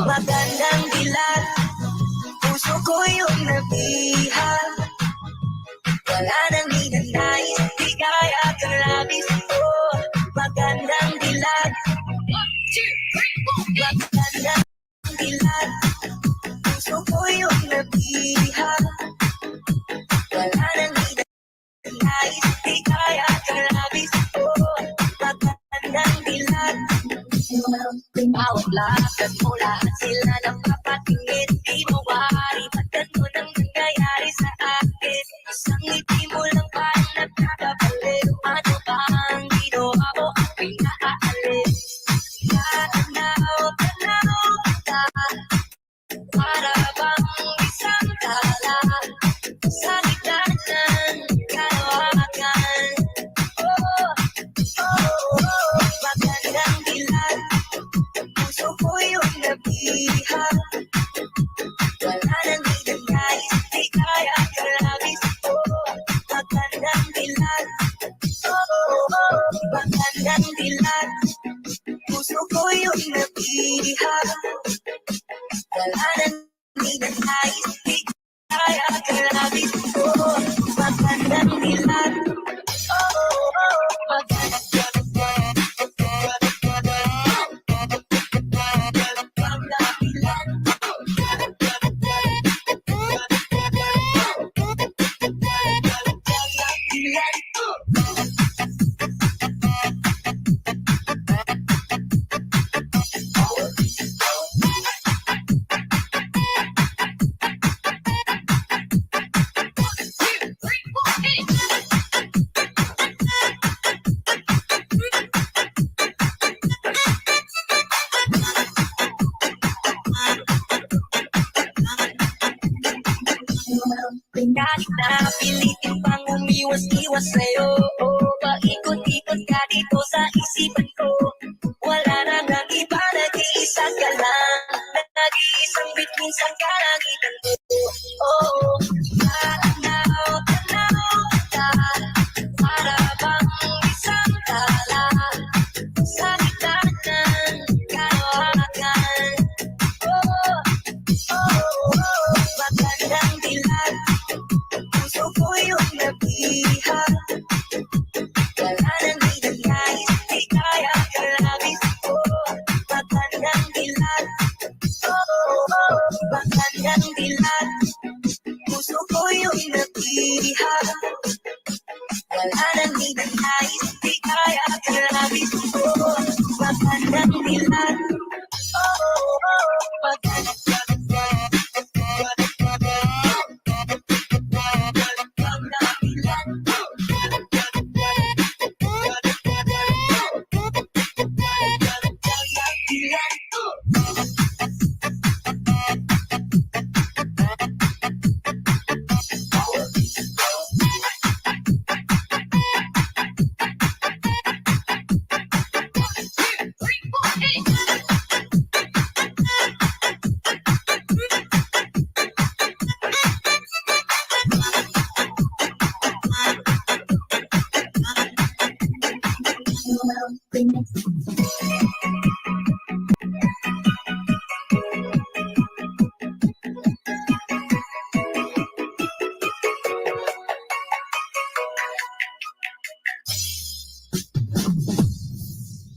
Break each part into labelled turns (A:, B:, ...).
A: Magandang dilat, puso ko yung nabihag. Wala nang hinanais, di kaya kang labis ko. Magandang dilat, magandang dilat, puso ko yung nabihag. Wala nang hinanais, di kaya kang labis ko. Magandang dilat, bawat lakad mo, lahat sila napapatingin. Di mawari, ba't ganun ang nangyayari sa akin? Isang ngiti mo lang parang nagkakabaliw. Ano ba ang ginawa ko ang pinakaalis? Tanaw, tanaw kita, para bang isang tala sa gitna ng kalawakan. Oh, oh, oh, magandang dilat, puso ko yung nabihag. Wala nang hinanais, di kaya kalabis ko. Magandang dilat, oh, oh, magandang dilat, puso ko yung nabihag. Wala nang hinanais, di kaya kalabis ko. Magandang dilat, oh, oh, magandang kahit na pilitin pang umiwas-iwas sa'yo. Paikot-ikot ka dito sa isipan ko. Wala na nang iba, nag-iisa ka lang. Nag-iisang bituin sa kalangitan ko. Oh, tanaw, tanaw kita, para bang isang tala sa gitna ng kalawakan. Oh, oh, oh, magandang dilat, puso ko yung nabihag. Wala nang hinanais, di kaya kalabis iha. Wala nang hinahais, di kaya ka labis ko. Magandang dilan, magandang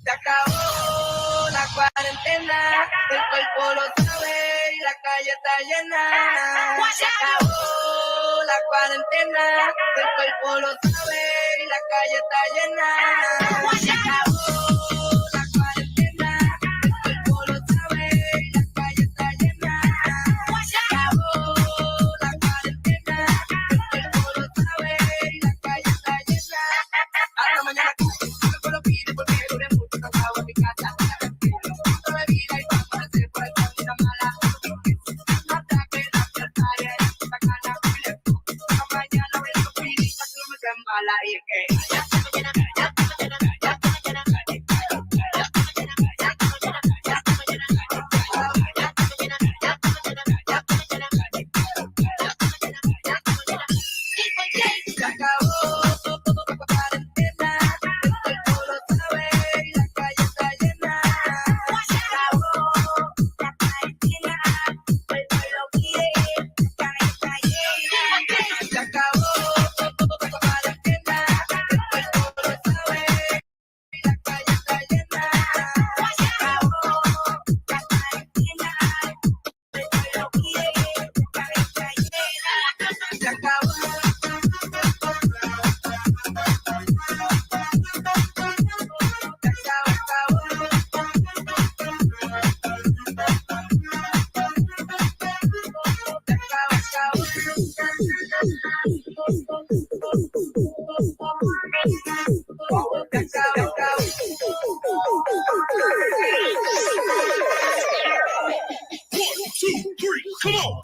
A: se acabó la cuarentena, el cuerpo lo sabe y la calle está llena. Se acabó la cuarentena, el cuerpo lo sabe y la calle está llena. Se acabó la cuarentena, el cuerpo lo sabe y la calle está llena. Se acabó la cuarentena, el cuerpo lo sabe y la calle está llena. Hasta mañana. Lo pide porque duré mucho cansado en mi casa. No bebida y para hacer por esta vida mala. Ataque la playa, la cana, la mañana voy a pedir para que no me den mala. Y es que se acabó. Come on.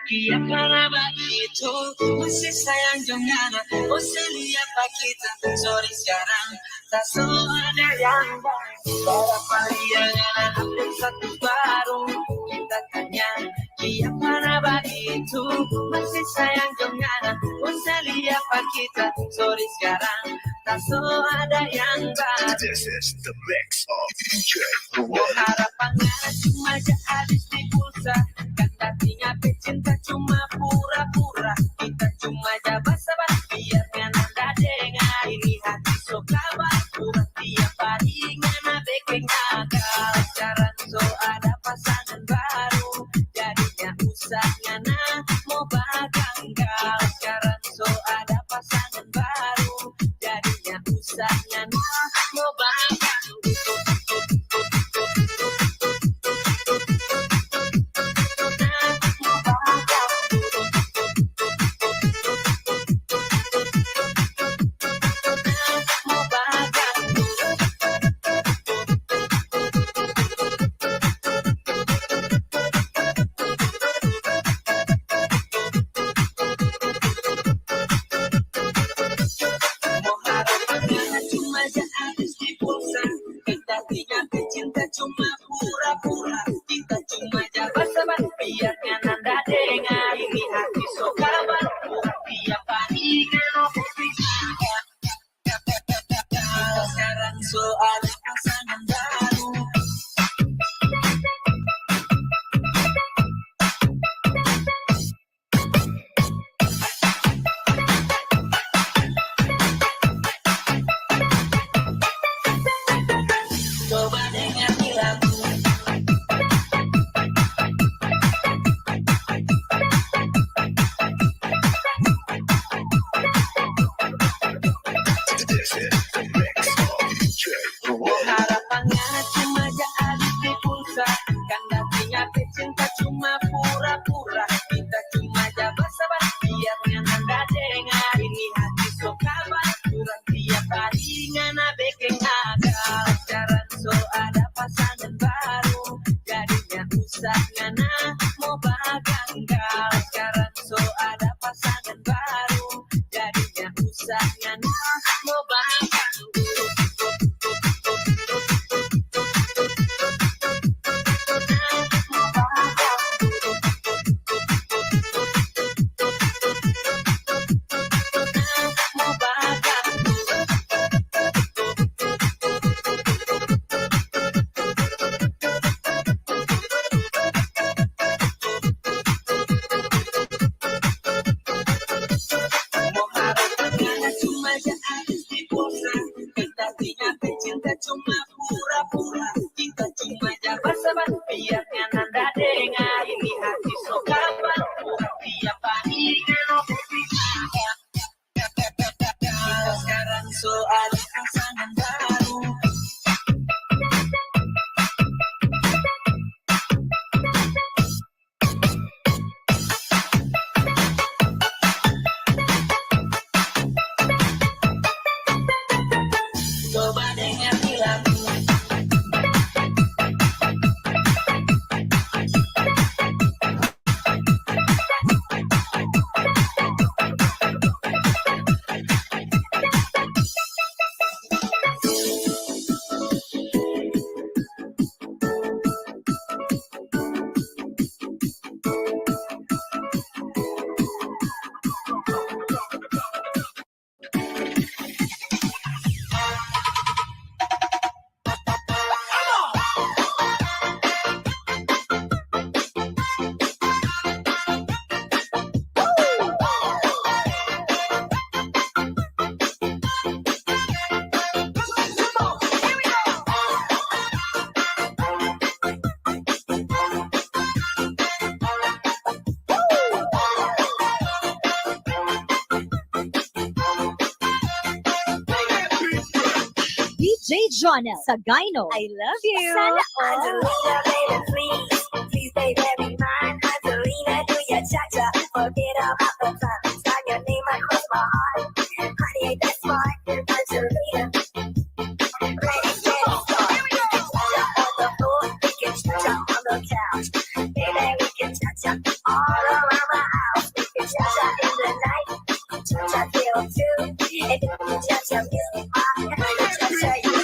A: Iya karena begitu masih sayang dengan masih lihat pak kita sorry sekarang tak so ada yang baru pilihan update satu baru kita tanya iya karena begitu masih sayang dengan masih lihat pak kita sorry sekarang tak so ada yang baru.
B: This is the mix of DJ.
A: Harapannya cuma habis di pulsa kan tadinya pecinta cuma pura-pura kita cuma jabat sabar biarkan anda dengar ini hati so kabar pura tiap hari ngana bikin akal sekarang so ada pasangan baru jadinya usah ngana mau baganggal sekarang so ada pasangan baru jadinya usah ngana mau baganggal. Cinta cuma pura-pura, kita cuma jabat sabar, biarkan anda dengar ini hati so kabar, tiap hari kalau sekarang so ada pasangan baru. Coba dengar lagu
B: This is the mix of DJ.
A: harapannya cuma jadi di pulsa kan hatinya pecinta cuma pura-pura kita cuma jabat sabar biarkan anda dengar ini hati so kabar kurang tiap hari ngana bikin akal sekarang so ada pasangan baru jadinya usah ngana mau baganggal sekarang so ada pasangan baru jadinya usah ngana mau baganggal. Cinta cuma pura-pura, kita cuma jabat sabar, biarkan anda dengar ini hati so kabar, tiap hari kalau kita sekarang so ada pasangan baru. Coba dengar lagu
C: Jonel Sagayno, I love you. Sana all.
A: Angelina, baby, please, please, baby, be mine. Angelina, do your cha-cha, forget about the time. Sign your name across my heart. Honey, ain't that smart? Angelina, ready, steady, start. We can cha-cha on the floor, we can cha-cha on the couch. Baby, we can cha-cha all around the house. We can cha-cha in the night, cha-cha till 2. And if you cha-cha music, I'm gonna cha-cha you.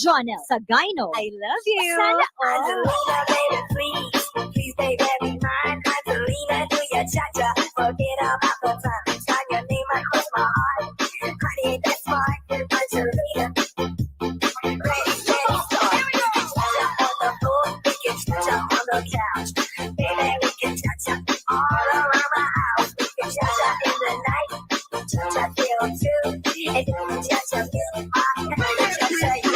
C: Jonel Sagayno, I love you. Sana all.
A: Angelina, baby, please, please, baby, be mine. Angelina, do your cha-cha, forget about the time. Sign your name across my heart. Honey, ain't that smart? Angelina, ready, steady, start. We can cha-cha on the floor, we can cha-cha on the couch. Baby, we can cha-cha all around the house. We can cha-cha in the night, cha-cha till 2. And if you cha-cha music, I'm gonna cha-cha you.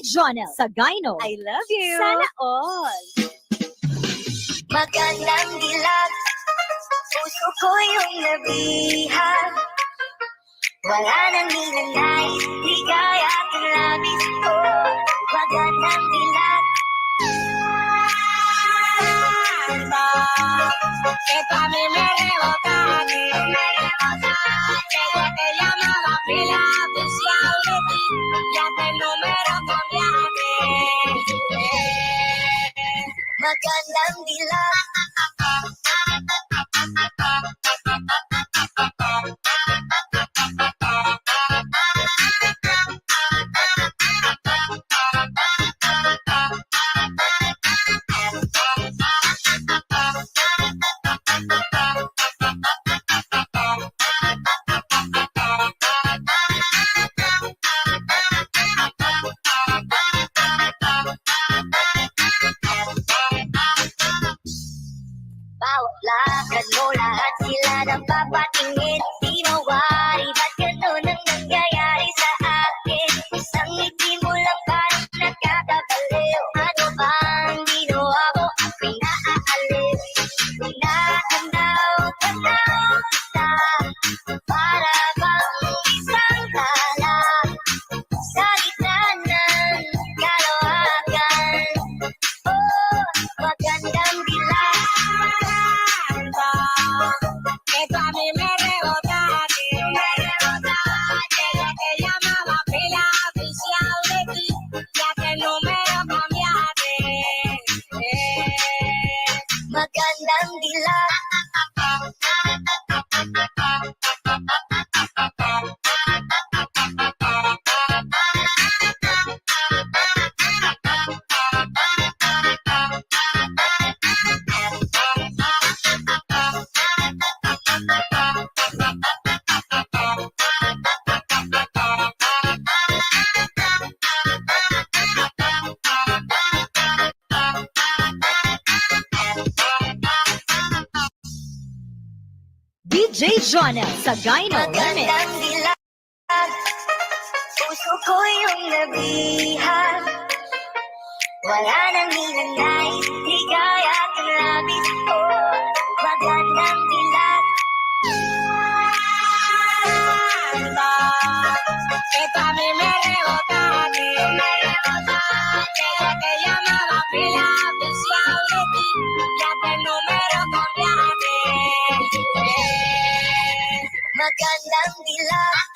C: Jonel Sagayno, I love you. Sana all.
A: Magandang dilag, puso ko yung nabihag. Wala nang ninanay, ligaya at labis ko. Magandang dilag. Que tú a mí me rebotaste, que te llamaba pila oficial de ti, ya que el número cambiaste. Magandang dilag. Bawat lakad mo, lahat sila napapatingin. Di mawari, ba't ganun ang nangyayari sa akin? Isang ngiti mo lang parang nakakabaliw. Ano bang ginawa ko ang pinaaaliw? Inaandaw ka kita, para bang isang tala sa gitna ng kalawakan. Oh, magandang dilag. Que tú a mí me rebotaste, que te llamaba pila oficial de ti, ya que el número cambiaste. Magandang dilag.
C: DJ Jonel sa Gyno Remix.
D: Magandang dilag, puso ko yung nabihan. Wala nang ninanais, ligaya at labis ko. Magandang dilag. Esta a mí me rebotaste, ella que llamaba pila atención de ti, ya que el número cambiaste. Magandang dilag.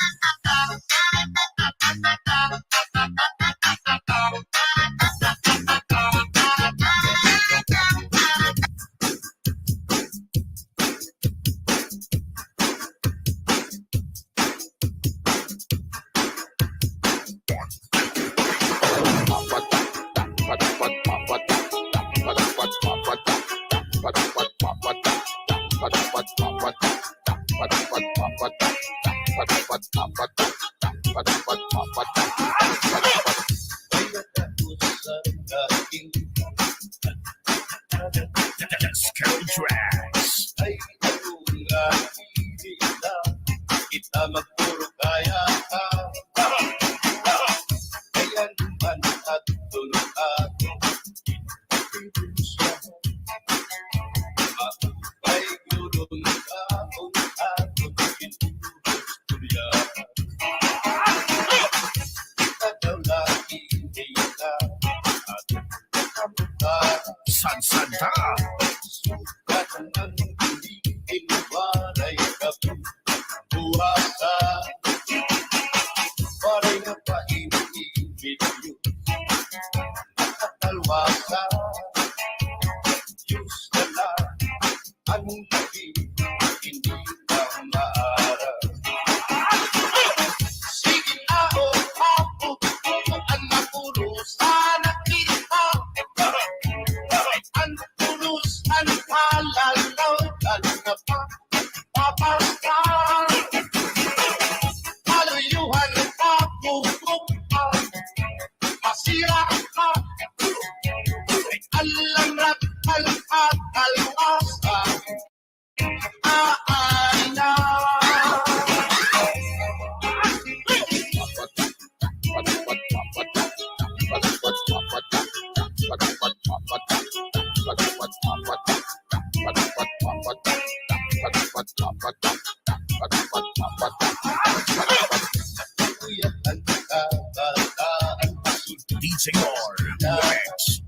B: Disco Tracks.
E: Ay nga hindi na kita magpuro kaya ka. Kaya naman at tulog ako. Ay gulong ako ako istorya. Kita daw lagi hindi na at
B: Sansanta. DJ Or Remix.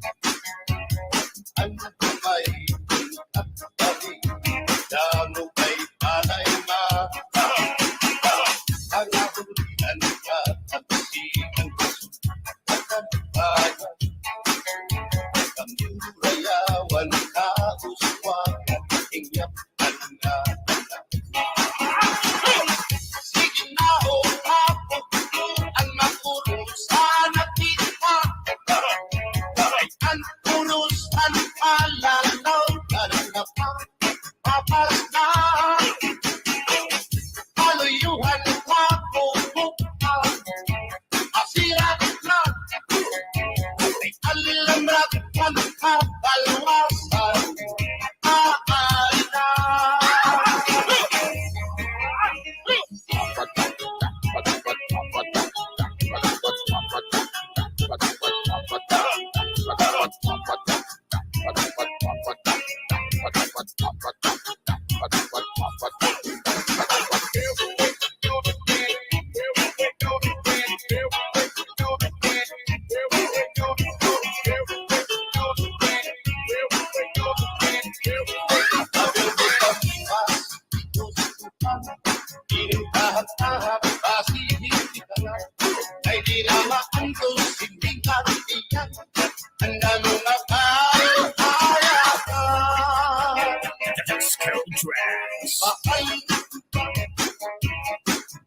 B: Disco Tracks.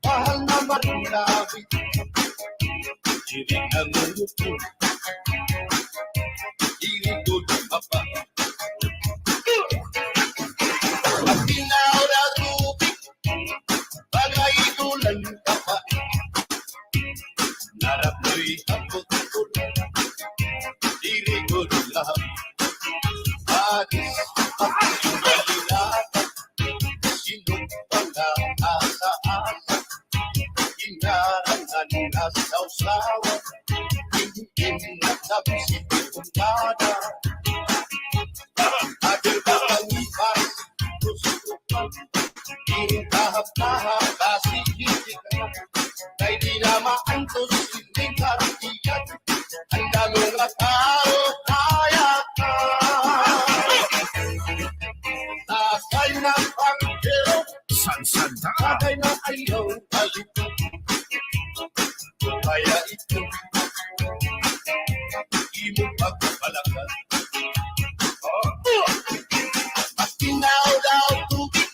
E: Mahal na marunawit, hiling ang umupo, hiling ko lumapa. At pinaura tubig, bagay tulan ka pa. Narap mo'y hapot ko, hiling ko lumapa. Agis, at yung balilata, sinong asawa, inatapsi kumada. Agil ka pangipas, gusto ko pa, initahap-tahap, kasi hindi ka, kay di na maantos, hindi karakiyan, ang dalong at tao, kaya ka. Nakay na pang-pero,
B: Sansanta.
E: Bagay na ayaw halito. Kaya ito, di mo pagpapalagan. At tinaw-daw tubig,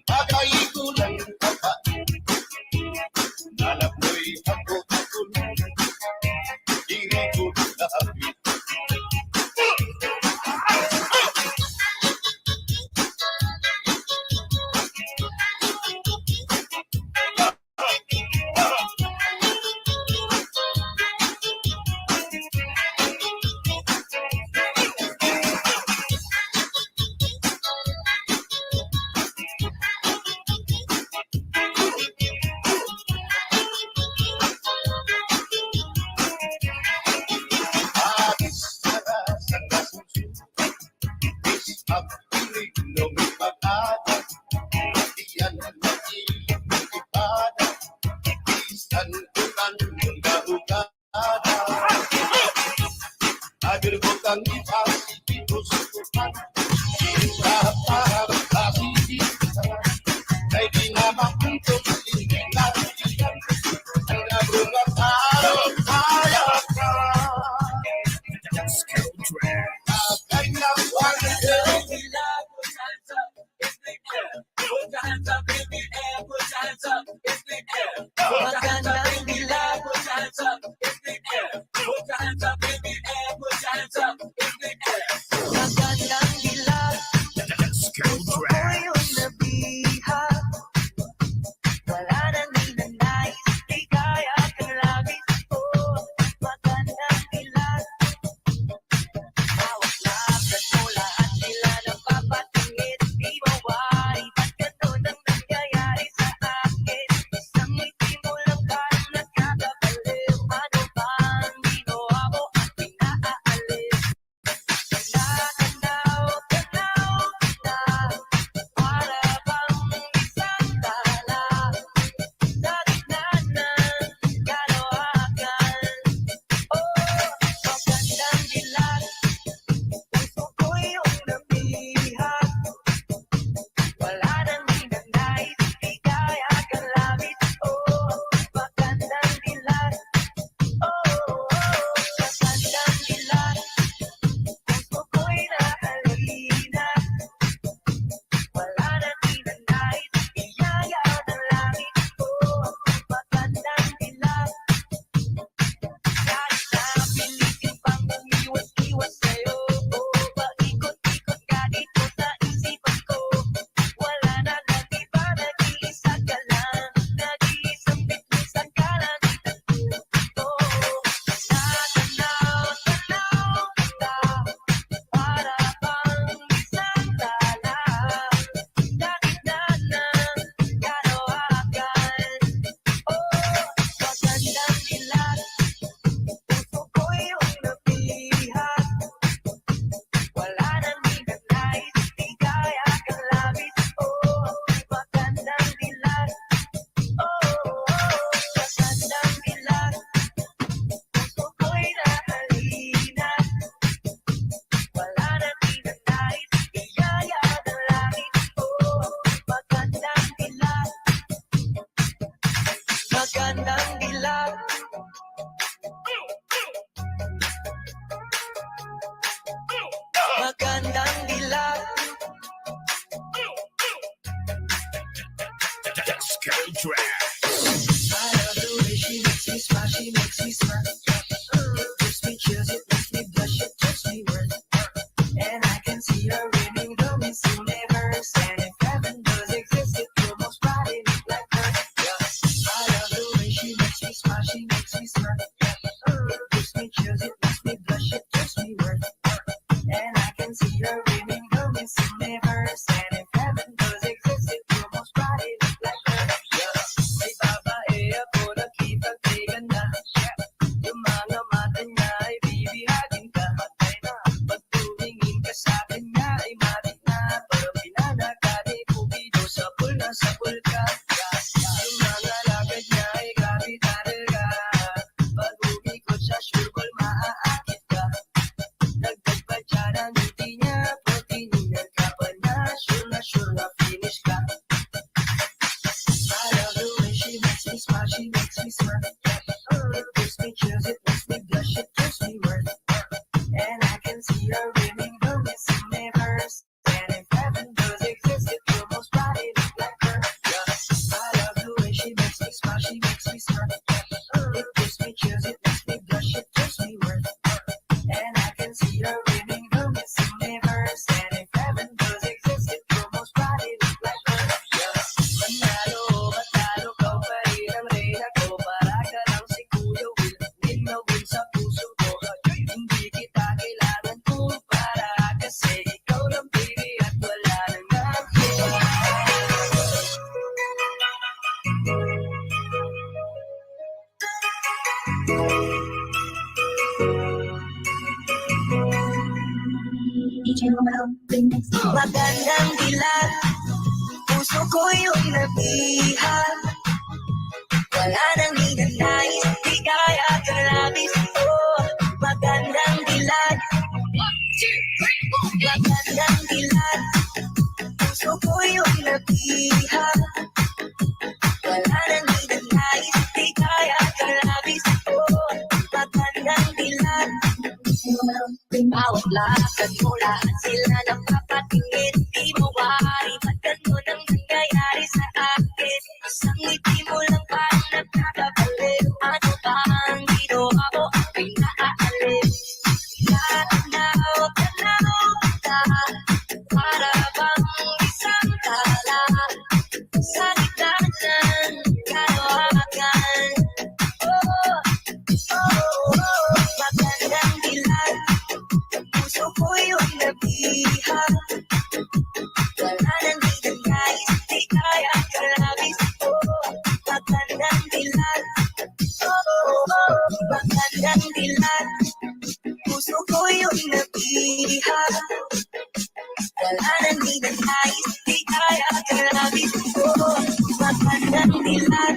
E: bagay ko lang kapa. Nalap mo'y ako, diri ko nakapit.
B: Skill track.
A: Magandang dilag, put your hands up in the air. Put your hands up in the air, put your hands up in the air. Magandang dilag,
B: Skill track.
A: ako'y nabiha. Wala nang ninanais, di kaya kang labis. Oh, magandang dilag. Bawat lakad mo, lahat nila napapatingin. Di mawari, ba't ganun ang nangyayari sa akin? Isang ngiti mo lang parang nagkakabaliw. Ano ba ang ginawa mo at pinaalis? Tanaw, tanaw kita, para bang isang tala sa gitna ng kalawakan. Oh, magandang dilag, puso ko'y iyong nabihag. Wala nang ninanais, di kaya kang labis. Oh, magandang dilag. Oh, magandang dilag, puso ko'y nahalina. Wala nang ninanais, iyaya ng langit. Oh, magandang dilag. Kahit na pilitin pang umiwas-iwas sa'yo, oh, paikot-ikot ka dito sa isipan ko. Wala na lang iba, nag-iisa ka lang. Nag-iisang bitbisan ka lang dito. Natanaw, tanaw kita, para bang isang tala sa gitna ng kalawakan. Oh, magandang dilag, puso ko'y iyong nabihag. Wala nang ninanais, di kaya kang labis. Oh, magandang dilag. Oh, magandang dilag, puso ko'y nahalina. Wala nang ninanais, iyaya ng langit. Oh, magandang dilag. Magandang dilag. Magandang dilag.
B: Skill track.
A: I love the way she makes me smile, she makes me smile. Gives me chills, it makes me blush, it gives me worth. And I can see her winning the Miss Universe. And if heaven does exist, it will most probably look like her. Yeah. I love the way she makes me smile, she makes me smile. Gives me chills, it makes me blush, it gives me worth. And I can see her winning the Miss Universe. And if heaven does exist, it will most probably look like her. Yeah. May babae ako nakitang may ganda. Magandang dilag, puso ko yung nabihan. Wala nang hinanais, di kaya kang labis ko. Magandang dilag, magandang dilag, puso ko yung nabihan. Wala nang hinanais, di kaya kang labis ko. Magandang dilag, bawat lakad mo lahat sila napapatingin. Di mo wari, ba't ganun ang nangyayari sa akin? Isang ngiti mo lang parang nagkakabaliw. Ano ba ang ginawa ko ang pinaaaliw? Tanaw, tanaw ka, para bang isang tala sa gitna ng kalawakan. Oh, magandang dilag, puso ko yung nabihan. Wala nang hinanais, di kaya kang labis ko. Magandang dilag, magandang dilag, puso ko yung nabihan. Wala nang hinanais, di kaya kang labis ko. Magandang dilag,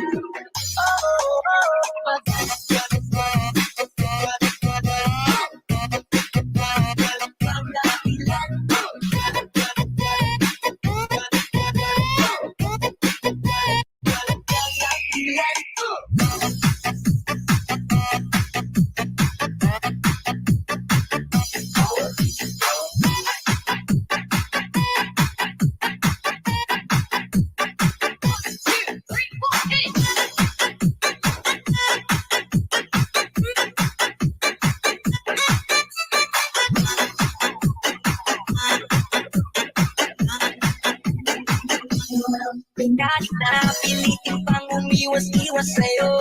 A: kahit na pilitin pang umiwas-iwas sa'yo.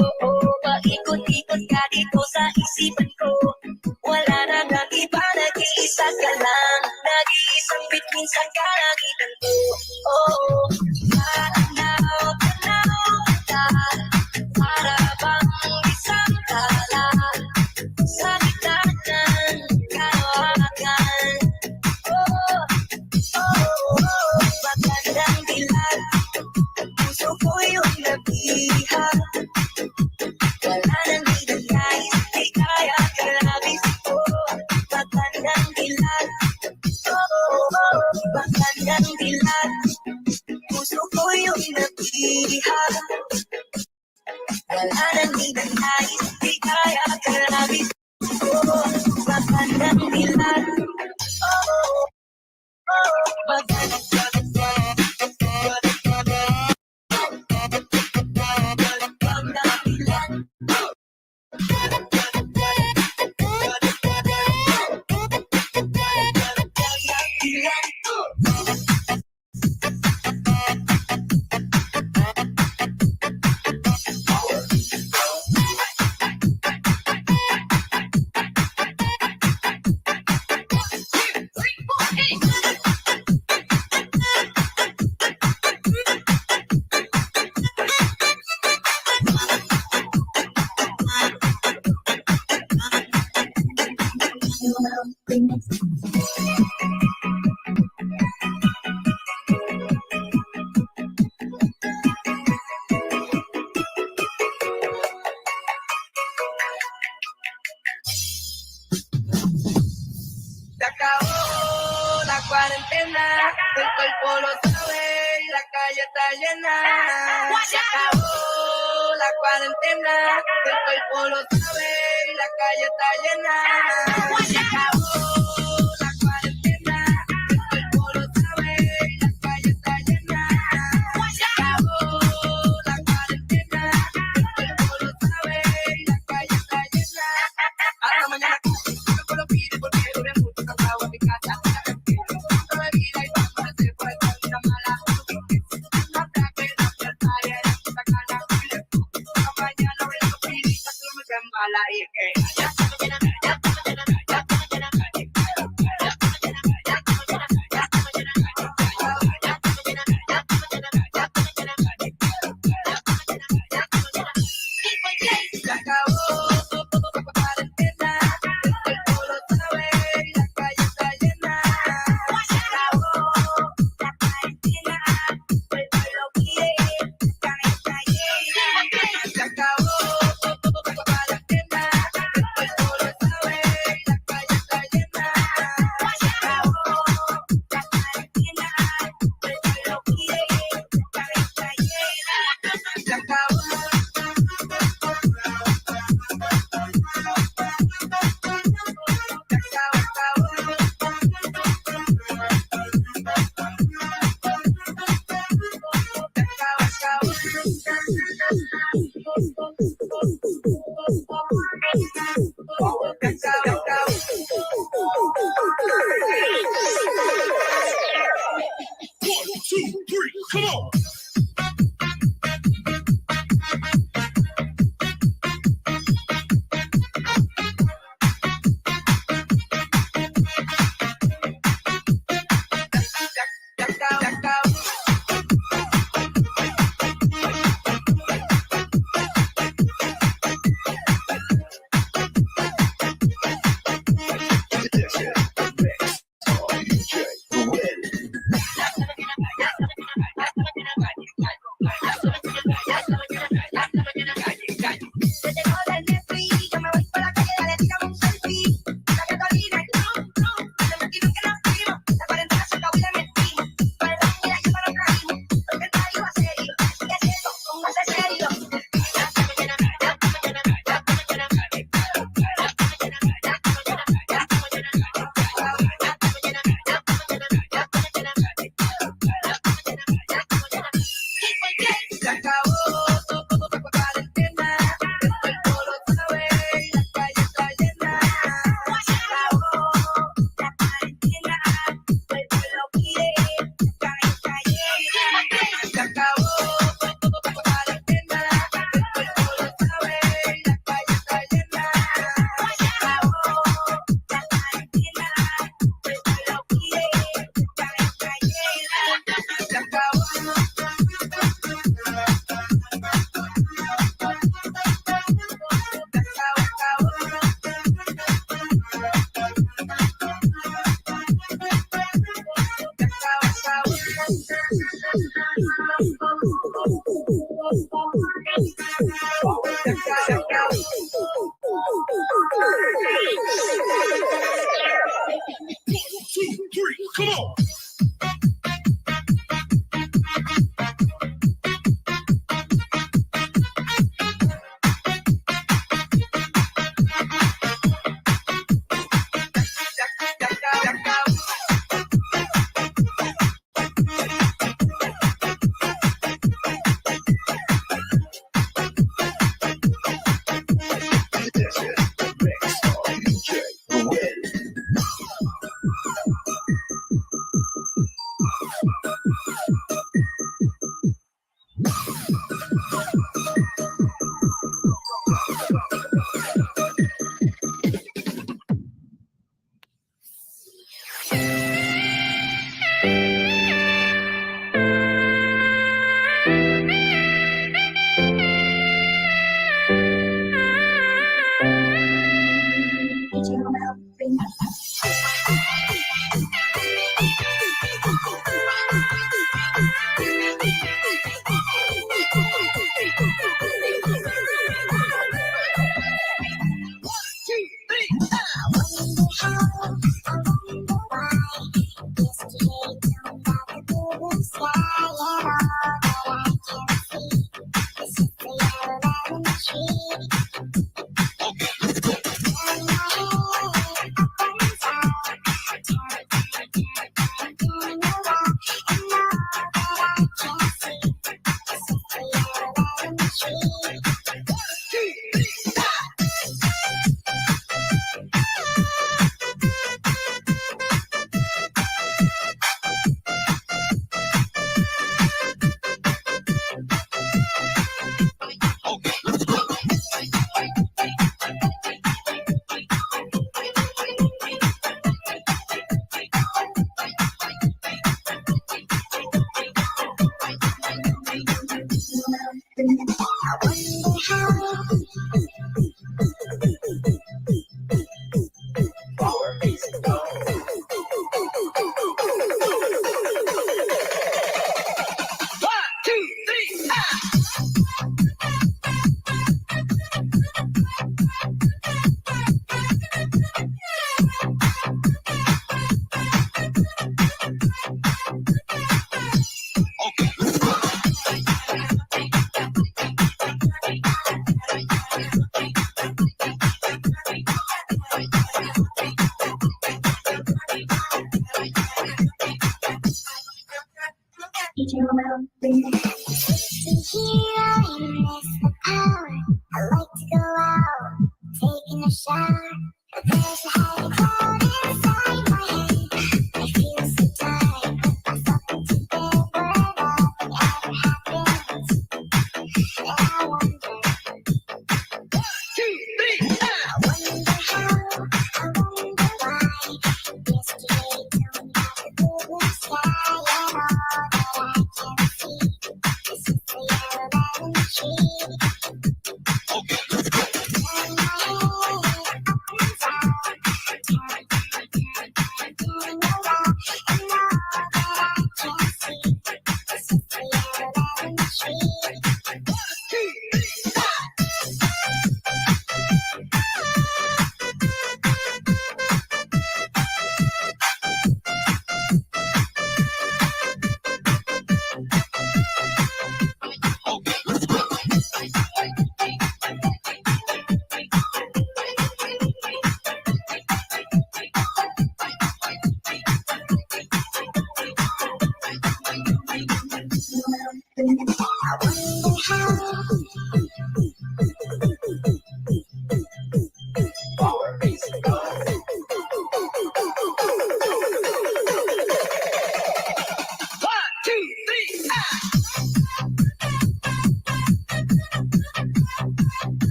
A: Paikot-ikot ka dito sa isipan ko. Wala na ng iba, nag-iisa ka lang. Nag-iisang bituin sa kalangitan ko. Tanaw, tanaw ka, para bang isang tala sa gitna ng kalawakan. Magandang dilag, puso ko yung nabihan. Wala nang hinanais, di kaya kang labis ko. Magandang dilag, magandang dilag, puso ko yung nabihan. Wala nang hinanais, di kaya kang labis ko. Magandang dilag, magandang se acabó la cuarentena, el cuerpo lo sabe y la calle está llena. Se acabó la cuarentena, el cuerpo lo sabe y la calle está llena. Se acabó la cuarentena, el cuerpo lo sabe y la calle está llena. Se acabó la cuarentena, el cuerpo lo sabe y la calle está llena. A la mañana cuerpo lo pide porque duré mucho cansado en mi casa. Otra bebida y vamos a hacer por una mala. No ataque, no tratar, era puta cana. La mañana voy a pedir que no me sean mala y que ya está llena, ya está llena, ya está llena.
E: Come on.
A: Se te joda el Netflix, yo me voy por la calle, dale, tírame un selfie. La gasolina, se metieron que nos fuimos. La cuarentena se acabó y le metimos. Para el mira, yo para los trajimos. Porque el país va serio, sigue siendo, póngase serio. Se acabó la cuarentena, el cuerpo lo sabe y la calle está llena. Se acabó la cuarentena, el cuerpo lo pide, la calle está llena. Se acabó la cuarentena, el cuerpo lo sabe y la calle está llena. Se acabó la cuarentena, el cuerpo lo pide, la calle está llena. Se acabó.
E: Two, three, come on.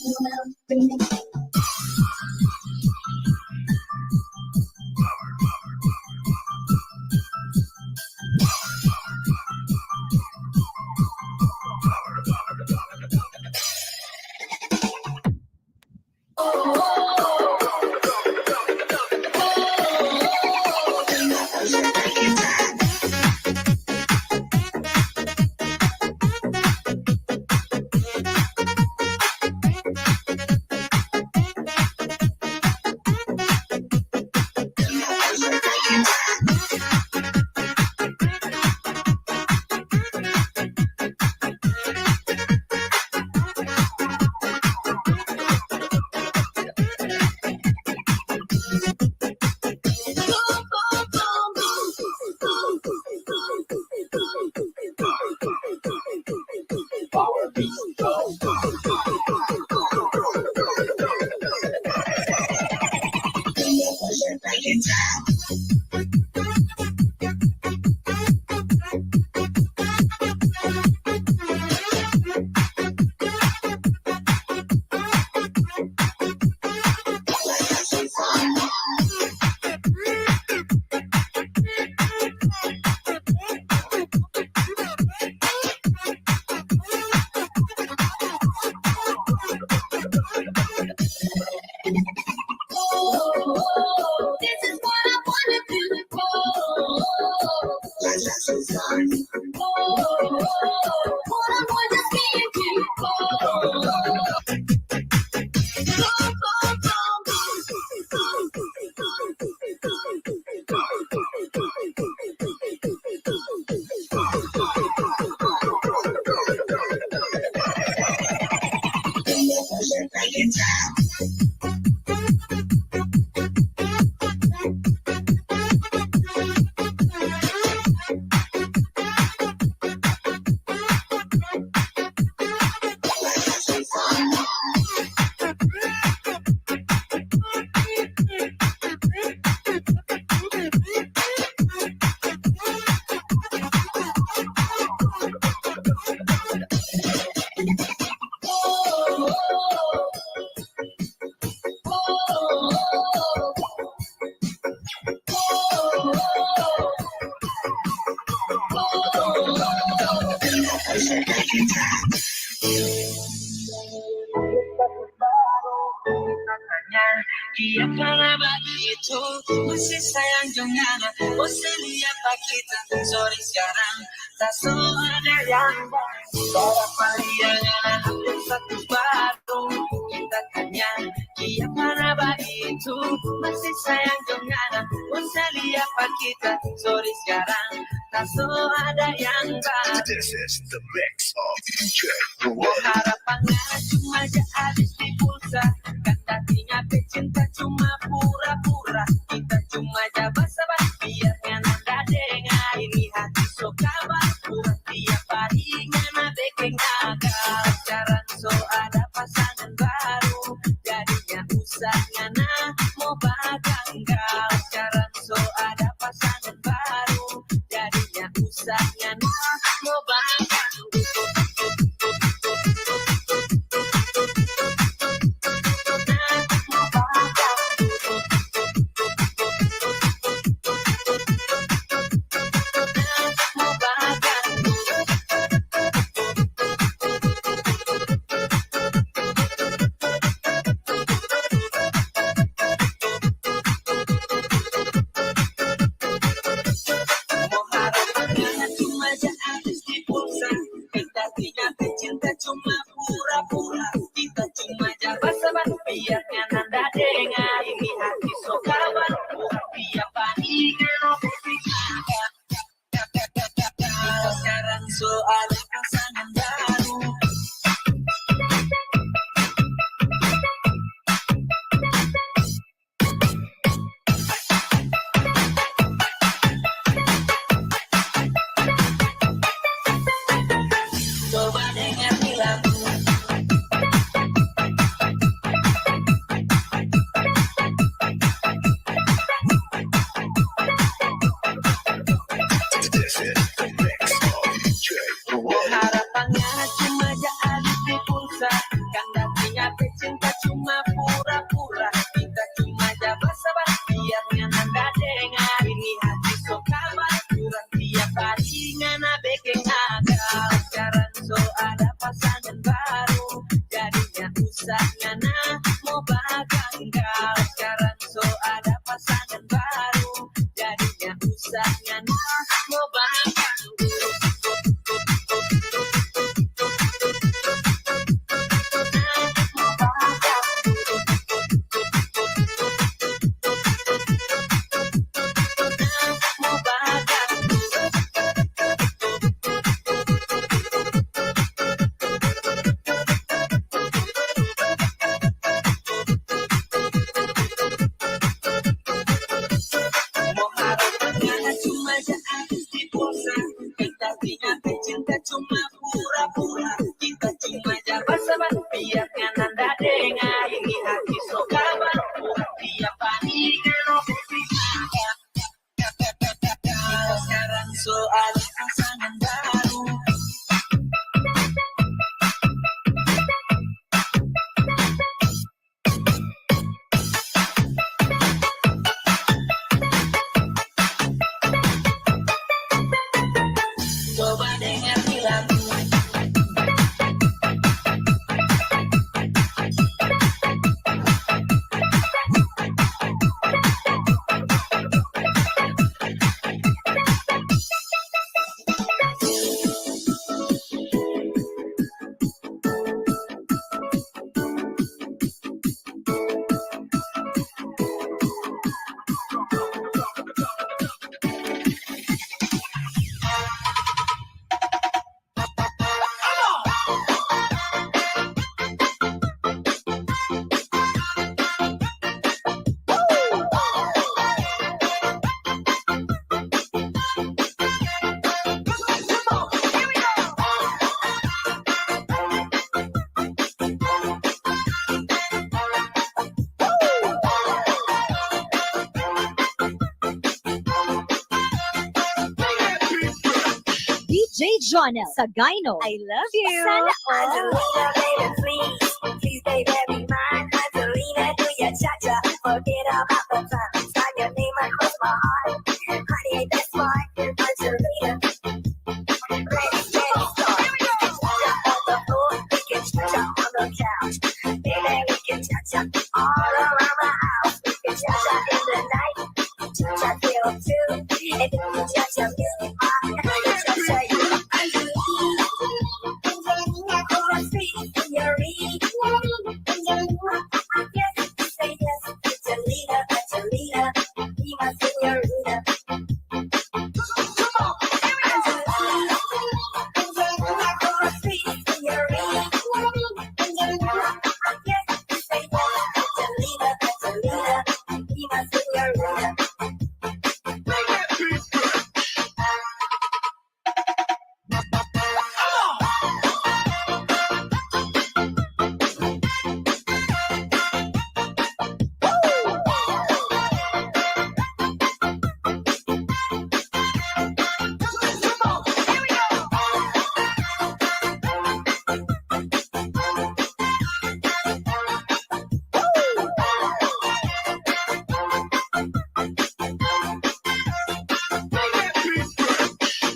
D: This is what I wanna do. What I want to see you
A: Dia pernah begitu masih sayang dengan masih lihat pak kita sorry sekarang tak so ada yang baru variannya satu baru kita tanya dia pernah begitu masih sayang dengan masih lihat pak kita sorry sekarang tak so ada yang baru.
B: This is the mix of DJ
A: Harapannya cuma aja habis di pulsa kan tadinya pecinta cuma pura-pura kita cuma jabat sabar biar nanda dengar ini hati so kabar pura tiap hari ngana bekeng agak sekarang so ada pasangan baru jadinya usah ngana mau baganggal sekarang so ada pasangan baru jadinya usah ngana mau baganggal. Cuma pura-pura kita cuma jabat sabar biarnya nanda dengar ini hati so kawan biar paningan sekarang so ada pasangan baru. Coba dengar lagu Mau bagang kau sekarang so ada pasangan baru, jadinya usahanya mau bagang. Cuma pura-pura kita cuma jabat sabat biar nanda dengar ini hati so kabar dia panik kalau kita sekarang soal pasangan baru. Coba dengar lagu.
C: DJ Jonel Sagayno, I love you. Sana all.
D: Angelina, baby, please, please, baby, be mine. Angelina, do your cha-cha, forget about the time. Sign your name across my heart. Honey, ain't that smart? Angelina, ready, start. Cha-cha on the floor, we can cha-cha on the couch. Baby, we can cha-cha all around the house. We can cha-cha in the night, cha-cha till 2. And then we cha-cha music, cha-cha you.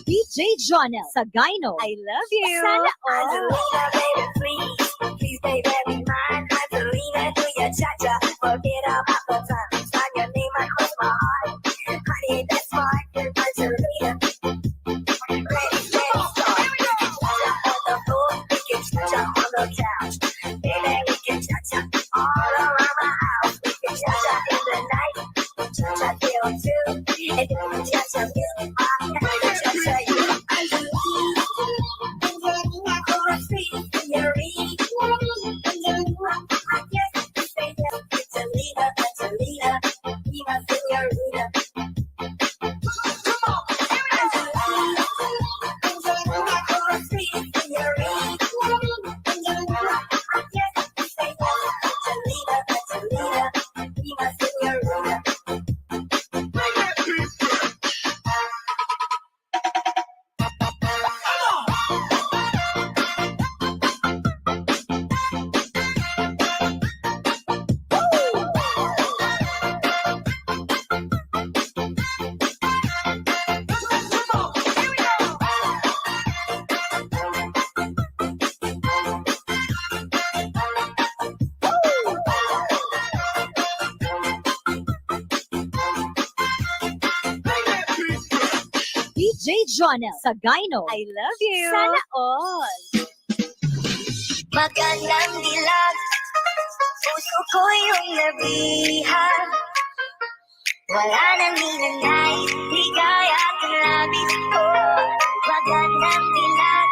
C: DJ Jonel Sagayno, I love you. Sana all.
D: Angelina, baby, please, please, baby, be mine. Angelina, do your cha-cha, forget about the time. Sign your name across my heart. Honey, ain't that smart? Angelina, ready, start. Cha-cha on the floor, we can cha-cha on the couch. Baby, we can cha-cha all around the house. We can cha-cha in the night, cha-cha till 2. And then we cha-cha music, cha-cha you. Angelina, Angelina,
C: Jonel sa Gyno. I love you. Sana all.
D: Magandang dilag, puso ko yung nabihan. Wala nang hinanay, ligaya at labis ko. Magandang dilag.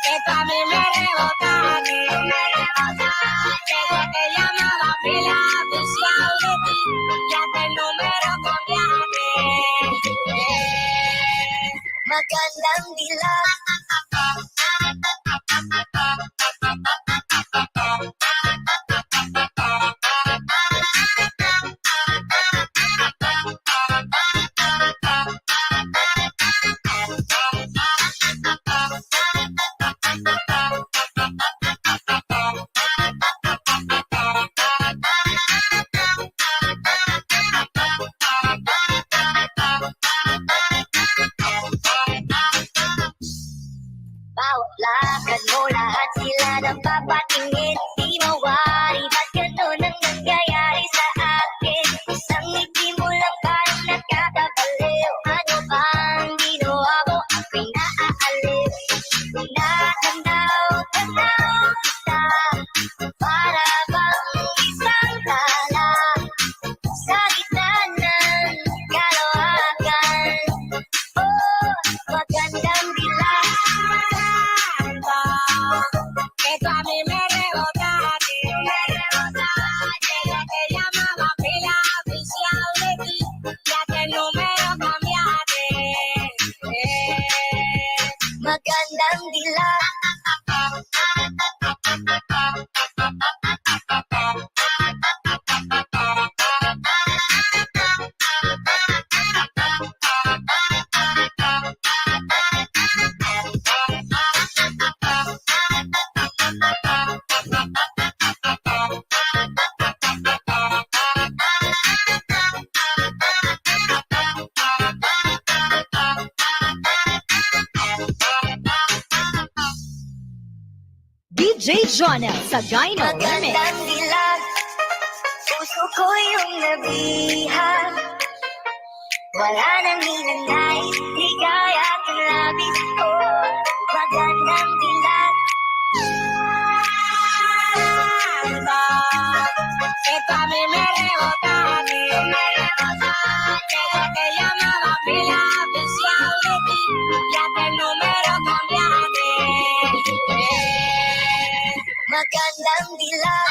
A: Esta a mí me rebotaste, desde que llamaba pila oficial de ti, ya que el número cambiaste.
D: Magandang dilag. Bawat lakad mo, lahat sila napapatingin. Di mawari, ba't ganun ang nangyayari sa akin? Isang ngiti mo lang parang nakakabaliw. Ano bang ginawa mo? Ako'y naaaliw. Tinatanaw kita, para bang isang tala sa gitna ng kalawakan. Oh, magandang dilag.
A: Esto a mí me rebotaste, desde que llamaba pila oficial de ti, ya que el número cambiaste.
D: Magandang dilag.
C: DJ Jonel sa Gyno.
D: Magandang dilag, puso ko yung nabihan. Wala nang hinanay, ligaya at labis ko. Magandang dilag.
A: Esto a mí me rebotaste, desde que llamaba pila oficial de ti, ya que el número cambiaste.
D: Magandang dilag.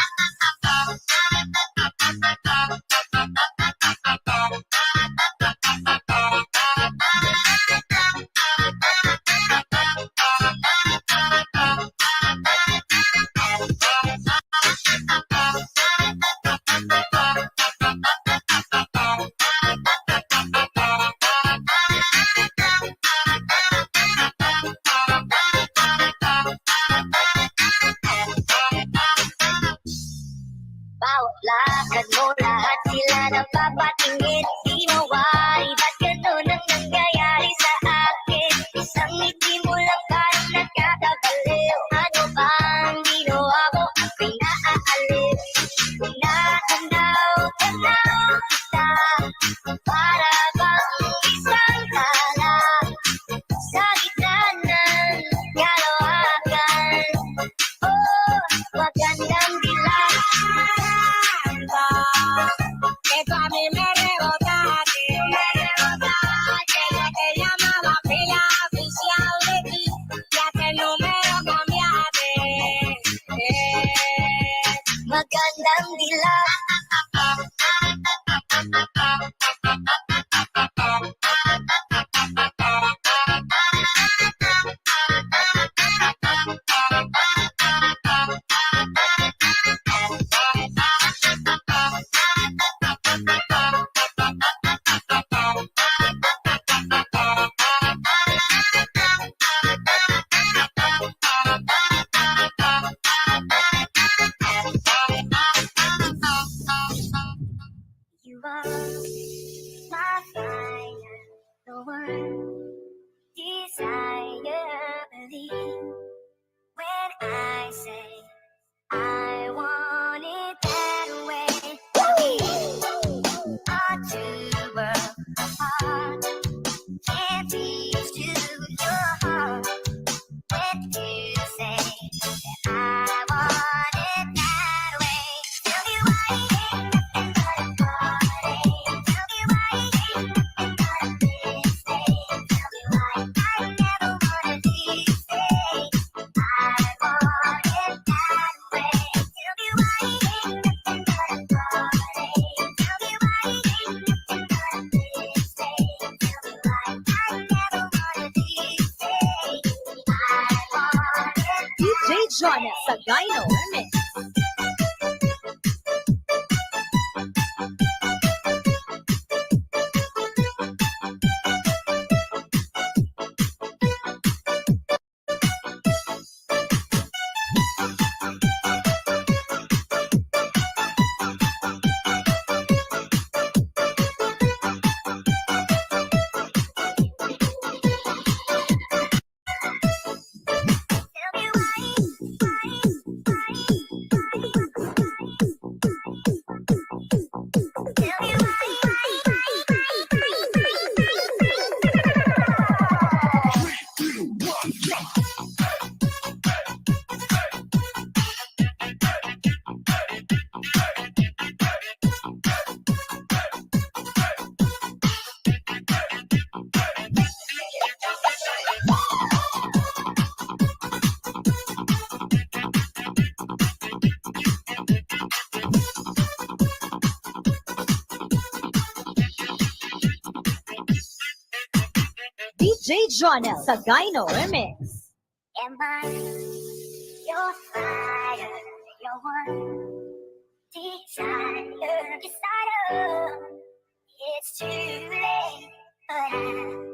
D: speaks to your heart when you say that I want it that way. Tell me why it ain't nothing but a party. Tell me why it ain't nothing but a mistake. Tell me why I never wanna be safe. I want it that way. Tell me why it ain't nothing but a party. Tell me why it ain't nothing but a mistake. Tell me why I never wanna be safe. I want it.
C: DJ Jonel sa Gyno Remix.
D: Tell me why. Tell me
C: DJ Jonel sa Gyno Remix.
D: am I your fire, your one desire, It's too late, but I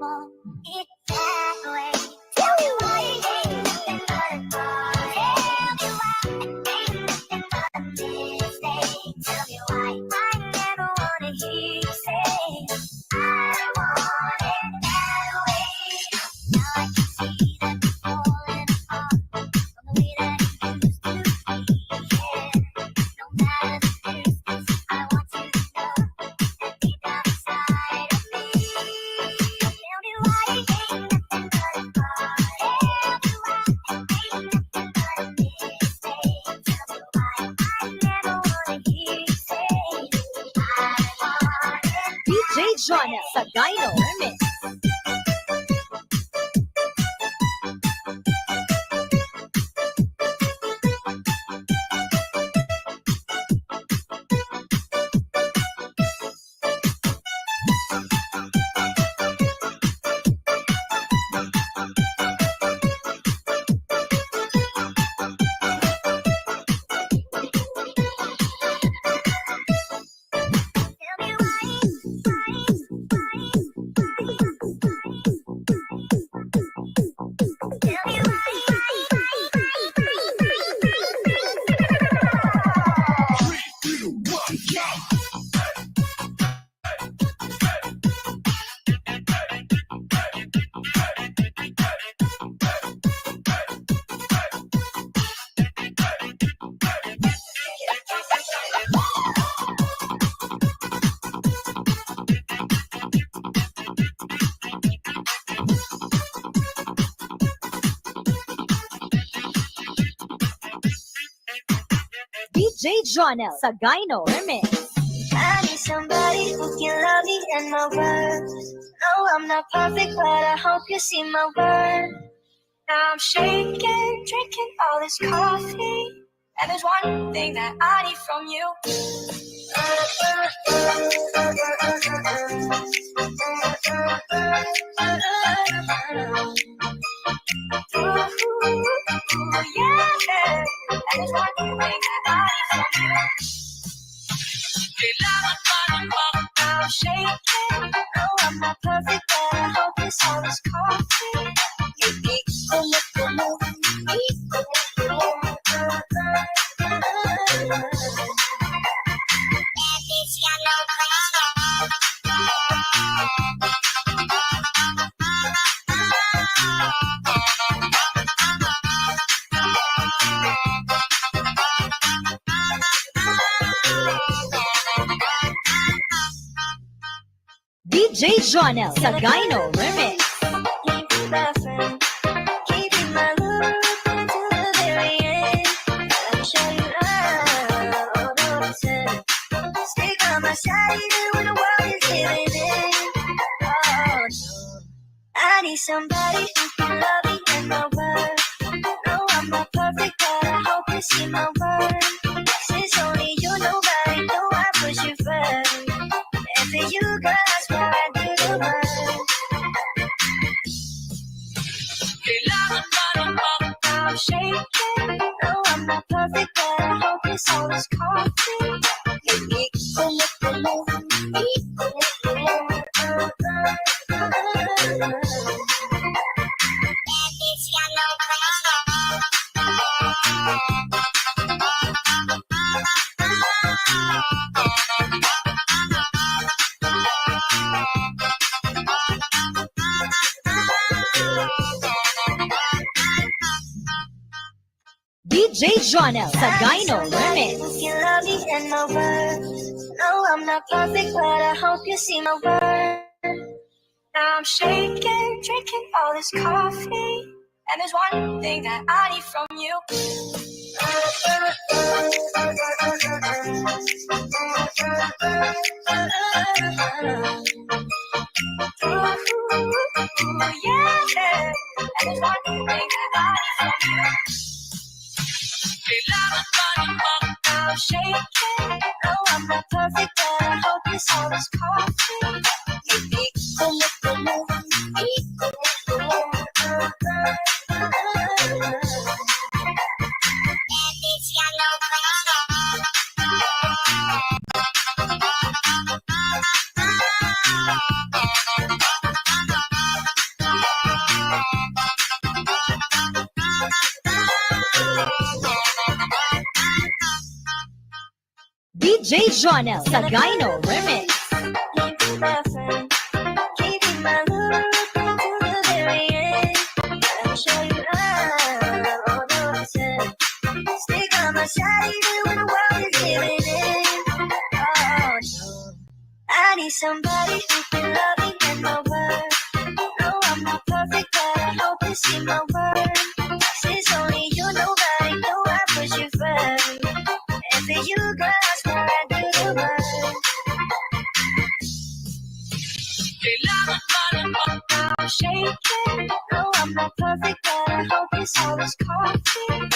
D: want it that way. Tell me why it ain't nothing but a party. Tell me why it ain't nothing but a mistake. Tell me why I never wanna hear you say I want it that way. Now I can see that you're falling apart from the way that you used to be. Yeah, no matter the distance, I want you to know that deep down inside of me. Tell me why it ain't nothing but a party. Tell me why it ain't nothing but a mistake. Tell me why I never wanna hear you say I want it.
C: DJ Jonel sa Gyno Remix.
D: Tell me why. Tell me
C: DJ Jonel sa Gyno Remix.
D: I need somebody who can love me and my words. No, I'm not perfect, but I hope you see my worth. Now I'm shaking, drinking all this coffee, and there's one thing that I need from you. Yeah, and there's one thing that I need from you. I'm shaking. No, I'm not perfect, but I hope this all is coffee.
C: DJ Jonel sa Gyno Remix.
D: somebody who can love me in my word. No, I'm not perfect, but I hope you see my word. Since only you nobody know I put you first. And for you, girl, I swear I do the work.
A: Kailangan ba ng
D: I'm shaking. No, I'm not perfect, but I hope this all is coffee.
C: DJ Jonel sa Gyno Remix.
D: You love me and my word. No, I'm not perfect, but I hope you see my word. Now I'm shaking, drinking all this coffee. And there's one thing that I need from you. Ooh, yeah. And there's one thing that I need from you.
A: kailangan ba ng
D: I'm shaking. No, I'm not perfect, but I hope this all is coffee.
C: DJ Jonel sa Gyno Remix.
D: Keep my friend, keep my love to the very end. Let me show you love, all the reason. Stick on my side even when the world is giving in. Oh no, I need somebody who can love me in my word. No, I'm not perfect, but I hope you see my word. Since only you nobody know I put you first. And for you, girl, I swear I do the work.
A: kailangan ba ng
D: I'm shaking. No, I'm not perfect, but I hope this all is coffee.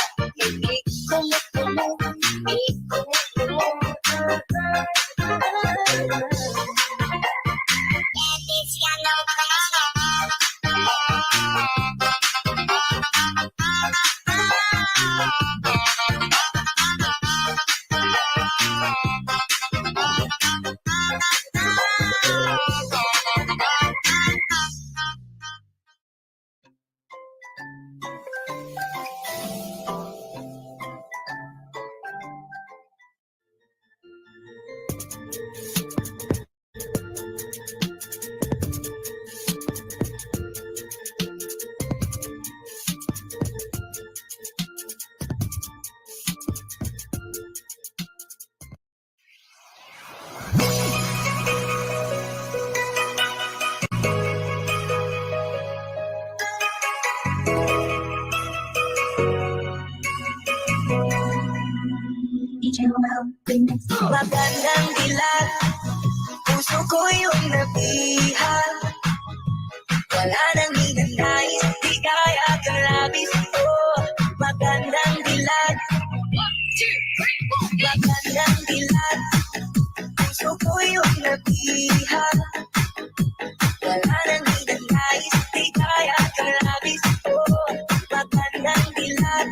D: Magandang dilag, puso ko yung nabihag. Wala nang hinanais, di kaya kang labis ko. Magandang dilag, magandang dilag, puso ko yung nabihag. Wala nang hinanais, di kaya kang labis ko. Magandang dilag,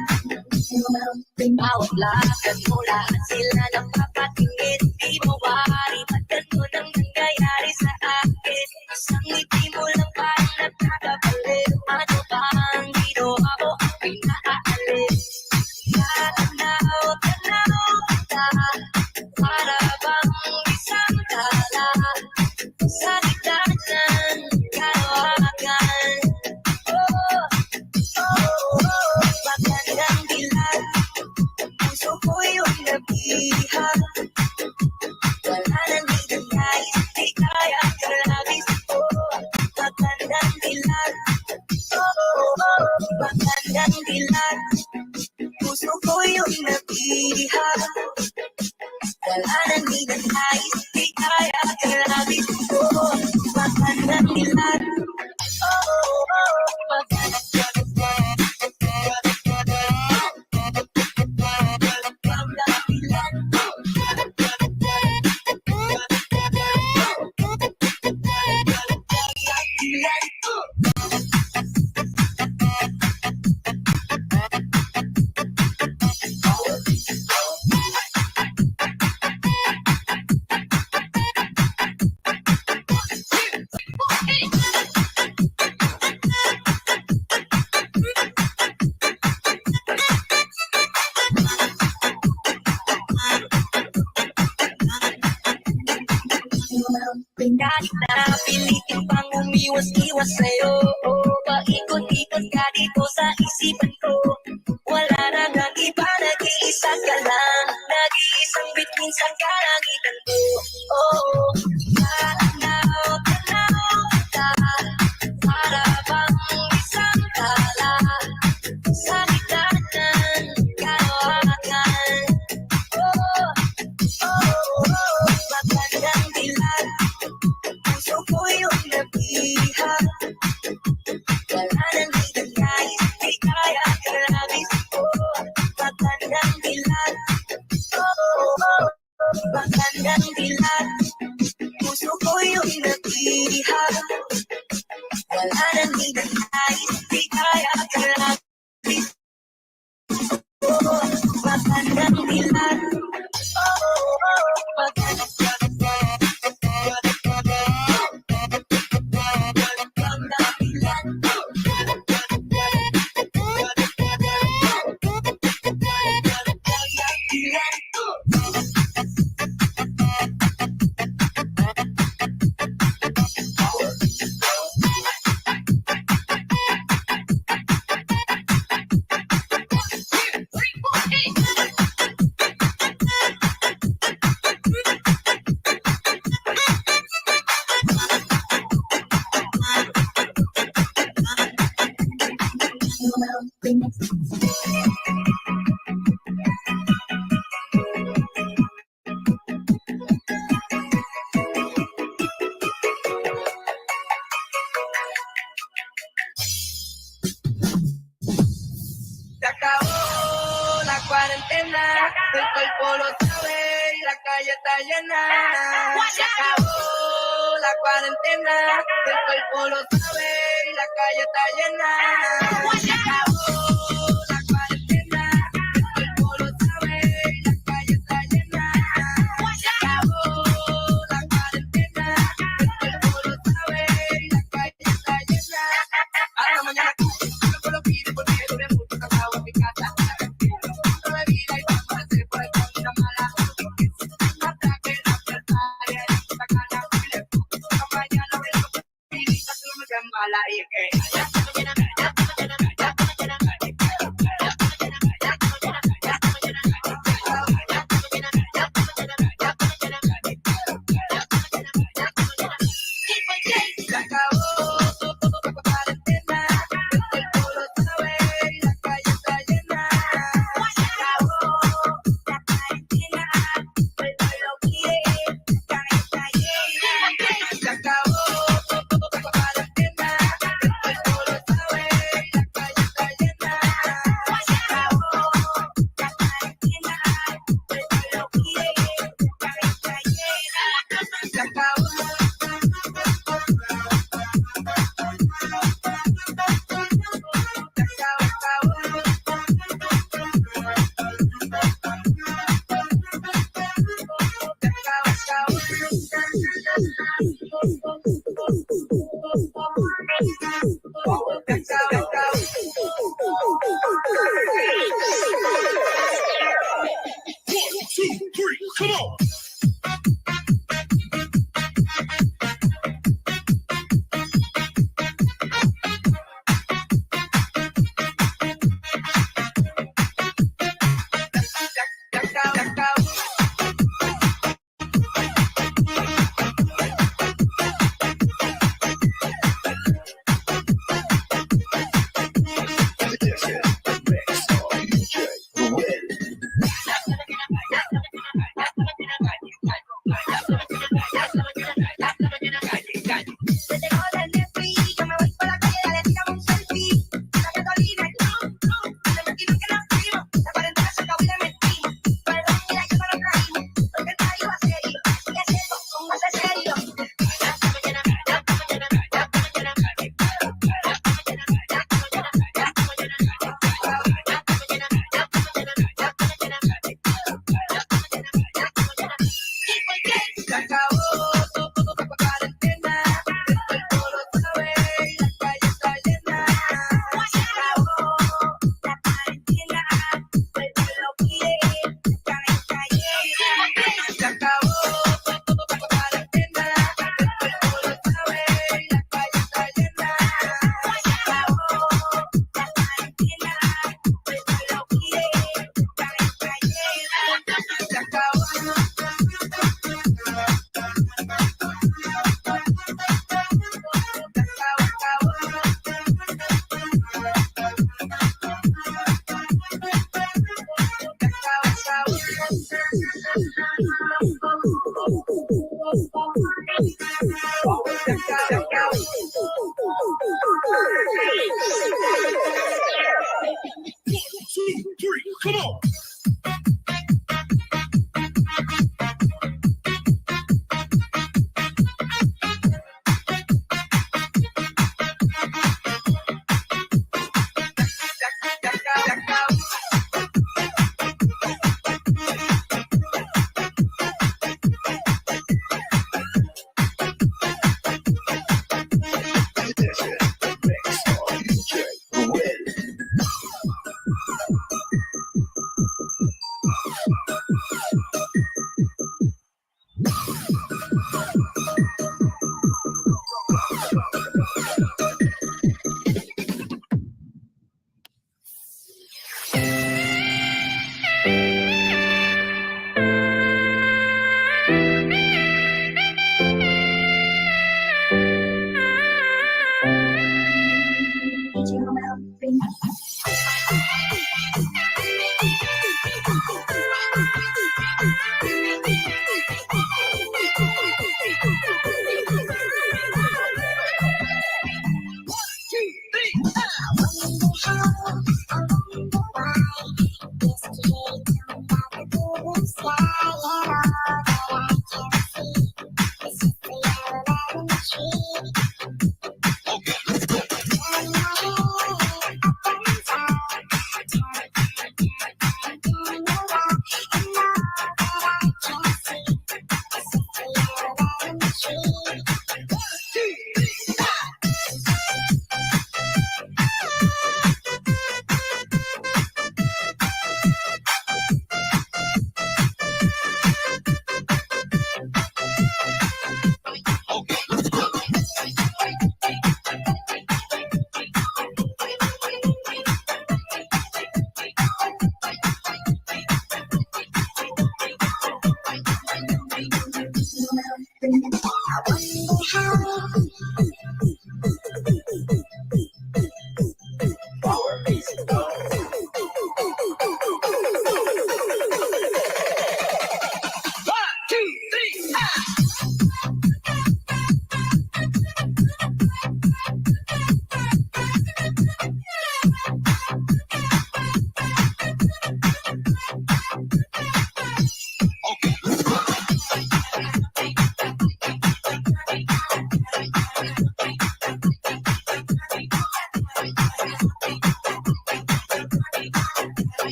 D: bawat lakad mo lahat sila napapatingin. Di mawari, ba't ganun ang nangyayari sa akin? Isang ngiti mo lang parang nagkakapalit. Ano ba ang ginawa ko ang pinaalis? Tanaw, tanaw kita, para bang isang tala sa gitna ng kalawakan. Oh, oh, oh, magandang dilag, puso ko yung nabihag. Wala nang hinanais, di kaya kang labis ko. Magandang dilag, magandang dilag, puso ko yung nabihag. Wala nang hinanais, di kaya kang labis ko. Magandang dilag, kahit na pilitin pang umiwas-iwas sa'yo. Paikot-ikot ka dito sa isipan ko. Wala na nang iba, nag-iisa ka lang. Nag-iisang bituin sa kalangitan ko. Tanaw ka, para bang isang tala sa gitna ng kalawakan. Magandang dilag, puso ko yung nabihag. Wala nang hinagayis, di kaya kalabis. Magandang dilag, magandang dilag, puso ko yung nabihag. Wala nang hinagayis, di kaya kalabis. Magandang dilag, magandang
A: Se acabó la cuarentena, el cuerpo lo sabe y la calle está llena. Se acabó la cuarentena, el cuerpo lo sabe y la calle está llena. Se acabó la cuarentena, el cuerpo lo sabe y la calle está llena. Se acabó la cuarentena, el cuerpo lo sabe y la calle está llena. Hasta mañana, yo lo pido porque duré mucho cansado en mi casa. No me vida y vamos a hacer por el camino mala. Hasta que la puerta y el sacana y le pongo mañana me lo y dice que no me quedan mala y es que ya se me llena, ya se me llena, ya se me llena.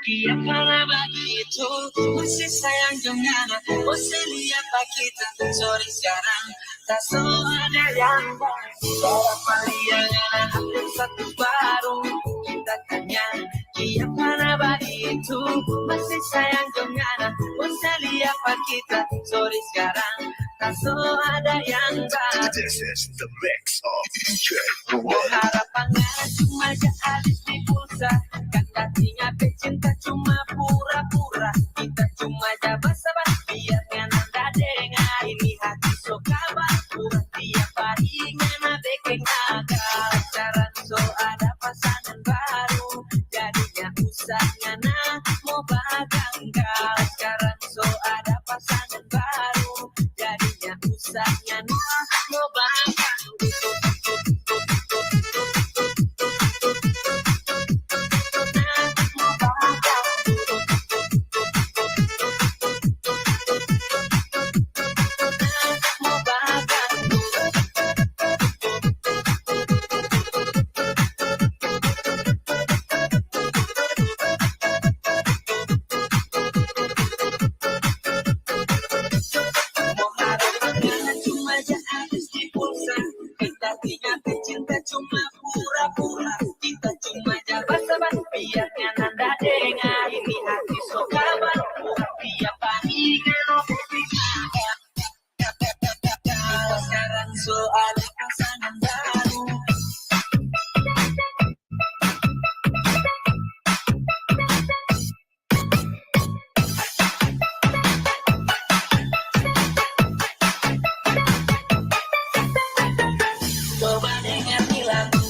A: Dia pernah begitu masih sayang dengan aku, lihat pak kita sorry sekarang tak so ada yang berapa liangan update satu baru kita tanya. Dia pernah begitu masih sayang dengan aku, lihat pak kita sorry sekarang tak so ada yang baru.
B: This is the mix of DJ
A: Harapannya cuma habis di pulsa, kan tadinya cinta cuma pura-pura, kita cuma basa-basi biar nanda dengar ini hati so kabar pura tiap hari ngana bikin agak sekarang so ada pasangan baru jadinya usah ngana mau baganggal. Sekarang so ada pasangan baru jadinya usah ngana mau baganggal. Cinta cuma pura-pura, kita cuma basa-basi biar nanda dengar ini hati so kabar pura tiap pagi kita sekarang so ada pasangan baru. Coba dengar lagu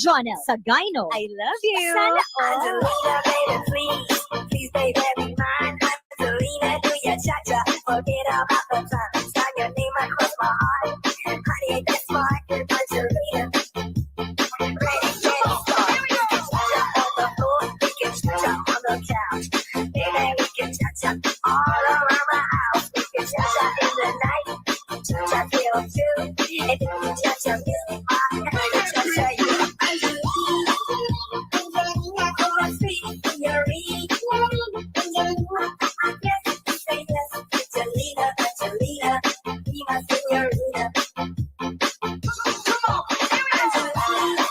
C: Jonel sa Gyno. I love you. Sana all.
D: Angelina, baby, please, please, baby, be mine. Angelina, do your cha-cha, forget about the time. Sign your name across my heart. Honey, ain't that smart? Angelina, ready, steady, start. Cha-cha on the floor, we can cha-cha on the couch. Baby, we can cha-cha all around my house. We can cha-cha in the night, cha-cha till 2, and then we cha-cha you. Cha-cha you. Angelina, come on, sweet, señorita. Yes, say yes, Angelina, Angelina, be my señorita. Come on, Angelina,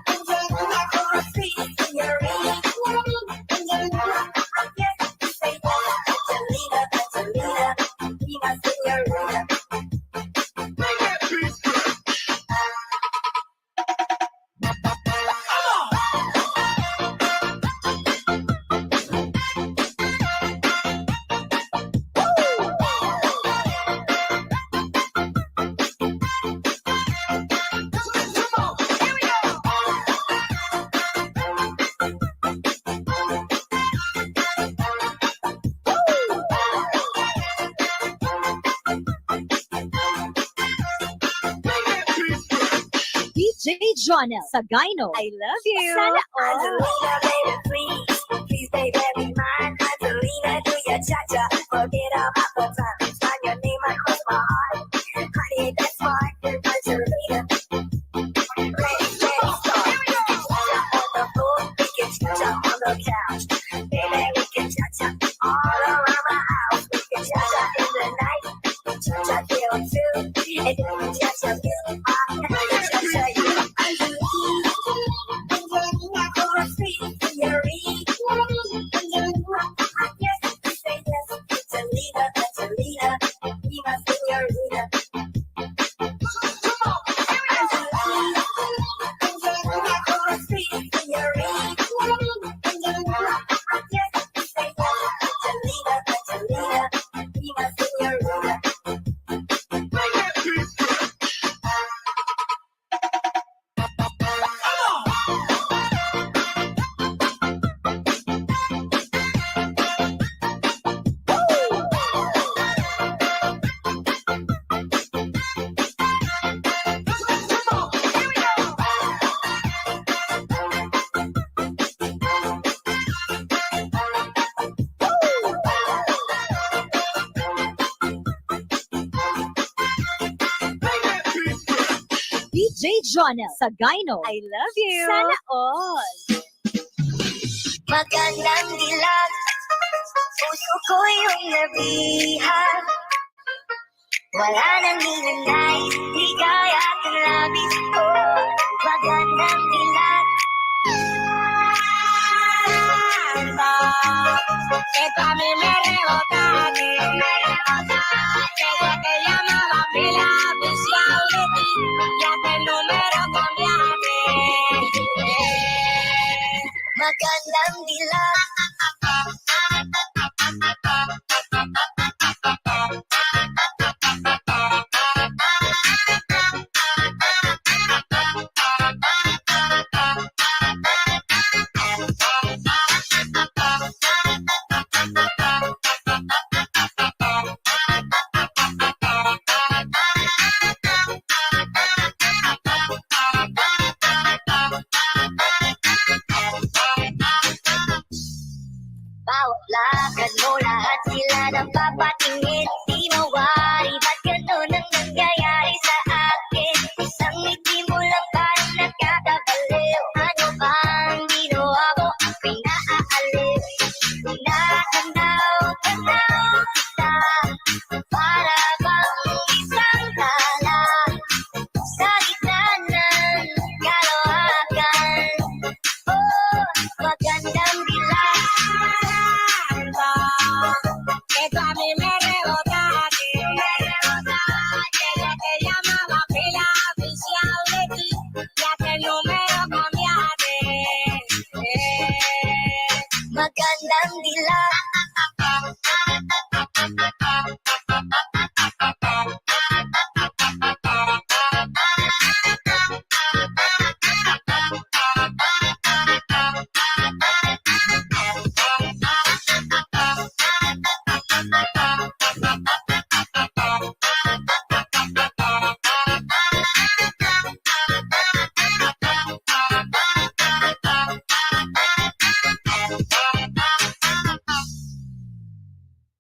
D: Angelina, come on, sweet, señorita. Yes, say yes, Angelina, Angelina, be my señorita.
C: DJ Jonel sa Gyno. I love you. Sana all.
D: Angelina, baby, please, please, baby, be mine. Angelina, do your cha-cha, forget about the time. Sign your name across my heart. Honey, ain't that smart? Angelina, ready, steady, start. Cha-cha on the floor, we can cha-cha on the couch. Baby, we can cha-cha all around my house. We can cha-cha in the night, cha-cha till 2, and then we cha-cha you. Cha-cha you. Angelina, come on, sweet señorita. Yes, say yes, Angelina, Angelina, be my señorita. Come on, Angelina, Angelina, come on, sweet señorita. Yes, say yes, Angelina, Angelina, be my señorita.
C: DJ Jonel sa Gyno. I love you. Sana all.
D: Magandang dilag, puso ko yung nabihan. Wala nang hinanay, ligaya at labis ko. Magandang dilag.
A: Esto a mí me rebota, desde que llamaba pila oficial de ti, ya que el número cambiaste.
D: Magandang dilag. Bawat lakad mo, lahat sila napapatingin. Di mawari, ba't ganun ang nangyayari sa akin? Isang ngiti mo lang parang nakakabaliw. Ano bang ginawa ko? Ako'y naaaliw. Nakanaw kita, para bang isang tala sa gitna ng kalawakan. Oh, magandang dilag.
A: Esto a mí me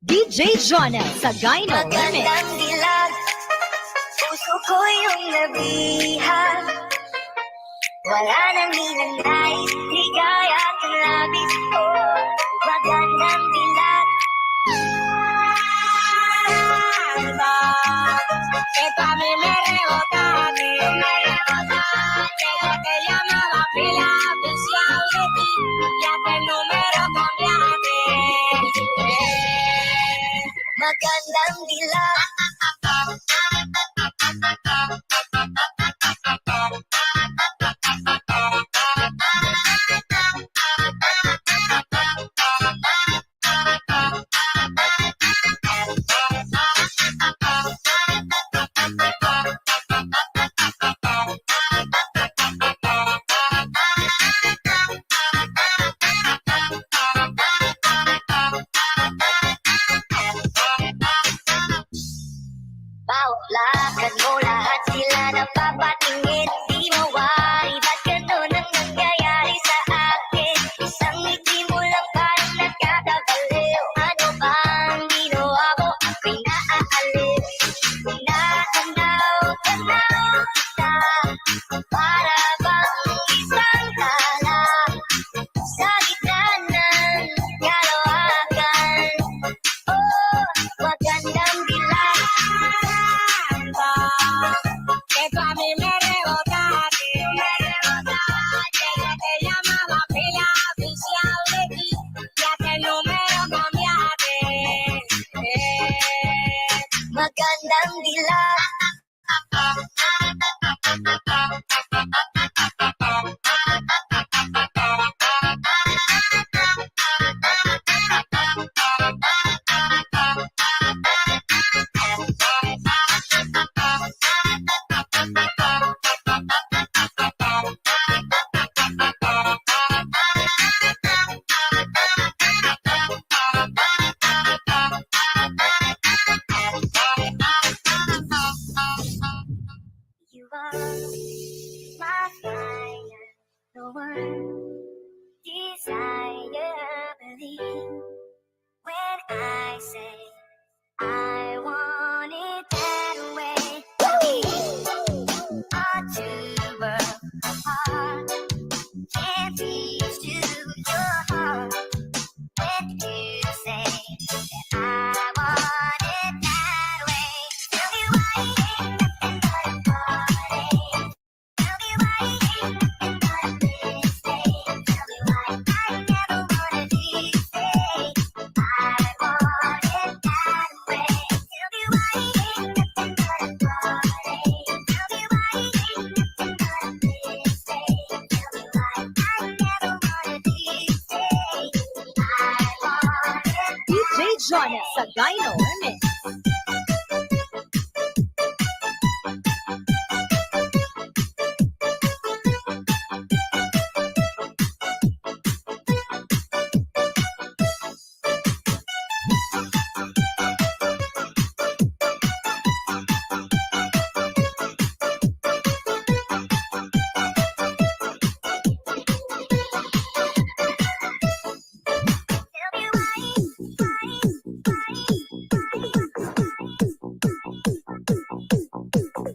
C: DJ Jonel sa Gyno Remix.
D: Magandang dilag, puso ko yung nabihan. Wala nang hinanay, di kaya kang labis ko. Magandang dilag.
A: Que tú a mí me rebotaste, que te llamaba pila oficial de ti, ya que el número cambiaste.
D: Magandang dilag. Bawat lakad mo, lahat sila napapatingin. Di mawari, ba't ganun ang nangyayari sa akin? Isang ngiti mo lang parang nagkakabaliw. Ano bang ginawa mo? Ako'y naaaliw. Natanaw kita, para bang isang tala sa gitna ng kalawakan. Oh, magandang dilag.
A: Que tú a mí me rebotaste, que te llamaba pila oficial de ti, ya que el número cambiaste.
D: Magandang dilag. You are my fire, the one desire. Believe when I say I want it that way. Our two worlds apart can't reach to your heart. When you say that I want it that way, tell me why it ain't nothing but a party. Tell me why it ain't nothing but a mistake. Tell me why I never wanted you to say I want it that way. Tell me why it ain't nothing but a party. Tell me why it ain't nothing but a mistake. Tell me why I never wanted you to say I want it.
C: DJ Jonel sa Gyno Remix.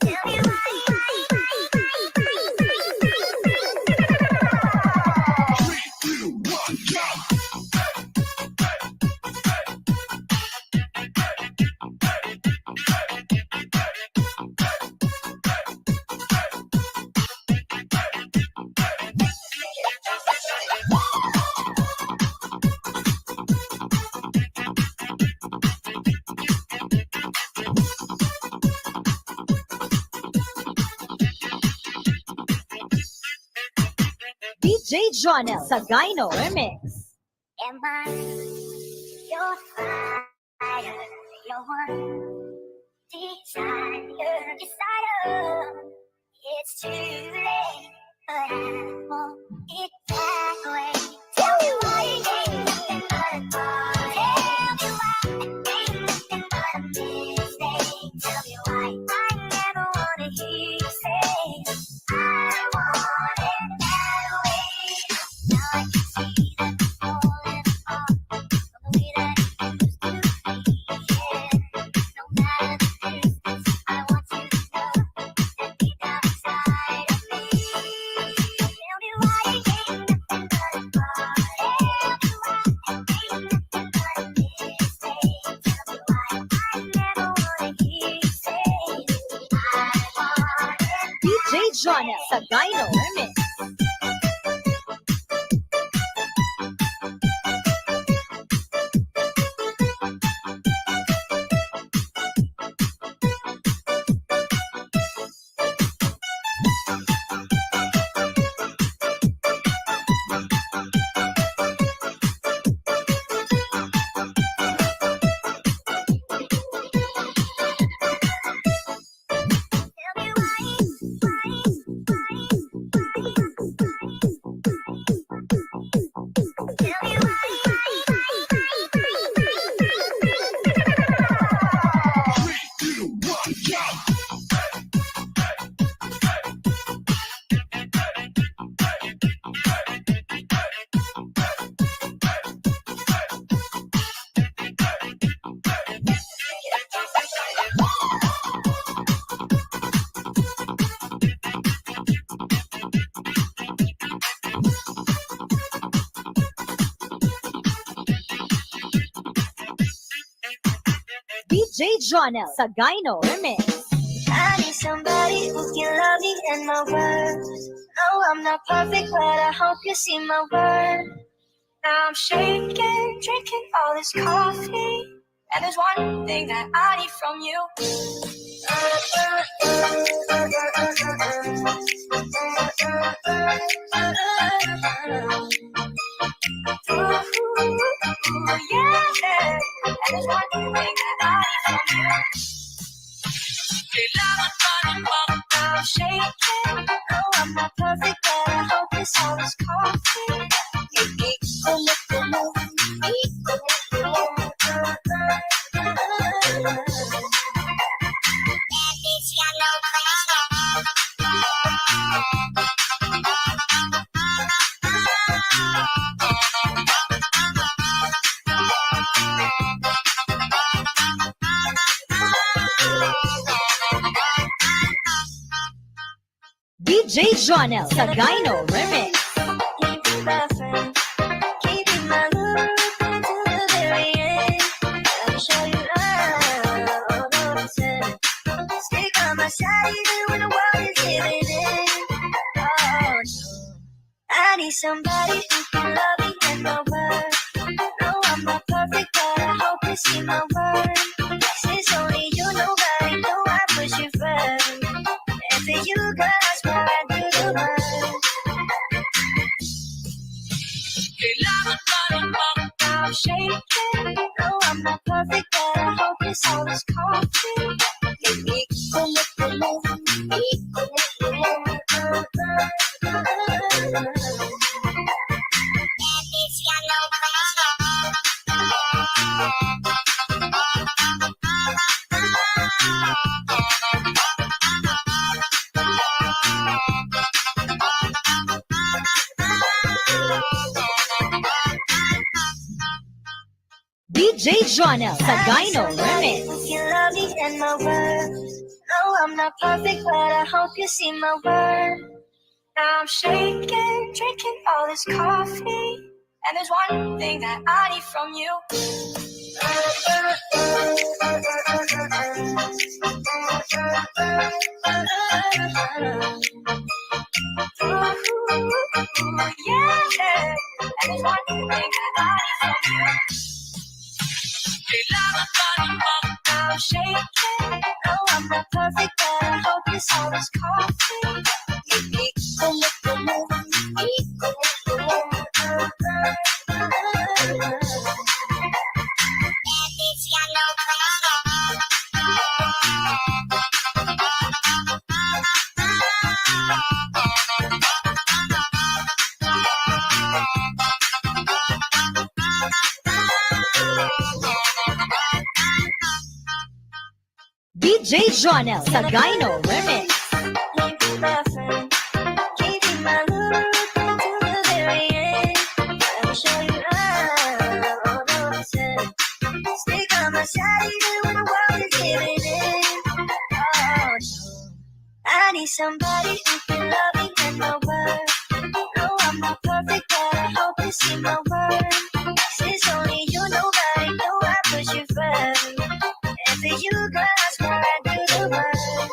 D: Tell me
C: DJ Jonel sa Gyno Remix.
D: Am I your fire, your one desire? It's too late, but I want it that way. Tell me why it ain't nothing but a thought. Tell me why it ain't nothing but a mistake. Tell me why I never wanna hear you say I want it that way. Now I can see that I'm falling apart from the way that it used to be.
C: sa Gyno Remix. DJ Jonel sa Gyno Remix.
D: I need somebody who can love me and my words. No, I'm not perfect, but I hope you see my worth. Now I'm shaking, drinking all this coffee, and there's one thing that I need from you. Yeah, and there's one thing that I need from you. I'm shaking. No, I'm not perfect, but I hope this all is coffee.
C: DJ Jonel sa Gyno Remix.
D: Keep it my friend, keep it my love until the very end. Let me show you love, all the time. Stick on my side even when the world is giving in. Oh no, I need somebody who can love me and my word. No, I'm not perfect, but I hope you see my word. Since only you know, I know I push you first. And for you, girl, I swear I do the work. I'm shaking. No, I'm not perfect, but I hope this all is coffee.
C: DJ Jonel sa Gyno Remix.
D: You love me and my word. No, I'm not perfect, but I hope you see my word. Now I'm shaking, drinking all this coffee, and there's one thing that I need from you. Yeah, and there's one thing that I need from you. I'm shaking. No, I'm not perfect, but I hope this all is coffee.
C: DJ Jonel sa Gyno Remix.
D: Keep it my friend, keep it my love until the very end. Let me show you love, all the time. Stick on my side even when the world is giving in. Oh no, I need somebody who can love me and my word. No, I'm not perfect, but I hope you see my word. Since only you know, I know I push you first. And for you, girl, I swear I do the work.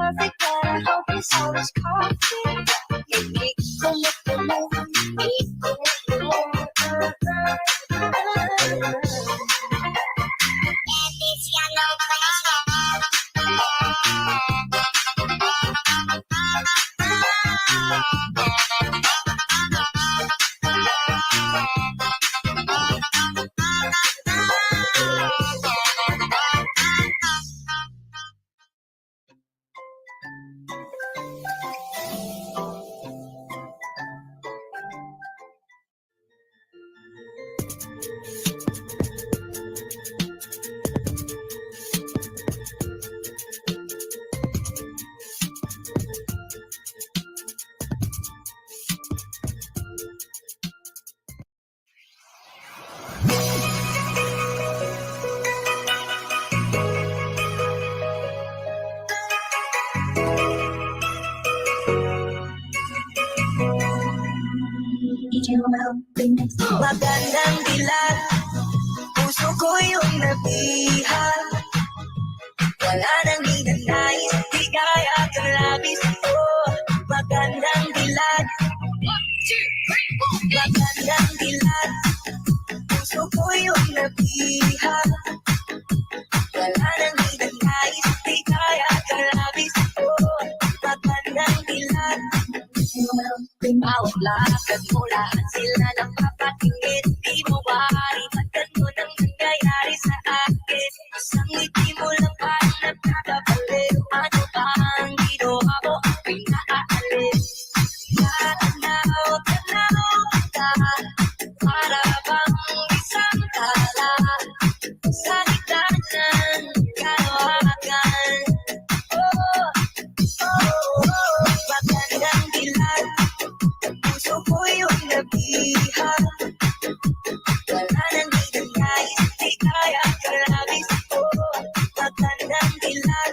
D: perfect, but I hope it's always coffee.
A: Magandang dilag, puso ko yung nabihag. Wala nang hinanais, di kaya kang labis. Oh, magandang dilag. Magandang dilag, puso ko yung nabihag. Wala nang hinanais, di kaya kang labis. Oh, magandang dilag. Bawat lakad mo, lahat sila napapatingin. Di mo wari, ba't ganun ang nangyayari sa akin? Isang ngiti mo lang parang nagkakabaliw. Ano ba ang ginawa mo ang pinaalis? Tanaw, tanaw ka, para bang isang tala sa gitna ng kalawakan. Oh, oh, oh, magandang dilag, puso ko yung nabihag. Wala nang hinanais, di kaya kalabis. Oh, magandang dilag.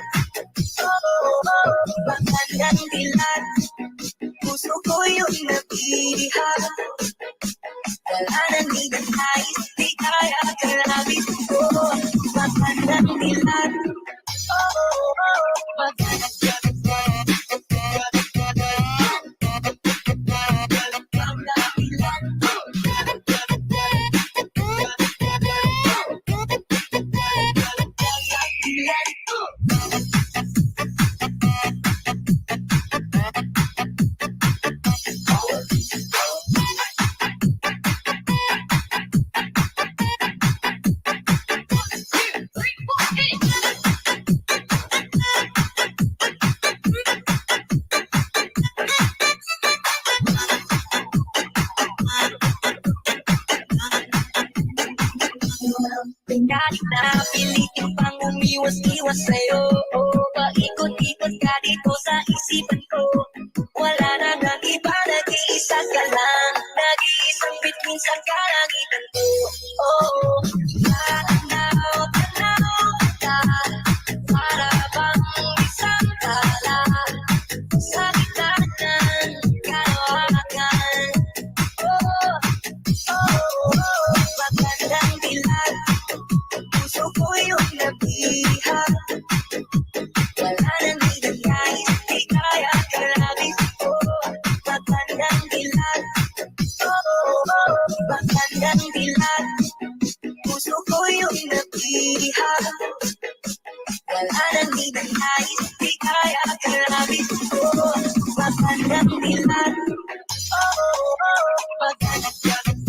A: Oh, oh, magandang dilag, puso ko yung nabihag. Wala nang hinanais, di kaya kalabis. Oh, magandang dilag. Oh, oh, magandang dilag. Kahit na pilitin pang umiwas-iwas sa'yo, oh, paikot-ikot ka dito sa isipan ko. Wala na nang iba, nag-iisa ka lang. Nag-iisang bituin sa kalangitan ko. Oh, tanaw, tanaw ka, para bang isang tala sa gitna ng kalawakan. Oh, oh, oh, magandang dilag, puso ko yung nabihag. Wala nang hinanais, di kaya kalabis. Oh, magandang dilag. Oh, oh, magandang dilag, puso ko yung nabihag. Wala nang hinanais, di kaya kalabis. Oh, magandang dilag. Oh, oh, magandang dilag.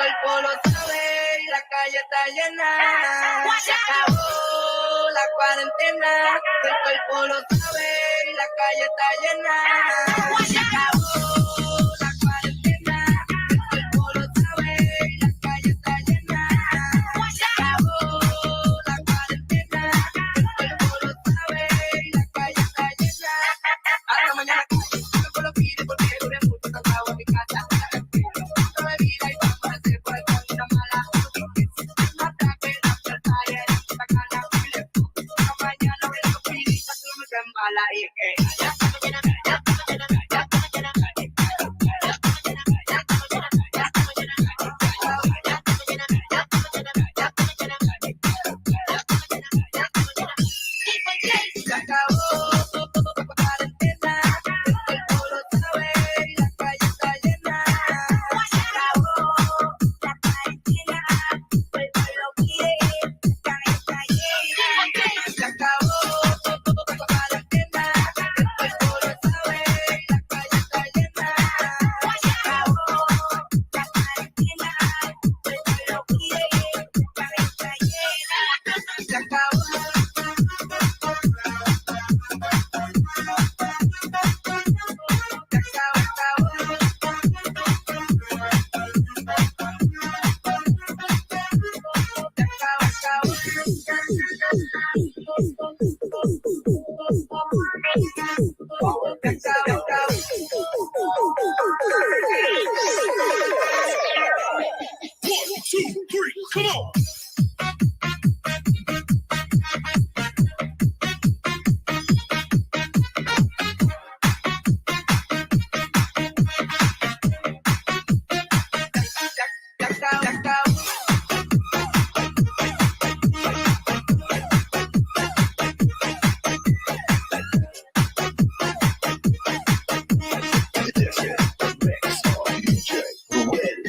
A: cuerpo lo sabe y la calle está llena. Se acabó la cuarentena, el cuerpo lo sabe y la calle está llena. Se acabó la cuarentena, el cuerpo lo sabe y la calle está llena. Se acabó la cuarentena, el cuerpo lo sabe y la calle está llena. Hasta mañana, no lo pide porque duré mucho cansado en mi casa. No me vida y vamos a hacer por el camino mala. Ataque, after fire, bacana, pile, no mañana me lo pide, no me den mala y que. Se acabó la cuarentena, el cuerpo lo sabe y la calle está llena.
D: Se acabó la cuarentena, el cuerpo lo pide, la cabeza está llena.
A: Se acabó la cuarentena, el cuerpo lo sabe y la calle está llena.
D: Se acabó la cuarentena, el cuerpo lo pide, la cabeza está llena.
A: Se acabó.
B: One, two, three, come on. Edition, the mix of DJ Ruel.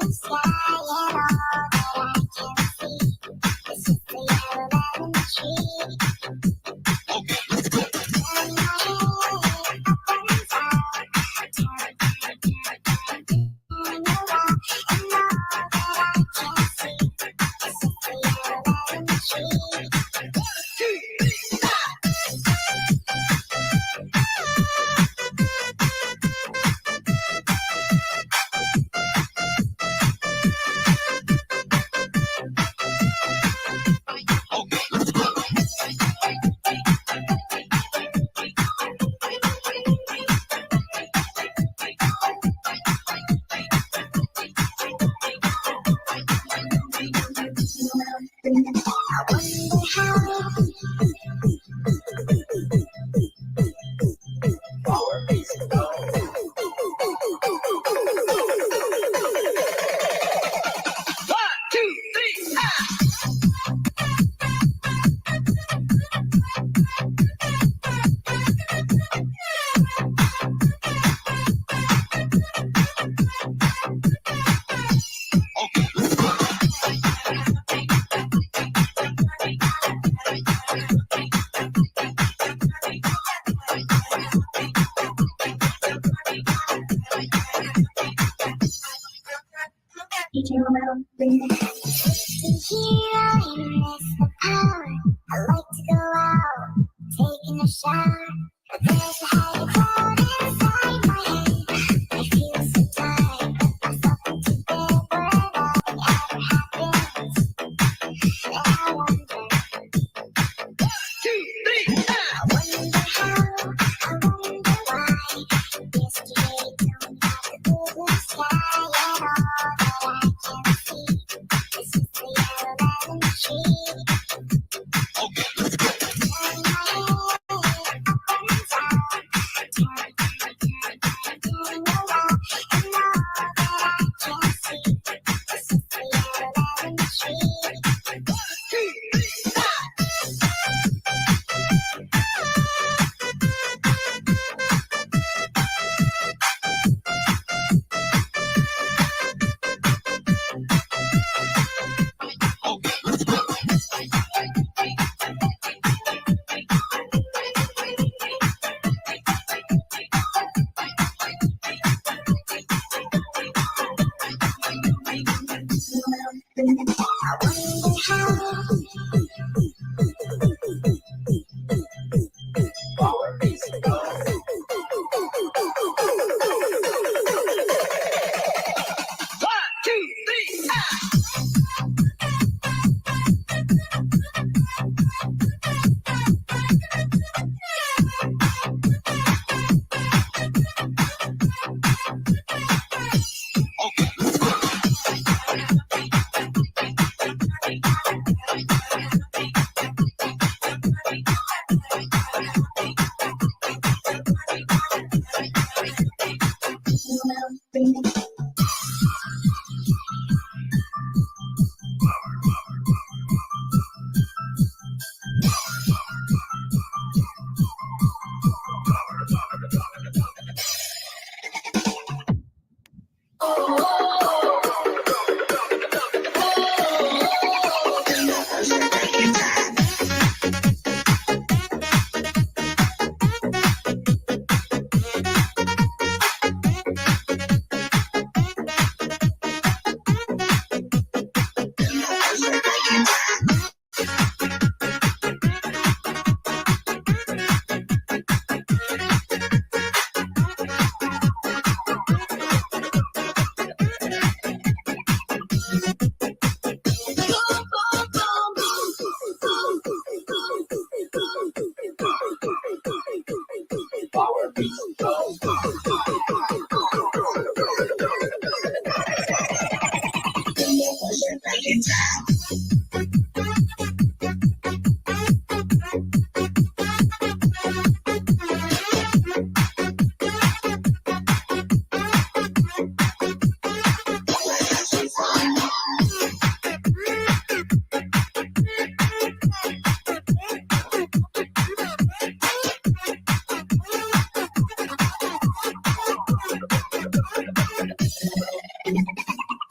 D: blue sky and all that I can see is just the yellow lemon tree.
B: Okay, let's go.
D: Turn my head up and down, turn around, and all that I can see is just the yellow lemon tree.
B: Okay, let's go. Okay, let's go.
D: I like to go out, taking a shower. But there's a heavy cloud inside my head. I feel so tired, put myself into bed where nothing ever happens. And I wonder how, I wonder why. Yesterday don't have the blue sky and all that I can see is just the yellow lemon tree.
B: Okay, let's go.
D: Turn my head up and down, turn around, and all that I can see is just the yellow lemon tree.
B: Okay, let's go.
D: I wonder how.
B: Okay, let's go.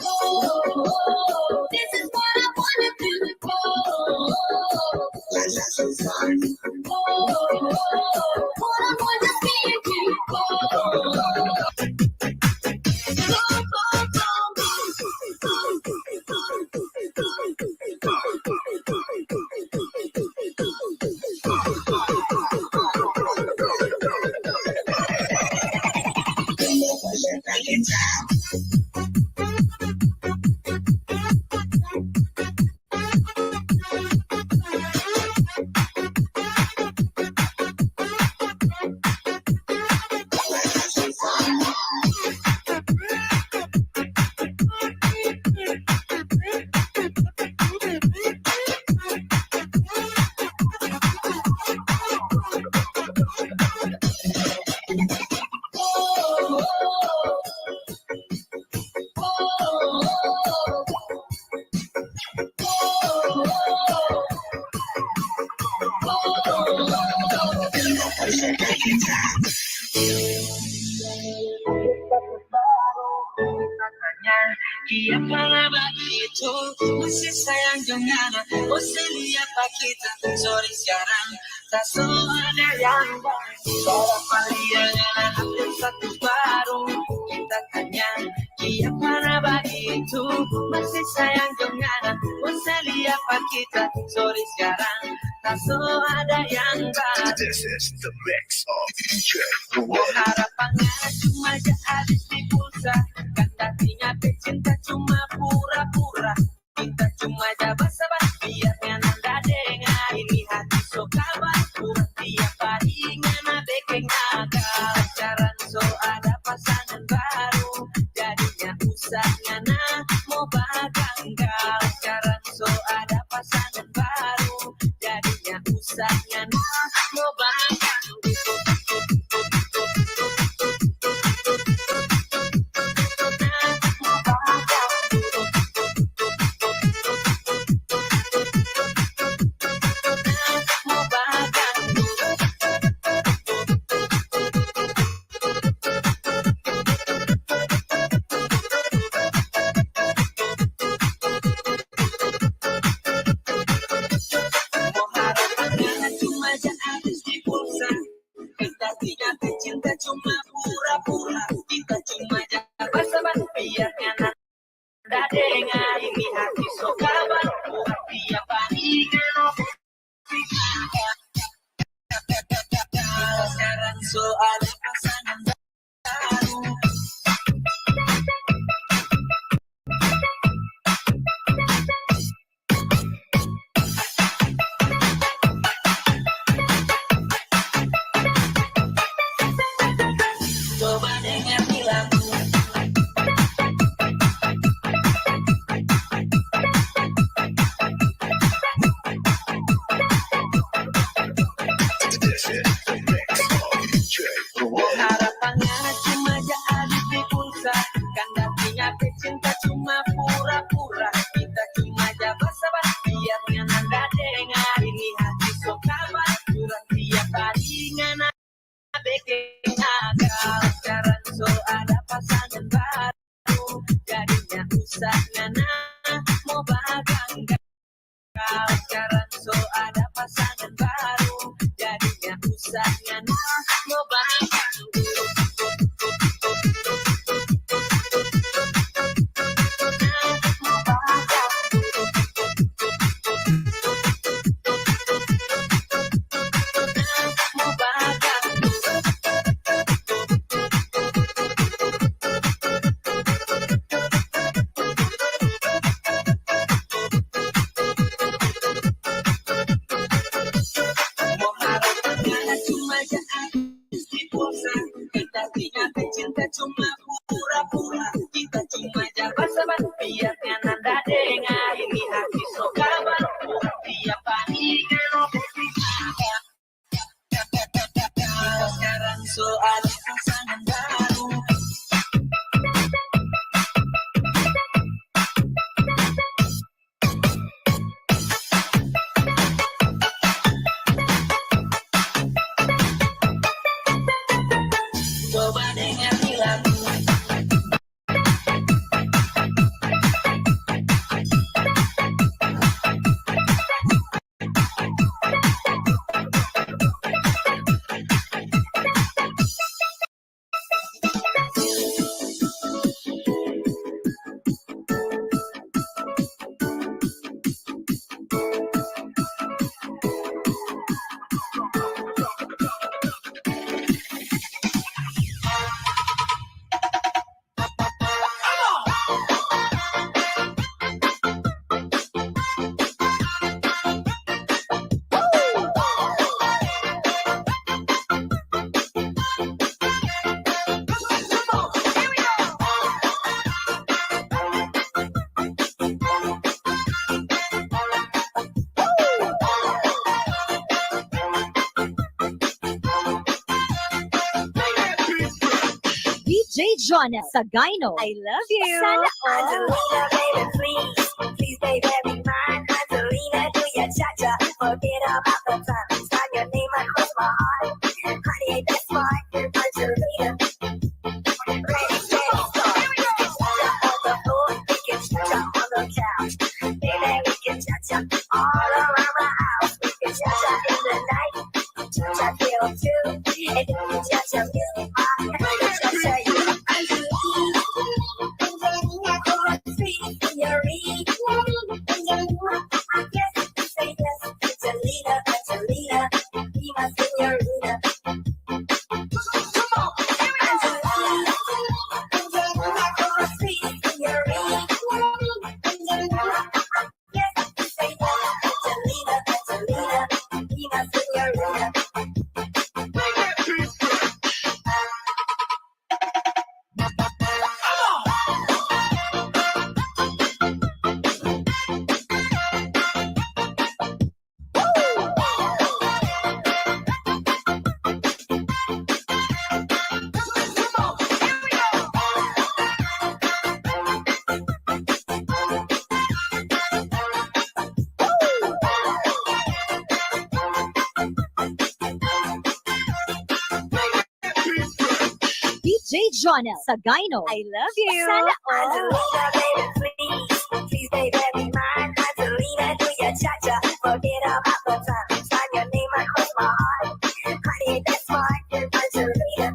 D: Oh, this is what I wanna do.
E: Let's have some fun.
D: What I wanna see you do.
A: Iya pala begitu masih sayang dengan aku lihat kita sorry sekarang tak ada yang baik orang kalian update status baru kita tanya iya pala begitu masih sayang dengan aku lihat kita sorry sekarang tak ada yang baik.
B: This is the mix of DJ
A: Harapannya cuma habis di pulsa kan tadinya cinta cuma pura-pura kita cuma basa-basi biarnya nanda dengar ini hati so kabar pura tiap hari ngana bekeng akal pacaran so ada pasangan baru jadinya usah ngana mau baganggal pacaran so ada pasangan baru jadinya usah ngana mau baganggal. Cinta cuma pura-pura kita cuma basa-basi biarnya nanda dengar ini hati so kabar buat tiap hari sekarang so ada pasangan baru. Coba dengar lagu
B: This is the mix of DJ
A: harapannya cuma habis di pulsa kan artinya cinta cuma pura-pura kita cuma basa-basi biarnya nanda dengar ini hati so kabar kurang tiap hari ngana bekeng akal sekarang so ada pasangan baru jadinya usah ngana mau baganggal sekarang so ada pasangan baru jadinya usah ngana mau baganggal.
C: DJ Jonel Sagayno. I love you. Sana all.
D: Angelina, baby, please, please, baby, be mine. Angelina, do your cha-cha, forget about the time. Sign your name across my heart. Honey, ain't that smart? Angelina, ready, steady, start. Cha-cha on the floor, we can cha-cha on the couch. Baby, we can cha-cha all around the house. We can cha-cha in the night, cha-cha till two, and then we can cha-cha music. Cha-cha you.
C: DJ Jonel Sagayno. I love you. Sana all.
D: Angelina, baby, please, please, baby, be mine. Angelina, do your cha-cha, forget about the time. Sign your name across my heart. Honey, ain't that smart? Angelina,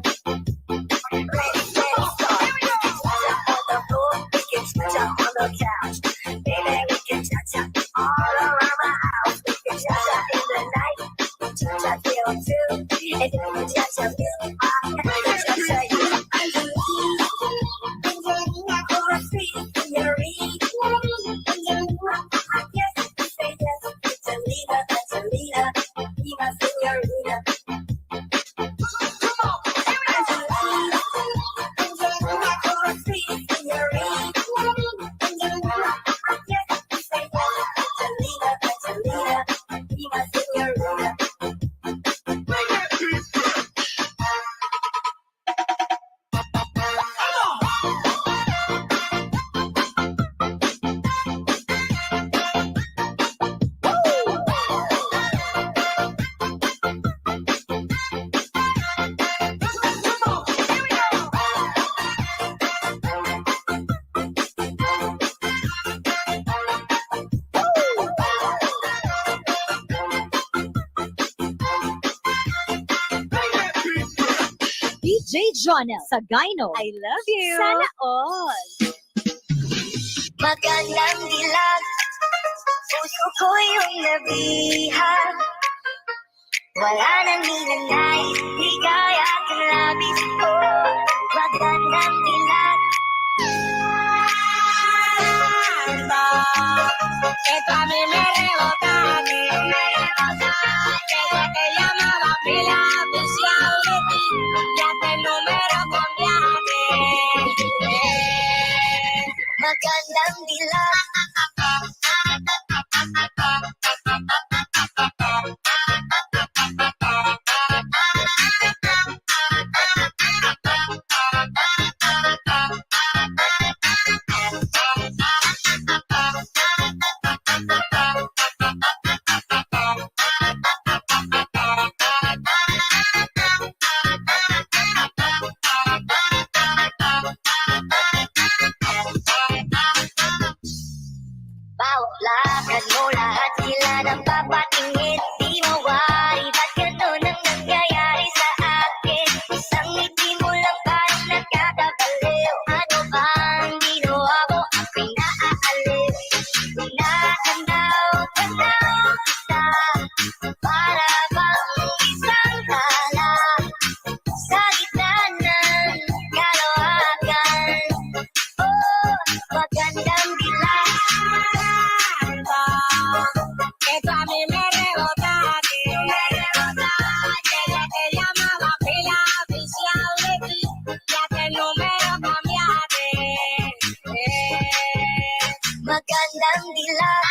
D: ready, steady, start. Cha-cha on the floor, we can cha-cha on the couch. Baby, we can cha-cha all around the house. We can cha-cha in the night, cha-cha till two, and then we can cha-cha music. Cha-cha you.
C: DJ Jonel Sagayno. I love you. Sana all.
D: Magandang dilag, puso ko yung nabihag. Wala nang ninanay, ligaya kang labis ko. Magandang dilag.
A: Esto a mí me rebota, desde que llamaba pila oficial de ti, ya te número cambiaste.
D: Magandang dilag. Bawat lakad mo, lahat sila nang papatingin. Di mawari, ba't ganun ang nangyayari sa akin? Isang ngiti mo lang parang nagkakabaliw. Ano bang ginawa mo? Ako'y naaaliw. Tanaw kita, para bang isang tala sa gitna ng kalawakan. Oh, magandang dilag.
A: Esto a mí me rebota, desde que llamaba pila oficial de ti, ya te número cambiaste.
D: Magandang dilag.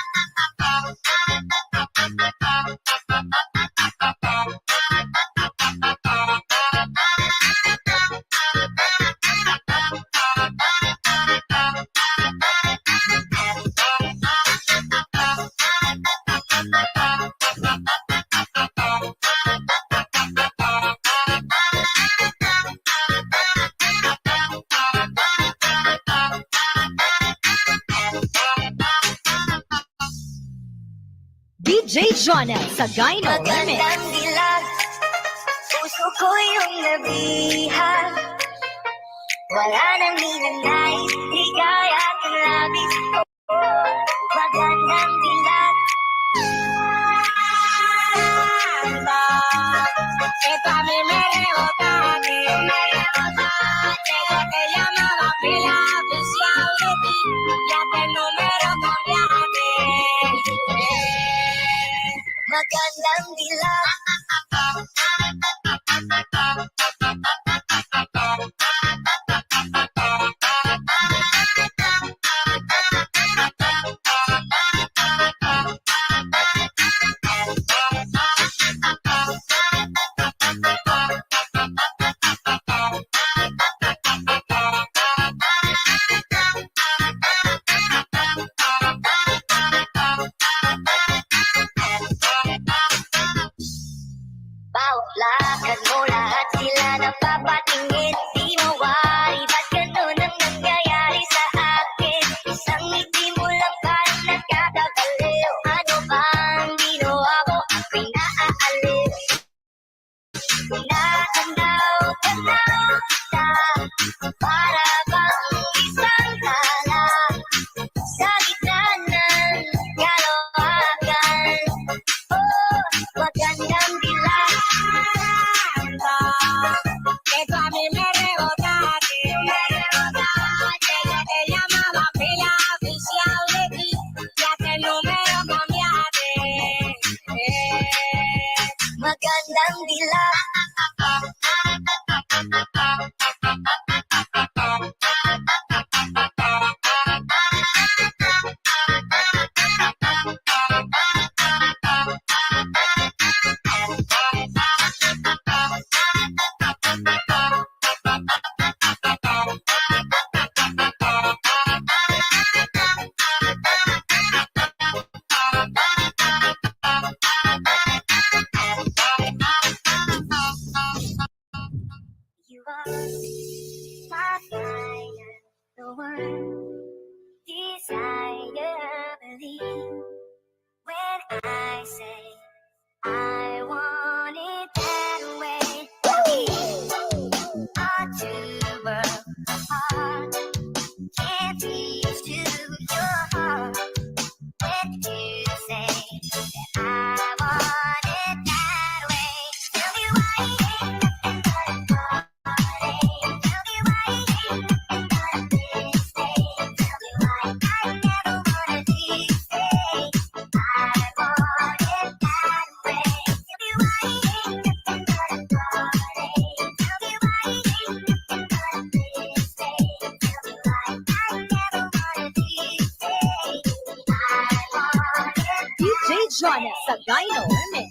C: DJ Jonel sa Gyno Remix.
D: Magandang dilag, puso ko yung nabihag. Wala nang ninanais, ligaya at labis ko. Magandang dilag.
A: Esto a mí me rebota, Tengo que llamar a pila oficial de ti, ya que el número cambiaste.
D: Magandang dilag. Bawat lakad mo lahat sila napapatingin. Di mawari, ba't ganun ang nangyayari sa akin? Isang ngiti mo lang parang nagkakagaliw. Ano bang ginawa ko? Ako'y naaaliw. Tanaw kita, para bang isang tala sa gitna ng kalokohan. Oh, magandang dilag.
A: Esto a mí me rebota, Tengo que llamar a pila oficial de ti, ya que el número cambiaste.
D: Magandang dilag. You are my fire, the one desire, believe when I say I want it that way. We are two worlds apart, can't reach to your heart when you say that I want it that way. Tell me why it ain't nothing but a party. Tell me why it ain't nothing but a mistake. Tell me why I never wanted to say I want it that way. Tell me why it ain't nothing but a party. Tell me why it ain't nothing but a mistake. Tell me why I never wanted to say I want it.
C: DJ Jonel sa Gyno Remix.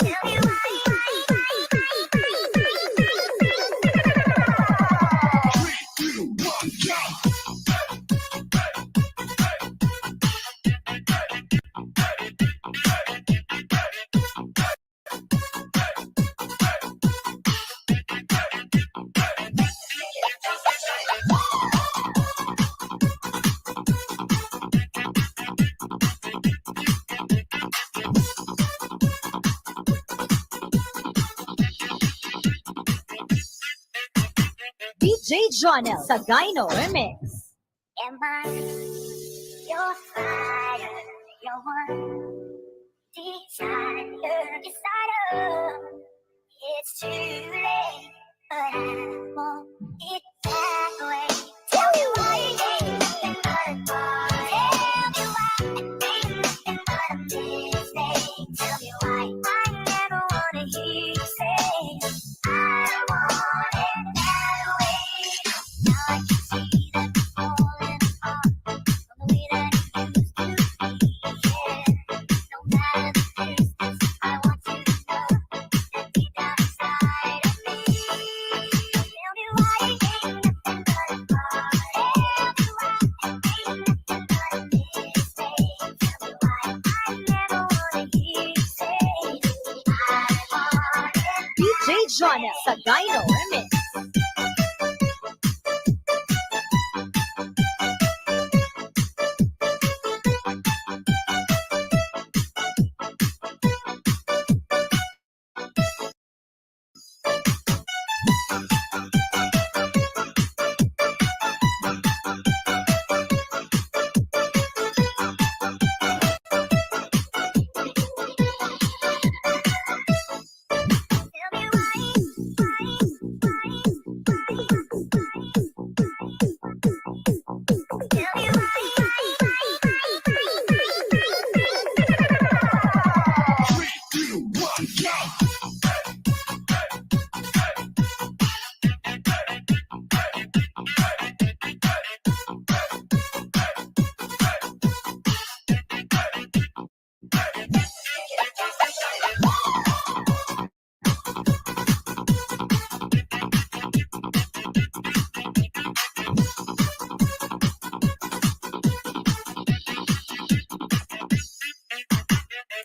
D: Tell me
C: DJ Jonel sa Gyno Remix.
D: Am I your fire, your one decider? It's too late, but I want it that way. Tell me why it ain't nothing but a party. Tell me why it ain't nothing but a mistake. Tell me why I never wanna hear you say I want it that way. Now I can see that you're falling apart from the way that you used to.
C: Jonel sa Gyno Remix.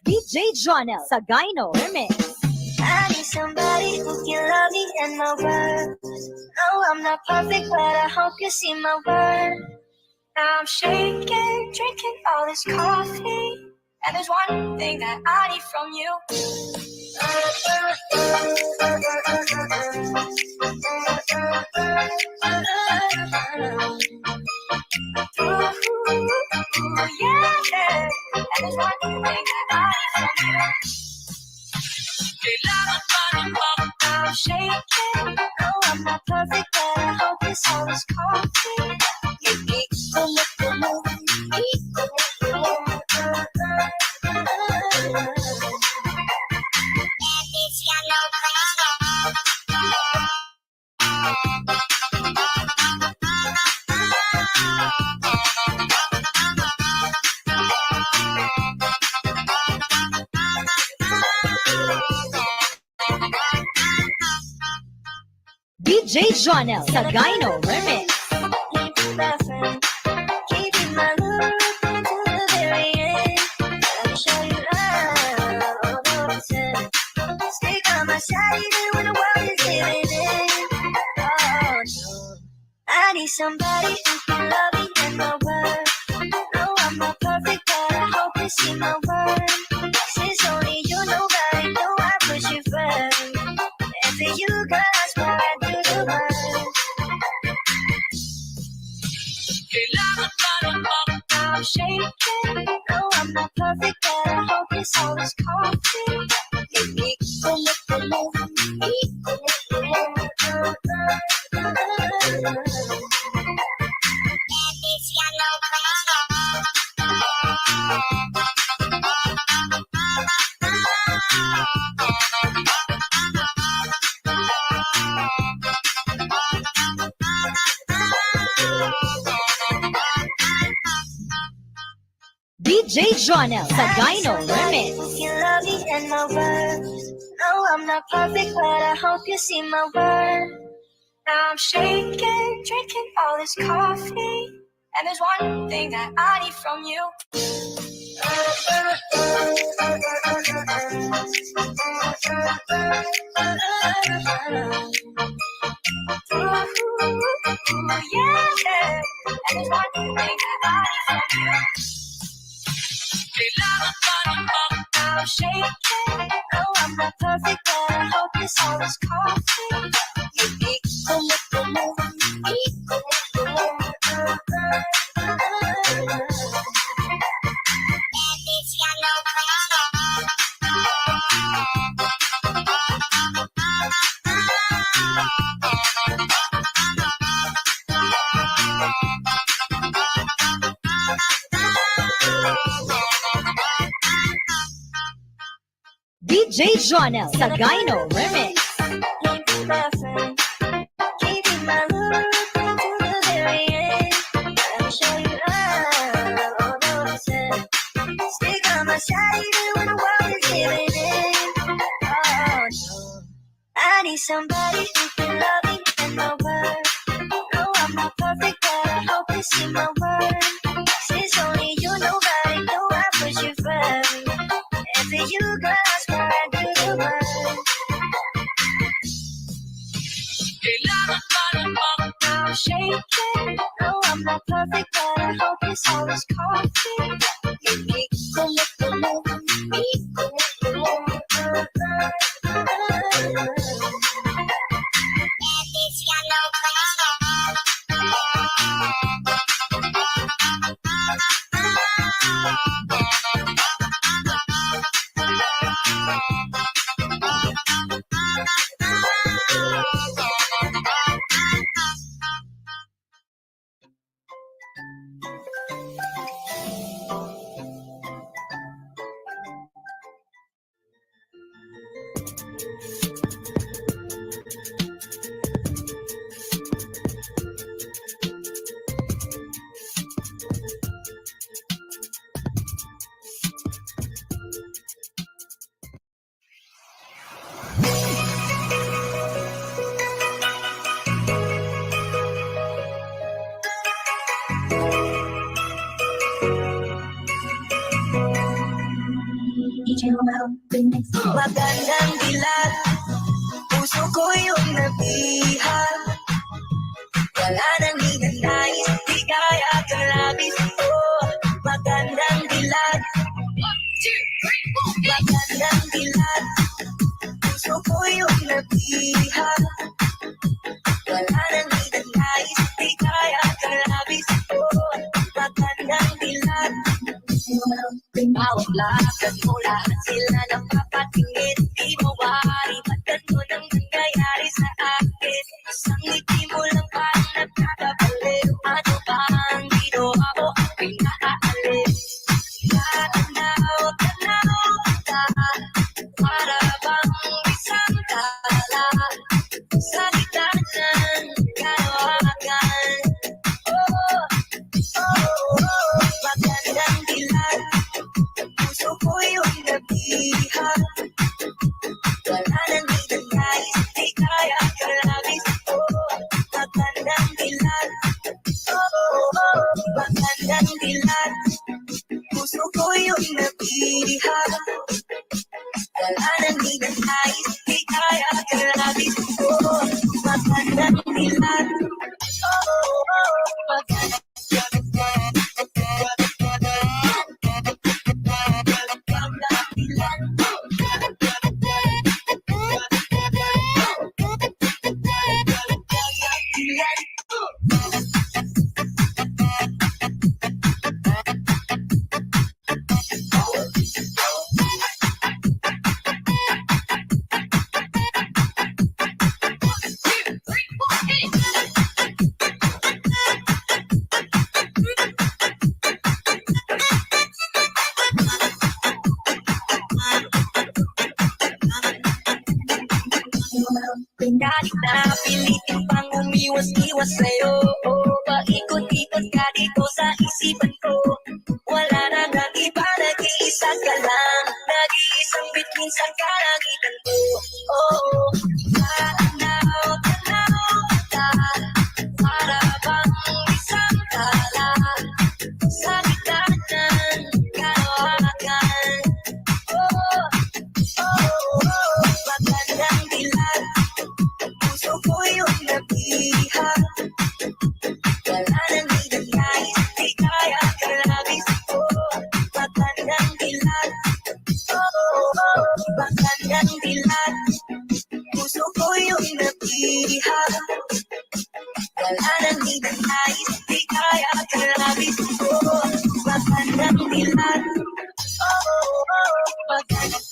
C: DJ Jonel sa Gyno Remix.
D: I need somebody who can love me and my words. No, I'm not perfect, but I hope you see my worth. Now I'm shaking, drinking all this coffee, and there's one thing that I need from you. Yeah, and there's one thing that I need from you. I'm shaking. No, I'm not perfect, but I hope this all is coffee.
C: DJ Jonel sa Gyno Remix.
D: I need somebody who can love me and my word. No, I'm not perfect, but I hope you see my word. Since only you know that I know I put you first. And for you, girl, that's why I do the work. I'm shaking. No, I'm not perfect, but I hope this all is coffee.
C: DJ Jonel sa Gyno Remix.
D: You love me and my words. No, I'm not perfect, but I hope you see my worth. Now I'm shaking, drinking all this coffee, and there's one thing that I need from you. Yeah, and there's one thing that I need from you. I'm shaking. No, I'm not perfect, but I hope this all is coffee.
C: DJ Jonel sa Gyno Remix.
D: I need somebody who can love me and my word. No, I'm not perfect, but I hope you see my word. Since only you know that I know I put you first. And for you, girl, that's why I do the work. not perfect, but I hope it's always coffee.
A: Magandang dilag, puso ko yung nabihag. Wala nang hinanais, di kaya kang labis. Oh, magandang dilag. Magandang dilag, puso ko yung nabihag. Wala nang hinanais, di kaya kang labis. Oh, magandang dilag. Bawat lakad mo, lahat sila napapatingin. Di mawari, ba't ganun ang nangyayari sa akin? Isang ngiti mo lang parang nagkakabaliw. Ano ba ang ginawa mo ang pinakaalis? Tanaw ka, para bang isang tala sa gitna ng kalawakan. Oh, magandang dilag, puso ko yung nabihag. Wala nang hinanais, di kaya kang labis. Oh, magandang dilag. Magandang dilag, puso ko yung nabihag. Wala nang hinanais, di kaya kang labis. Oh, magandang dilag. Magandang kahit na pilitin pang umiwas-iwas sa'yo. Paikot-ikot ka dito sa isipan ko. Wala na nang iba, nag-iisa ka lang. Nag-iisang bituin sa kalangitan ko. Oh, tanaw ka, para bang isang tala sa gitna ng kalawakan. Magandang dilag, puso ko yung nabihag. Wala nang hinanais, di kaya kang labis. Oh, magandang dilag. Magandang dilag, puso ko yung nabihag. Wala nang hinanais, di kaya kang labis. Oh, magandang dilag. Magandang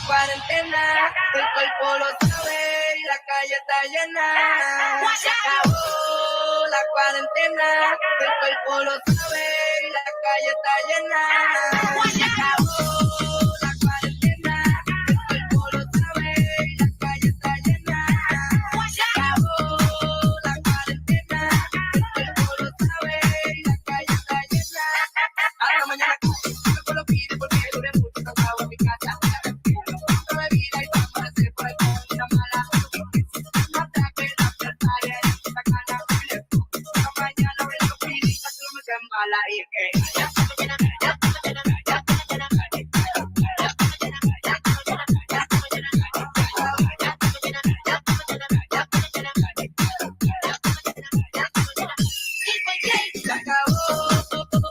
A: cuarentena, el cuerpo lo sabe y la calle está llena. Se acabó la cuarentena, el cuerpo lo sabe y la calle está llena. Se acabó la cuarentena, el cuerpo lo sabe y la calle está llena. Se acabó la cuarentena, el cuerpo lo sabe y la calle está llena. Hasta mañana, me lo pide porque duré mucho cansado en mi casa. No me vida y vamos a hacer por ahí una mala. No ataque la plataria, esta cana, esta mañana me lo pide y no me quedan mala. Y es que se acabó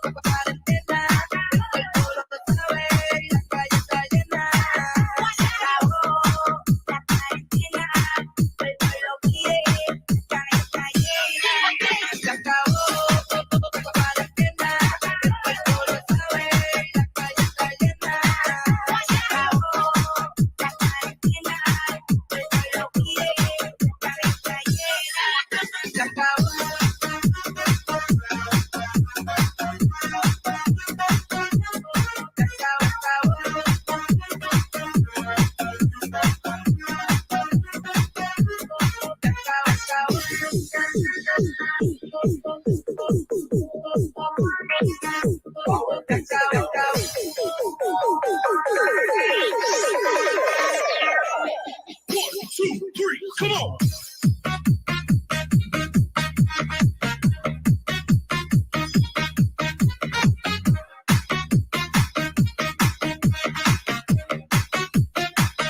A: la cuarentena, el cuerpo lo sabe y la calle está llena. Se acabó la cuarentena, el cuerpo lo pide, la calle está llena. Se acabó la cuarentena, el cuerpo lo sabe y la calle está llena. Se acabó la cuarentena, el cuerpo lo pide, la calle está llena. Se acabó.
B: One, two, three, come on.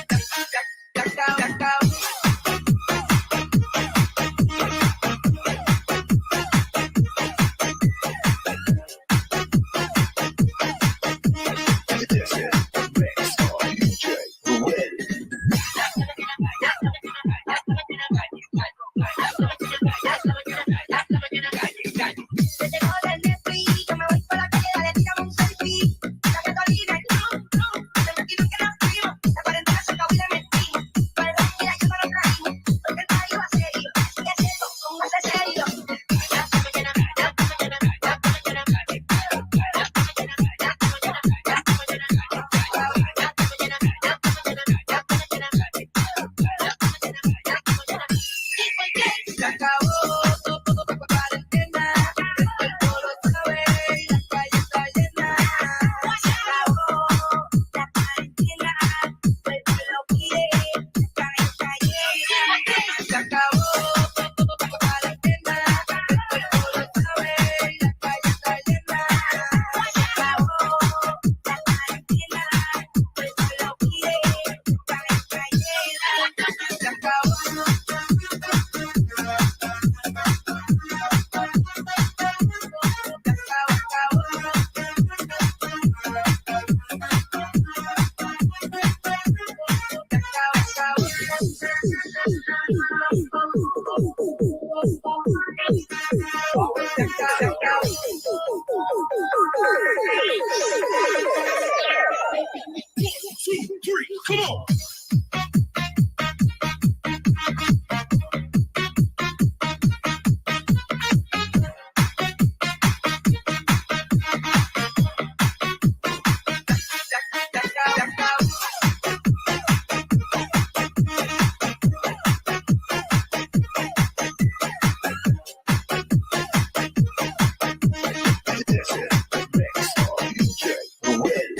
B: This is the mix of DJ Ruel.
D: Desde joven me fui, yo me voy por la calle, dale, tírame un selfie. La Catalina, hace poquito que nos fuimos, la cuarentena se acabó y la metimos. Perdón, mira, yo no lo trajimos, porque el país va serio, sigue siendo un más de serio.
A: Se acabó la cuarentena, el cuerpo lo sabe y la calle está llena.
D: Se acabó la cuarentena, el cuerpo lo pide, la calle está llena.
A: Se acabó la cuarentena, el cuerpo lo sabe y la calle está llena.
D: Se acabó la cuarentena, el cuerpo lo pide, la calle está llena.
A: Se acabó.
B: One, two, three, come on. This is the mix of DJ Ruel.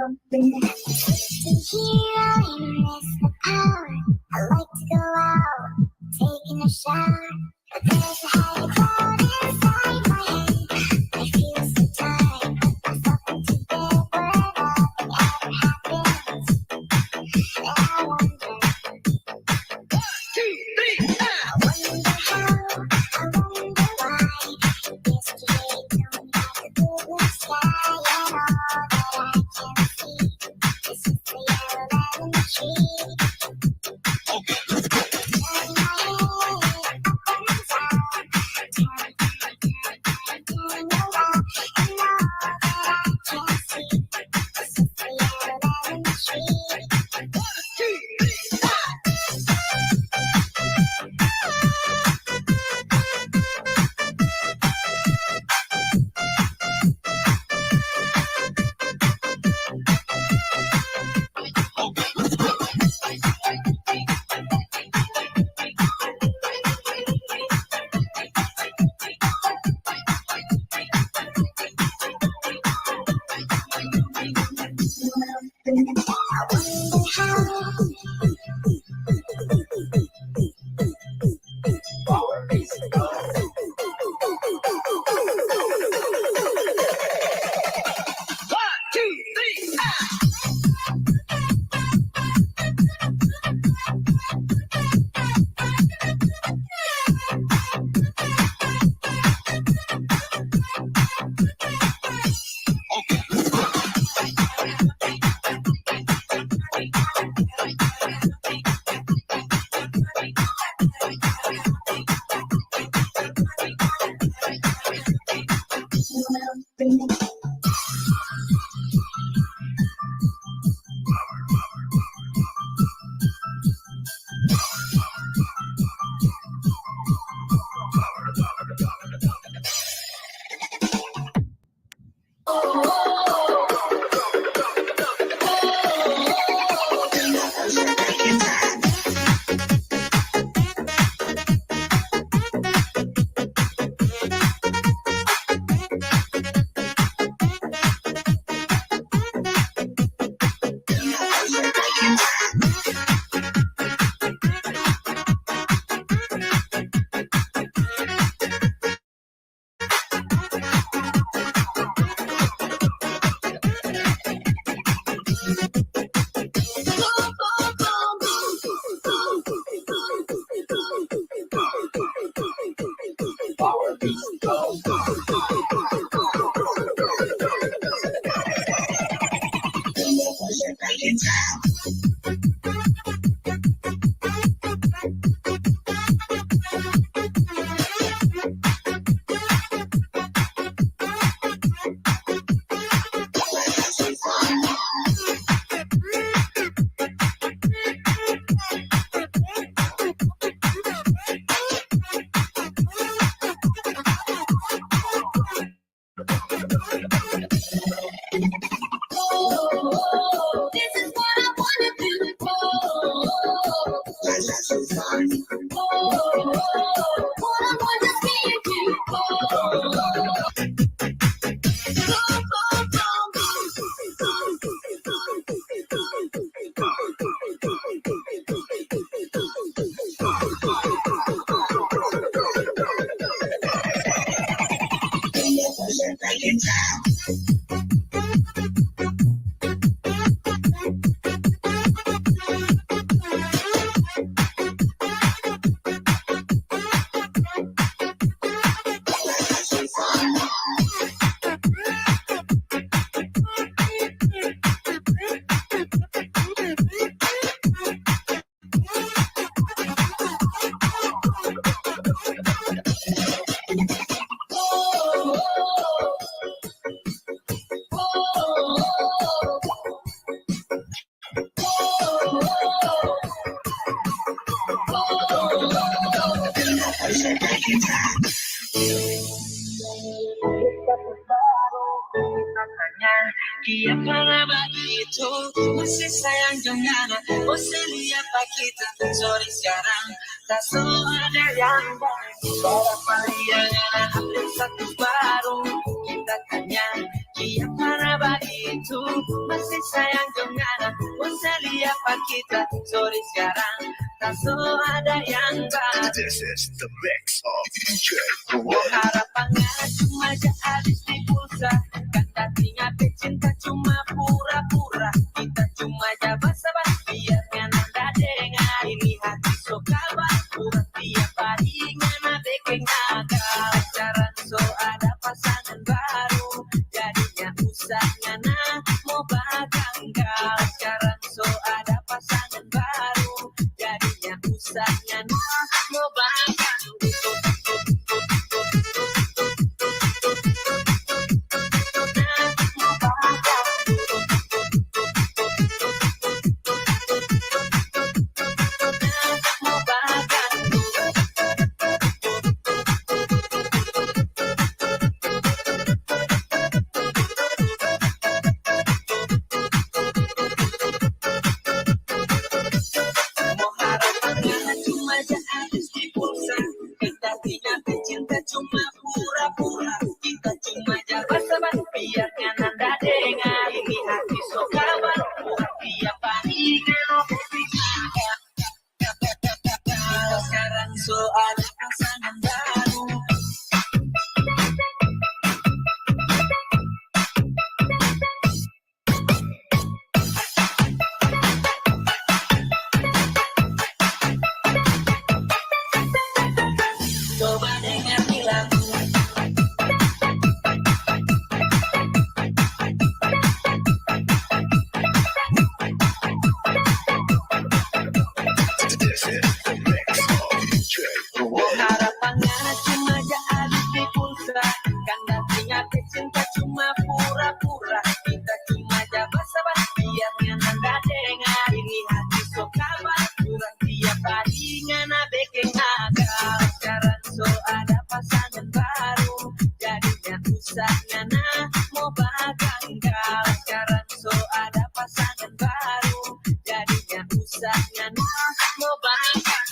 D: I like to go out, taking a shower. But there's a high cloud inside my head. I feel so tired, put myself into bed, but nothing ever happens. And I wonder. I wonder how, I wonder why. Yesterday told me like a blue sky, and all that I can see is just the yellow lemon tree.
A: Dia para begitu masih sayang dengan oh selia kita sorry sekarang tak ada yang baik para dia ada satu baru kita tanya dia para begitu masih sayang depan kita. Sorry sekarang tak so ada yang baru.
B: This is the mix of DJ
A: Mau
B: Ruel.
A: harapannya cuma habis di pulsa. Kata ingat cinta cuma pura-pura. Kita cuma basa-basi biar nanda dengar. Ini hati so kabar pura tiap hari ngana bikin agak. Pacaran so ada pasangan baru. Jadinya usah ngana mau baganggal. Pacaran so ada pasangan baru. Jadinya usah ngana mau baganggal. Mau harapannya cuma habis di pulsa. Kita tidak cinta cuma pura-pura. Kita cuma basa-basi biar nanda dengar. Ini hati so kabar pura tiap hari kalau kita sekarang so ada pasangan baru. Coba dengar di lagu.
B: This is the mix of DJ Ruel.
A: Harapannya cuma habis di pulsa. Kan artinya cinta cuma pura-pura. Kita cuma basa-basi biar nanda dengar. Ini hati so kabar pura tiap hari ngana bikin agak. Sekarang so ada pasangan baru. Jadinya usah ngana mau baganggal. Sekarang so ada pasangan baru. Jadinya usah ngana mau baganggal.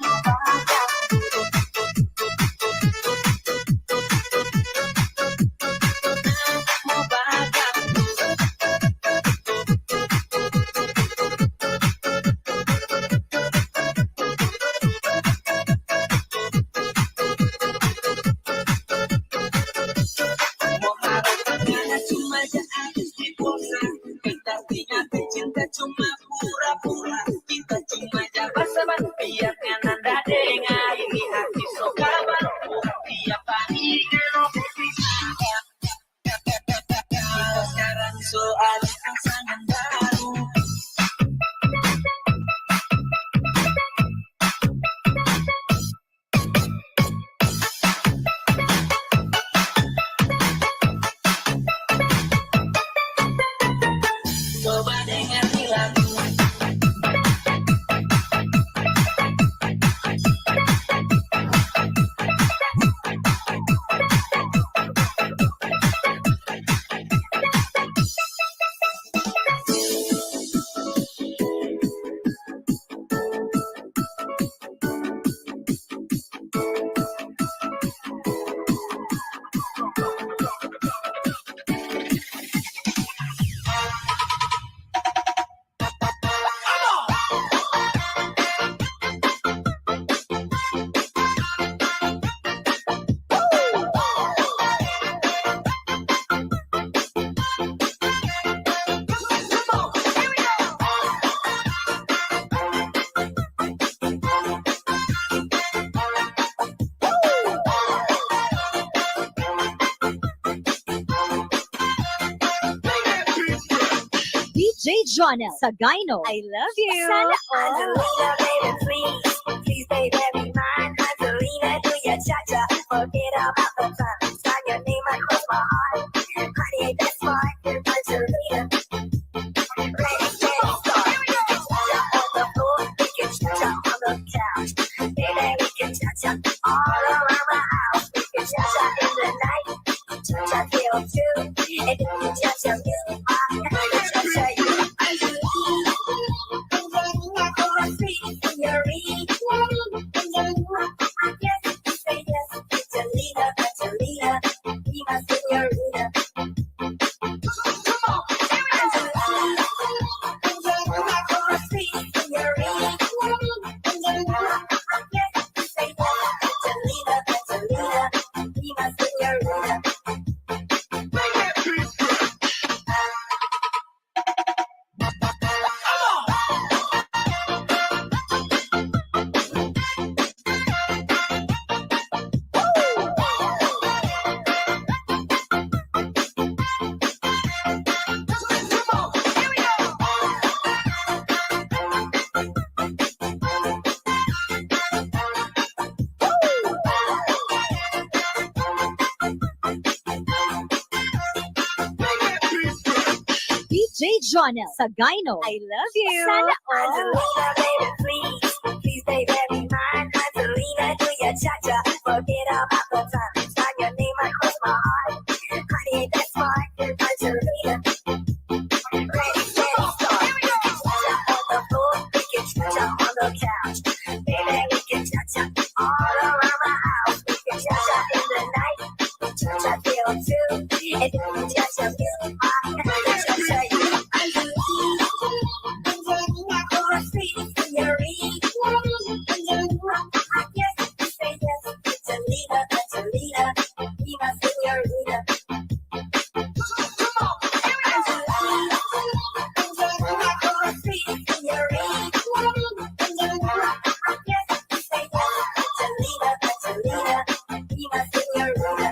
A: Mau baganggal. Mau harapannya cuma habis di pulsa. Kita tidak cinta cuma pura-pura. Kita cuma basa-basi biar nanda dengar. Ini hati so kabar pura tiap hari kalau kita sekarang so ada pasangan baru. Coba dengar di lagu.
C: DJ Jonel Sagayno. I love you. Sana all.
D: Angelina, baby, please, please, baby, be mine. Angelina, do your cha-cha, forget about the time. Sign your name across my heart. Honey, ain't that smart? Angelina, ready, steady, start. Cha-cha on the floor, we can cha-cha on the couch. Baby, we can cha-cha all around the house. We can cha-cha in the night, cha-cha till 2. And if you cha-cha you, I'm gonna cha-cha you. Yes, say yes, Angelina, Angelina, be my señorita.
C: Jonel Sagayno. I love you. Sana all.
D: Angelina, baby, please, please, baby, be mine. Angelina, do your cha-cha, forget about the time. Sign your name across my heart. Honey, ain't that smart? Angelina, ready, steady, start. Cha-cha on the floor, we can cha-cha on the couch. Baby, we can cha-cha all around the house. We can cha-cha in the night, cha-cha till 2. And then we cha-cha music, and then we cha-cha you. Angelina, you're a sweet senorita. Angelina, I guess you say yes. Angelina, Angelina, be my senorita. Angelina, Angelina, you're a sweet senorita. Angelina, I guess you say yes. Angelina, Angelina, be my senorita.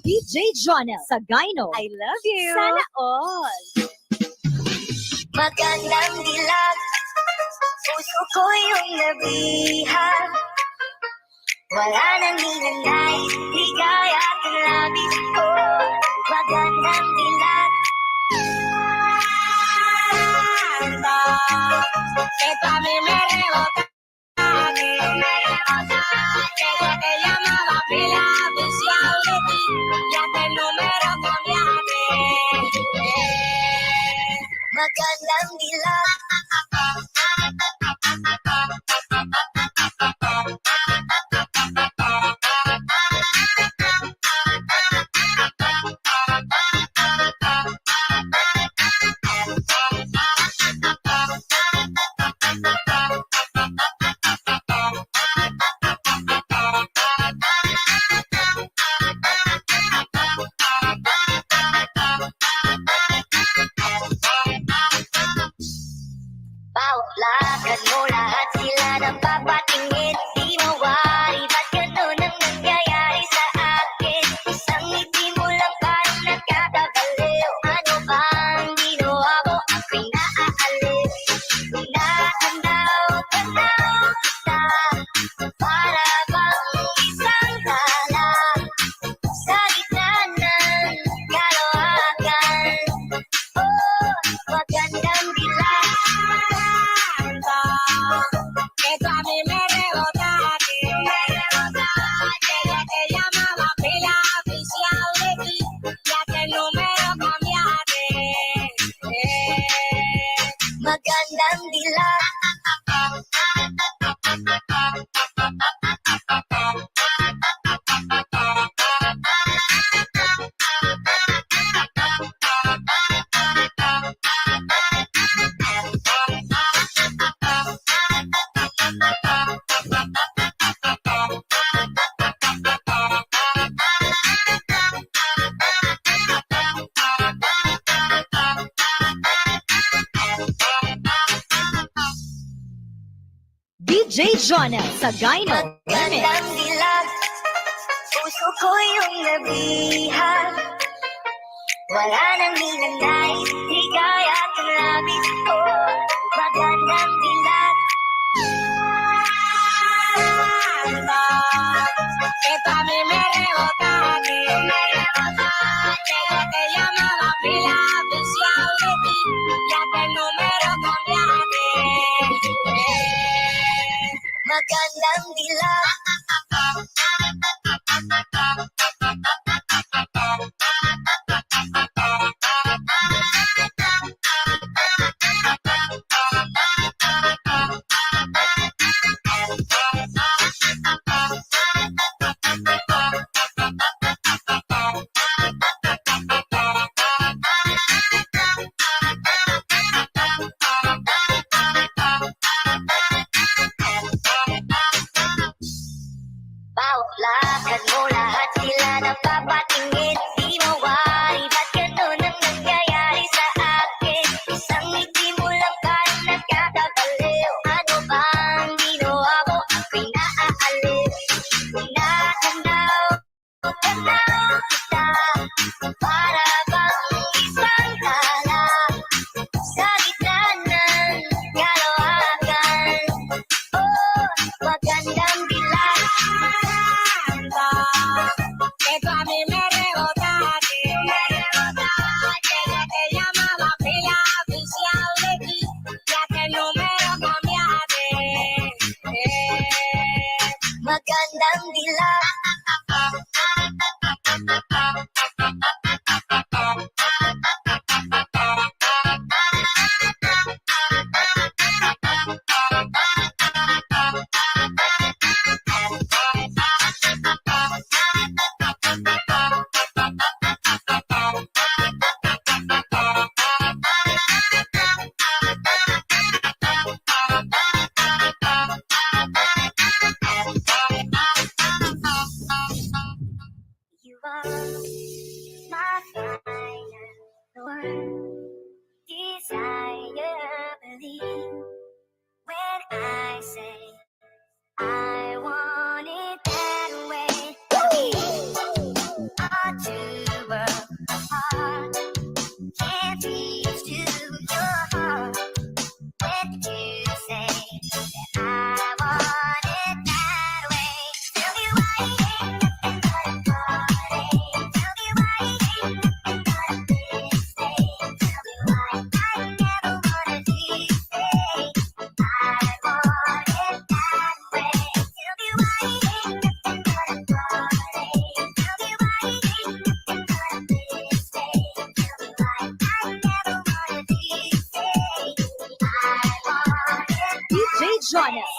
C: DJ Jonel Sagayno. I love you. Sana all.
D: Magandang dilag, puso ko yung nabihan. Wala nang hinanay, ligaya at labis ko. Magandang dilag. Esta a mí me rebota, que yo te llamaba pila oficial de ti, ya que el número cambiaste. Magandang dilag. Bawat lakad mo, lahat sila napapatingin. Di mawari, ba't ganun ang nangyayari sa akin? Isang ngiti mo lang parang nagkakabaliw. Ano bang ginawa ko? Ako'y naaaliw. Tanaw kita, para bang isang tala sa gitna ng kalawakan. Oh, magandang dilag. Esto a mí me rebota, que yo te llamaba pila oficial de ti, ya que el número cambiaste. Magandang dilag.
C: DJ Jonel Sagayno.
D: Magandang dilag, puso ko yung nabihan. Wala nang hinanay, ligaya at labis ko. Magandang dilag. Esto a mí me rebota, que yo te llamaba pila oficial de ti, ya que el número cambiaste. Magandang dilag.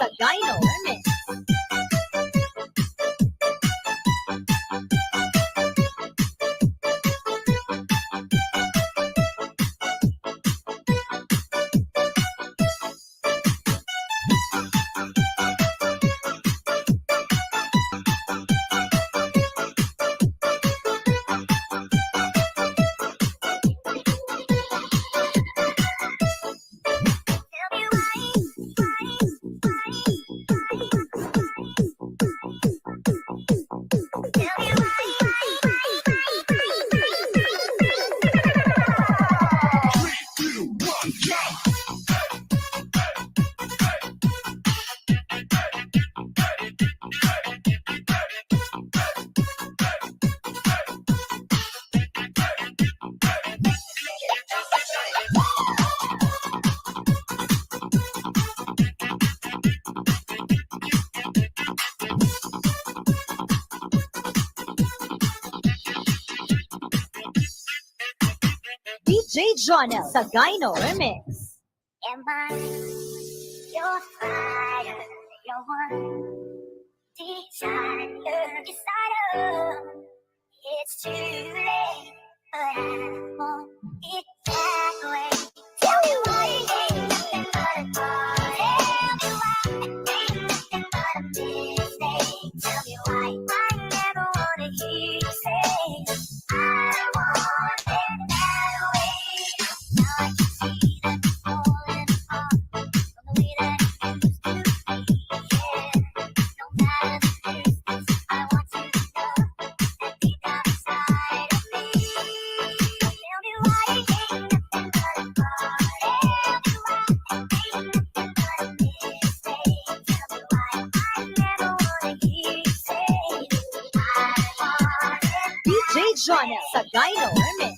C: sa Gyno Remix. DJ Jonel sa Gyno Remix.
D: Am I your fire, your one desire? It's too late, but I want it that way. Tell me why you ain't nothing but a car. Tell me why it ain't nothing but a mistake. Tell me why I never wanna hear you say I want it that way. Now I can see that it's falling apart from the way that it used to be. Yeah, no matter the distance, I want you to know that deep down inside of me. Tell me why it ain't nothing but a car. Tell me why it ain't nothing but a mistake. Tell me why I never wanna hear you say I want it.
C: DJ Jonel sa Gyno Remix.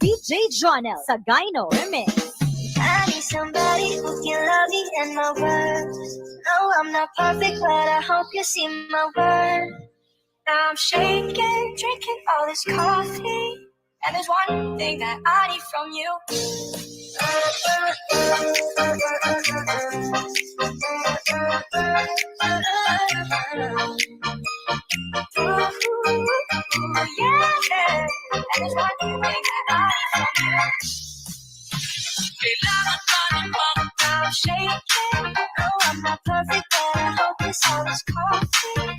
C: DJ Jonel sa Gyno Remix.
D: I need somebody who can love me and my words. No, I'm not perfect, but I hope you see my worth. Now I'm shaking, drinking all this coffee, and there's one thing that I need from you. Yeah, and there's one thing that I need from you. I'm shaking. No, I'm not perfect, but I hope this all is coffee.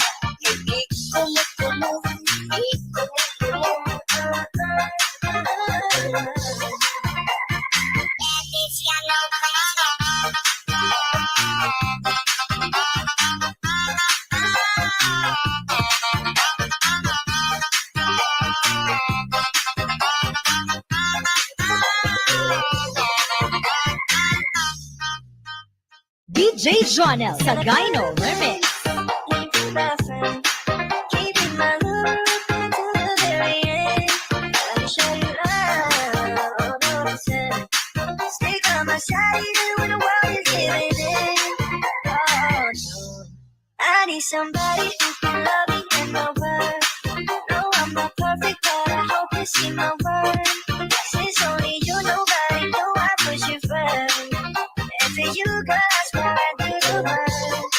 C: DJ Jonel sa Gyno Remix.
D: Keeping my love to the very end. Let me show you love, all the same. Stay by my side even when the world is giving in. Oh no, I need somebody who can love me in my world. No, I'm not perfect, but I hope you see my worth. Since only you, nobody know I push you first. And for you, girl, I swear I do the world.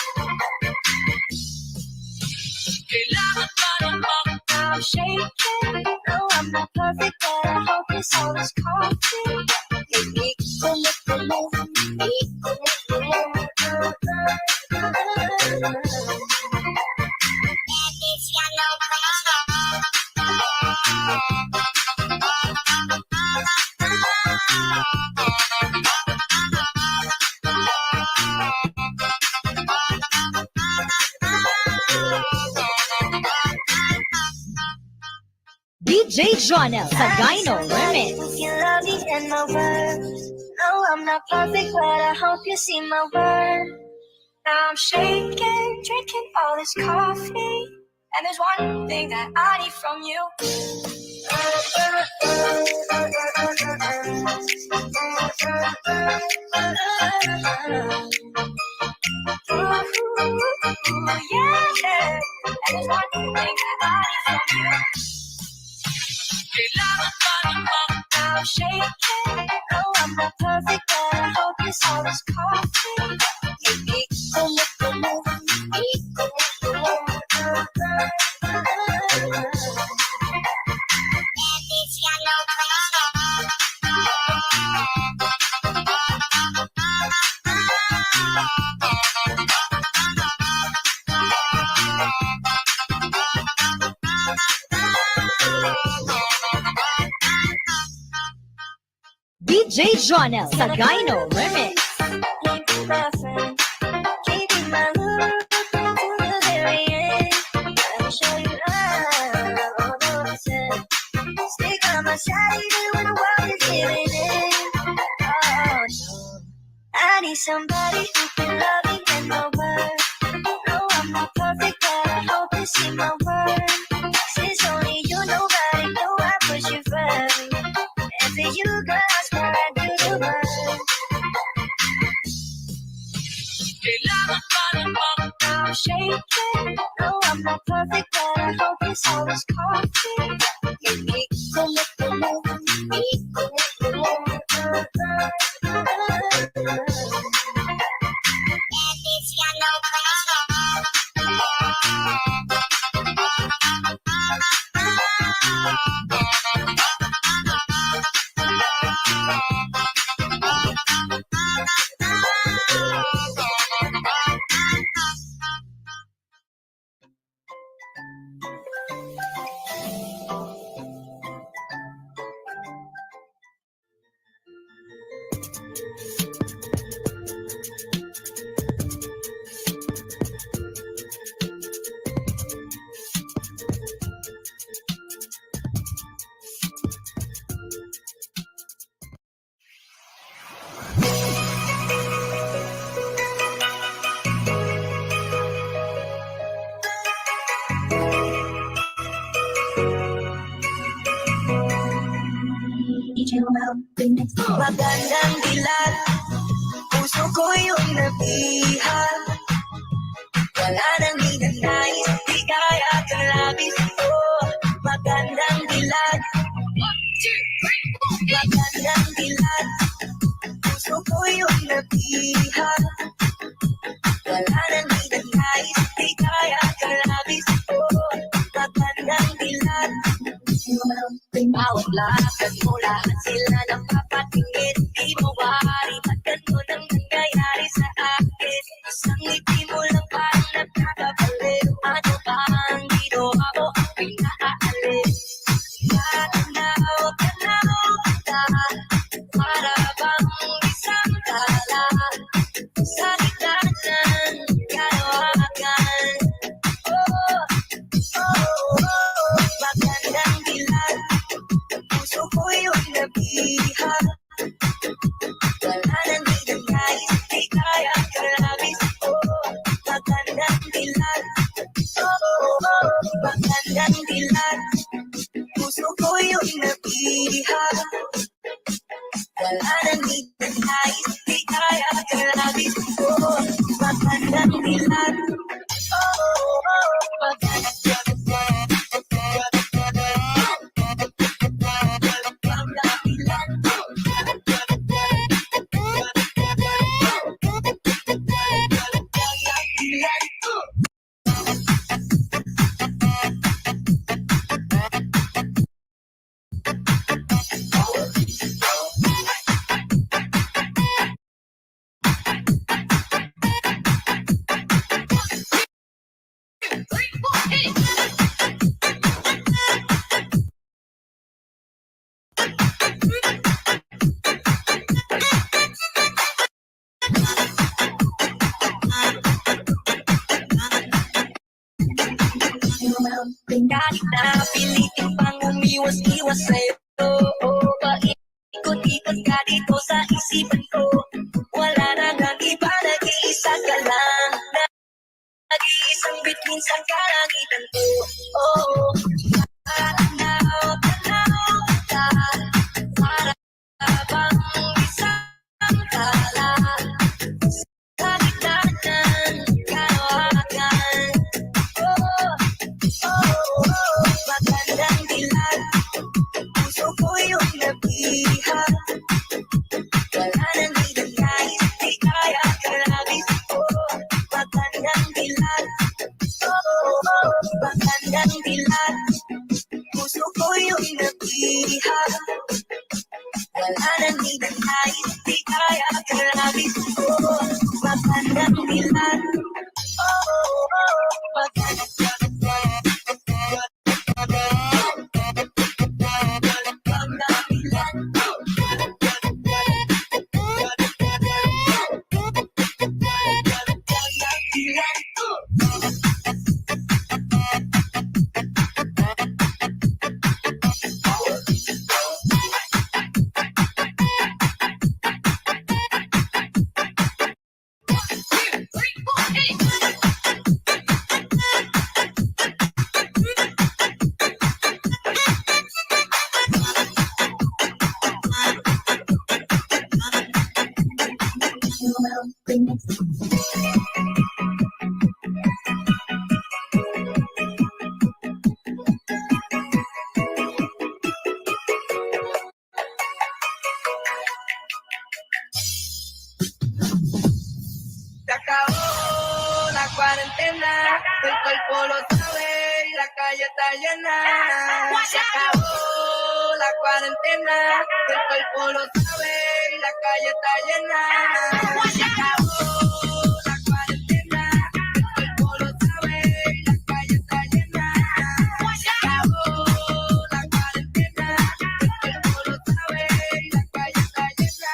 D: I'm shaking. No, I'm not perfect, but I hope this all is coffee.
C: DJ Jonel sa Gyno Remix.
D: You love me and my words. No, I'm not perfect, but I hope you see my worth. Now I'm shaking, drinking all this coffee. And there's one thing that I need from you. Yeah. And there's one thing that I need from you. I'm shaking. No, I'm not perfect, but I hope you saw this coffee.
C: DJ Jonel sa Gyno Remix.
D: Keep it my friend. Keep it my love to the very end. Let me show you love. Although I said, stick on my side even when the world is giving in. Oh no, I need somebody who can love me and my word. No, I'm not perfect, but I hope you see my word. Since only you, nobody know I put you first. And for you, girl, I swear I do the work. I'm shaking. No, I'm not perfect, but I hope you saw this coffee. Magandang dilat, puso ko yung nabihan. Wala nang hinanais, di kaya kang labis. Oh, magandang dilat. Magandang dilat, puso ko yung nabihan. Wala nang hinanais, di kaya kang labis. Oh, magandang dilat. Bawat lakad mo, lahat sila napapatingin. Di mo wari, ba't ganun ang nangyayari sa akin? Isang ngiti mo lang parang nagkakabaliw. Ano ba ang ginawa mo ang pinaalis? Tanaw kita, para bang isang tala sa gitna ng kalawakan. Oh, magandang dilat, puso ko yung nabihan. Wala nang hinanais, di kaya kalabis. Oh, magandang dilat. Magandang dilat, puso ko yung nabihan. Wala nang hinanais, di kaya kalabis. Oh, magandang dilat. Magandang Kahit na pilitin pang umiwas-iwas sa'yo, paikot-ikot ka dito sa isipan ko. Wala na nang iba, nag-iisa ka lang, nag-iisang bituin sa kalangitan ko. Tanaw ka, para bang isang tala sa gitna ng karawagan. Magandang dilag, puso ko yung nabihag. Wala nang hinangais, di kaya kalabis ko. Magandang dilag, magandang dilag, puso ko yung nabihag. Wala nang hinangais, di kaya kalabis ko. Magandang dilag, magandang
A: Se acabó la cuarentena, el cuerpo lo sabe y la calle está llena. Se acabó la cuarentena, el cuerpo lo sabe y la calle está llena. Se acabó la cuarentena, el cuerpo lo sabe y la calle está llena. Se acabó la cuarentena, el cuerpo lo sabe y la calle está llena.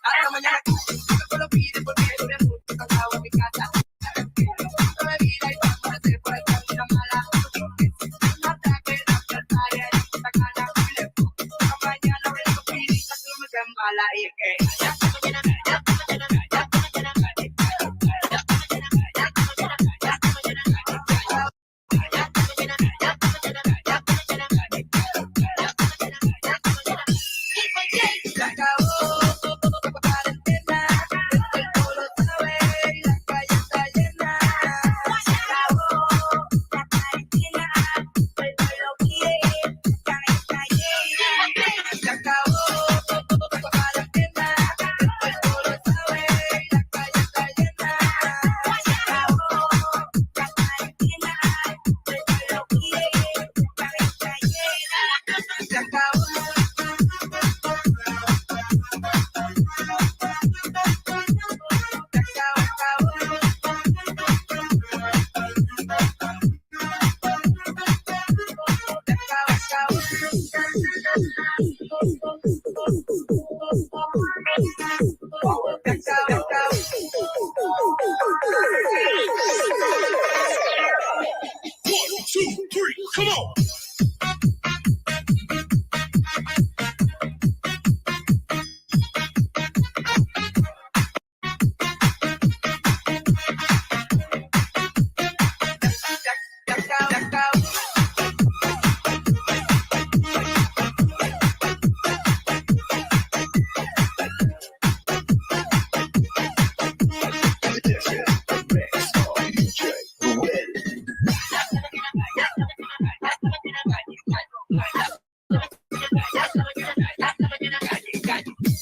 A: Hasta mañana, no lo pide porque dure mucho cansado en mi casa. No me vida y vamos a hacer por el camino mala. Hasta que la plata y la puta cara me le pongo. Mañana me lo pide y no me queda mala. Y es que se acabó la cuarentena, el cuerpo lo sabe y la calle está llena.
D: Se acabó la cuarentena, el cuerpo lo pide, la calle está llena.
A: Se acabó la cuarentena, el cuerpo lo sabe y la calle está llena.
D: Se acabó la cuarentena, el cuerpo lo pide, la calle está llena.
A: Se acabó.
E: Come on.
B: This is the mix of DJ Ruel.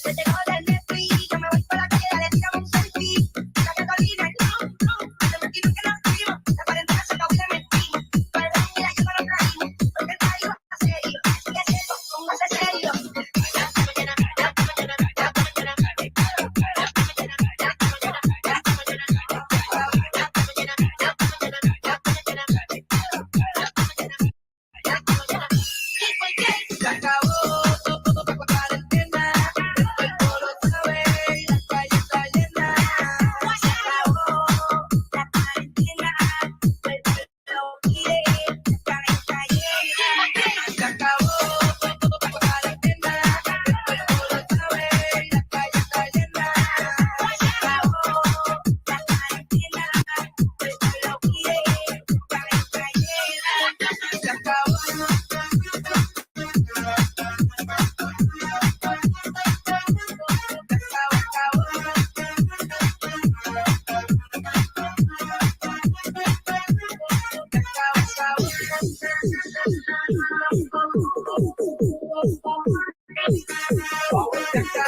D: Se te joda el Netflix, yo me voy por la calle, dale, tírame un selfie. La gasolina, te metí que nos fuimos, la cuarentena se acabó y la metimos. Perdón, mira, yo no lo trajimos, porque el país va serio, sigue siendo, póngase serio.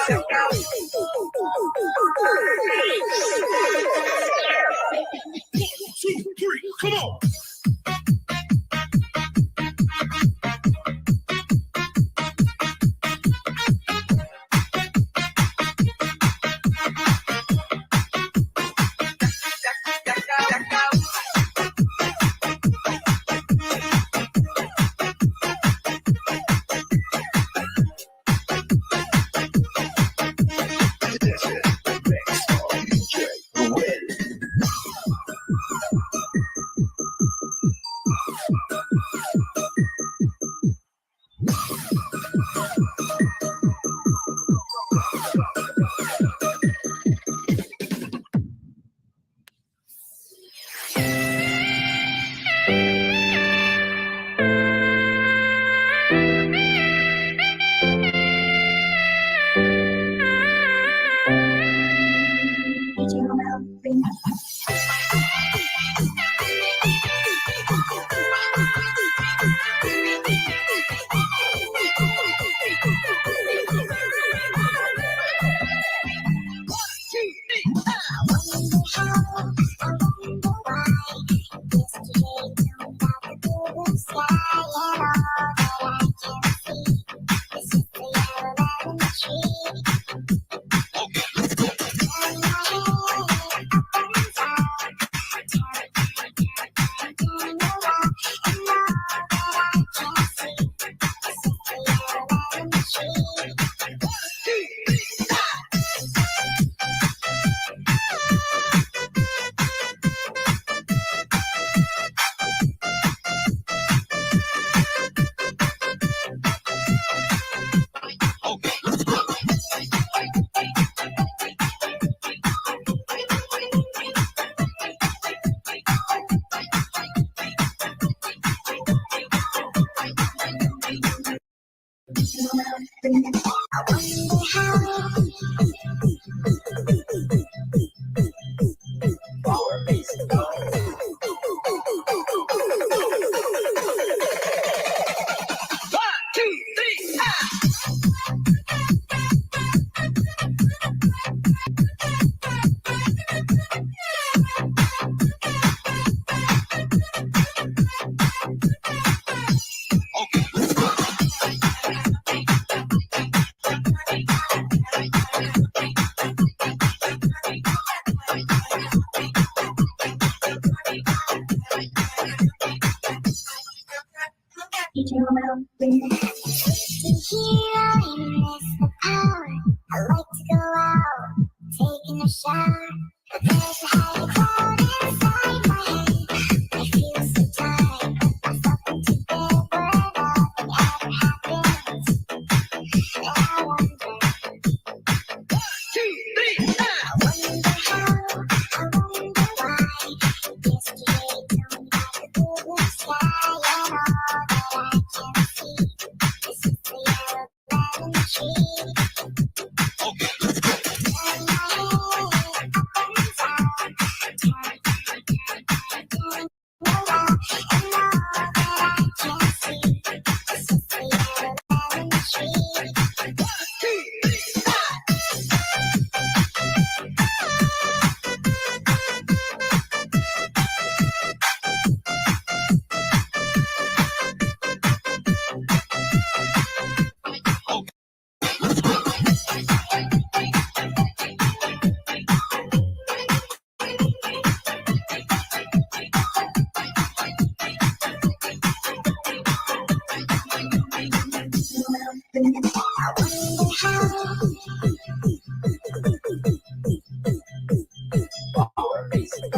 A: Se acabó.
E: Come on.
A: Se acabó.
B: This is the mix of DJ Ruel. Power Basic.
D: I like to go out, taking a shower. But there's a heavy cloud inside my head. I feel so tired, but I'm something to bed. Where nothing ever happens. And I wonder how, I wonder why. Yesterday told me about the blue sky and all that I can see. This is the yellow lemon tree. Turn my head up and down, turn around, and all that I can see. This is the yellow lemon tree. I wonder how.
B: Power Basic.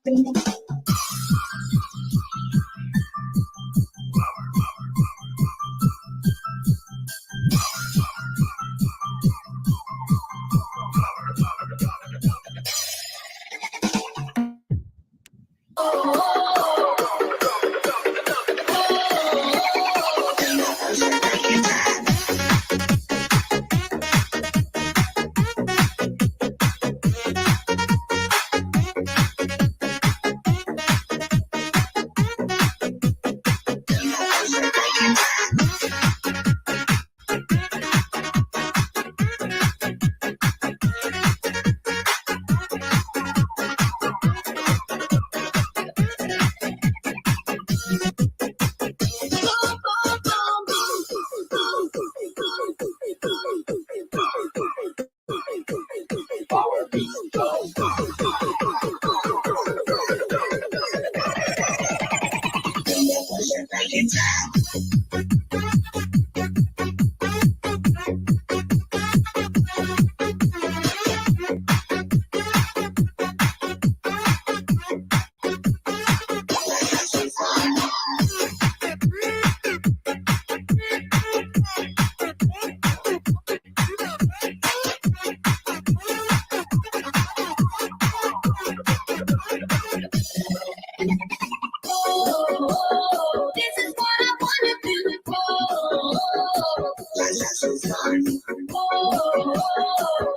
D: Bring it This is what I wanna do.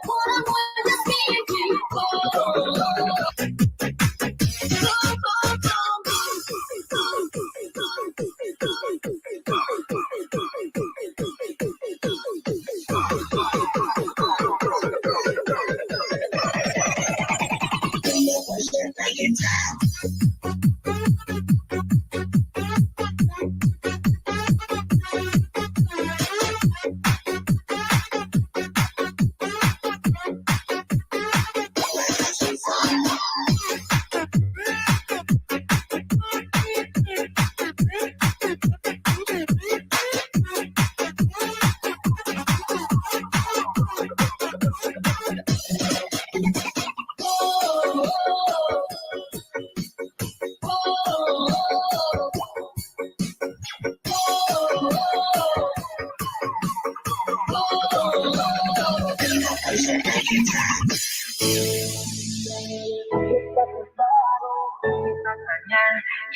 D: What I wanna see you do.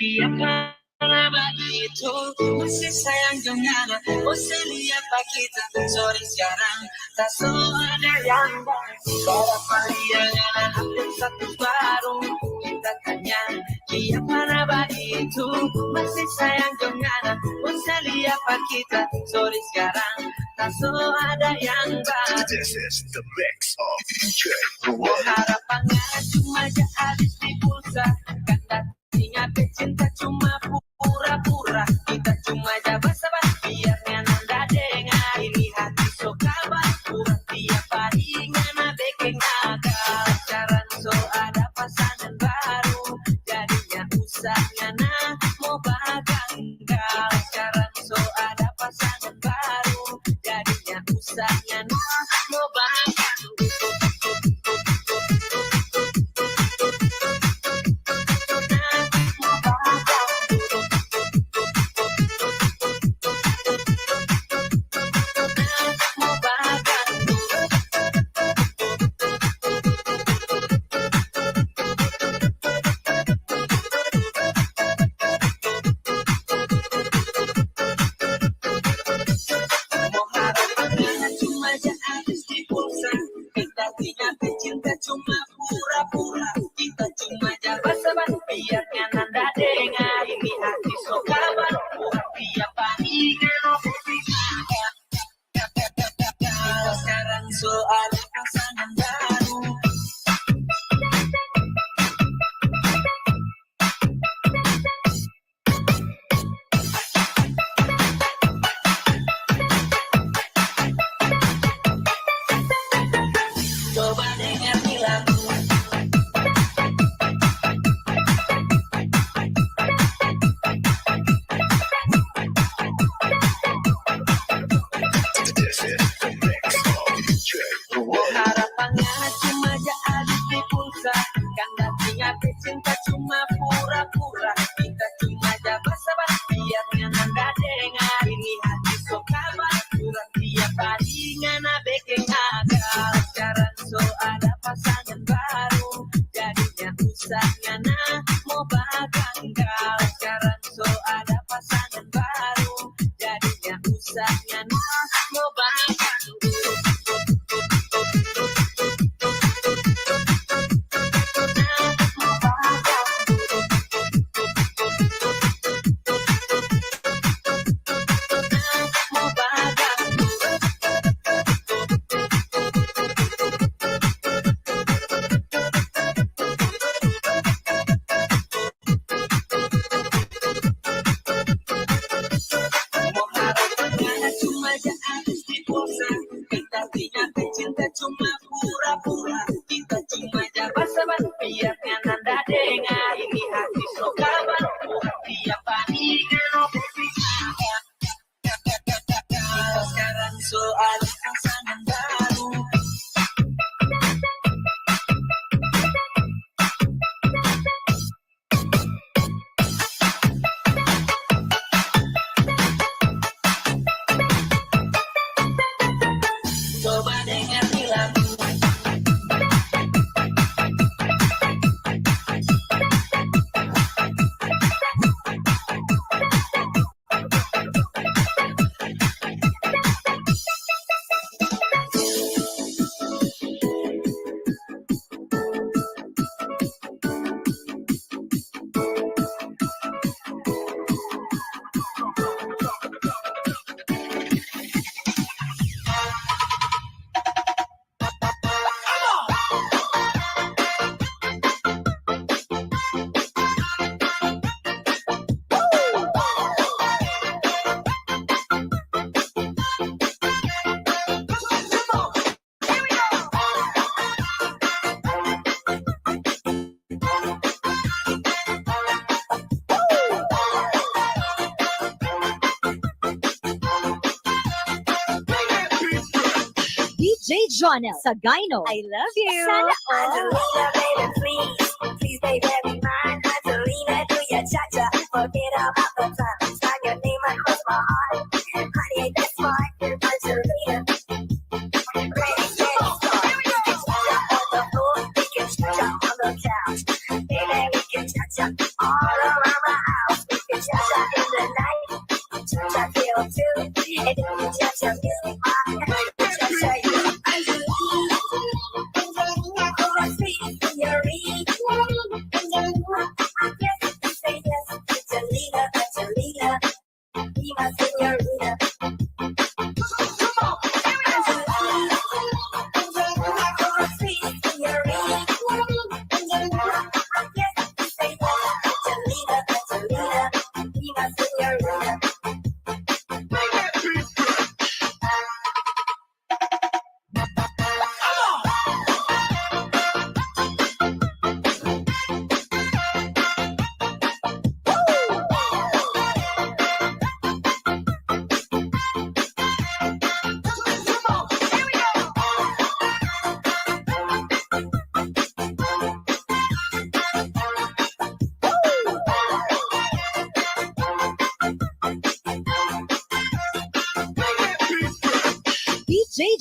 A: Iya kenapa gitu masih sayang dengan masih lihat pak kita sore sekarang tak ada yang baru dia dengan update satu baru kita tanya iya kenapa gitu masih sayang dengan masih lihat pak kita sore sekarang tak ada yang baru.
B: This is the mix of DJ Ruel.
A: Harapannya cuma habis di pulsa kan ingat cinta cuma pura-pura kita cuma jabat-jabat biar nanda dengar ini hati so kabar pura tiap hari ngana bikin nakal sekarang so ada pasangan baru jadinya usah ngana mau baganggal sekarang so ada pasangan baru jadinya usah ngana mau baganggal. Cinta cuma pura-pura kita cuma jabat-jabat biar nanda dengar ini hati so kabar pura tiap hari kita sekarang so ada pasangan baru. Coba dengar lagu
C: Jonel Sagayno. I love you. Sana all.
D: Angelina, baby, please, baby, be mine. Angelina, do your cha-cha, forget about the time. Sign your name across my heart. Honey, ain't that smart? Angelina. Ready, steady, start. We can cha-cha on the floor, we can cha-cha on the couch. Baby, we can cha-cha all around the house. We can cha-cha in the night, cha-cha till 2. And then we cha-cha music, cha-cha you.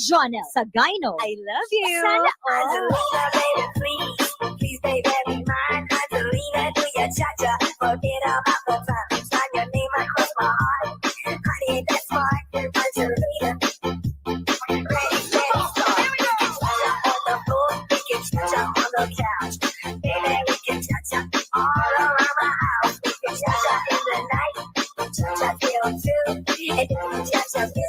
C: Jonel Sagayno. I love you. Sana all.
D: Angelina, baby, please, baby, be mine. Angelina, do your cha-cha, forget about the time. Sign your name across my heart. Honey, ain't that smart? Angelina. Ready, steady, start. We can cha-cha on the floor, we can cha-cha on the couch. Baby, we can cha-cha all around the house. We can cha-cha in the night, cha-cha till 2. And then we cha-cha music, cha-cha you.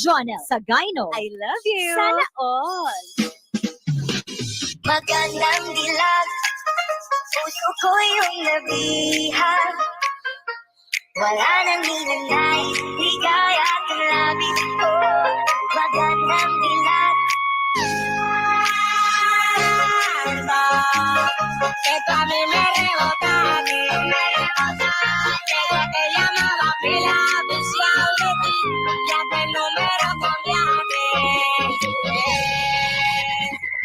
C: Jonel Sagayno. I love you. Sana all.
D: Magandang dilag, puso ko yung nabihag. Wala nang ninanay, ligaya at labis ko. Magandang dilag.
A: Esto a mí me rebota, desde que llamaba me la avisaba de ti, ya que el número cambiaste.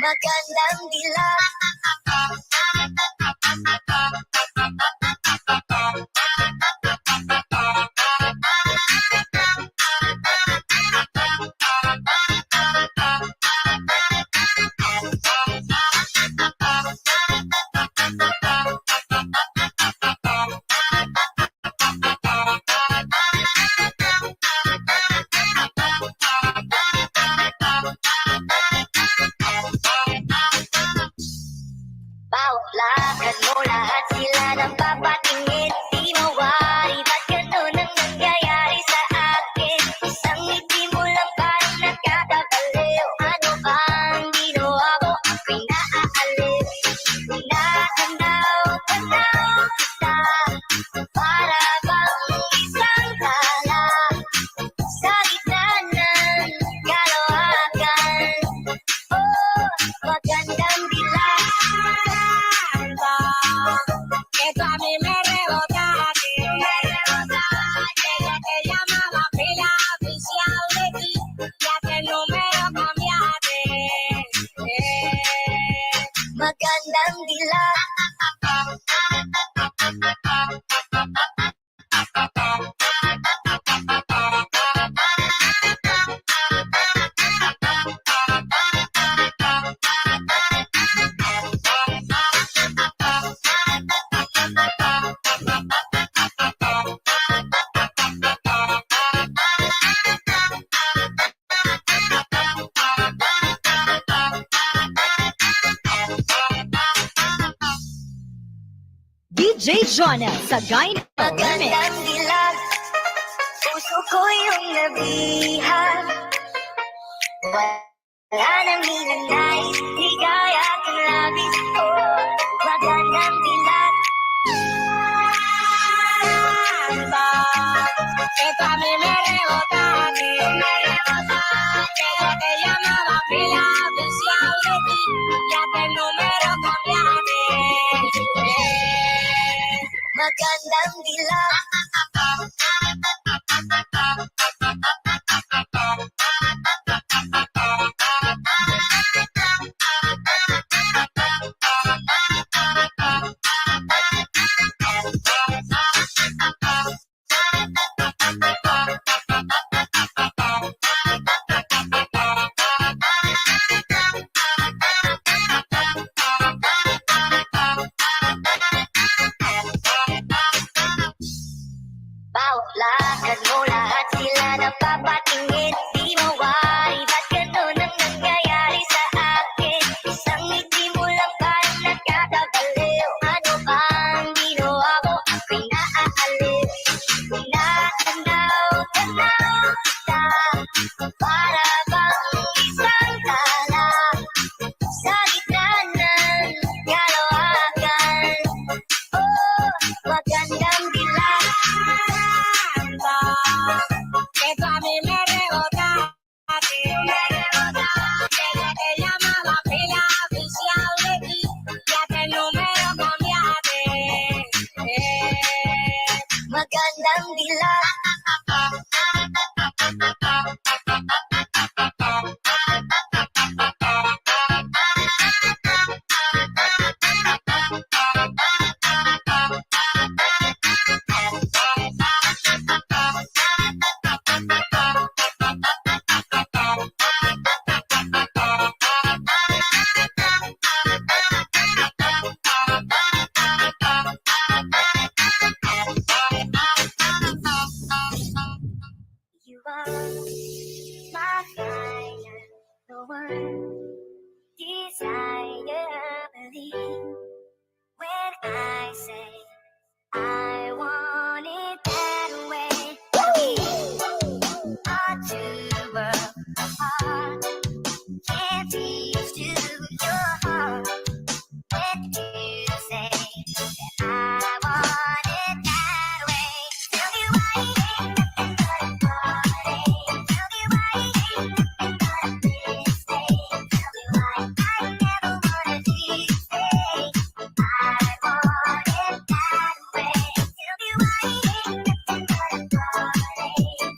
D: Magandang dilag. Bawat lakad mo, lahat sila nang papatingin. Di mawari, ba't ganun ang nangyayari sa akin? Isang ngiti mo lang parang nagkakabaliw. Ano bang ginawa ko? Ako'y naaaliw. Tanaw kita, para bang isang tala sa gitna ng kalawakan. Oh, magandang dilag.
A: Esto a mí me
C: DJ Jonel sa Gyno Remix.
D: Magandang dilag, puso ko yung nabihag. Wala nang hinanais, di kaya kang labis ko. Magandang dilag.
A: Que tú a mí me rebotaste, que yo te llamaba pila oficial de ti, ya que el número cambiaste.
D: Magandang dilag. Bawat lakad mo, lahat sila napapatingin. Di mawari, ba't ganun ang nangyayari sa akin? Isang ngiti mo lang parang nakakabaliw. Ano bang ginawa ko? Ako'y naaaliw. Natanaw kita, para bang isang tala sa gitna ng kalawakan. Oh, magandang dilag.
A: Que tú a mí me rebotaste, que yo te llamaba pila oficial de ti, ya que el número cambiaste.
D: Magandang dilag. You are my fire, the one desire. Believe when I say I want it that way. Our two worlds apart, can't reach to your heart. When you say that I want it that way, tell me why it ain't nothing but a party. Tell me why it ain't nothing but a mistake. Tell me why I never wanted you to say I want it that way. Tell me why it ain't nothing but a party.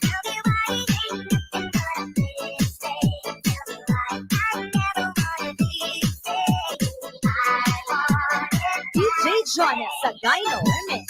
D: Tell me why it ain't nothing but a mistake. Tell me why I never wanted you to say I want it.
C: DJ Jonel sa Gyno Remix.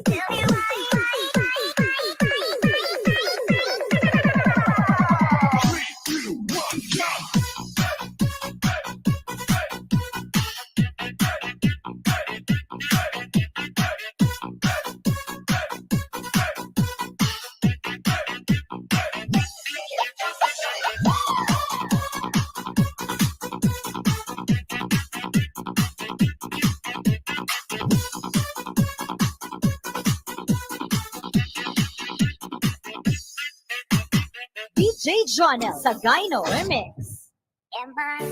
D: Tell me
C: DJ Jonel sa Gyno Remix.
D: Am I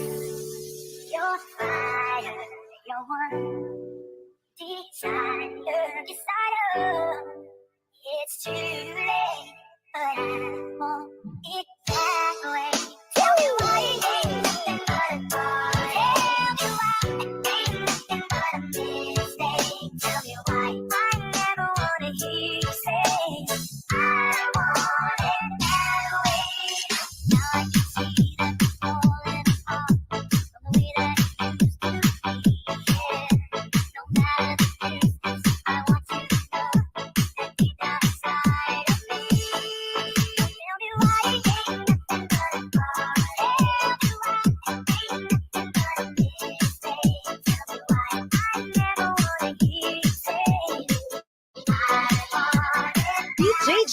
D: your fire, your one desire? It's too late, but I want it that way. Tell me why it ain't nothing but a thought. Tell me why it ain't nothing but a mistake. Tell me why I never wanted you to say I want it that way. Now I can see that it's falling apart from the way that it used to be.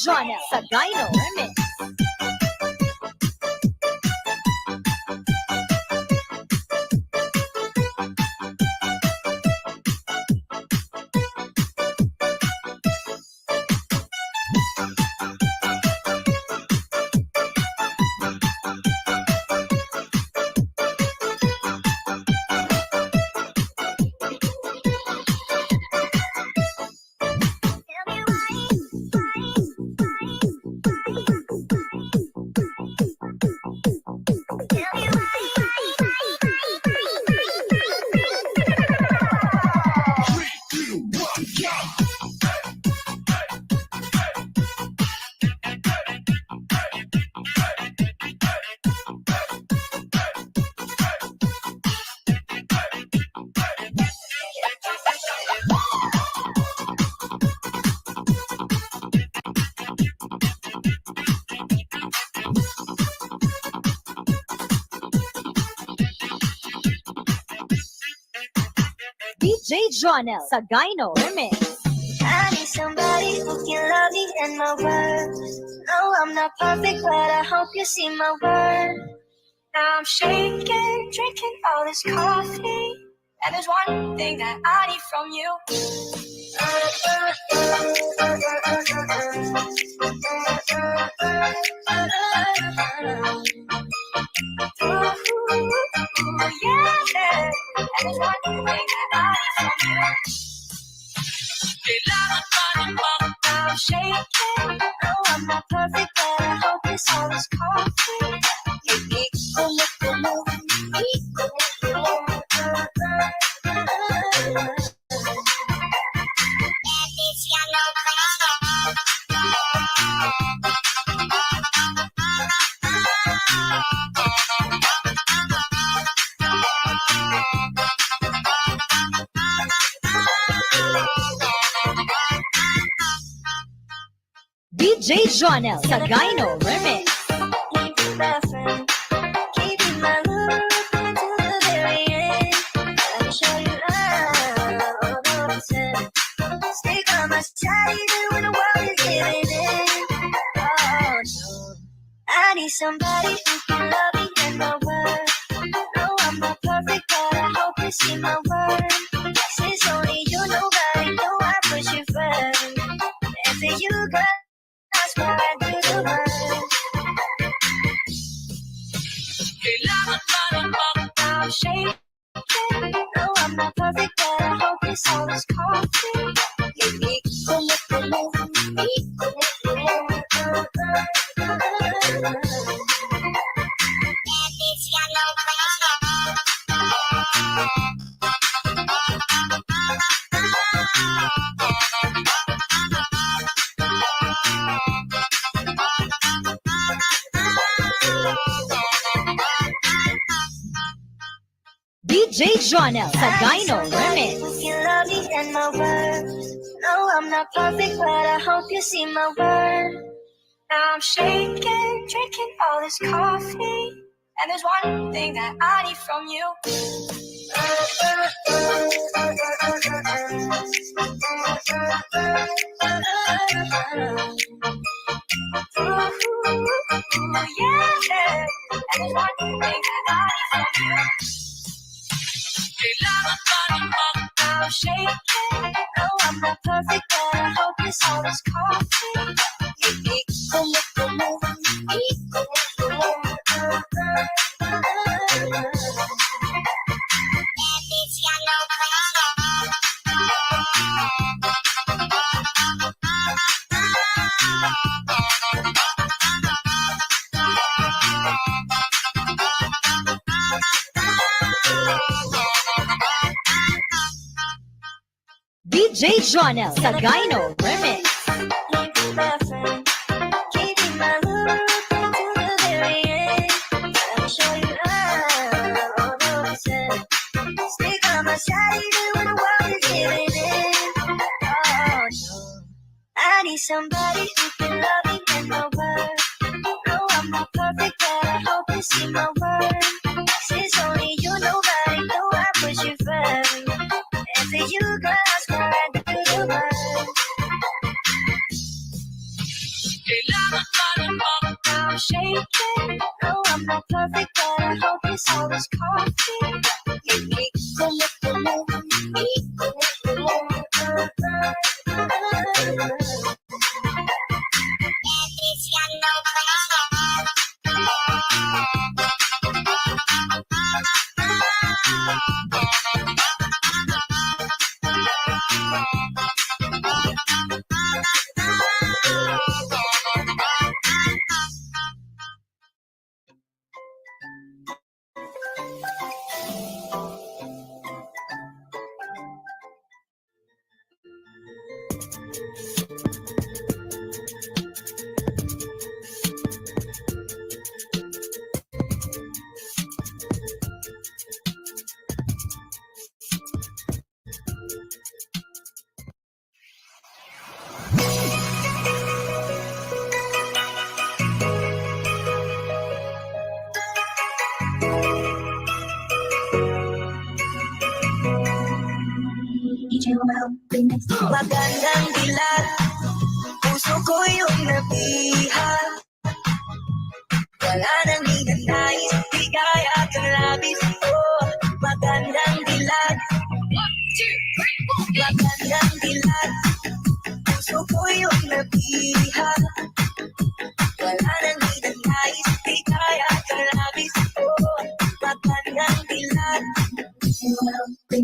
C: Jonel sa Gyno Remix. DJ Jonel sa Gyno Remix.
D: I need somebody who can love me and my words. No, I'm not perfect, but I hope you see my worth. Now I'm shaking, drinking all this coffee, and there's one thing that I need from you. Yeah, and there's one thing that I need from you. I'm shaking. No, I'm not perfect, but I hope this all is coffee. Make me go look the
C: DJ Jonel sa Gyno Remix.
D: Keep my love to the very end. Let me show you all the sin. Stay by my side even when the world is giving in. Oh no, I need somebody who can love me and my word. No, I'm not perfect, but I hope you see my word. Since only you, nobody know I put you first. And for you, girl, that's why I do the work. I'm shaking. No, I'm not perfect, but I hope this all is coffee. Make me go look the
C: DJ Jonel sa Gyno Remix.
D: You love me and my words. No, I'm not perfect, but I hope you see my worth. Now I'm shaking, drinking all this coffee, and there's one thing that I need from you. Yeah, and there's one thing that I need from you. I'm shaking. No, I'm not perfect, but I hope this all is coffee. Make me go look the
C: DJ Jonel sa Gyno Remix.
D: Keeping my love to the very end. Let me show you all the sin. Stick on my side even when the world is giving in. Oh no, I need somebody who can love me and my word. No, I'm not perfect, but I hope you see my word. Since only you, nobody know I put you first. And for you, girl, I swear I do the work. Magandang dilat, puso ko yung nabihan. Wala nang ninanais, di kaya kang labis ko. Magandang dilat, magandang dilat, puso ko yung nabihan. Wala nang ninanais, di kaya kang labis ko. Magandang dilat,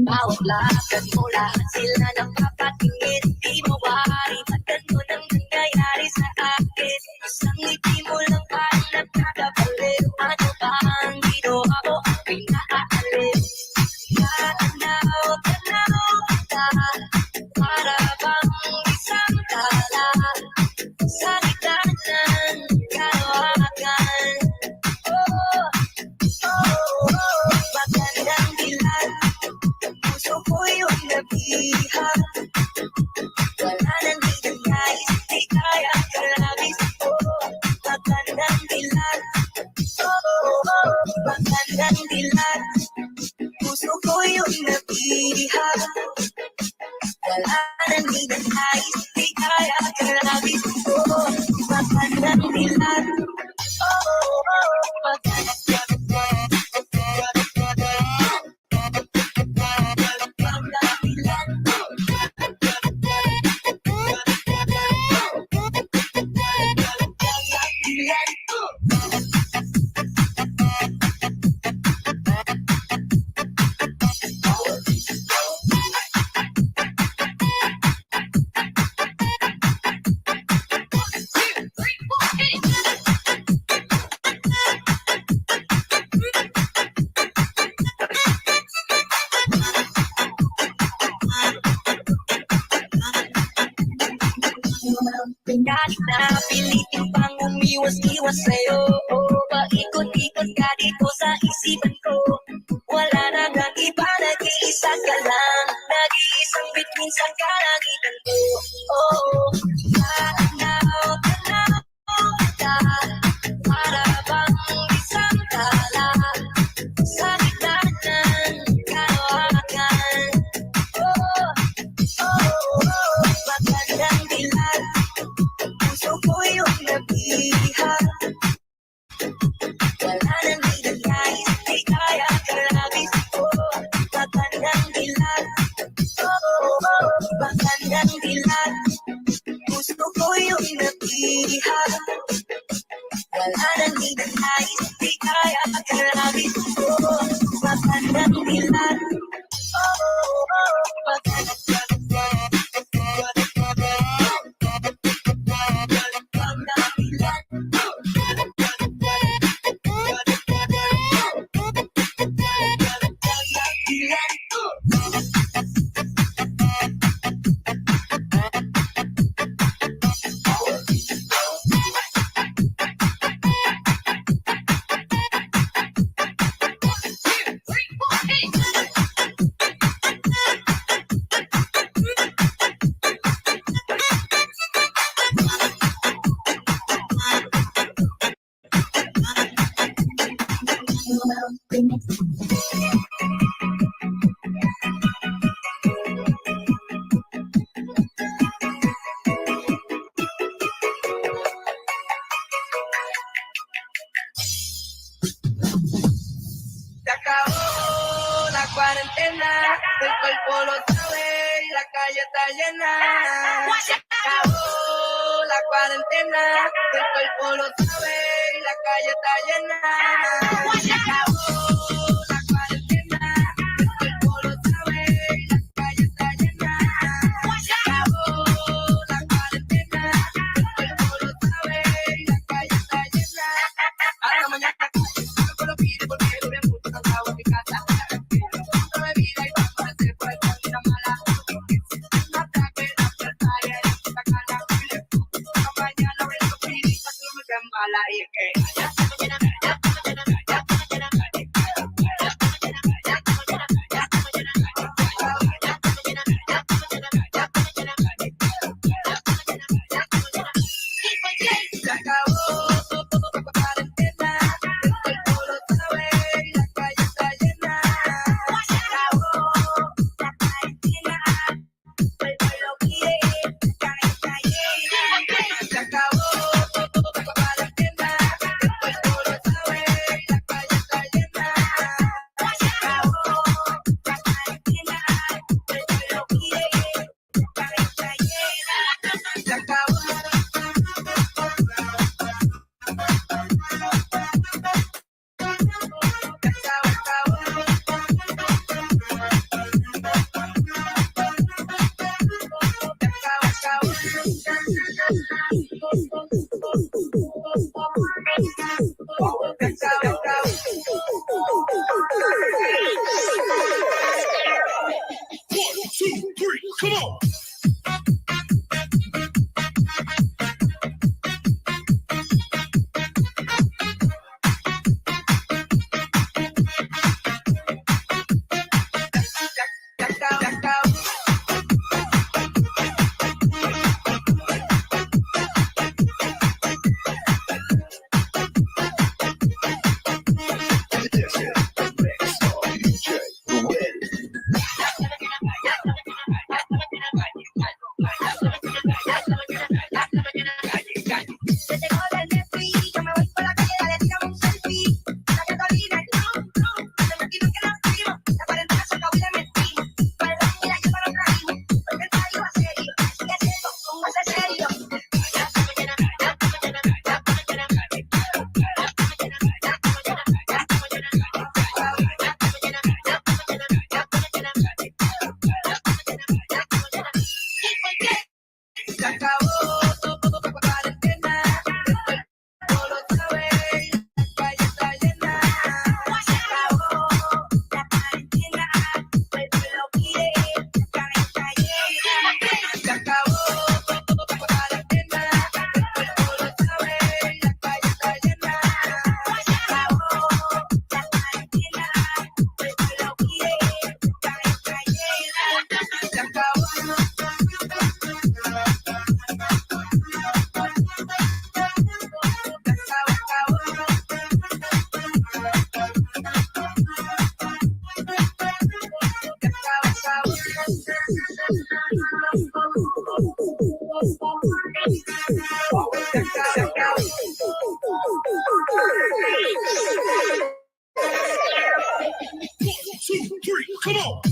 D: bawat lakad mo lahat sila napapatingin. Di mawari, ba't ganun ang nangyayari sa akin? Isang ngiti mo lang parang nagkakabaliw. Ano ba ang ginawa ko ang pinaaaliw? Tanaw, tanaw kita, para bang isang tala sa gitna ng kalawakan. Oh, oh, oh, magandang dilat, puso ko yung nabihan. Wala nang ninanais, di kaya kalabis ko. Magandang dilat, oh, oh, magandang dilat, puso ko yung nabihan. Wala nang ninanais, di kaya kalabis ko. Magandang dilat, oh, oh, magandang dilat. Kahit na pilitin pang umiwas-iwas sa'yo, paikot-ikot ka dito sa isipan ko. Wala na kang iba, nag-iisa ka lang, nag-iisang bituin sa kalangitan ko. Oh, tanaw, tanaw kita, para bang isang tala sa gitna ng kalawakan. Oh, oh, oh, magandang dilat, puso ko yung nabihan. Wala nang ninanais, di kaya kalabis ko. Magandang dilat, oh, oh, magandang dilat, puso ko yung nabihan. Wala nang ninanais, di kaya kalabis ko. Magandang dilat, oh, oh, magandang dilat.
A: Se acabó la cuarentena, el cuerpo lo sabe y la calle está llena. Se acabó la cuarentena, el cuerpo lo sabe y la calle está llena. Se acabó la cuarentena, el cuerpo lo Se acabó la cuarentena, el cuerpo lo sabe y la calle está llena.
D: Se acabó la cuarentena, el cuerpo lo pide, la calle está llena.
A: Se acabó la cuarentena, el cuerpo lo sabe y la calle está llena.
D: Se acabó la cuarentena, el cuerpo lo pide, la calle está llena.
A: Se acabó.
E: Come on.
B: This is the mix of DJ Ruel.
D: Se te corre el Netflix, yo me voy por la calle, dale, tírame un selfie. La gasolina, hace metimos que nos fuimos, la cuarentena se acabó y le metimos. Perdón, mira, yo no lo trajimos, porque el país va serio, sigue siendo un más serio.
A: Se acabó la cuarentena, el cuerpo lo sabe y la calle está llena.
D: Se acabó la cuarentena, el cuerpo lo pide, la calle está llena.
A: Se acabó la cuarentena, el cuerpo lo sabe y la calle está llena.
D: Se acabó la cuarentena, el cuerpo lo pide, la calle está llena.
A: Se acabó.
E: Come on.
B: This is the mix of DJ Ruel.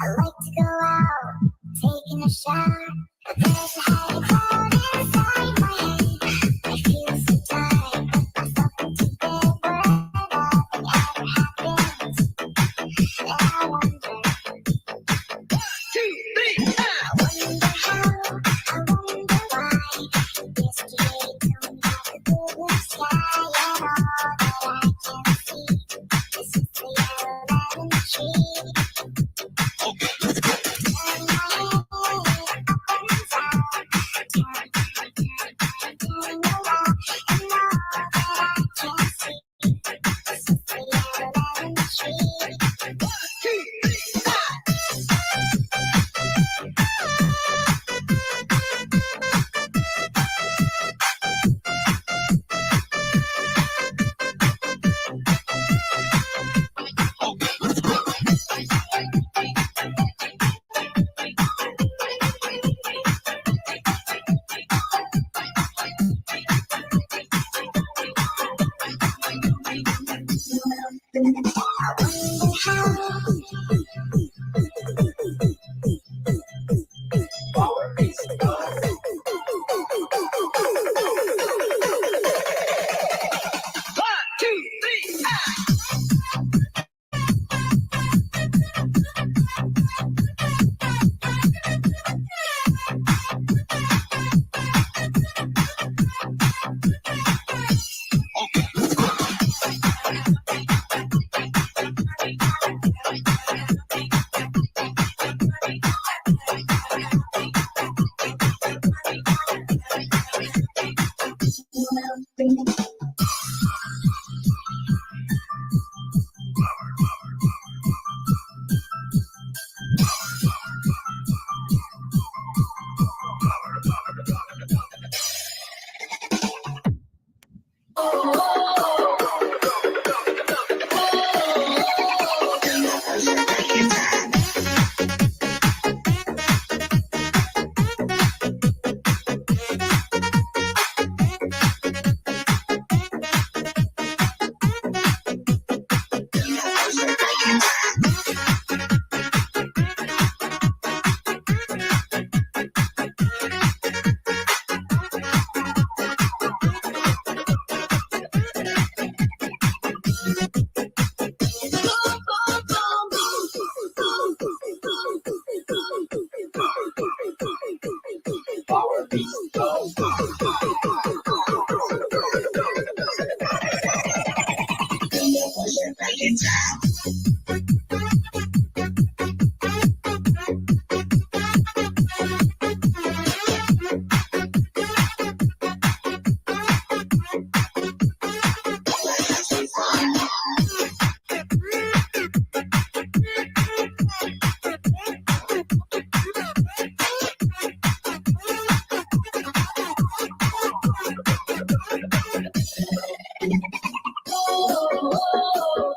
D: I like to go out, taking a shower. But there's a heavy cloud inside my head. I feel so tired, put myself into bed, but nothing ever happens. And I wonder. I wonder how, I wonder why. Yesterday told me about the blue sky and all that I can see. This is the yellow lemon tree.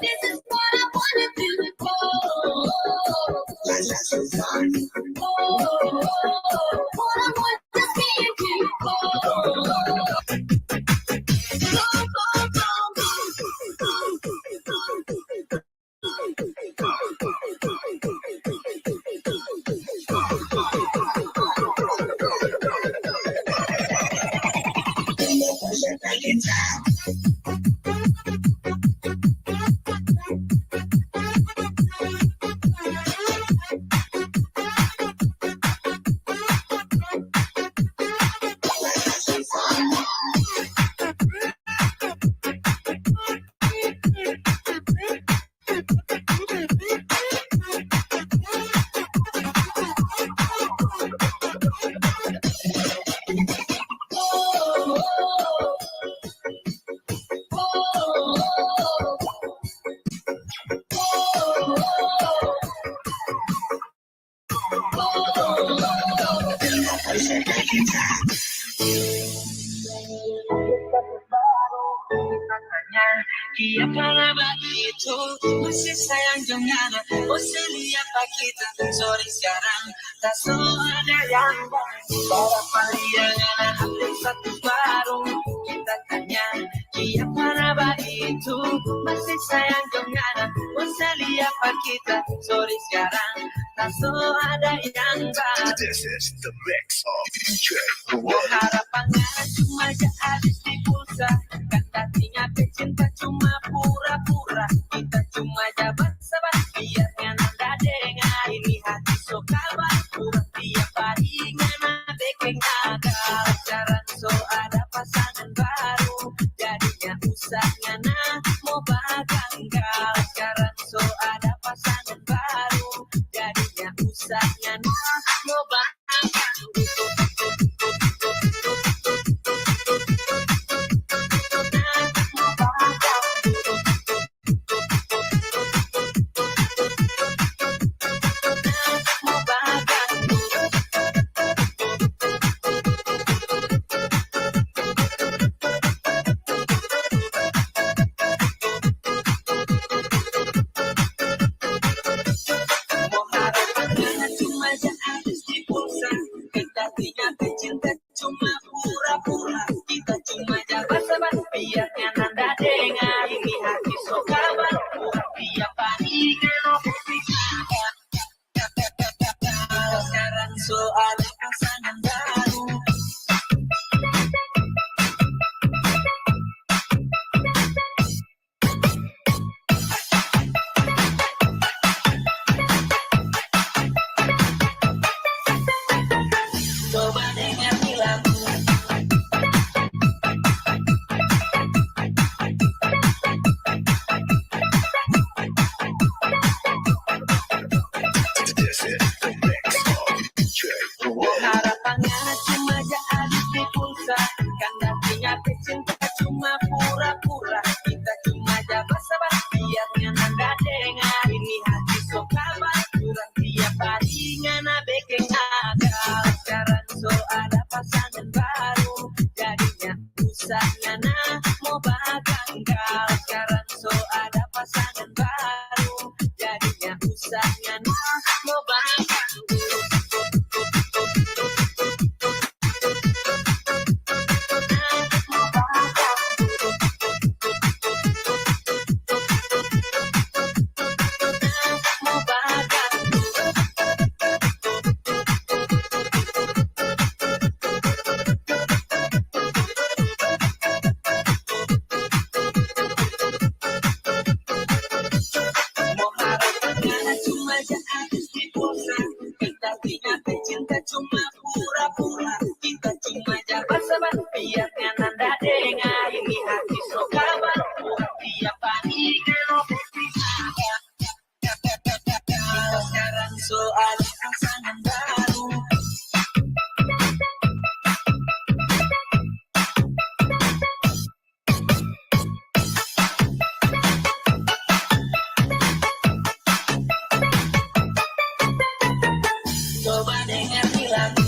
D: This is what I want.
A: tanya, dia pernah begitu masih sayang dengan aku. Lihat kita sorry sekarang tak ada yang para paliangan update satu baru. Kita tanya, dia pernah begitu masih sayang dengan aku. Lihat kita sorry sekarang tak ada yang baru.
B: This is the mix of DJ Ruan.
A: Harapannya cuma habis di pulsa, kan tadinya cinta cuma pura-pura. Kita cuma jabat sabar biarnya nanda dengar ini hati so kabar pura tiap hari ngana bikin agak sekarang so ada pasangan baru jadinya usah ngana mau baganggal. Sekarang so ada pasangan baru jadinya usah ngana mau baganggal. Cinta cuma pura-pura, kita cuma jabat sabar biarnya nanda dengar ini hati so kabar pura tiap hari sekarang so ada pasangan baru. Coba dengar nih lagu.
B: This is the mix of DJ Ruan.
A: Harapannya cuma jadi di pulsa, kan artinya cinta cuma pura-pura. Kita cuma jabat sabar biarnya nanda dengar ini hati so kabar kurang tiap hari ngana bikin agak. Sekarang so ada pasangan baru jadinya usah ngana mau baganggal. Sekarang so ada pasangan baru jadinya usah ngana mau baganggal. Cinta cuma pura-pura, kita cuma jabat sabar biarnya nanda dengar ini hati so kabar pura tiap hari kalau kita sekarang so ada pasangan baru. Coba dengar nih lagu.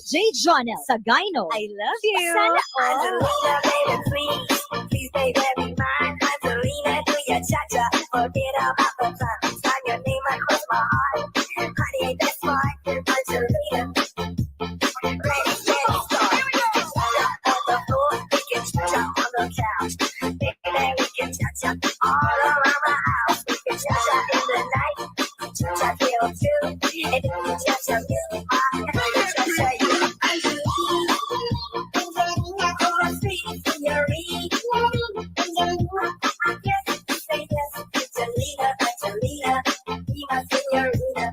C: DJ Jonel Sagayno. I love you. Sana all.
D: Angelina, baby, please, please, baby, be mine. Angelina, do your cha-cha, forget about the fun. Sign your name across my heart. Honey, ain't that smart? Angelina, ready, steady, start. Jump on the floor, we can jump on the couch. Baby, we can cha-cha all around my house. We can cha-cha in the night. Cha-cha feel too. And if you cha-cha you, I can cha-cha you. For a sweet senorita. Yes, say yes, Angelina, Angelina, be my senorita.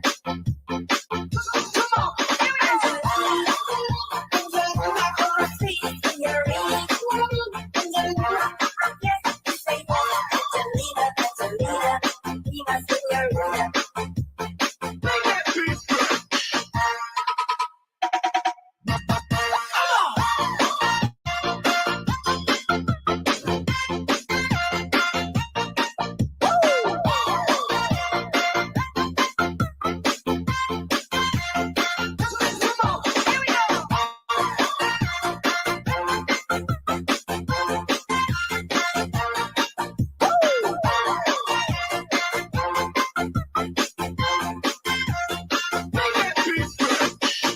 D: For a sweet senorita. Yes, say yes, Angelina, Angelina, be my senorita.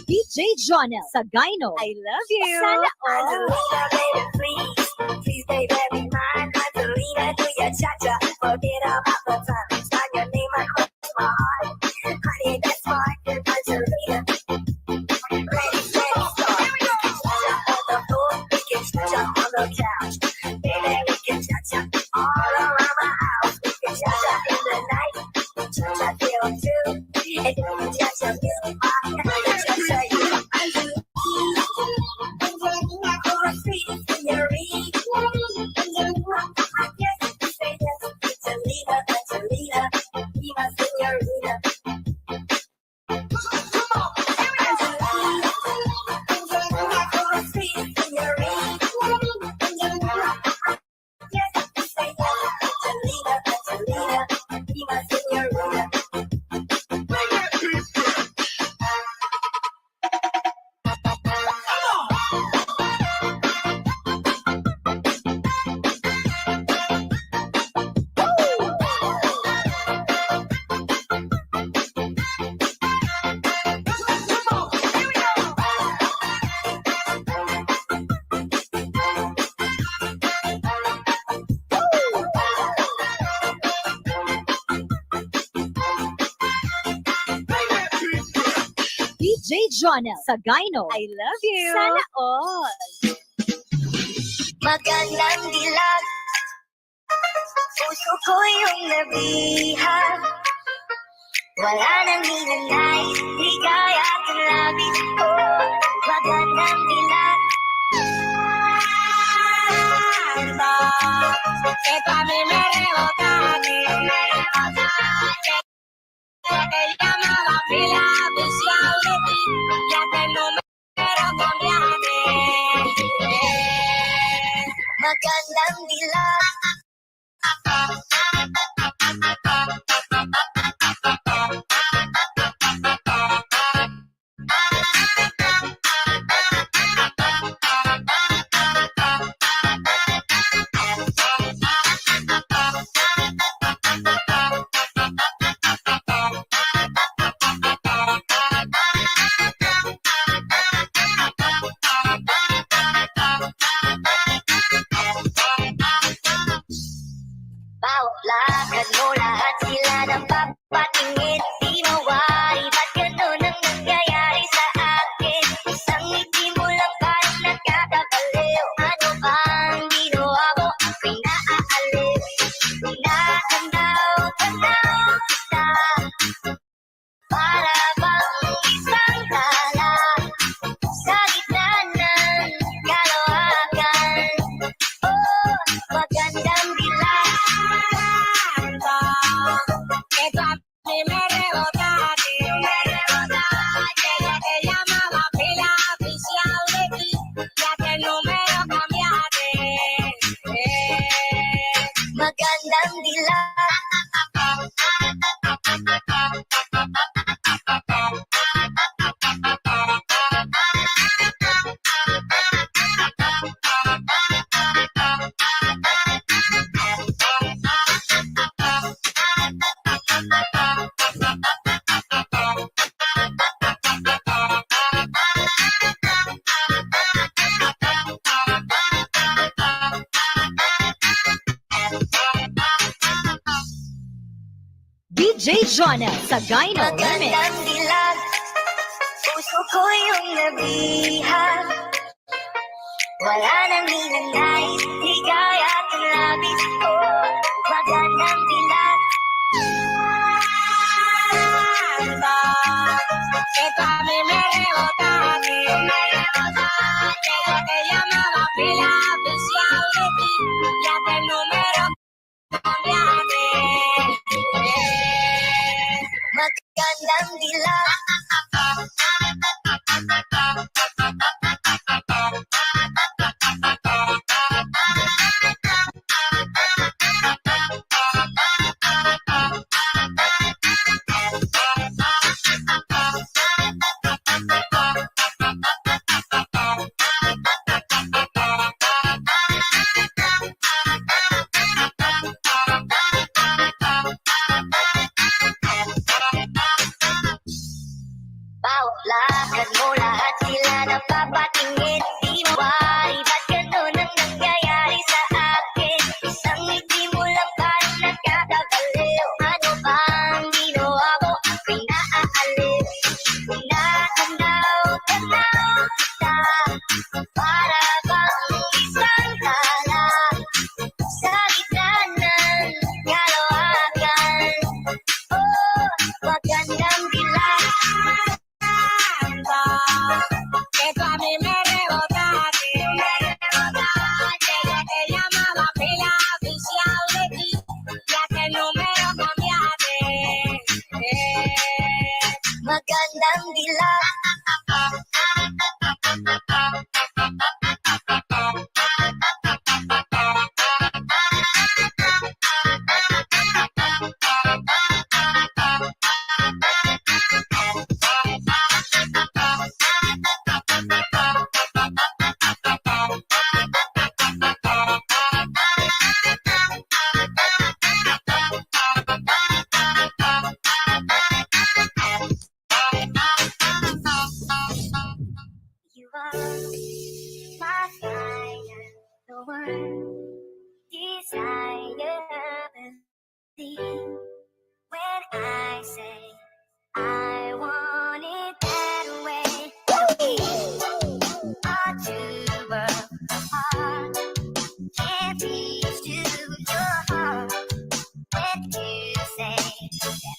C: DJ Jonel Sagayno. I love you. Sana all.
D: Angelina, baby, please. Please, baby, be mine. Angelina, do your cha-cha. Forget about the time. Sign your name across my heart. Honey, that's smart. Angelina. Ready, steady, start. We can cha-cha on the floor. We can cha-cha on the couch. Baby, we can cha-cha all around my house. We can cha-cha in the night. Cha-cha feel too. And if you cha-cha you, I can cha-cha you. For a sweet senorita. Yes, say yes, Angelina, Angelina, be my senorita. For a sweet senorita. Yes, say yes, Angelina, Angelina, be my senorita.
C: DJ Jonel Sagayno. I love you. Sana all.
D: Magandang dilag. Puso ko yung nabihan. Wala nang hinanay. Ligaya at labis ko. Magandang dilag. Ito a mí me rebotaste. Te llamaba pila visual de ti. Ya te número cambiaste. Magandang dilag. Bawat lakad mo, lahat sila napapatingin. Di mawari, ba't ganun ang nangyayari sa akin? Isang ngiti mo lang parang nagkakabaliw. Ano bang ginawa ko? Ako'y naaaliw. Tanaw kita. Para bang isang tala sa gitna ng kalawakan. Oh, magandang dilag. Ito a mí me rebotaste.
C: DJ Jonel sa Gyno Remix.
D: Magandang dilag, puso ko yung nabihag. Wala nang ninanais, ligay at ang labis ko. Magandang dilag.
A: Esta a mí me rebota, pero te llamaba pila oficial de ti, ya que el número cambiaste.
D: Magandang dilag. Bawat lakad mo, lahat sila napapatingin. Di why, ba't ganun ang nangyayari sa akin? Isang ngiti mo lang parang nakakabaliw. Ano bang ginawa ko? Ako'y naaaliw. Tanaw kita, para bang isang tala sa gitna ng kalawakan. Oh, magandang dilag.
A: Esto a mí me rebota, pero te llamaba pila oficial de ti, ya que el número cambiaste.
D: Magandang dilag. You are my fire, the one desire. When I say I want it that way, our two worlds apart can't reach to your heart. When you say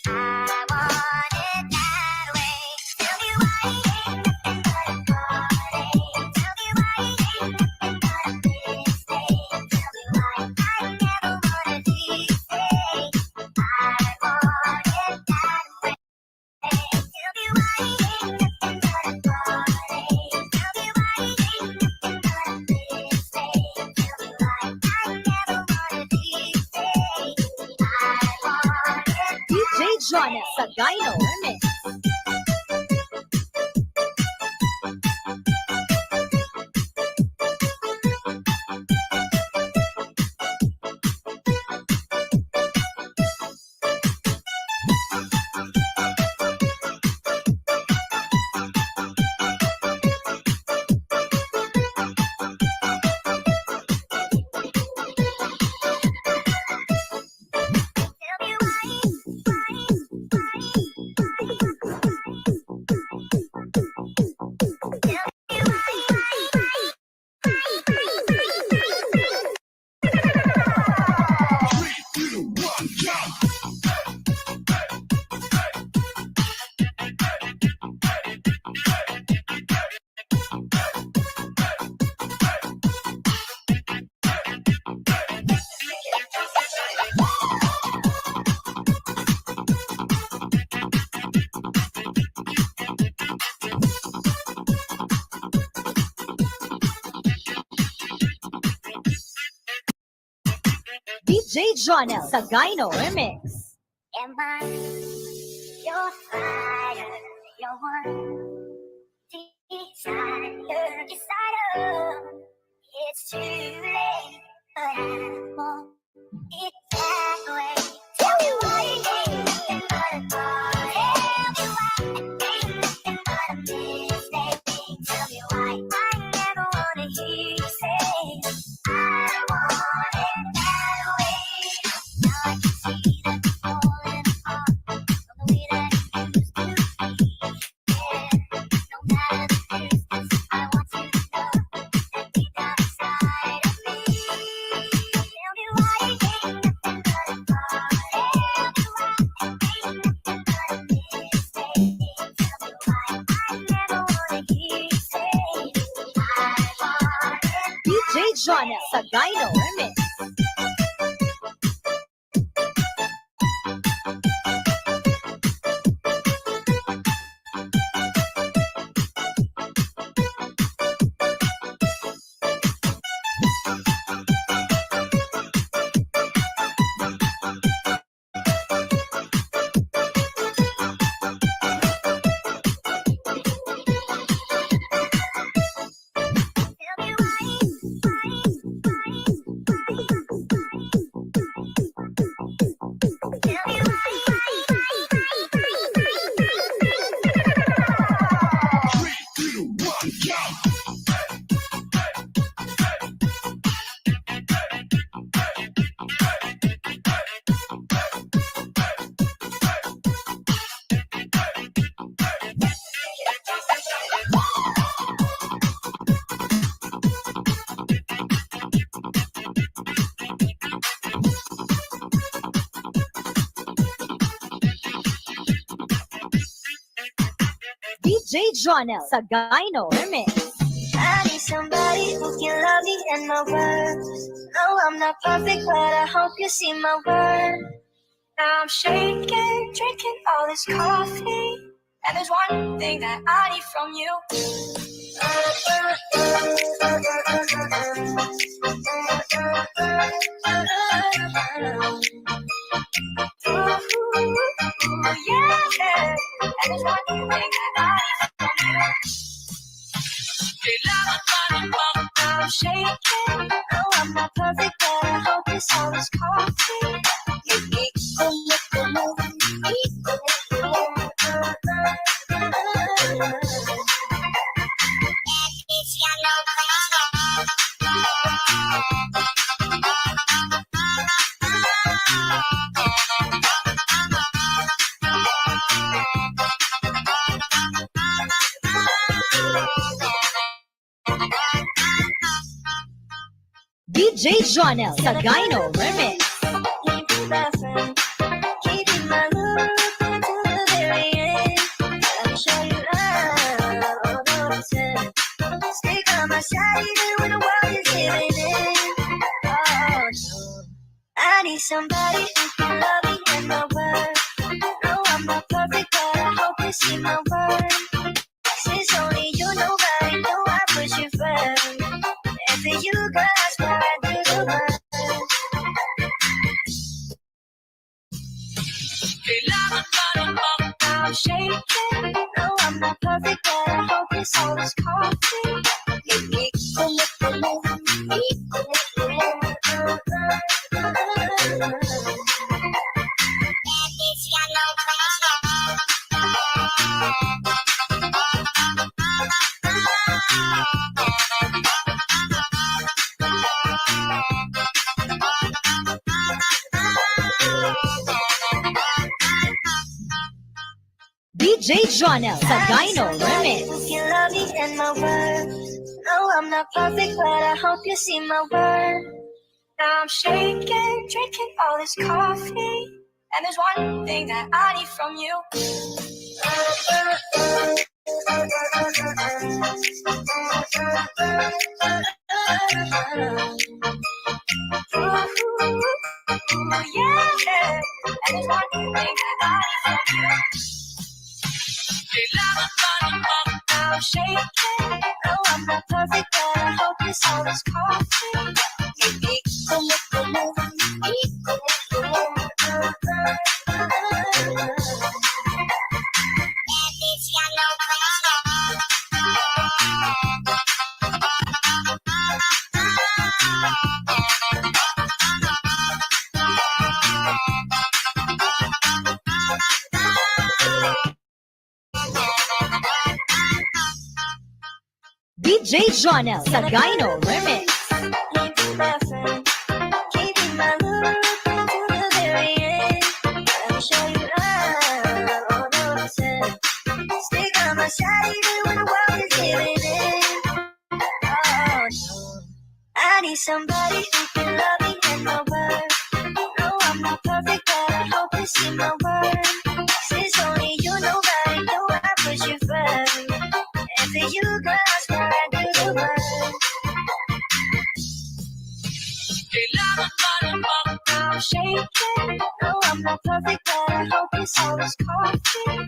D: that I want it that way, tell me why it ain't nothing but a heartache. Tell me why it ain't nothing but a mistake. Tell me why I never wanted you to say I want it that way. Tell me why it ain't nothing but a heartache. Tell me why it ain't nothing but a mistake. Tell me why I never wanted you to say I want it.
C: DJ Jonel sa Gyno Remix.
D: Tell me why
C: DJ Jonel sa Gyno Remix.
D: Am I your fire, your one desire? It's too late, but I want it that way. Tell me why it ain't nothing but a thought. Tell me why it ain't nothing but a mistake. Tell me why I never wanna hear you say I want it that way. Now I can see that you're falling apart.
C: DJ Jonel sa Gyno Remix.
D: I need somebody who can love me and my words. No, I'm not perfect, but I hope you see my worth. Now I'm shaking, drinking all this coffee, and there's one thing that I need from you. Yeah, and there's one thing that I need from you. I'm shaking. No, I'm not perfect, but I hope this all is coffee.
C: DJ Jonel sa Gyno Remix.
D: Keeping my love until the very end. I'll show you love, although it's sad. Stick on my side even when the world is giving in. Oh no, I need somebody who can love me and my word. No, I'm not perfect, but I hope you see my word. Since only you, nobody know I put you first. And for you, girl, I swear I do the work. I'm shaking. No, I'm not perfect, but I hope this all is coffee.
C: DJ Jonel sa Gyno Remix.
D: You love me and my word. No, I'm not perfect, but I hope you see my word. Now I'm shaking, drinking all this coffee, and there's one thing that I need from you. Yeah, and there's one thing that I need from you. I'm shaking. No, I'm not perfect, but I hope this all is coffee.
C: DJ Jonel sa Gyno Remix.
D: Keeping my love until the very end. I'll show you love, although it's sad. Stick on my side even when the world is giving in. Oh no, I need somebody who can love me and my word. No, I'm not perfect, but I hope you see my word. Since only you, nobody know I put you first. And for you, girl, I swear I do the work. I'm shaking. No, I'm not perfect, but I hope this all is coffee.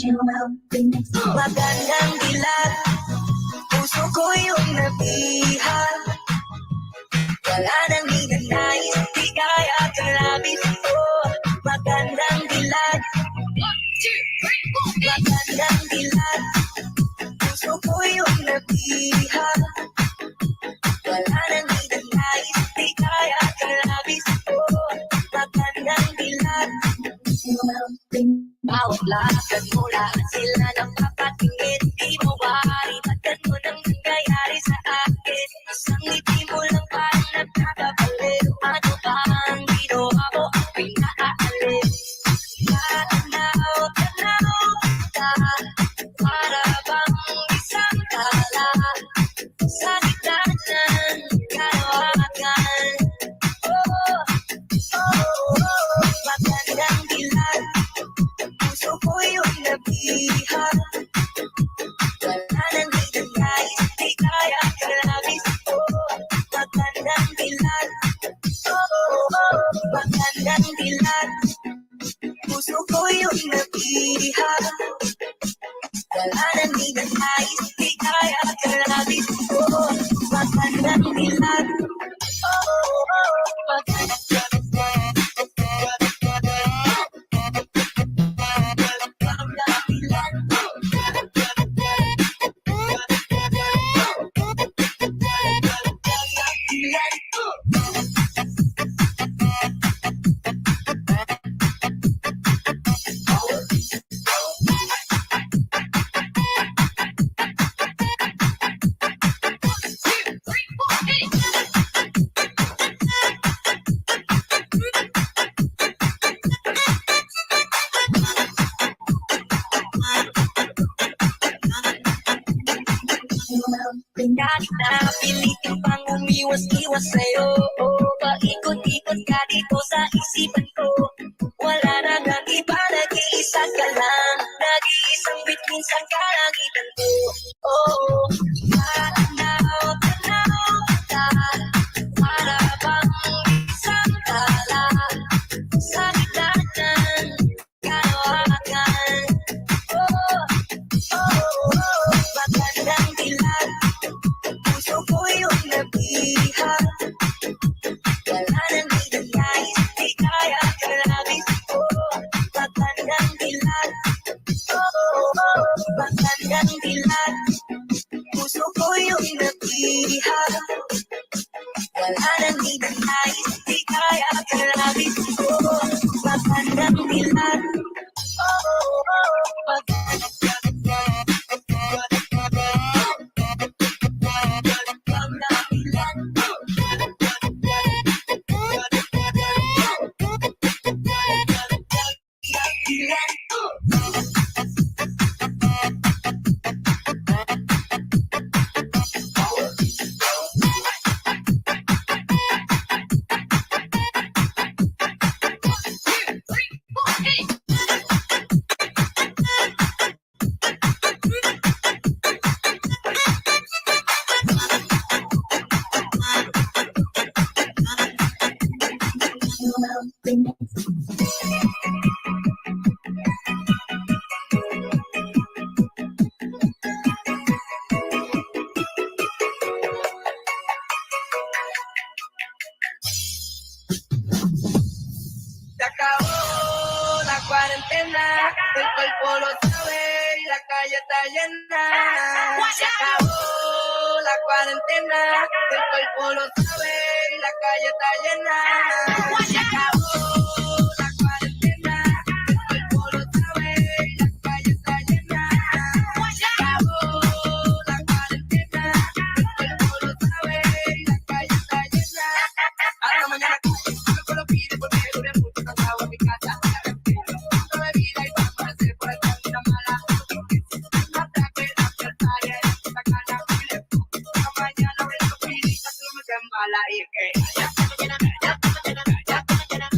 D: Magandang dilag, puso ko yung nabihan. Wala nang hinanais, di kaya kalabit ko. Magandang dilag, magandang dilag, puso ko yung nabihan. Wala nang hinanais, di kaya kalabit ko. Magandang dilag, bawat lakad mo lahat sila nang papatingin. Di mo maaari ba't mo nang nangyayari sa akin? Isang ngiti mo lang parang nagkakabaliw. Ano ba ang ginawa ko ang pinaalis? Tanaw, tanaw ka, para bang isang tala sa gitna ng kalawakan. Oh, magandang dilag, puso ko yung nabihan. Wala nang hinanais, di kaya kalabis ko. Magandang dilag, magandang dilag, puso ko yung nabihan. Wala nang hinanais, di kaya kalabis ko. Magandang dilag, magandang kahit na pilitin pang umiwas-iwas sa'yo. Paikot-ikot ka dito sa isipan ko. Wala na ng iba, nag-iisa ka lang. Nag-iisang bituin sa kalangitan ko. Tanaw, tanaw ka, para bang isang tala sa gitna ng kalawakan. Magandang dilag, puso ko yung nabihan. Wala nang hinanais, di kaya kalabis ko. Magandang dilag, magandang dilag, puso ko yung nabihan. Wala nang hinanais, di kaya kalabis ko. Magandang dilag, magandang
A: Se acabó la cuarentena, el cuerpo lo sabe y la calle está llena. Se acabó la cuarentena, el cuerpo lo sabe y la calle está llena. Se acabó la cuarentena, el cuerpo lo sabe y la calle está llena. Se acabó la cuarentena, el cuerpo lo sabe y la calle está llena. Hasta mañana cuerpo lo pide porque duré mucho cansado en mi casa. No bebida y para hacer por esta vida mala. Hasta que la party esta gana pile. Esta mañana me lo pide y se me embala y que ya está mañana, ya está mañana, ya está mañana.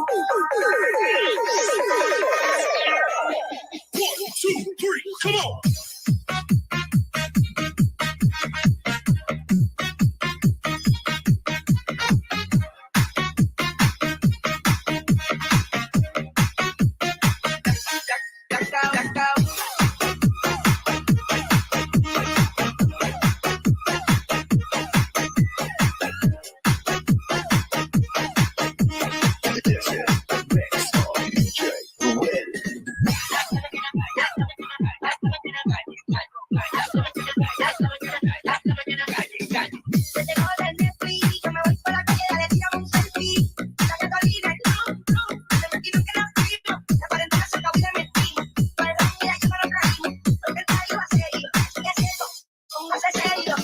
E: 2, 3, come on.
B: This is the mix of DJ Ruel.
D: Desde Golden Netflix, yo me voy por la calle, dale, tírame un selfie. La Catalina, desde Mequino que la firmo, la cuarentena se acabó y la metí. Para el mira, yo me lo trajimos, porque el país va serio, sigue siendo, póngase serio.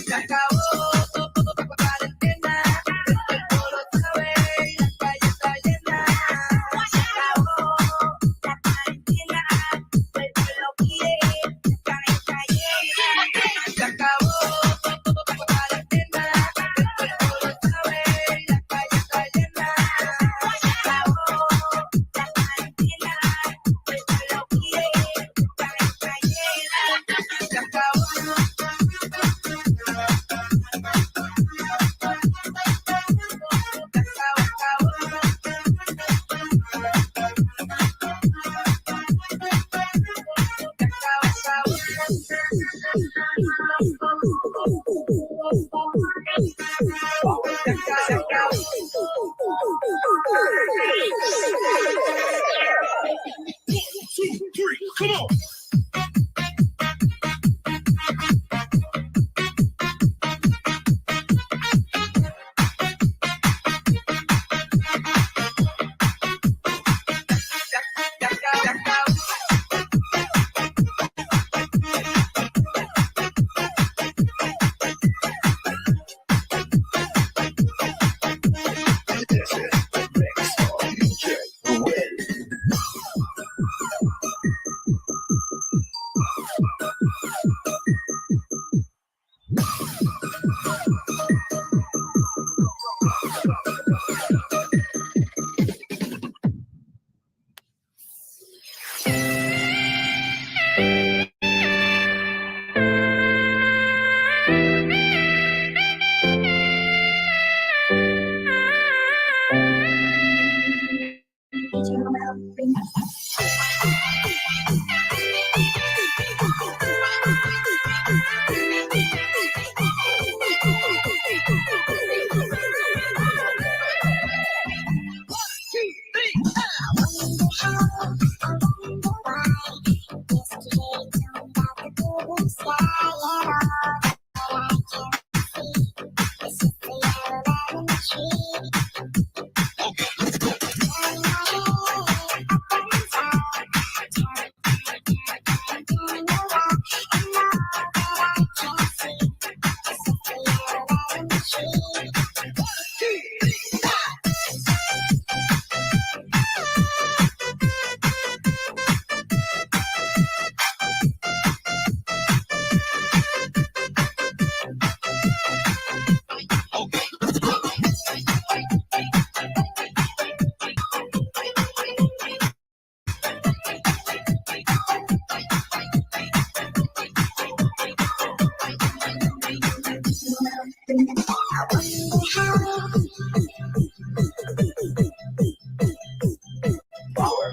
A: Se acabó la cuarentena, el cuerpo lo sabe y la calle está llena.
D: Se acabó la cuarentena, el pueblo pide, la calle está llena.
A: Se acabó la cuarentena, el cuerpo lo sabe y la calle está llena.
D: Se acabó la cuarentena, el pueblo pide, la calle está llena.
A: Se acabó.
E: Two, three, come on.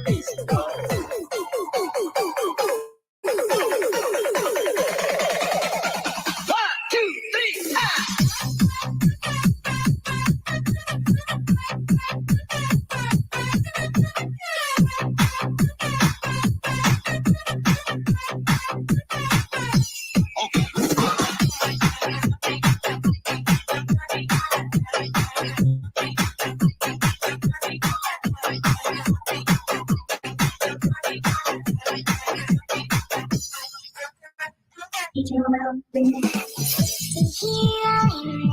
B: This is the mix of DJ Ruel.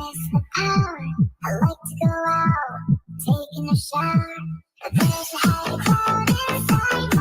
D: Taking a shower, there's a high cloud inside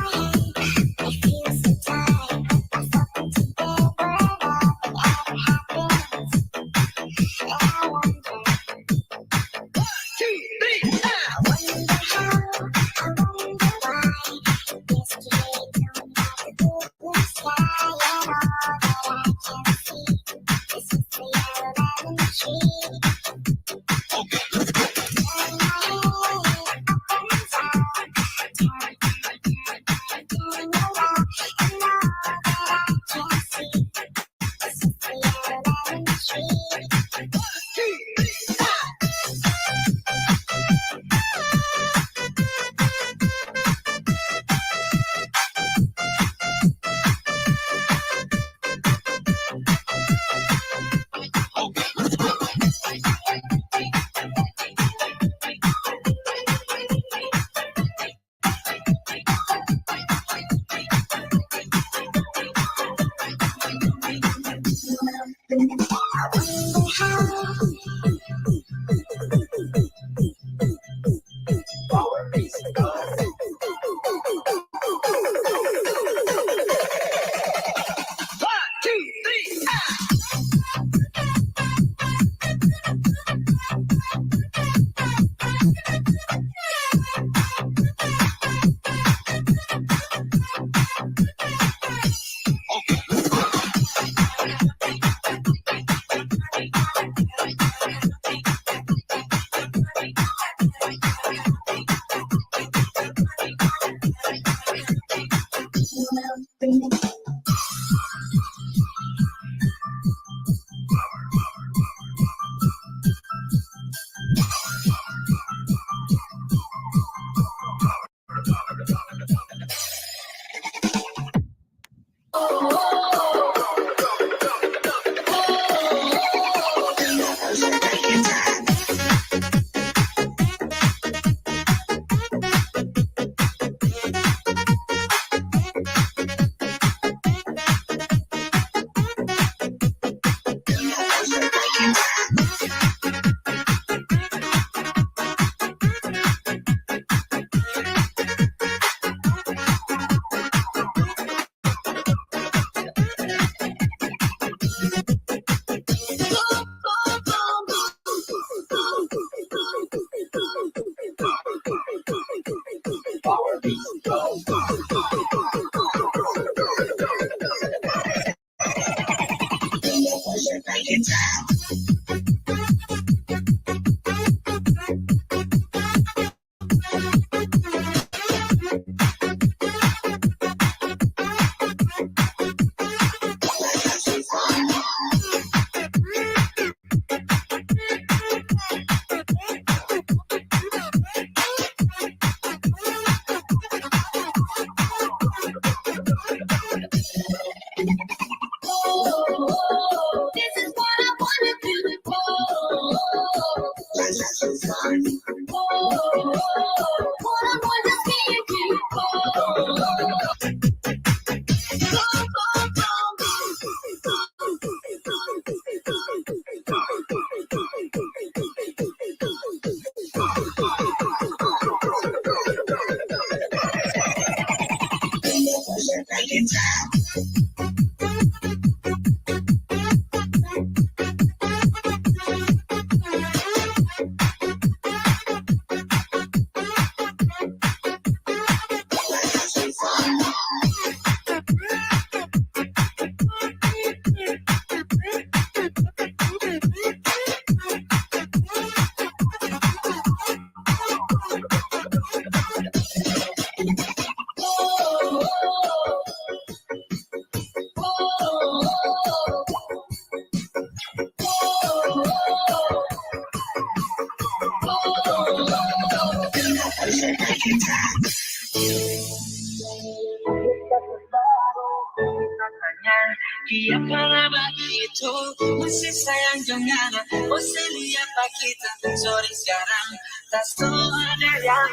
A: Iya para begitu masih sayang jangan oh lihat kita sorry sekarang tak ada yang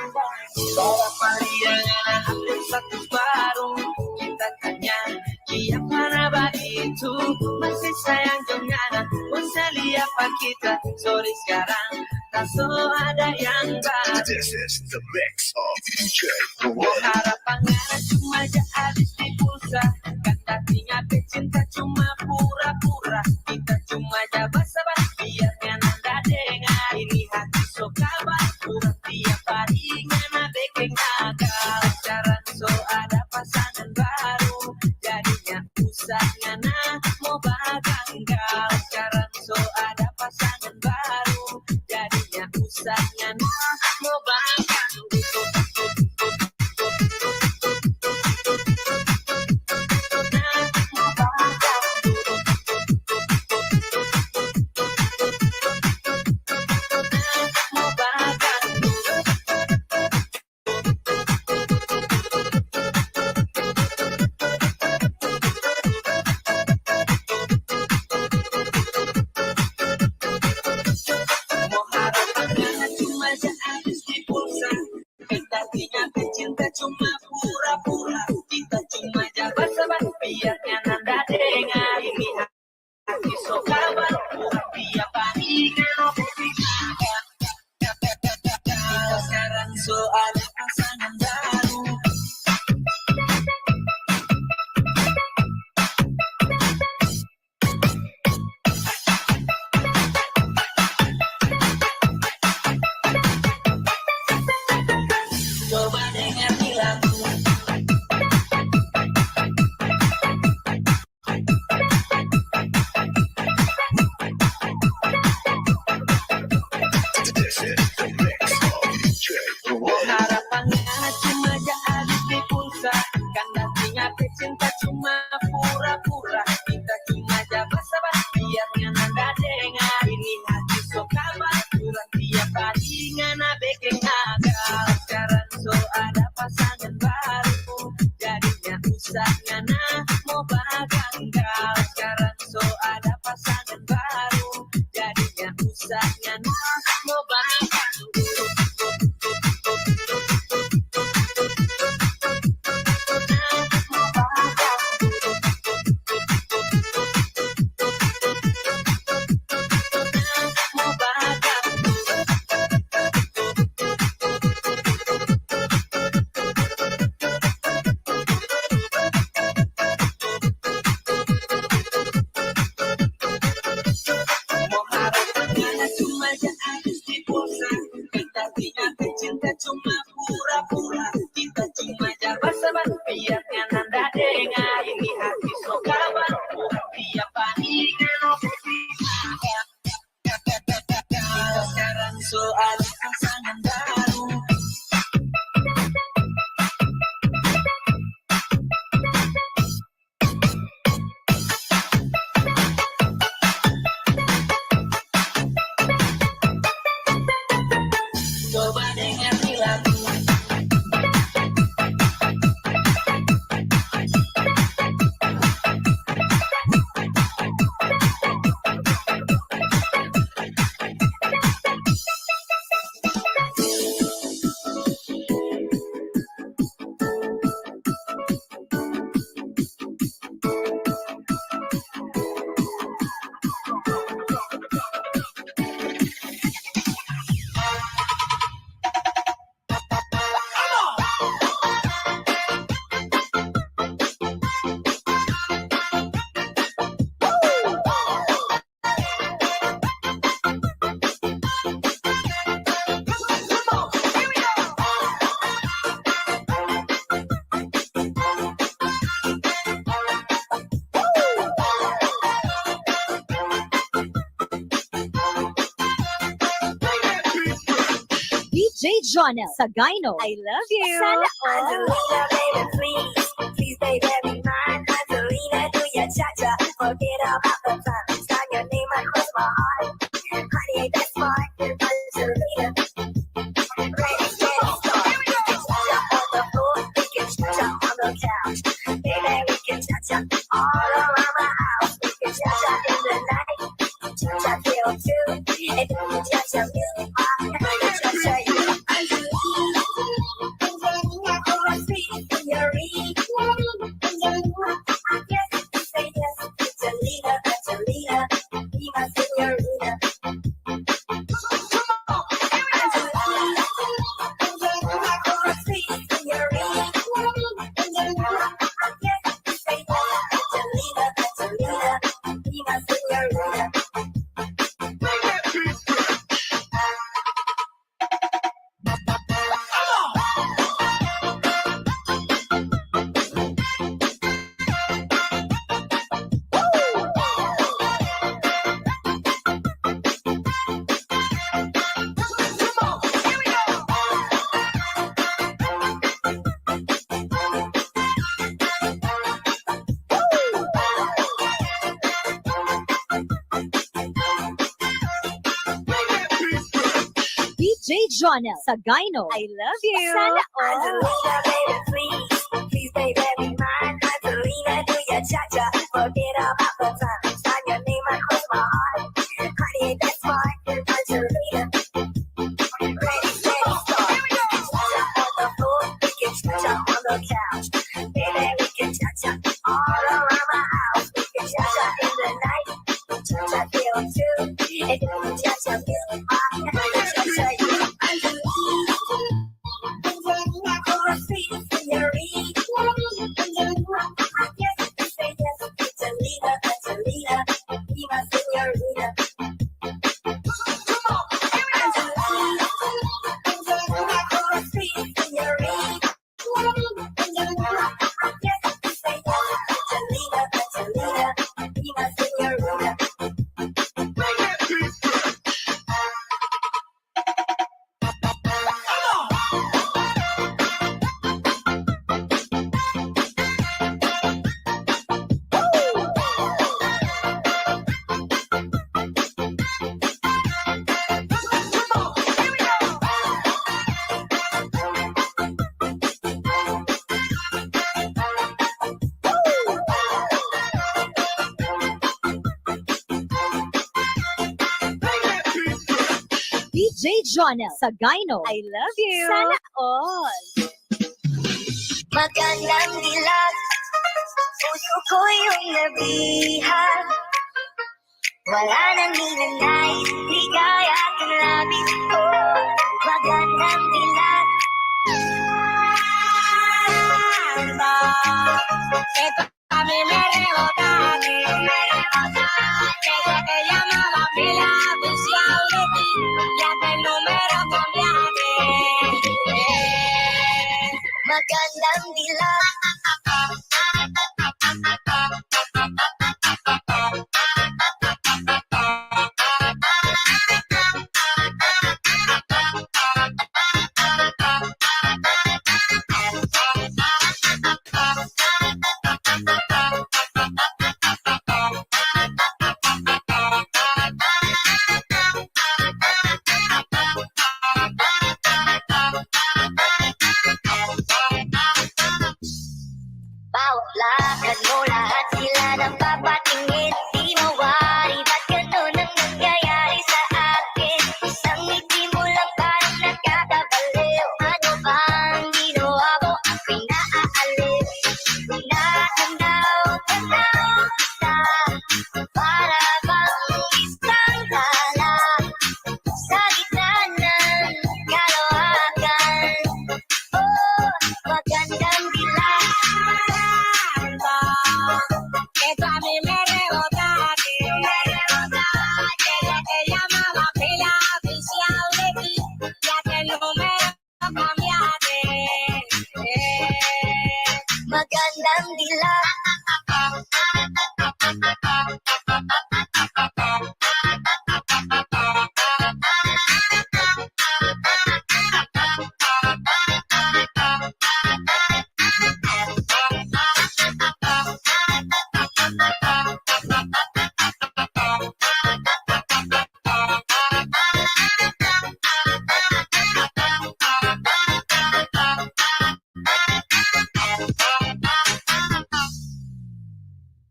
A: bawa pariangan satu baru kita tanya iya para begitu masih sayang jangan oh lihat kita sorry sekarang tak ada yang baru.
B: This is the mix of DJ Ruan.
A: Harapannya cuma jadi di pulsa kata tinggal cinta cuma pura-pura kita cuma basa-basi biar nanda dengar ini hati so kabar pura tiap hari ngana bikin agak sekarang so ada pasangan baru jadinya usah ngana mau baganggal sekarang so ada pasangan baru jadinya usah ngana mau baganggal. usap nga na mo baganggaw. Sekarang so ada pasangan baru, jadinya usap nga na mo baganggaw. Cuma pura-pura, kita cuma jabat-jabat biar nanda dengar ini hati so kabar dia panik kita sekarang soal pasangan baru. Coba dengar di lagu.
C: DJ Jonel Sagayno, I love you. Sana all.
D: Angelina, baby, please, baby, be mine. Angelina, do your cha-cha, forget about the fun. Sign your name across my heart. Honey, ain't that smart? Angelina, ready, steady, start. Cha-cha on the floor, we can cha-cha on the couch. Baby, we can cha-cha all around my house. We can cha-cha in the night, cha-cha till 2. And then we cha-cha music, cha-cha you.
C: DJ Jonel Sagayno, I love you. Sana all.
D: Angelina, baby, please, baby, be mine. Angelina, do your cha-cha, forget about the fun. Sign your name across my heart. Honey, ain't that smart? Angelina, ready, steady, start. Cha-cha on the floor, we can cha-cha on the couch. Baby, we can cha-cha all around my house. We can cha-cha in the night, cha-cha till 2. And then we cha-cha music, cha-cha you. Angelina, senorita.
C: Jonel Sagayno. I love you. Sana all.
D: Magandang dilag, puso ko yung nabihan. Wala nang ninanais, ligaya at labis ko. Magandang dilag. Ito kami me rebotaje. Desde que llamaba pila oficial de ti, ya que el número cambiaste. Magandang dilag. Bawat lakad mo, lahat sila napapatingin. Di mawari, ba't ganun ang nangyayari sa akin? Isang ngiti mo lang parang nakakabaliw. Ano bang ginawa mo? Ako'y naaaliw. Tanaw-tanaw kita, para bang isang tala sa gitna ng kalawakan. Oh, magandang dilag. Ito a mí me rebotaste. Desde que llamaba pila oficial de ti, ya que el número cambiaste. Magandang dilag.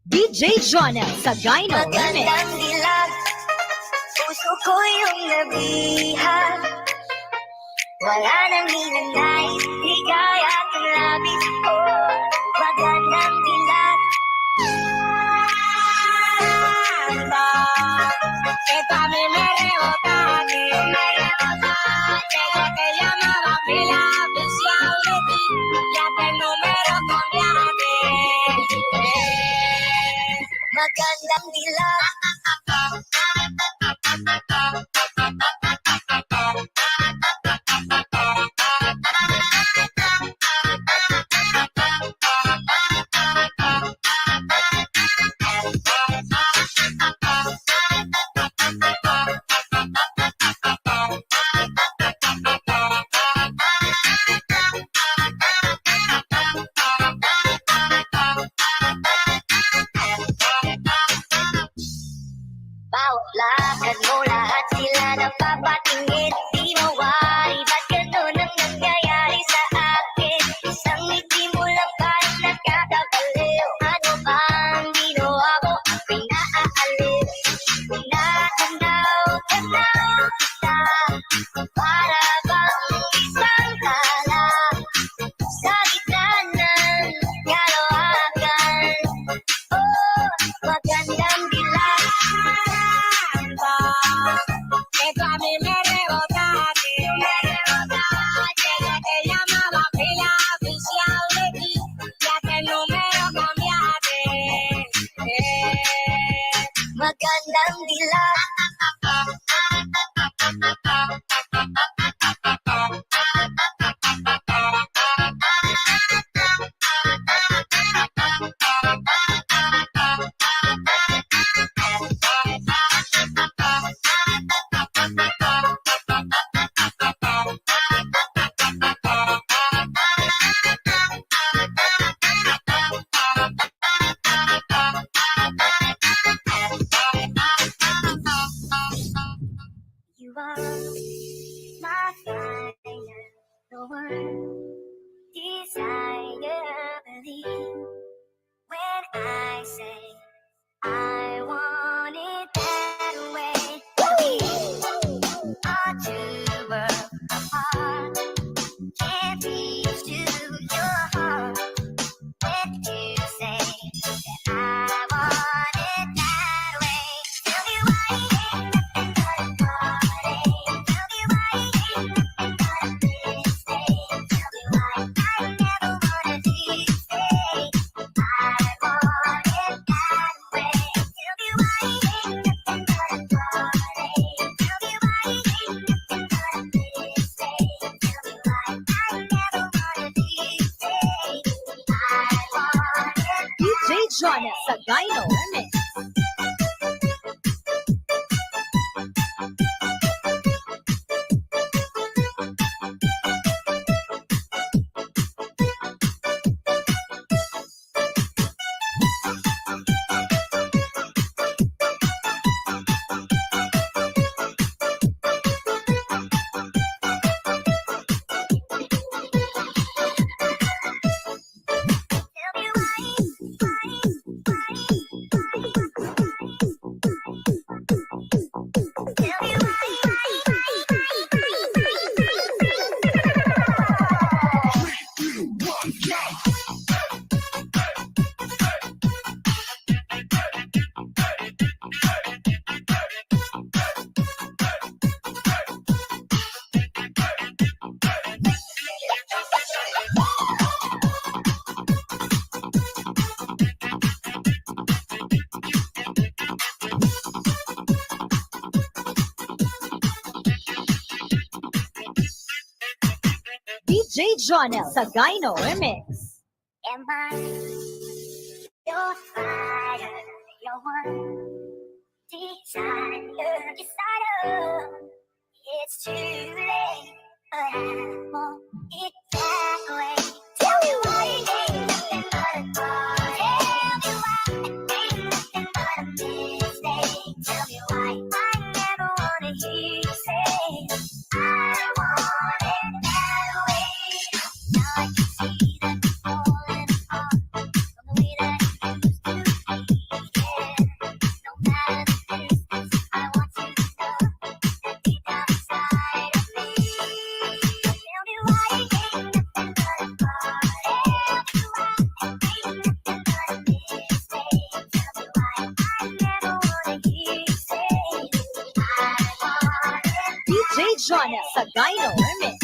C: DJ Jonel Sagayno.
D: Magandang dilag, puso ko yung nabihan. Wala nang ninanais, ligaya at labis ko. Magandang dilag. Ito a mí me rebotaje. Desde que llamaba pila oficial de ti, ya que el número cambiaste. Magandang dilag. Bawat lakad mo, lahat sila napapatingin. Di mawari, ba't ganun ang nangyayari sa akin? Isang ngiti mo lang parang nakakabaliw. Ano bang ginawa mo? Ako'y naaaliw. Tanaw-tanaw kita, para bang isang tala sa gitna ng kalawakan. Oh, magandang dilag. Ito a mí me rebotaste. Desde que llamaba pila oficial de ti, ya que el número cambiaste. Magandang dilag.
C: Jonel sa Gyno Remix. DJ Jonel sa Gyno Remix.
D: Am I your fire, your one decider? It's too late, but I want it that way. Tell me why it ain't nothing but a car. Tell me why it ain't nothing but a mistake. Tell me why I never wanna hear you say I want it that way. Now I can see that you're falling apart from the way that you used to be. Yeah, no matter the distance, I want you to know that deep down inside of me. Tell me why it ain't nothing but a car. Tell me why it ain't nothing but a mistake. Tell me why I never wanna hear you say I want it.
C: DJ Jonel sa Gyno Remix.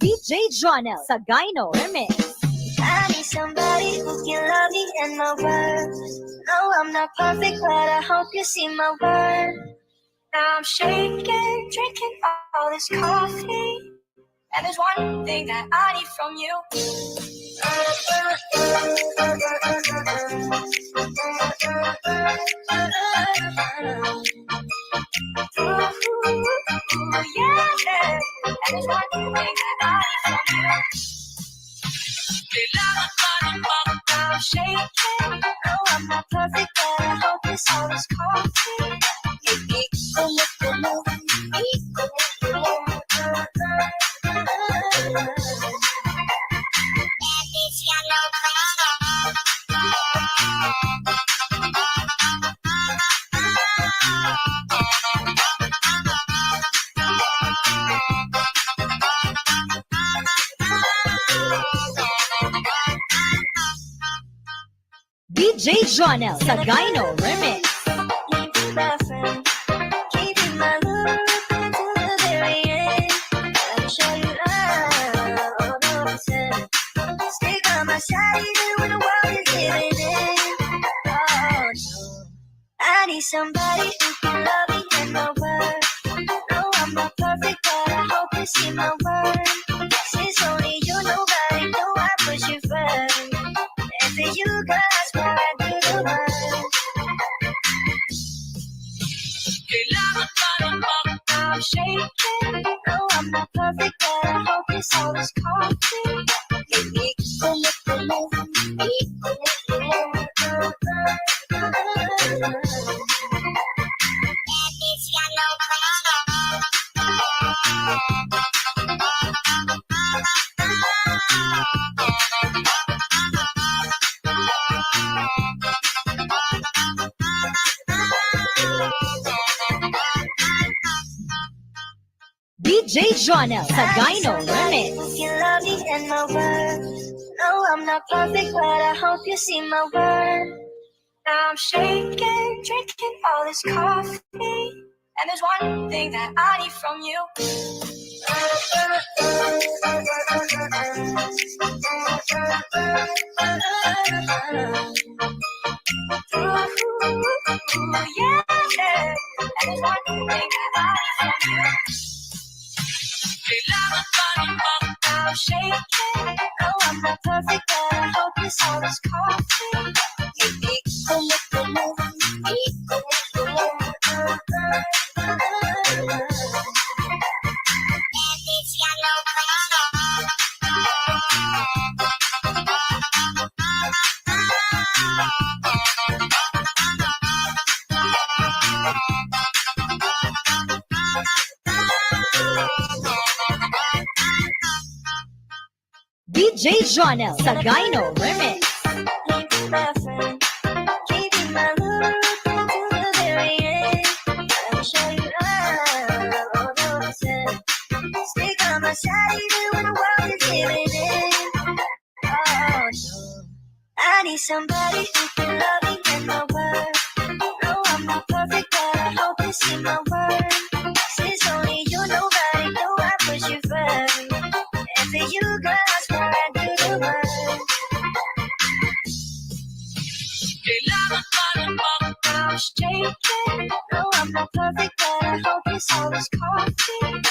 C: DJ Jonel sa Gyno Remix.
D: I need somebody who can love me and my words. No, I'm not perfect, but I hope you see my worth. Now I'm shaking, drinking all this coffee. And there's one thing that I need from you. Yeah, and there's one thing that I need from you. I'm shaking. No, I'm not perfect, but I hope this all is coffee.
C: DJ Jonel sa Gyno Remix.
D: Keep laughing, keeping my love until the very end. I'll show you love, all the time. Stick on my side even when the world is giving in. Oh no, I need somebody who can love me and my word. No, I'm not perfect, but I hope you see my word. Since only you, nobody know I put you first. And for you, girl, I swear I do the work. I'm shaking, no, I'm not perfect, but I hope it's always coffee.
C: DJ Jonel sa Gyno Remix.
D: You love me and my words. No, I'm not perfect, but I hope you see my worth. Now I'm shaking, drinking all this coffee. And there's one thing that I need from you. Ooh, yeah. And there's one thing that I need from you. I'm shaking. No, I'm not perfect, but I hope this all is coffee.
C: DJ Jonel sa Gyno Remix.
D: I need somebody who can love me and my word. No, I'm not perfect, but I hope you see my word. Since only you, nobody know I put you first. And for you, girl, I swear I do the work. I'm shaking. No, I'm not perfect, but I hope it's always coffee.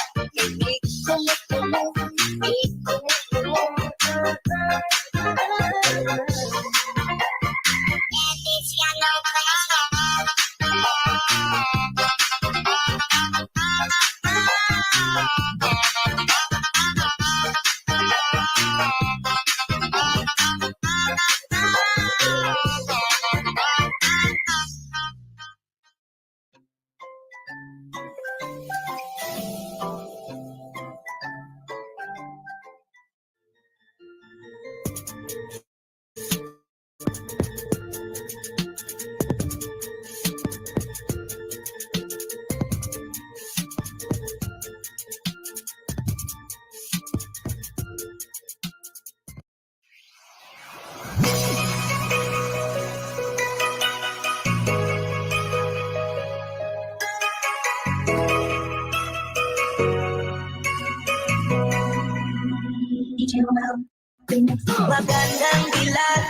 D: Magandang dilat,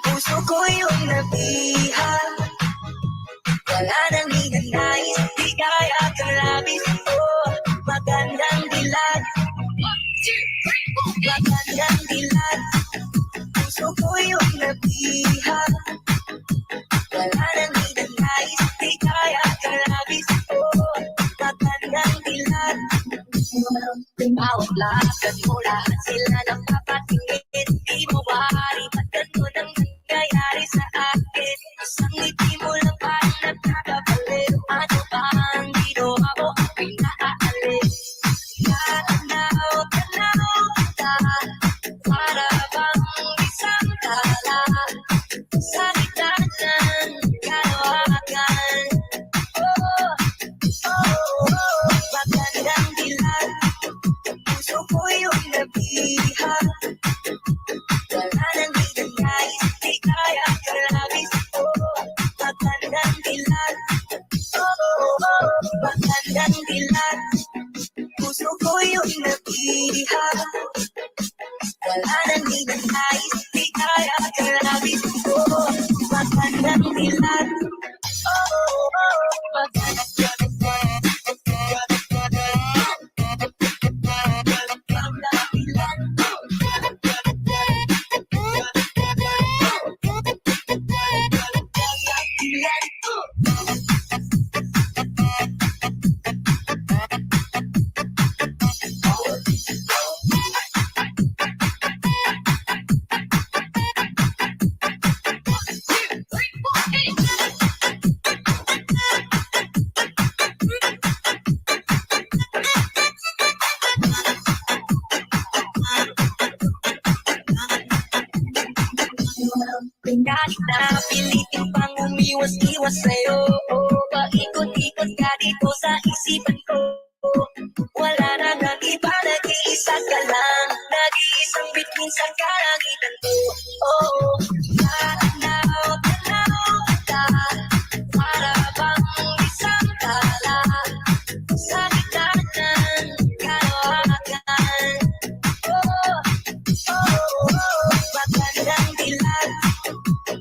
D: puso ko yung nabihag. Wala nang hinanais, di kaya kang labis. Oh, magandang dilat. Magandang dilat, puso ko yung nabihag. Wala nang hinanais, di kaya kang labis. Oh, magandang dilat. Bawat lakad mo, lahat sila napapatingin. Di mo maaari, ba't ganun ang nangyayari sa akin? Isang ngiti mo lang parang nagkakabaliw. Ano ba ang ginawa mo? Ako'y naaalis. Tanaw kita, para bang isang tala sa gitna ng kalawakan. Magandang dilat, puso ko yung nabihag. Wala nang hinanais, di kaya kang labis. Magandang dilat. Magandang dilat, puso ko yung nabihag. Wala nang hinanais, di kaya kang labis. Magandang dilat. Kahit na pilitin pang umiwas-iwas sa'yo, paikot-ikot ka dito sa isipan ko. Wala na nang iba, nag-iisa ka lang, nag-iisang bituin sa kalangitan ko. Tanaw kita, para bang isang tala sa gitna ng kalawakan. Magandang dilag,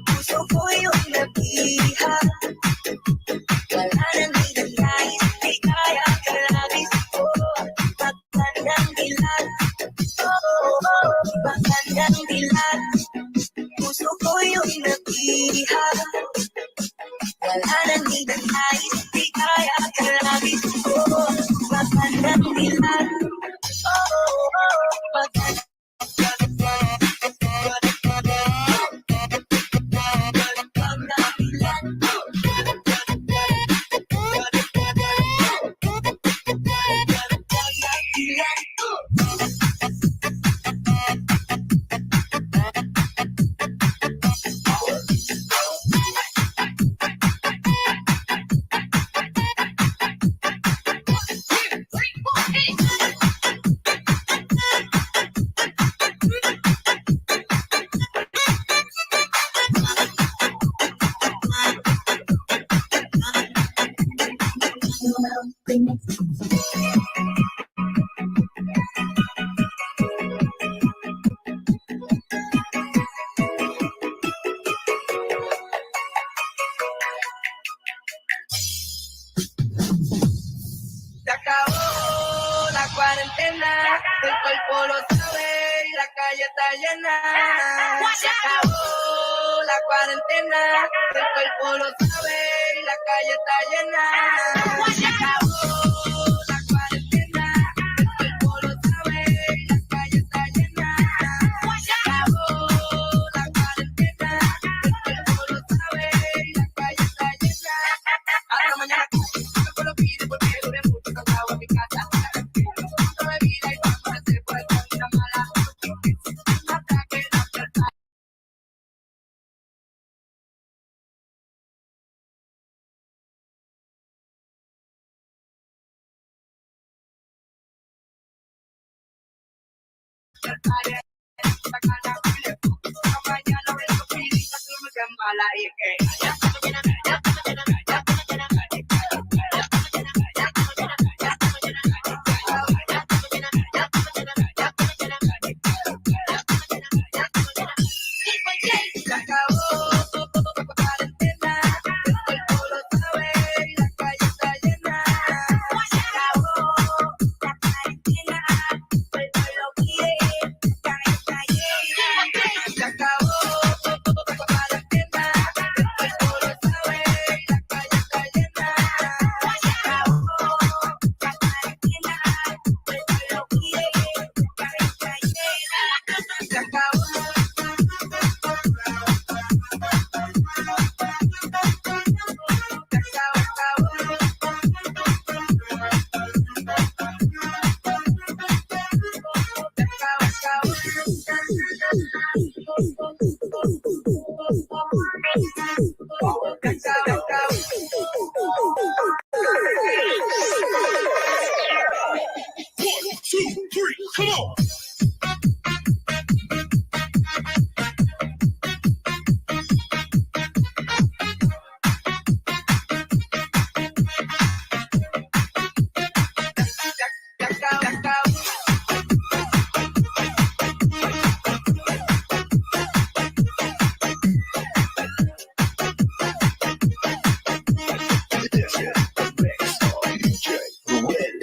D: puso ko yung nabihag. Wala nang hinangay, di kaya kalabis. Magandang dilag, magandang dilag, puso ko yung nabihag. Wala nang hinangay, di kaya kalabis. Magandang dilag, magandang
A: Se acabó la cuarentena, el cuerpo lo sabe y la calle está llena. Se acabó la cuarentena, el cuerpo lo sabe y la calle está llena. Se acabó la cuarentena, el cuerpo lo sabe y la calle está llena. Se acabó la cuarentena, el cuerpo lo sabe y la calle está llena. Hasta mañana. Con los pibes porque duré mucho cansado en mi casa. No me vida y vamos a hacer por el camino mala. Hasta que no se se acabó la cuarentena, el cuerpo lo sabe y la calle está llena. Se acabó
D: la cuarentena, el pueblo quiere, la calle está llena.
A: Se acabó la cuarentena, el cuerpo lo sabe y la calle está llena.
D: Se acabó la cuarentena, el pueblo quiere, la calle está llena.
A: Se acabó.
E: Come on.
B: This is the mix of DJ Ruel.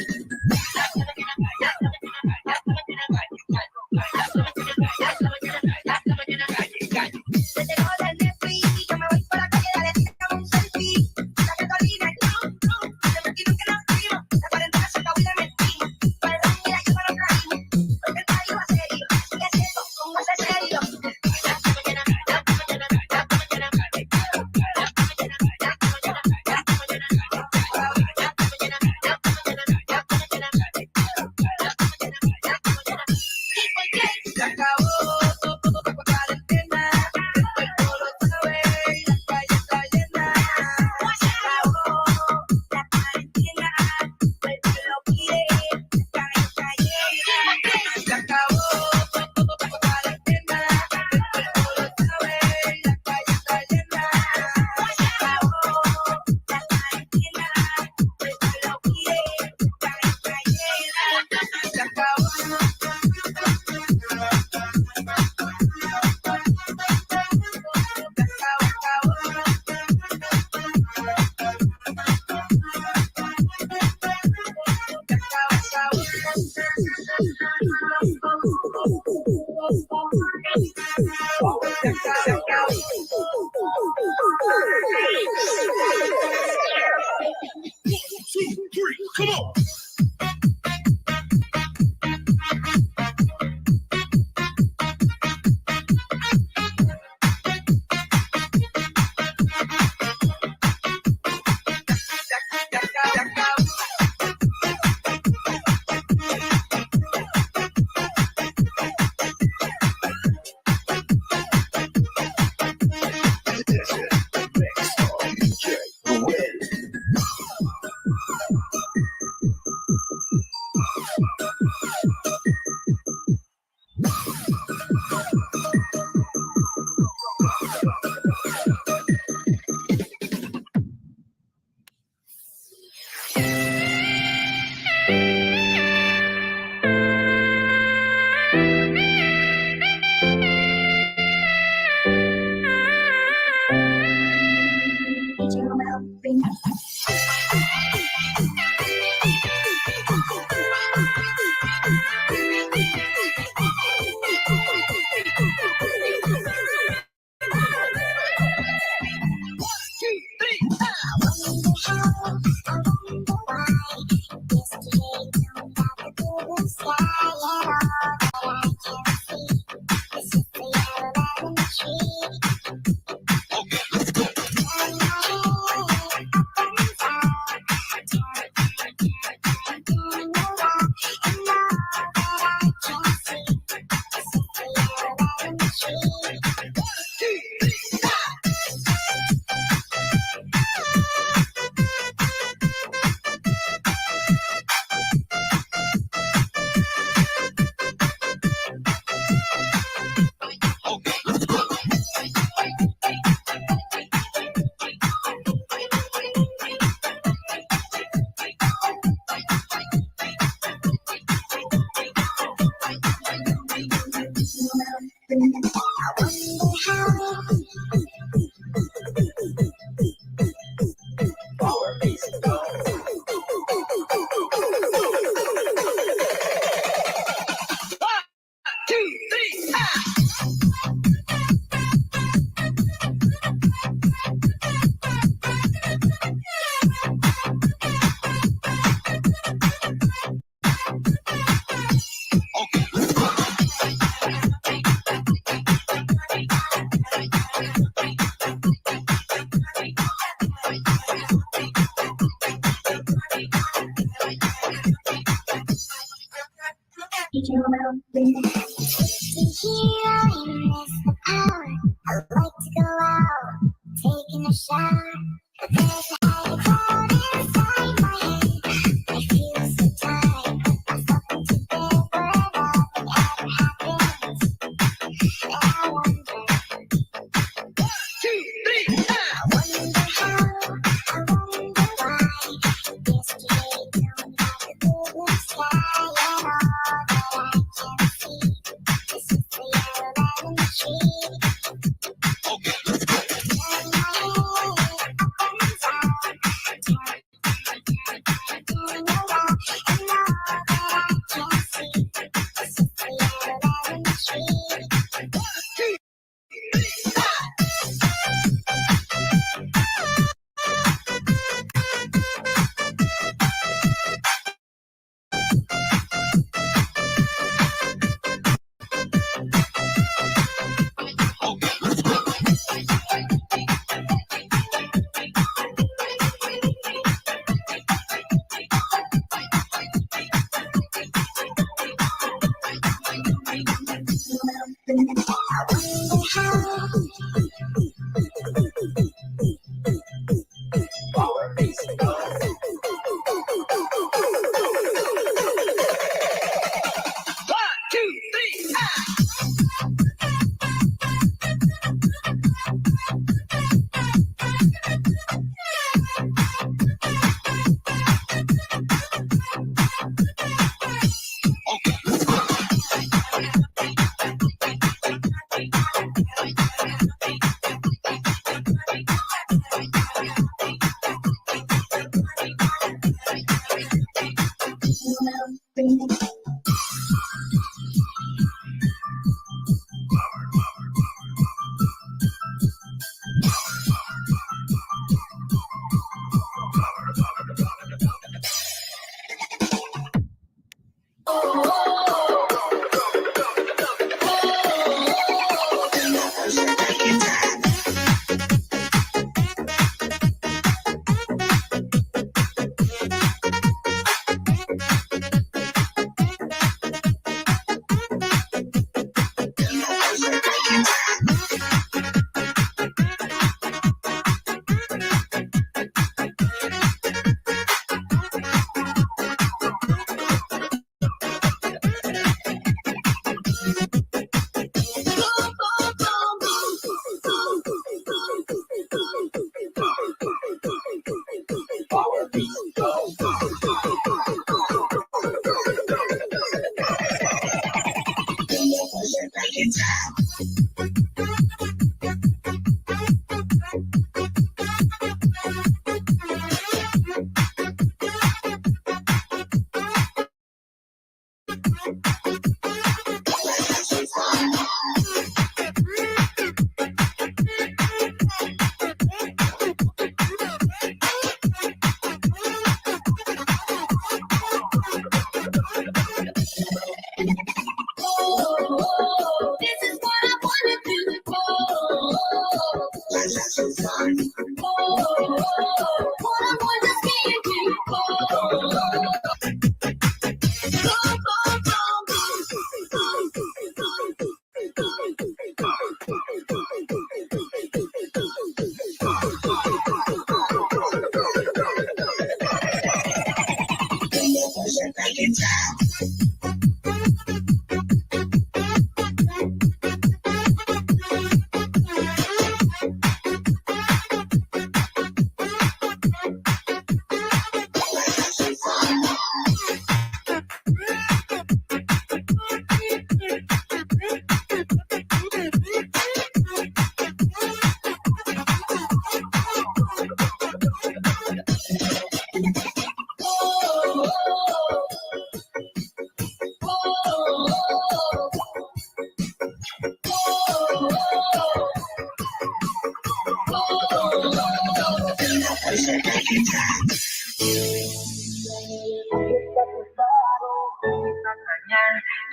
D: I like to go out, taking a shower. But there's a higher cloud inside my head. I feel so tired, I'm stuck to bed wherever it ever happens. And I wonder how, I wonder why. Yesterday don't have a blue sky and all that I can see. This is the yellow lemon tree. Turn my head up and down, turn around, and all that I can see. This is the yellow lemon tree.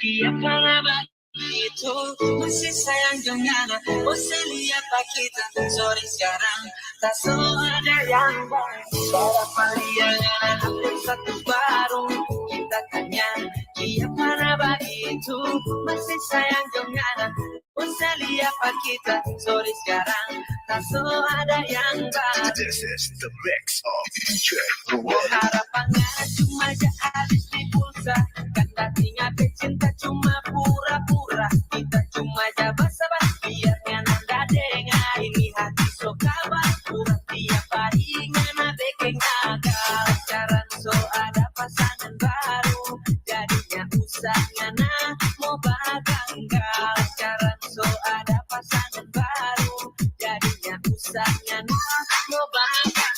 A: Dia pangaba itu masih sayang dengan Você lihat pak kita sorry sekarang tak ada yang baik. Dia dengan hati satu baru kita tanya dia mana bagi itu masih sayang jangan usah lihat kita. Sorry sekarang tak so ada yang baru.
B: This is the mix of DJ Ruang.
A: Harapannya cuma habis di pulsa. Kata tinggal cinta cuma pura-pura. Kita cuma basa-basi biarnya nanda dengar. Ini hati so kabar pura tiap hari ngana bikin akal. Sekarang so ada pasangan baru. Jadinya usah ngana mau baganggal. Sekarang so ada pasangan baru. Jadinya usah ngana mau baganggal.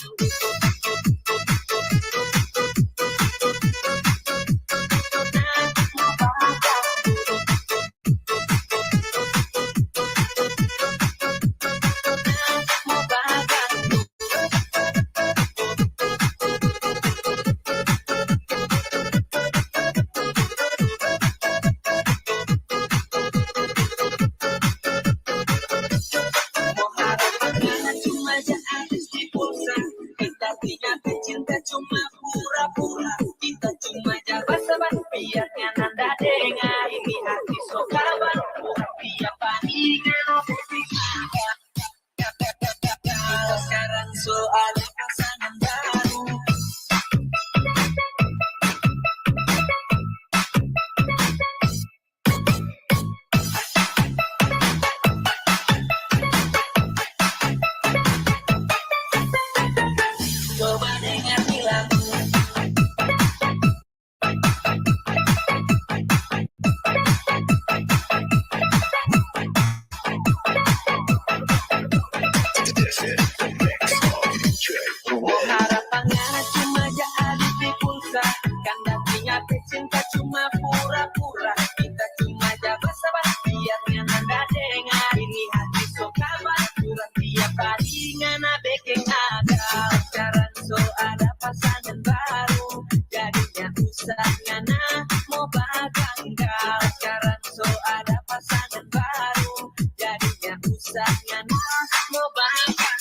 A: Cinta cuma pura-pura. Kita cuma basa-basi biarnya nanda dengar. Ini hati so kabar pura tiap hari ngana kita sekarang so ada pasangan baru. Coba dengar lagu.
B: This is the mix of DJ Ruang.
A: Harapannya cuma ada di pulsa. Kan datinya cinta cuma pura-pura. Kita cuma basa-basi biarnya nanda dengar. Ini hati so kabar pura tiap hari ngana bikin akal. Sekarang so ada pasangan baru. Jadinya usah ngana mau baganggal. Sekarang so ada pasangan baru. Jadinya usah ngana mau baganggal.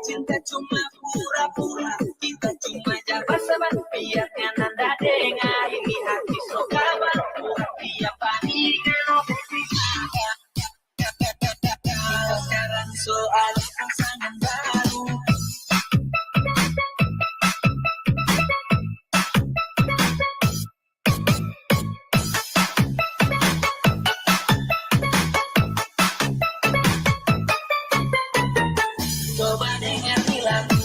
A: Cinta cuma pura-pura. Kita cuma basa-basi biarnya nanda dengar. Ini hati so kabar pura tiap hari ngana kita sekarang so ada pasangan baru. Coba dengar lagu.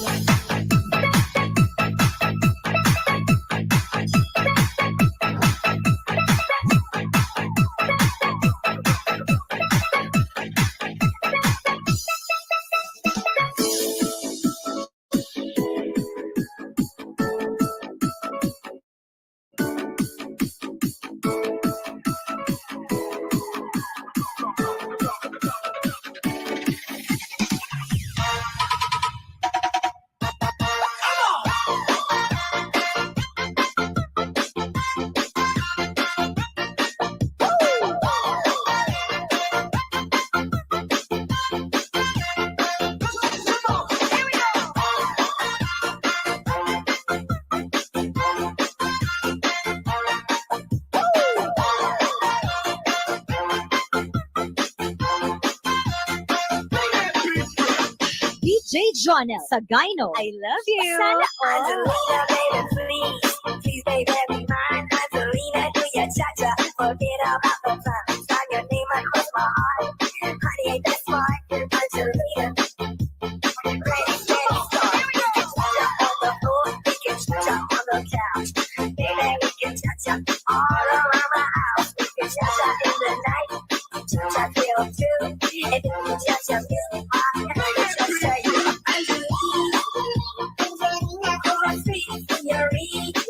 C: DJ Jonel Sagayno. I love you. Sana all.
D: Angelina, baby, please. Please, baby, be mine. Angelina, do your cha-cha. Forget about the fun. Sign your name across my heart. Honey, ain't that smart? Angelina. Ready, steady, start. Cha-cha on the floor. We can cha-cha on the couch. Baby, we can cha-cha all around my house. We can cha-cha in the night. Cha-cha feel too. And if you cha-cha miss me, I'm gonna cha-cha you. Angelina, Angelina, oh, I see, señorita.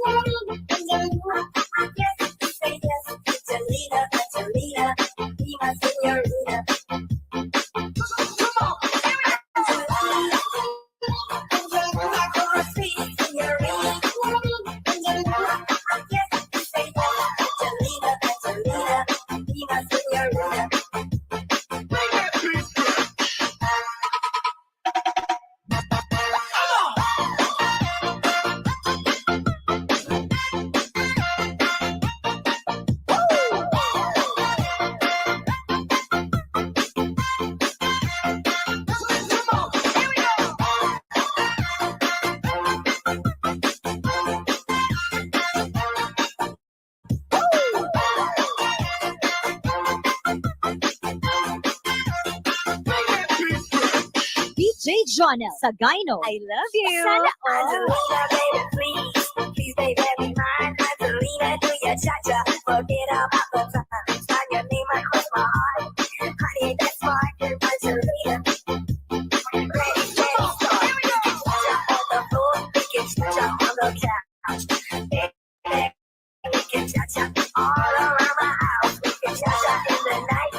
C: Jonel Sagayno. I love you. Sana all.
D: Angelina, baby, please, please, baby, be mine. Angelina, do your cha-cha, forget about the time. Sign your name across my heart. Honey, ain't that smart? Angelina, ready, start. Cha-cha on the floor, we can cha-cha on the couch. Baby, we can cha-cha all around my house. We can cha-cha in the night,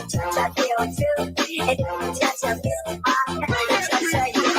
D: cha-cha till two, and then we cha-cha music. Cha-cha you.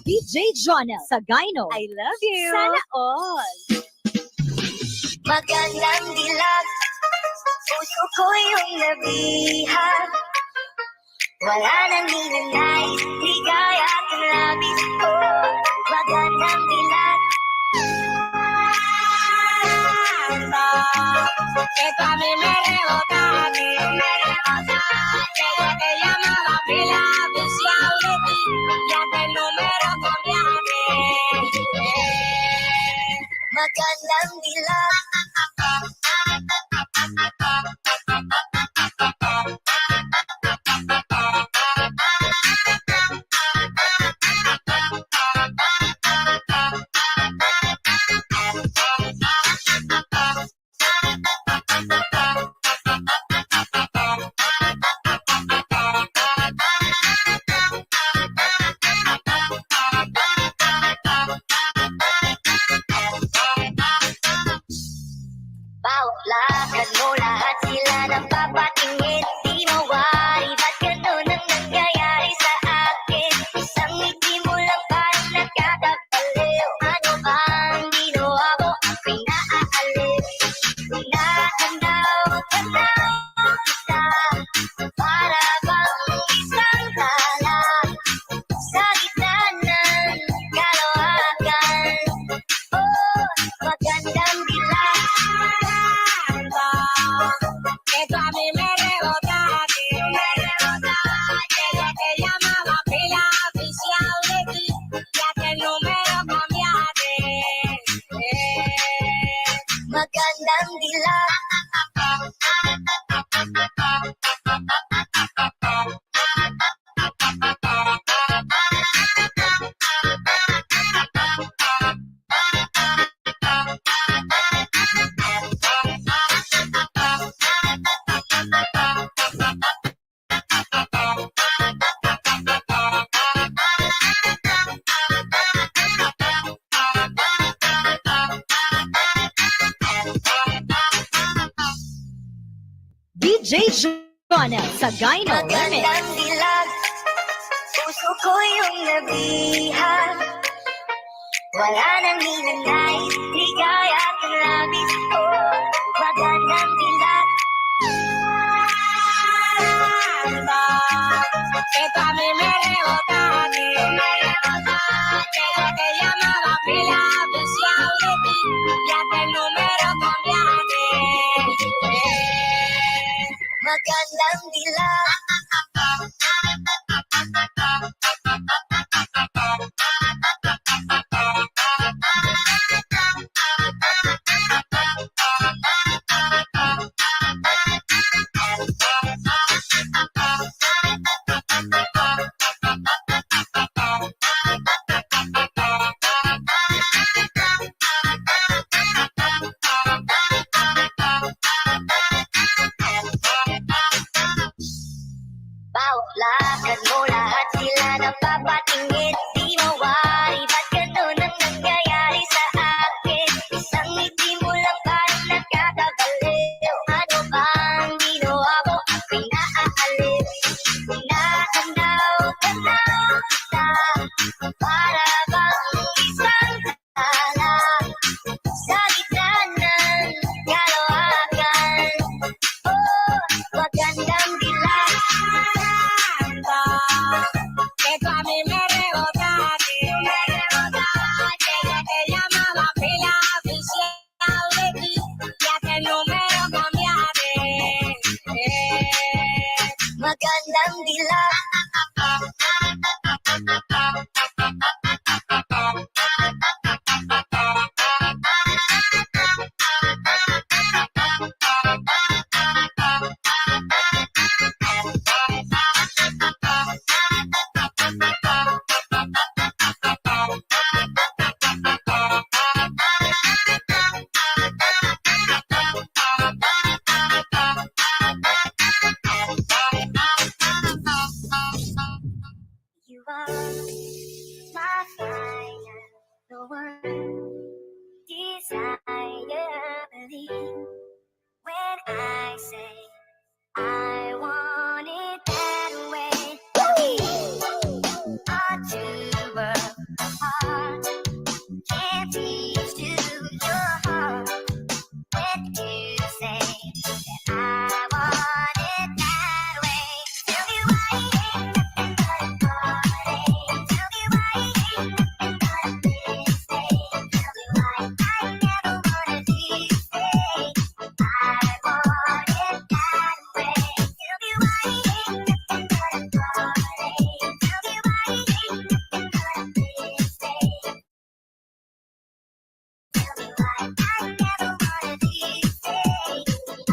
C: DJ Jonel Sagayno. I love you. Sana all.
D: Magandang dilag, puso ko yung nabihan. Wala nang ninanay, ligaya at labis ko. Magandang dilag.
A: Esto a mí me rebota, ella te llamaba pila oficial de ti, ya que el número cambiaste.
D: Magandang dilag. Bawat lakad mo, lahat sila nagpapatingin. Di mawari, ba't ganun ang nangyayari sa akin? Isang ngiti mo lang parang nakakabaliw. Ano bang ginawa mo? Ako'y naaaliw. Tanaw kita, para bang isang tala sa gitna ng kalawakan. Oh, magandang dilag.
A: Esto a mí me rebota, ella te llamaba pila oficial de ti, ya que el número cambiaste.
D: Magandang dilag.
C: DJ Jonel Sagayno. Remix.
D: Magandang dilag, puso ko yung nabihan. Wala nang ninanay, ligaya at labis ko. Magandang dilag.
A: Esto a mí me rebota, ella te llamaba pila oficial de ti, ya que el número cambiaste.
D: Magandang dilag. magandang dila. You are my fire, the one desire. Believe when I say I want it that way. A tuber apart can't teach to your heart when you say that I want it that way. Tell me why it ain't nothing but a heartache. Tell me why it ain't nothing but a mistake. Tell me why I never wanna leave. I want it that way. Tell me why it ain't nothing but a heartache. Tell me why it ain't nothing but a mistake. Tell me why I never wanna leave. I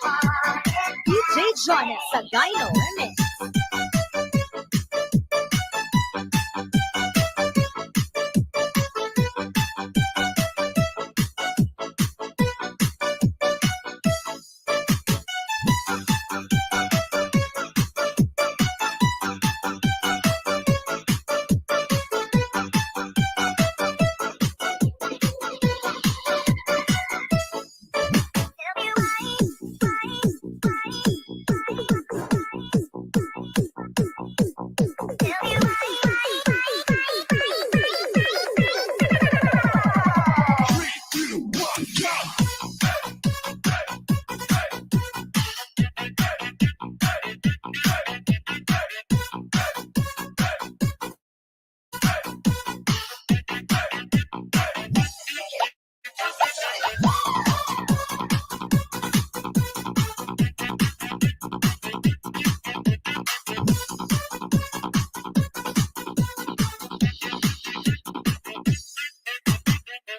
D: want it.
C: DJ Jonah sa Gyno Remix.
D: Tell me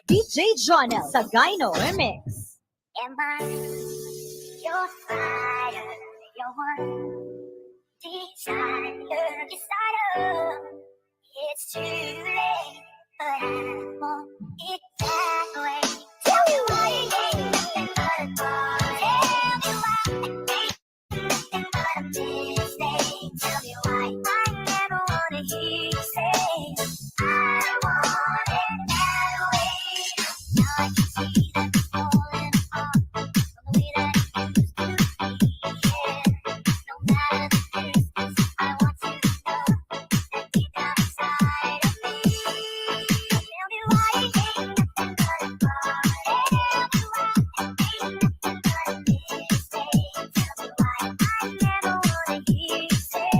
C: DJ Jonah sa Gyno Remix.
D: Am I your fire, your one desire? It's too late, but I want it that way. Tell me why it ain't nothing but a ball. Tell me why it ain't nothing but a mistake. Tell me why I never wanna hear you say I want it that way. Now I can see that it's falling apart from the way that it used to be. Yeah. No matter the distance, I want you to know that deep down inside of me. Tell me why it ain't nothing but a ball. Tell me why it ain't nothing but a mistake. Tell me why I never wanna hear you say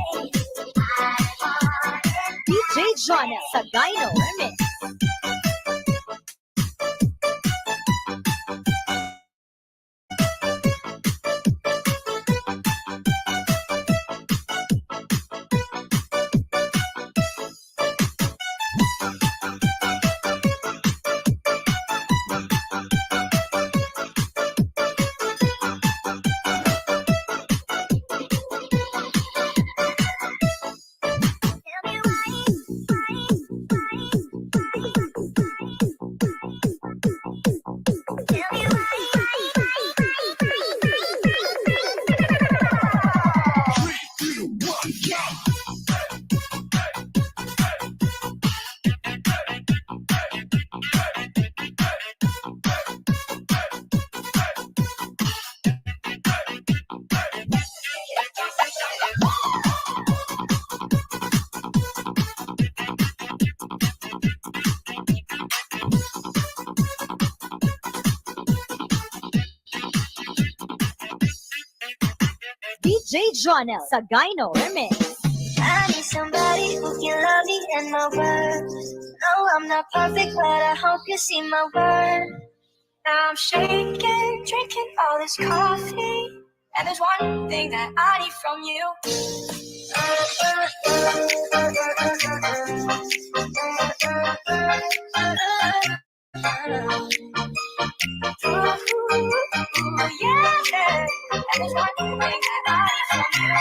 D: I want it.
C: DJ Jonah sa Gyno Remix.
D: Tell me why. Tell me why.
C: DJ Jonah sa Gyno Remix.
D: I need somebody who can love me and my words. No, I'm not perfect, but I hope you see my worth. Now I'm shaking, drinking all this coffee. And there's one thing that I need from you. Yeah. And there's one thing that I need from you.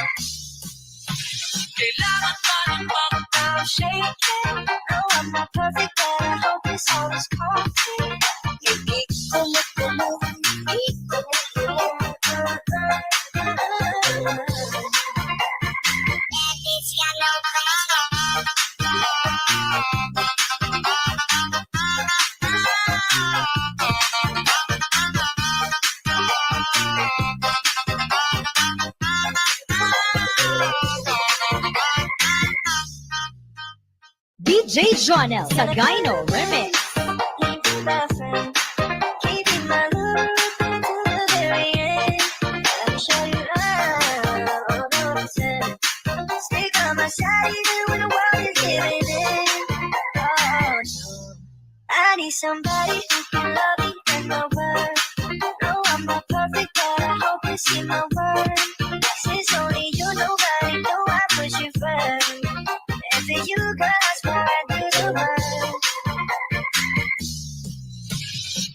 A: Kailangan pa ng bang
D: I'm shaking. No, I'm not perfect, but I hope this all is coffee.
C: DJ Jonel sa Gyno Remix.
D: Keeping my love to the very end. Let me show you love. Stick on my side even when the world is giving in. Oh no, I need somebody who can love me and my word. No, I'm not perfect, but I hope you see my word. Since only you, nobody know I put you first. And for you, girl, I swear I do the work.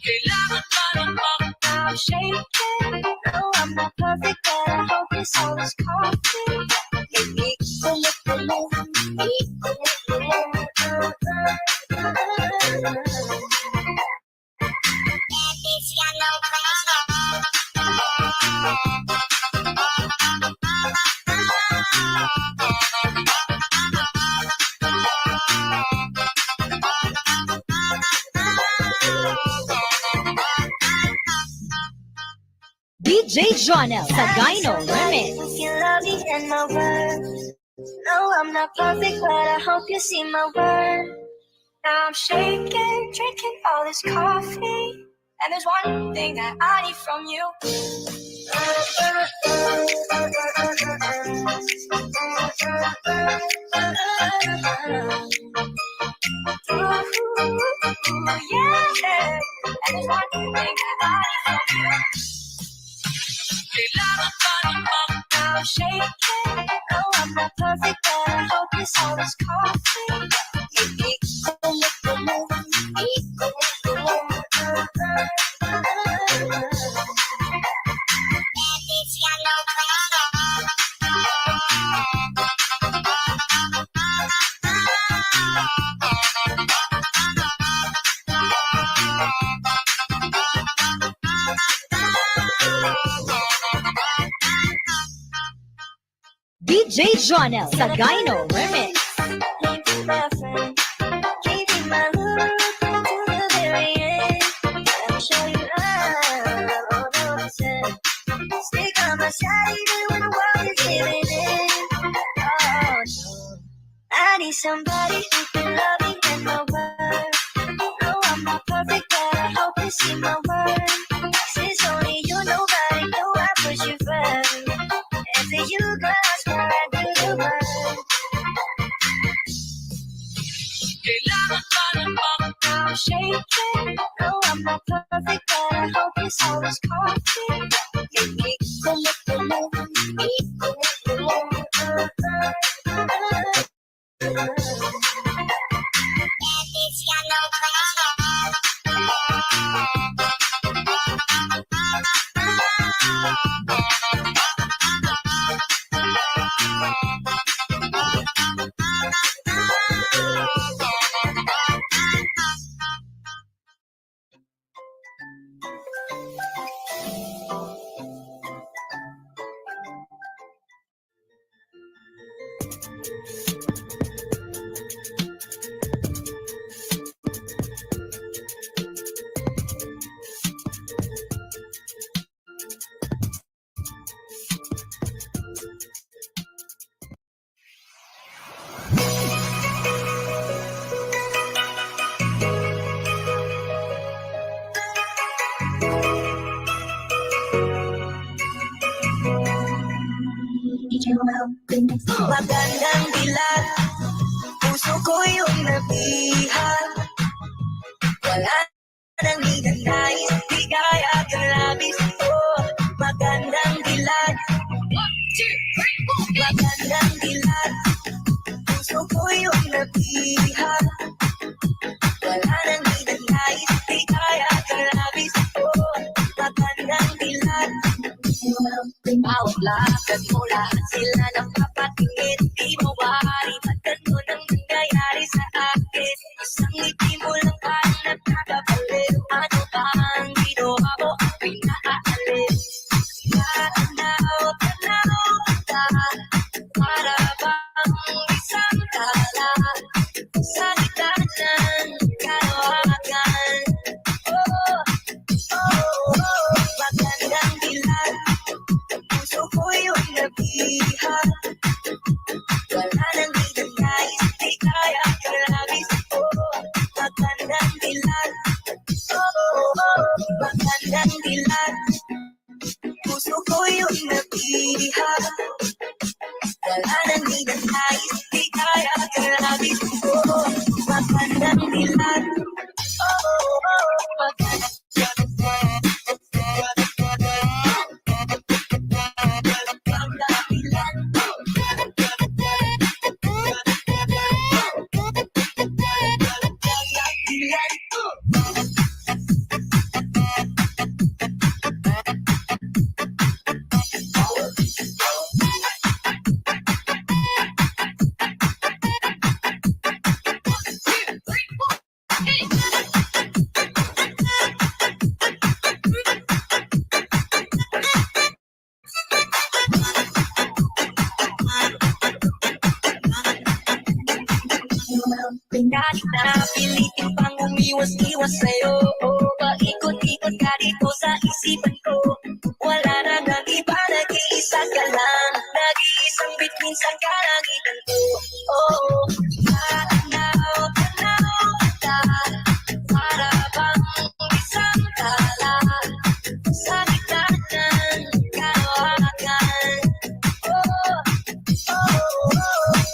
A: Kailangan pa ng bang
D: I'm shaking. No, I'm not perfect, but I hope this all is coffee.
C: DJ Jonel sa Gyno Remix.
D: You love me and my word. No, I'm not perfect, but I hope you see my word. Now I'm shaking, drinking all this coffee. And there's one thing that I need from you. Yeah. And there's one thing that I need from you.
A: Kailangan pa ng bang
D: I'm shaking. No, I'm not perfect, but I hope this all is coffee.
C: DJ Jonel sa Gyno Remix.
D: Keeping my love to the very end. Let me show you love. Stick on my side even when the world is giving in. Oh no, I need somebody who can love me and my word. No, I'm not perfect, but I hope you see my word. Since only you, nobody know I put you first. And for you, girl, I swear I do the work.
A: Kailangan pa ng bang
D: I'm shaking. No, I'm not perfect, but I hope this all is coffee. Magandang dilat, puso ko yung nabihan. Wala nang hinanais, di kaya kang labis. Oh, magandang dilat, Magandang dilag, puso ko yung nabihan. Wala nang hinanais, di kaya kalabis ko. Magandang dilag, bawat lakad mo, lahat sila napapatingin. Di mawari, ba't ganun ang nangyayari sa akin? Isang ngiti mo lang parang nagkakabaliw. Ano ba ang ginawa mo ang pinaalis? Tanaw ka, para bang isang tala sa gitna ng kalawakan. Magandang dilag, puso ko yung nabihan. Wala nang hinanais, di kaya kalabis ko. Magandang dilag, magandang dilag, puso ko yung nabihan. Wala nang hinanais, di kaya kalabis ko. Magandang dilag, Pinalik na pilitin pang umiwas-iwas sa'yo. Paikot-ikot ka dito sa isipan ko. Wala na nang iba, nag-iisa ka lang. Nag-iisang bituin sa kalangitan ko. Tanaw ka, para bang isang tala sa gitna ng kalawakan.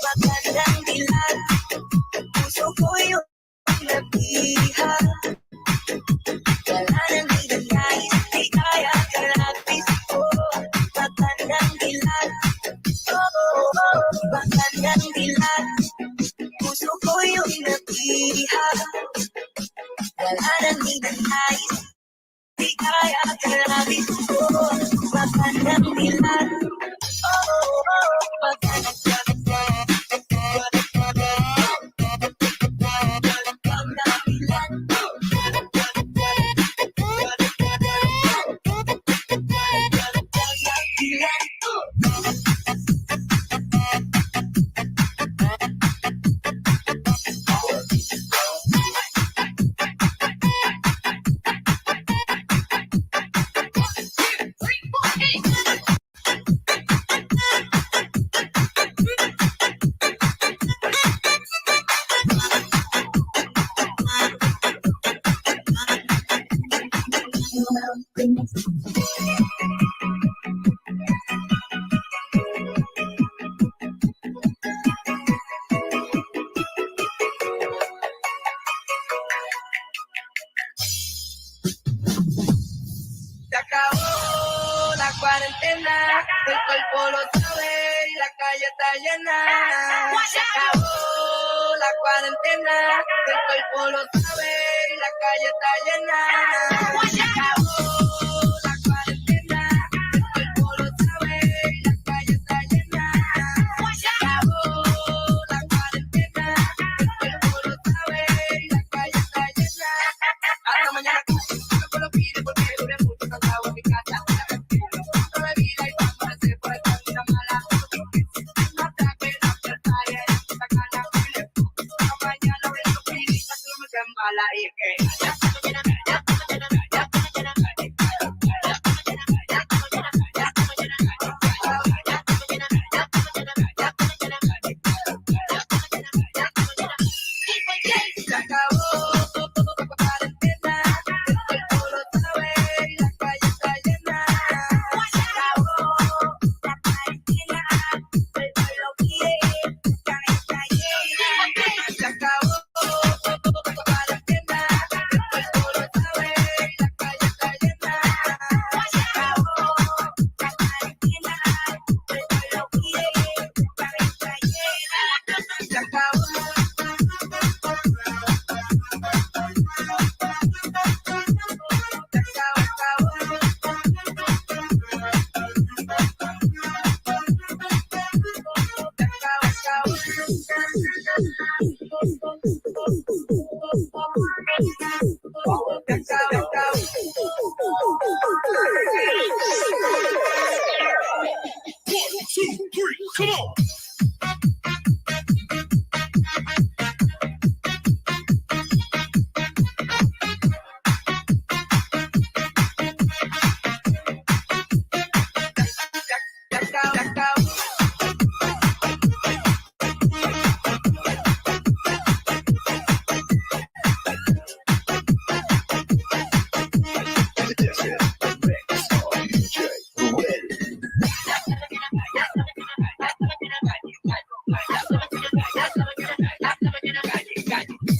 D: Magandang dilag, puso ko yung nabihan. Wala nang hinanais, di kaya kalabis ko. Magandang dilag, magandang dilag, puso ko yung nabihan. Wala nang hinanais, di kaya kalabis ko. Magandang dilag, magandang
A: Se acabó la cuarentena, el cuerpo lo sabe y la calle está llena. Se acabó la cuarentena, el cuerpo lo sabe y la calle está llena. Se acabó la cuarentena, el cuerpo lo sabe y la calle está llena. Se acabó la cuarentena, el cuerpo lo sabe y la calle está llena. Hasta mañana. No lo pide porque dure mucho cansado en mi casa. No me vida y vamos a hacer por esta vida mala. Hasta que la pantalla de esta cara huele. Mañana voy a sufrir y no me quedan mala. Y es que se acabó. Se acabó la cuarentena,
E: Come on.
B: This is the mix of DJ Ruel.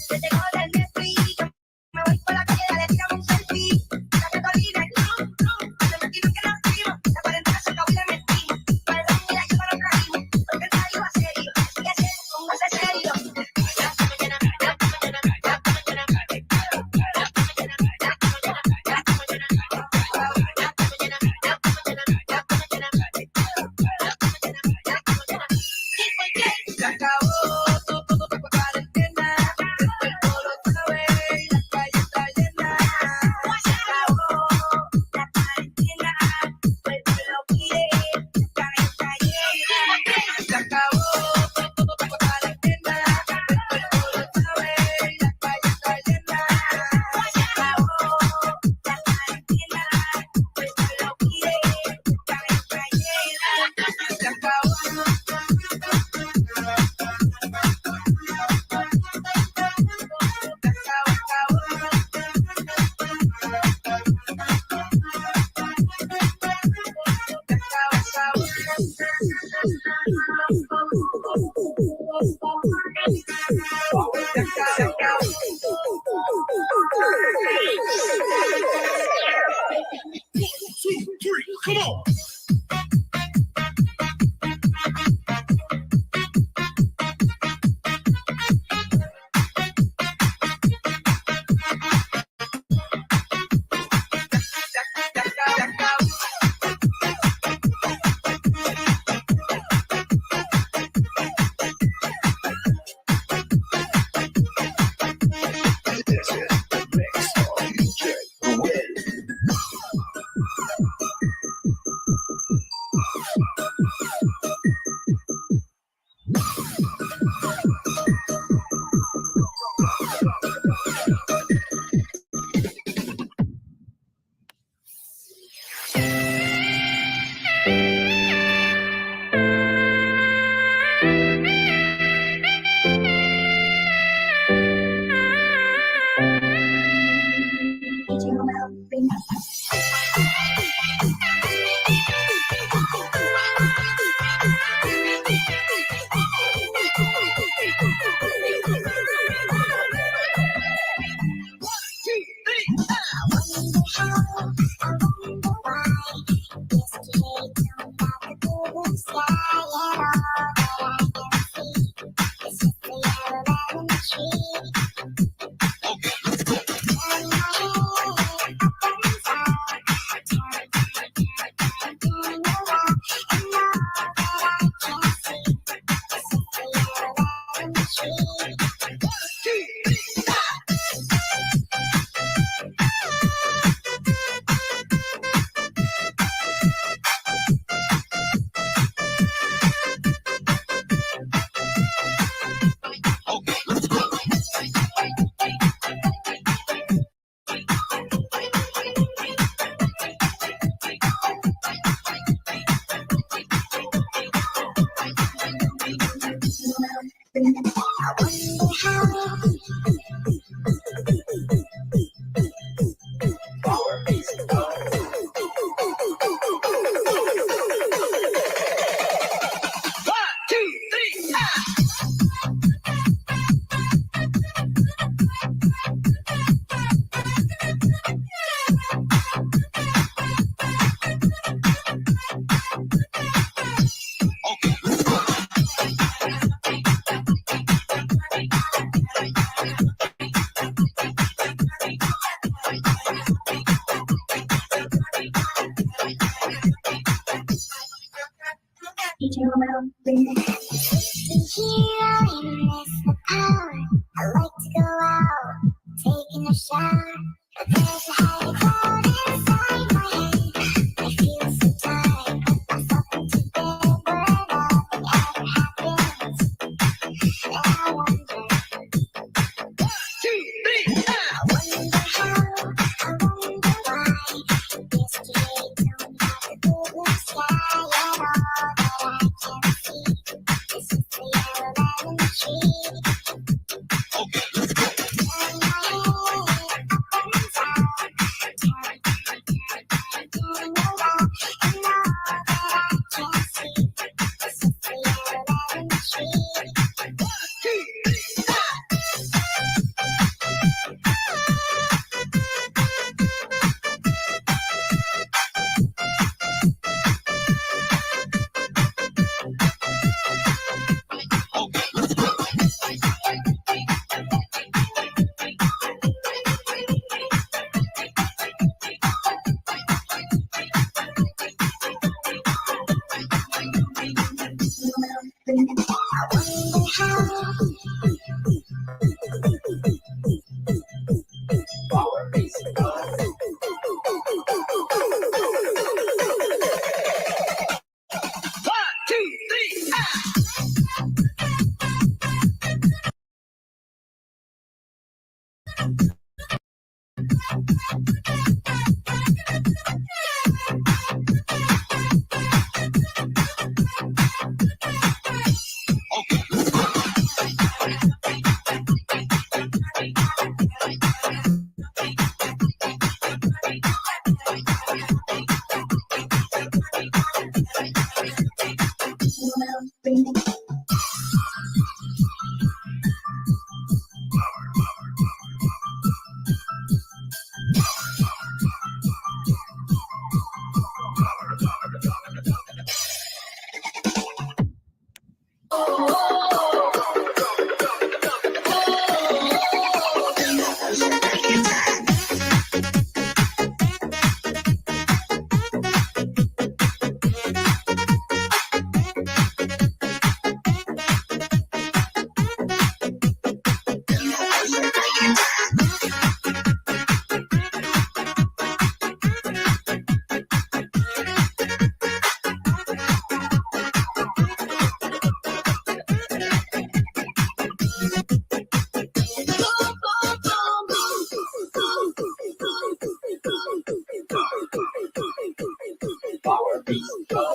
D: Te tengo del Netflix, me voy por la calle, dale, tírame un selfie. La Catalina, hace mentira que nos fuimos, la cuarentena se acabó y le metimos. Para el mira, yo no lo trajimos, porque el país va serio, y así es, póngase serio.
A: Se acabó tu cuarentena, el cuerpo lo sabe y la calle está llena.
D: Se acabó la cuarentena, el pueblo pide, la calle está llena.
A: Se acabó tu cuarentena, el cuerpo lo sabe y la calle está llena.
D: Se acabó la cuarentena, el pueblo pide, la calle está llena.
A: Se acabó.
E: Two, three, come on.
B: This is the mix of DJ Ruel.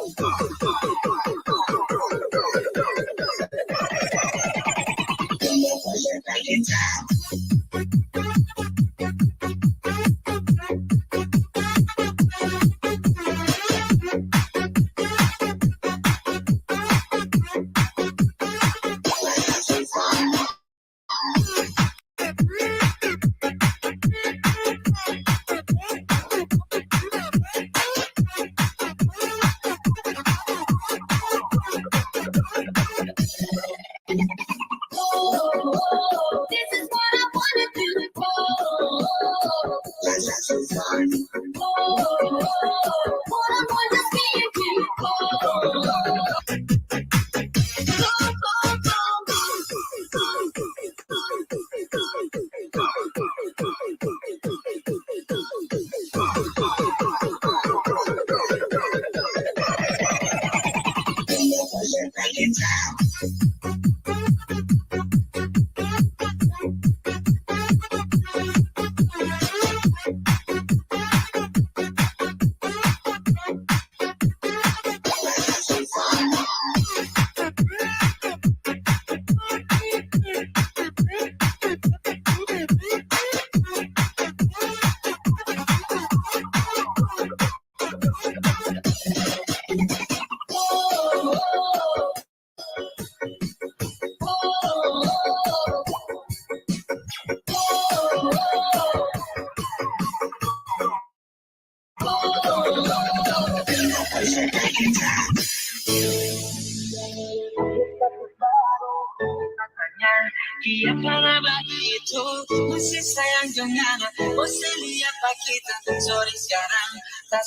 D: This is what I wanna do. What I want to see you do.
A: Iya para begitu masih sayang dengan oh lihat pak kita sorry sekarang tak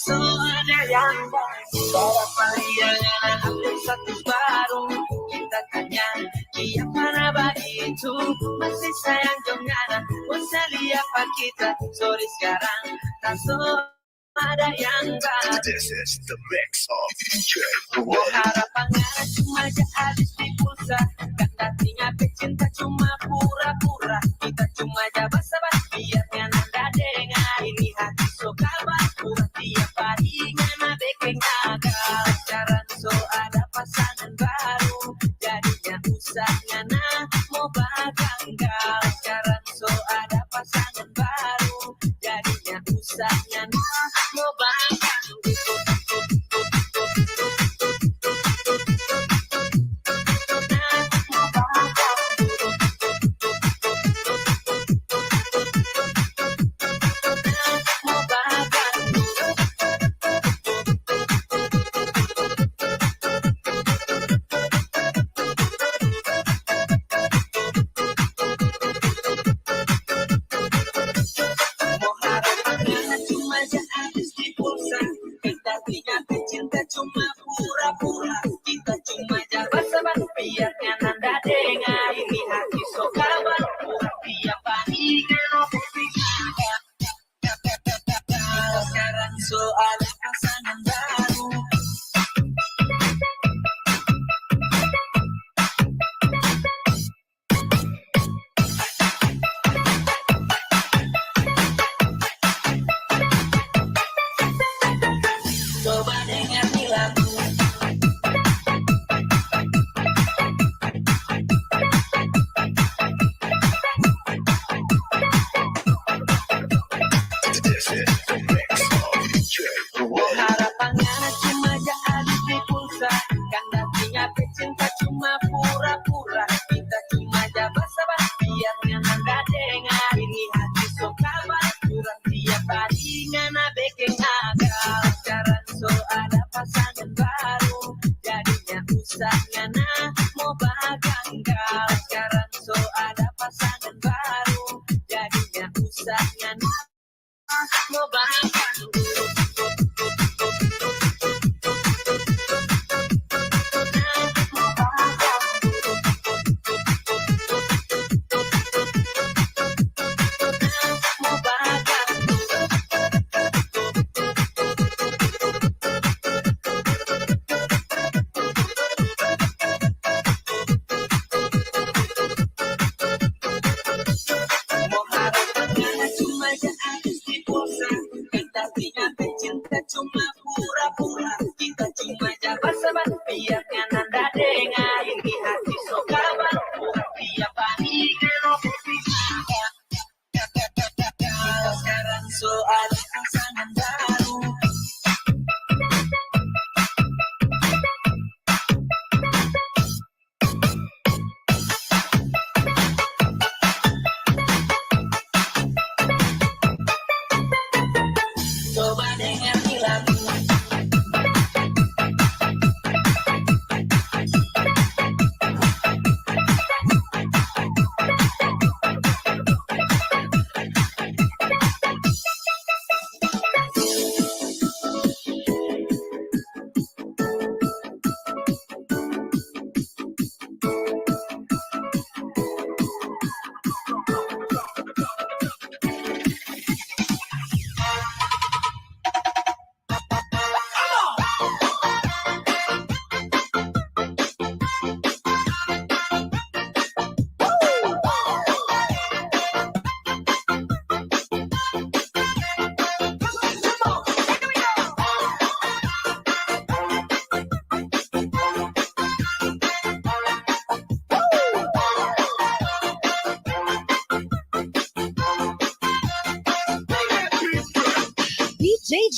A: ada yang baik para pilihan update satu baru kita tanya iya para begitu masih sayang dengan oh lihat pak kita sorry sekarang tak ada yang baik.
B: This is the mix of DJ
A: Harapannya cuma habis di pulsa kan artinya pecinta cuma pura-pura kita cuma jabat sabar biarnya nanda dengar ini hati so kabar pura tiap hari ngana bikin agak pacaran so ada pasangan baru jadinya usah ngana mau baganggal pacaran so ada pasangan baru jadinya usah ngana mau baganggal. Cuma pura-pura kita cuma jabat sabar biarnya nanda dengar ini hati so kabar pura tiap hari sekarang so ada pasangan baru. Coba dengar di lagu
B: This is the mix of DJ
A: harapannya cuma jadi di pulsa kan artinya pecinta cuma pura-pura kita cuma jabat sabar biarnya nanda dengar ini hati so kabar kurang tiap hari ngana bikin agak pacaran so ada pasangan baru jadinya usah ngana mau baganggal pacaran so ada pasangan baru jadinya usah ngana mau baganggal.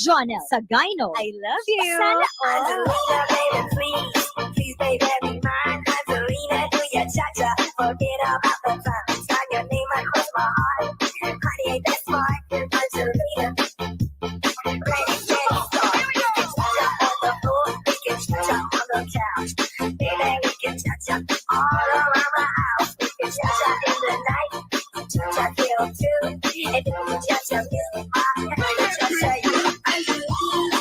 C: Jonel sa Gyno. I love you. Sana all.
D: Angelina, baby, please, please, baby, be mine. Angelina, do your cha-cha, forget about the time. Sign your name across my heart. Honey, ain't that smart? Angelina. Ready, steady, start. We can cha-cha on the floor, we can cha-cha on the couch. Baby, we can cha-cha all around my house. We can cha-cha in the night, cha-cha till 2. And then we cha-cha music, cha-cha you. Angelina,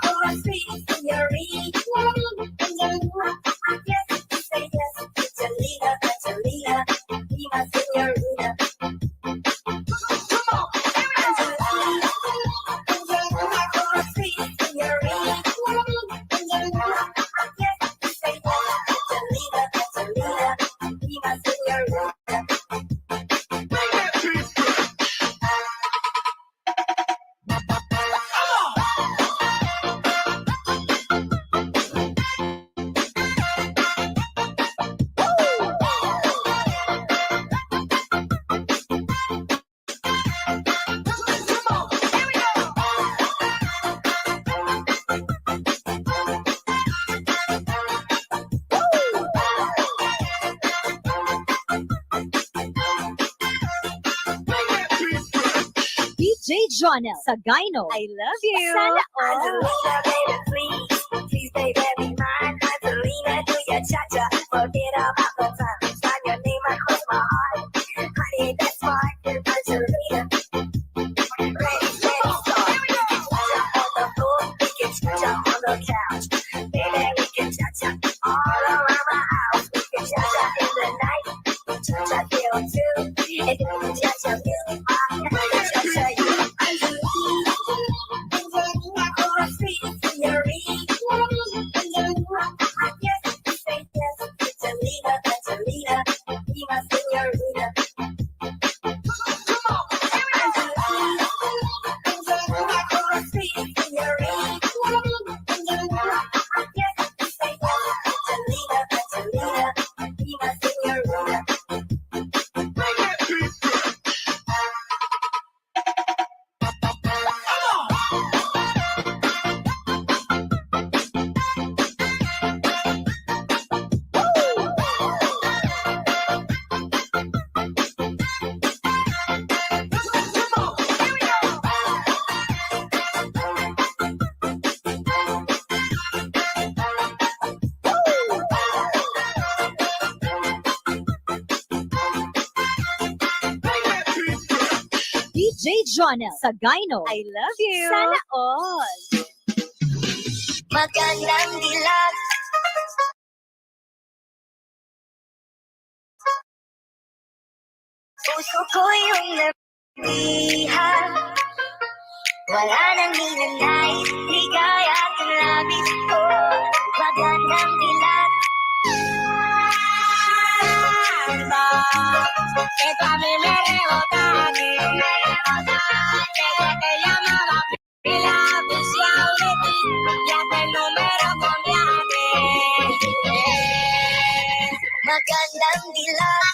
D: come on, sweet señorita. Yes, say yes, Angelina, Angelina, be my señorita. Come on, Angelina, Angelina, come on, sweet señorita. Yes, say yes, Angelina, Angelina, be my señorita.
C: DJ Jonel sa Gyno. I love you. Sana all.
D: Angelina, baby, please, please, baby, be mine. Angelina, do your cha-cha, forget about the time. Sign your name across my heart. Honey, ain't that smart? Angelina. Ready, steady, start. We can cha-cha on the floor, we can cha-cha on the couch. Baby, we can cha-cha all around my house. We can cha-cha in the night, cha-cha till 2. And then we cha-cha music, cha-cha you. Angelina, Angelina, come on, sweet señorita. Yes, say yes, Angelina, Angelina, be my señorita. Come on, Angelina, Angelina, come on, sweet señorita. Yes, say yes, Angelina, Angelina, be my señorita.
C: DJ Jonel sa Gyno. I love you. Sana all.
D: Magandang dilag. Puso ko yung nabihan. Wala nang ninanais, ligaya at labis ko. Magandang dilag. Que tú a mí me rebotaste, desde que llamaba y la oficial de ti, y hasta el número cambiaste. Magandang dilag.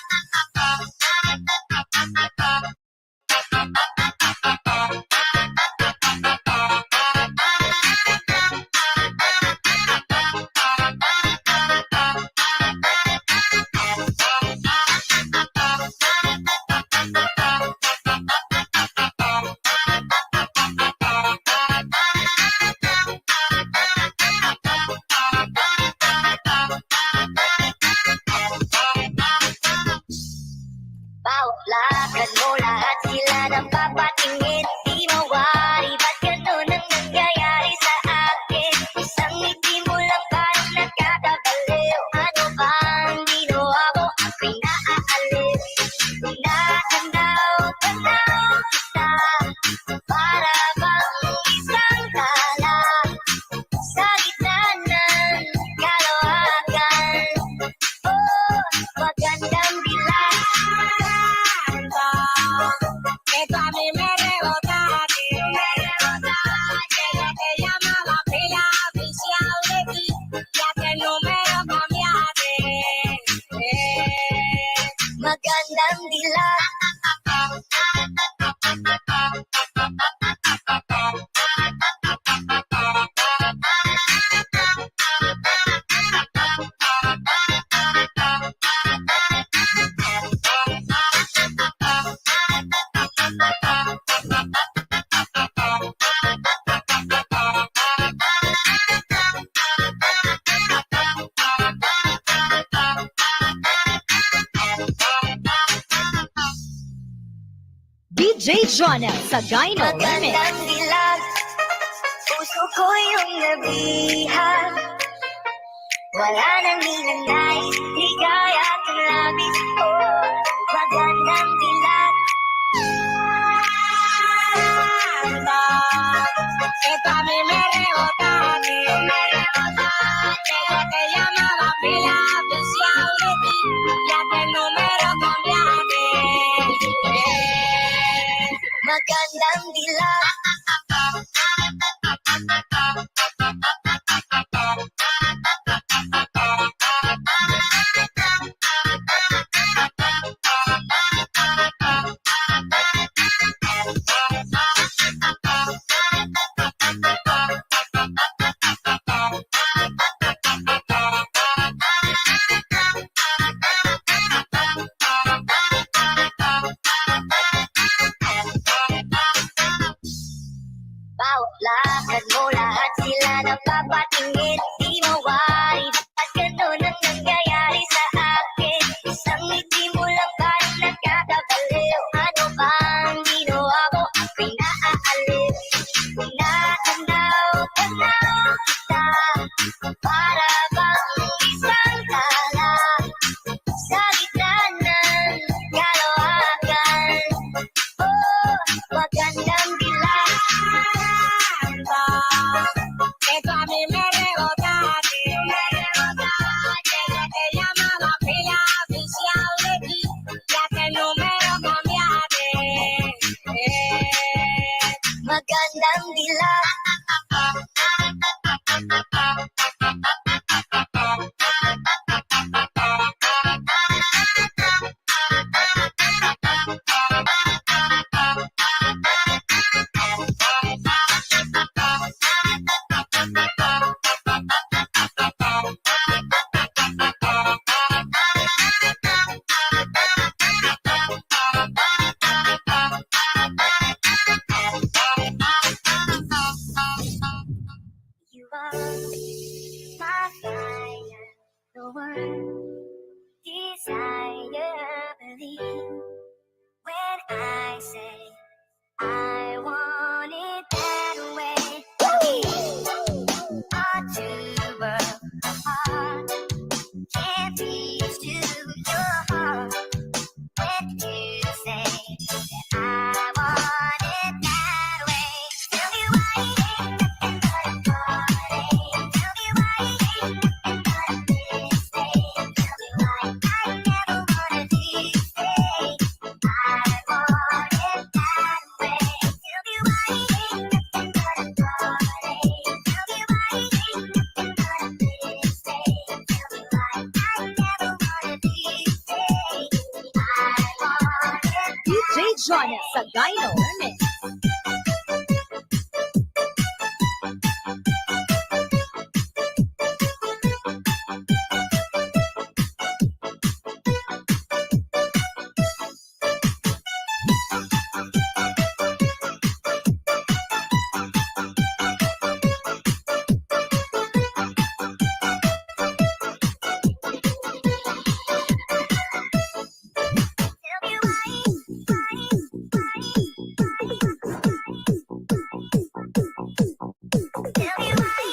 C: DJ Jonel sa Gyno Remix.
D: Magandang dilag, puso ko yung nabihag. Wala nang ninanais, ligaya at labis ko. Magandang dilag.
A: Esta a mí me rebotaste, ella te llamaba pila especial de ti, ya que el número cambiaste.
D: Magandang dilag. Bawat lakad mo, lahat sila napapatingin. Di mawari, at ganun ang nangyayari sa akin. Isang ngiti mo lang parang nagkakabaliw. Ano bang ginawa mo? Ako'y naaaliw. Tanaw kita, para bang isang tala sa gitna ng kalawakan. Oh, magandang dilag.
A: Esto a mí me rebotaste, ella te llamaba pila oficial de ti, ya que el número cambiaste.
D: Magandang dilag. You are my fire, the one desire, believe when I say I want it that way. Our two worlds apart, can't reach to your heart. When you say that I want it that way, tell me why it ain't nothing but a party. Tell me why it ain't nothing but a mistake. Tell me why I never wanna be fake. I want it that way. Tell me why it ain't nothing but a party. Tell me why it ain't nothing but a mistake. Tell me why I never wanna be fake. I want it.
C: DJ Jonel sa Gyno Remix.
D: Tell me why. Tell me why.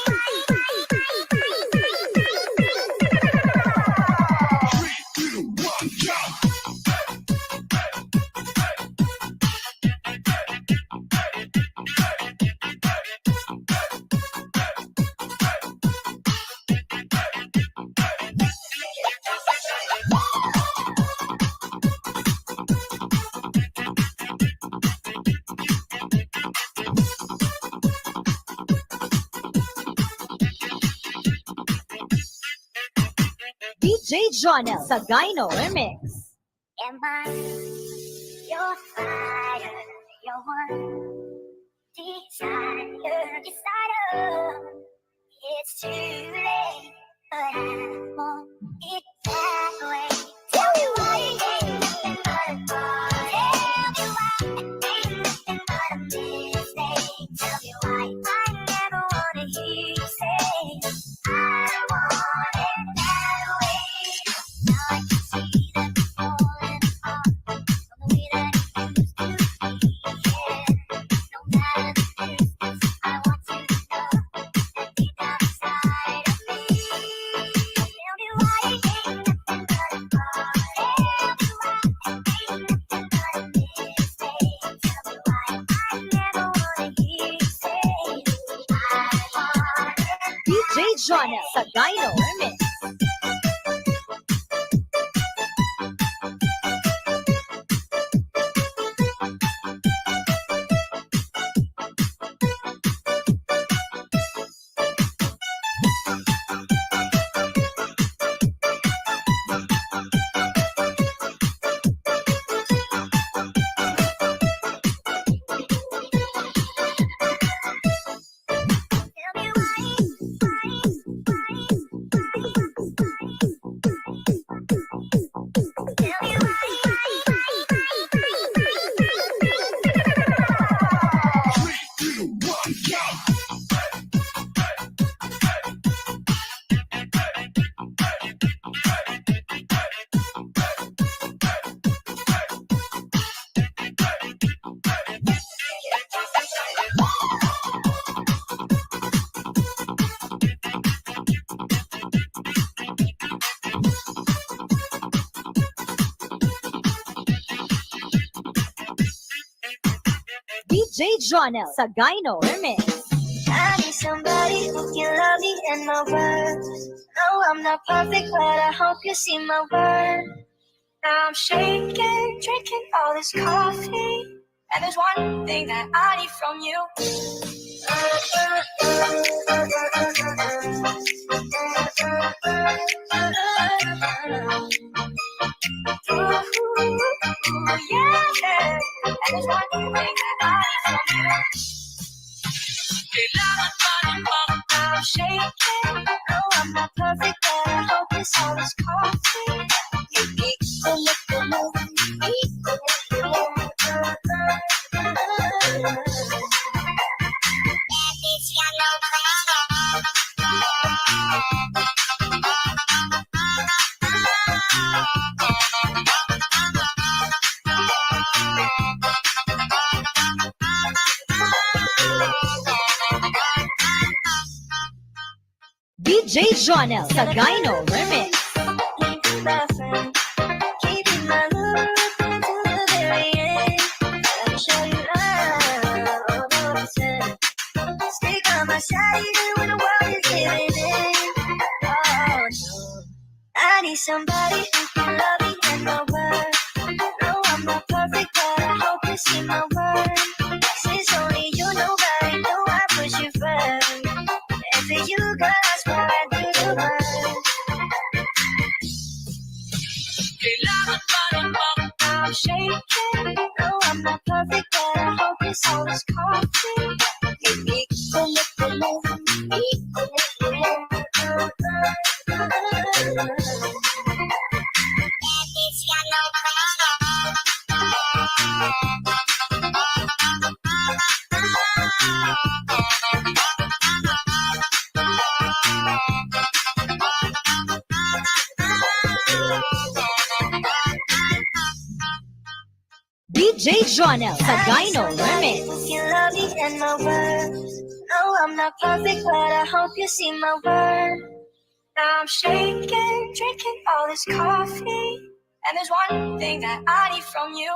C: DJ Jonel sa Gyno Remix.
D: Am I your fire, your one desire? It's too late, but I want it that way. Tell me why it ain't nothing but a party. Tell me why it ain't nothing but a mistake. Tell me why I never wanna hear you say I want it that way. Now I can see that I'm falling apart from the way that it used to be.
C: Jonel sa Gyno Remix. DJ Jonel sa Gyno Remix.
D: I need somebody who can love me and my words. No, I'm not perfect, but I hope you see my worth. Now I'm shaking, drinking all this coffee, and there's one thing that I need from you. Yeah, and there's one thing that I need from you. I'm shaking. No, I'm not perfect, but I hope this all is coffee.
C: DJ Jonel sa Gyno Remix.
D: Keeping my love until the very end. Let me show you love. Stick on my side even when the world is giving in. Oh no, I need somebody who can love me and my word. No, I'm not perfect, but I hope you see my word. Since only you nobody know I put you first. And for you, girl, I swear I do the work. I'm shaking. No, I'm not perfect, but I hope this all is coffee.
C: DJ Jonel sa Gyno Remix.
D: You love me and my words. No, I'm not perfect, but I hope you see my word. Now I'm shaking, drinking all this coffee, and there's one thing that I need from you.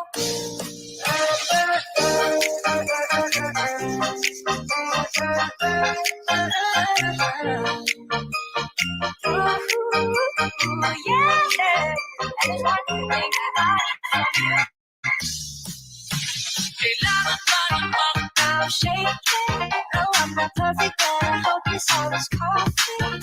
D: Yeah, and there's one thing that I need from you. I'm shaking. No, I'm not perfect, but I hope this all is coffee.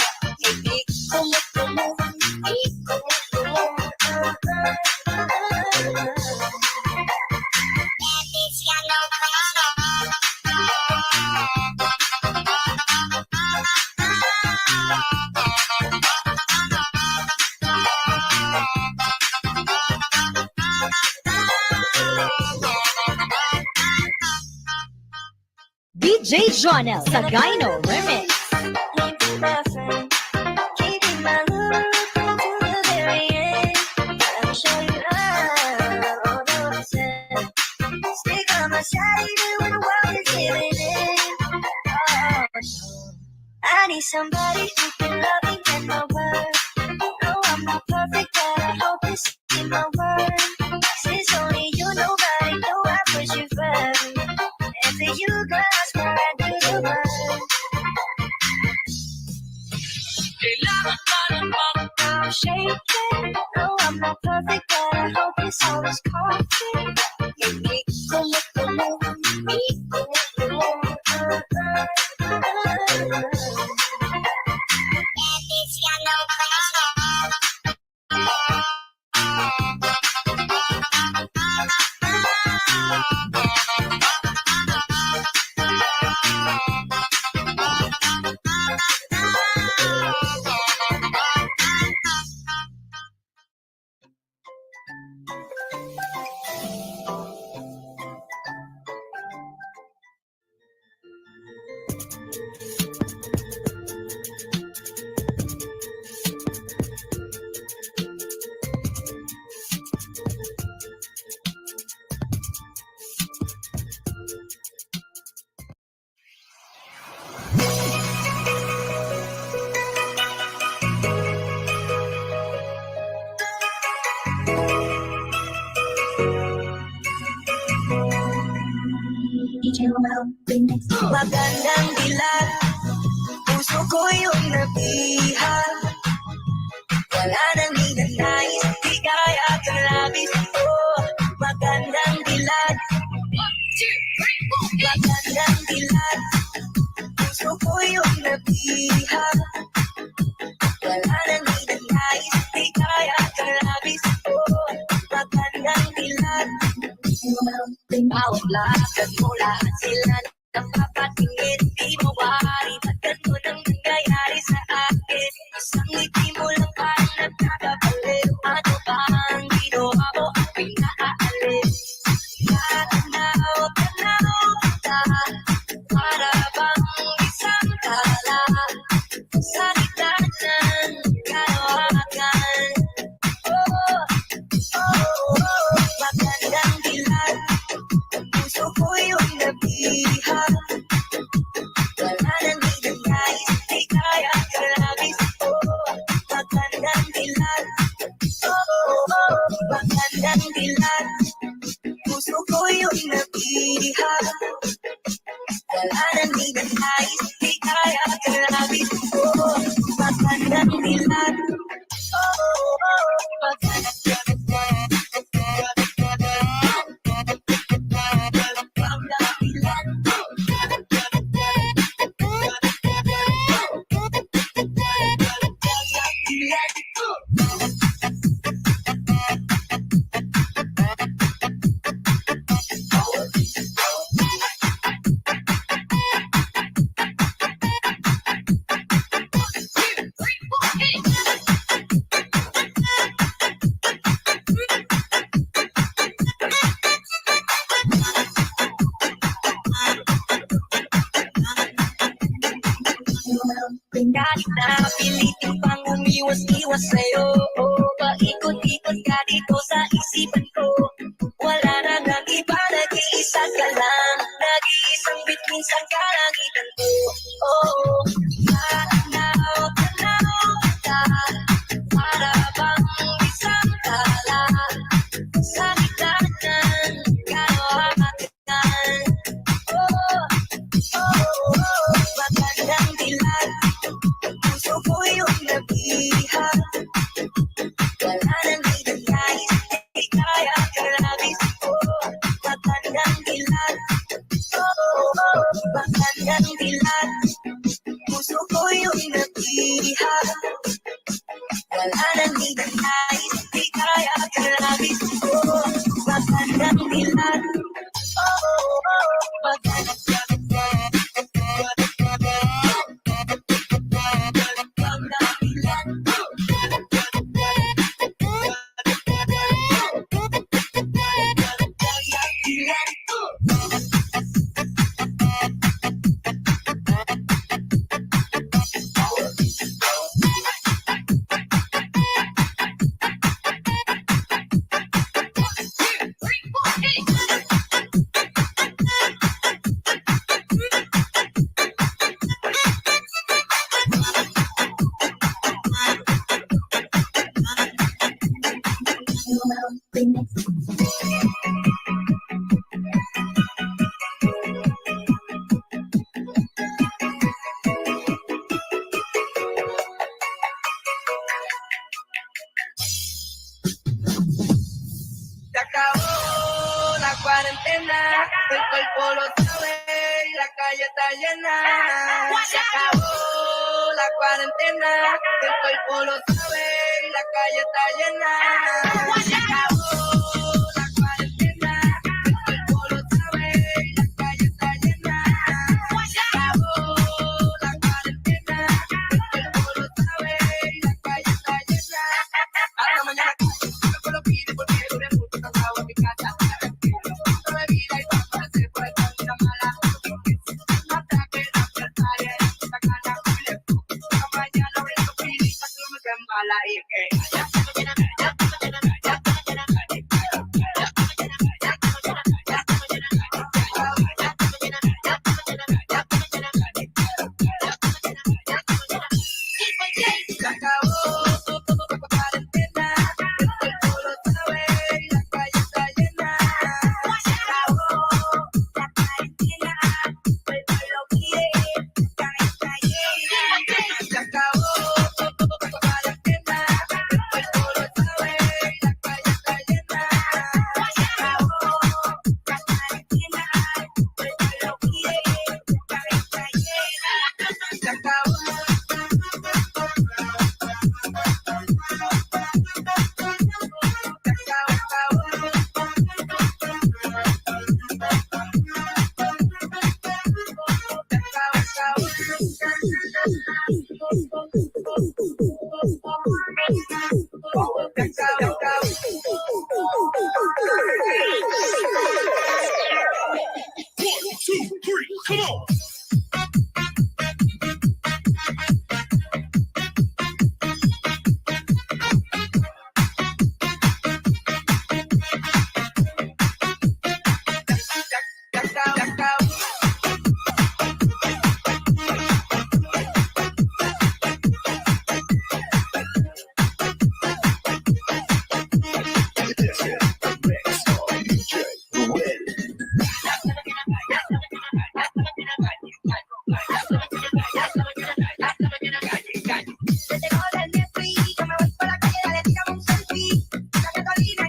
C: DJ Jonel sa Gyno Remix.
D: Keeping my love until the very end. Let me show you love. Stick on my side even when the world is giving in. Oh no, I need somebody who can love me and my word. No, I'm not perfect, but I hope you see my word. Since only you nobody know I put you first. And for you, girl, I swear I do the work. Shaking, no, I'm not perfect, but I hope it's always coffee. Make me come up the moon, me come up the moon.
A: Magandang dilag, puso ko yung nabihan. Wala nang hinanais, di kaya kang labis. Oh, magandang dilag, magandang dilag, puso ko yung nabihan. Wala nang hinanais, di kaya kang labis. Oh, magandang dilag. Bawat lakad mo, lahat sila napapatingin. Di mawari, ba't ganito nang nangyayari sa akin? Isang ngiti mo lang parang nagkakabaliw. Ano ba ang ginawa mo? Ako'y naaalis. Tanaw, tanaw kita, para bang isang tala sa gitna ng kalawakan. Oh, magandang dilag, puso ko yung nabihan. Wala nang hinanais, di kaya kalabis. Oh, magandang dilag. Magandang dilag, puso ko yung nabihan. Wala nang hinanais, di kaya kalabis. Oh, magandang dilag. Magandang kahit na pilitin pang umiwas-iwas sa'yo. Paikot-ikot ka dito sa isipan ko. Wala nang ang iba, nag-iisa ka lang. Nag-iisang bituin sa kalangitan ko. Tanaw, tanaw kita, para bang isang tala sa gitna ng kalawakan. Magandang dilag, puso ko yung nabihan. Wala nang hinanais, di kaya kalabis. Oh, magandang dilag. Magandang dilag, puso ko yung nabihan. Wala nang hinanais, di kaya kalabis. Oh, magandang dilag. Magandang cuarentena, el cuerpo lo sabe y la calle está llena. Se acabó la cuarentena, el cuerpo lo sabe y la calle está llena. Se acabó la cuarentena, el cuerpo lo sabe y la calle está llena. Se acabó la cuarentena, el cuerpo lo sabe y la calle está llena. Hasta mañana, no lo pide porque duré mucho cansado en mi casa. No bebida y para hacer por esta vida mala. Ataque, apretaré, sacana, esta mañana voy a sufrir, para que no me quede mala y que se acabó la cuarentena, el cuerpo lo sabe y la calle está llena.
D: Se acabó la cuarentena, el cuerpo lo pide, la cabeza llena.
A: Se acabó la cuarentena, el cuerpo lo sabe y la calle está llena.
D: Se acabó la cuarentena, el cuerpo lo pide, la cabeza llena.
A: Se acabó.
B: One, two, three, come on. This is the mix of DJ Ruel.
D: Desde joven me fui, yo me voy por la calle, dale, tírame un selfie. La gasolina,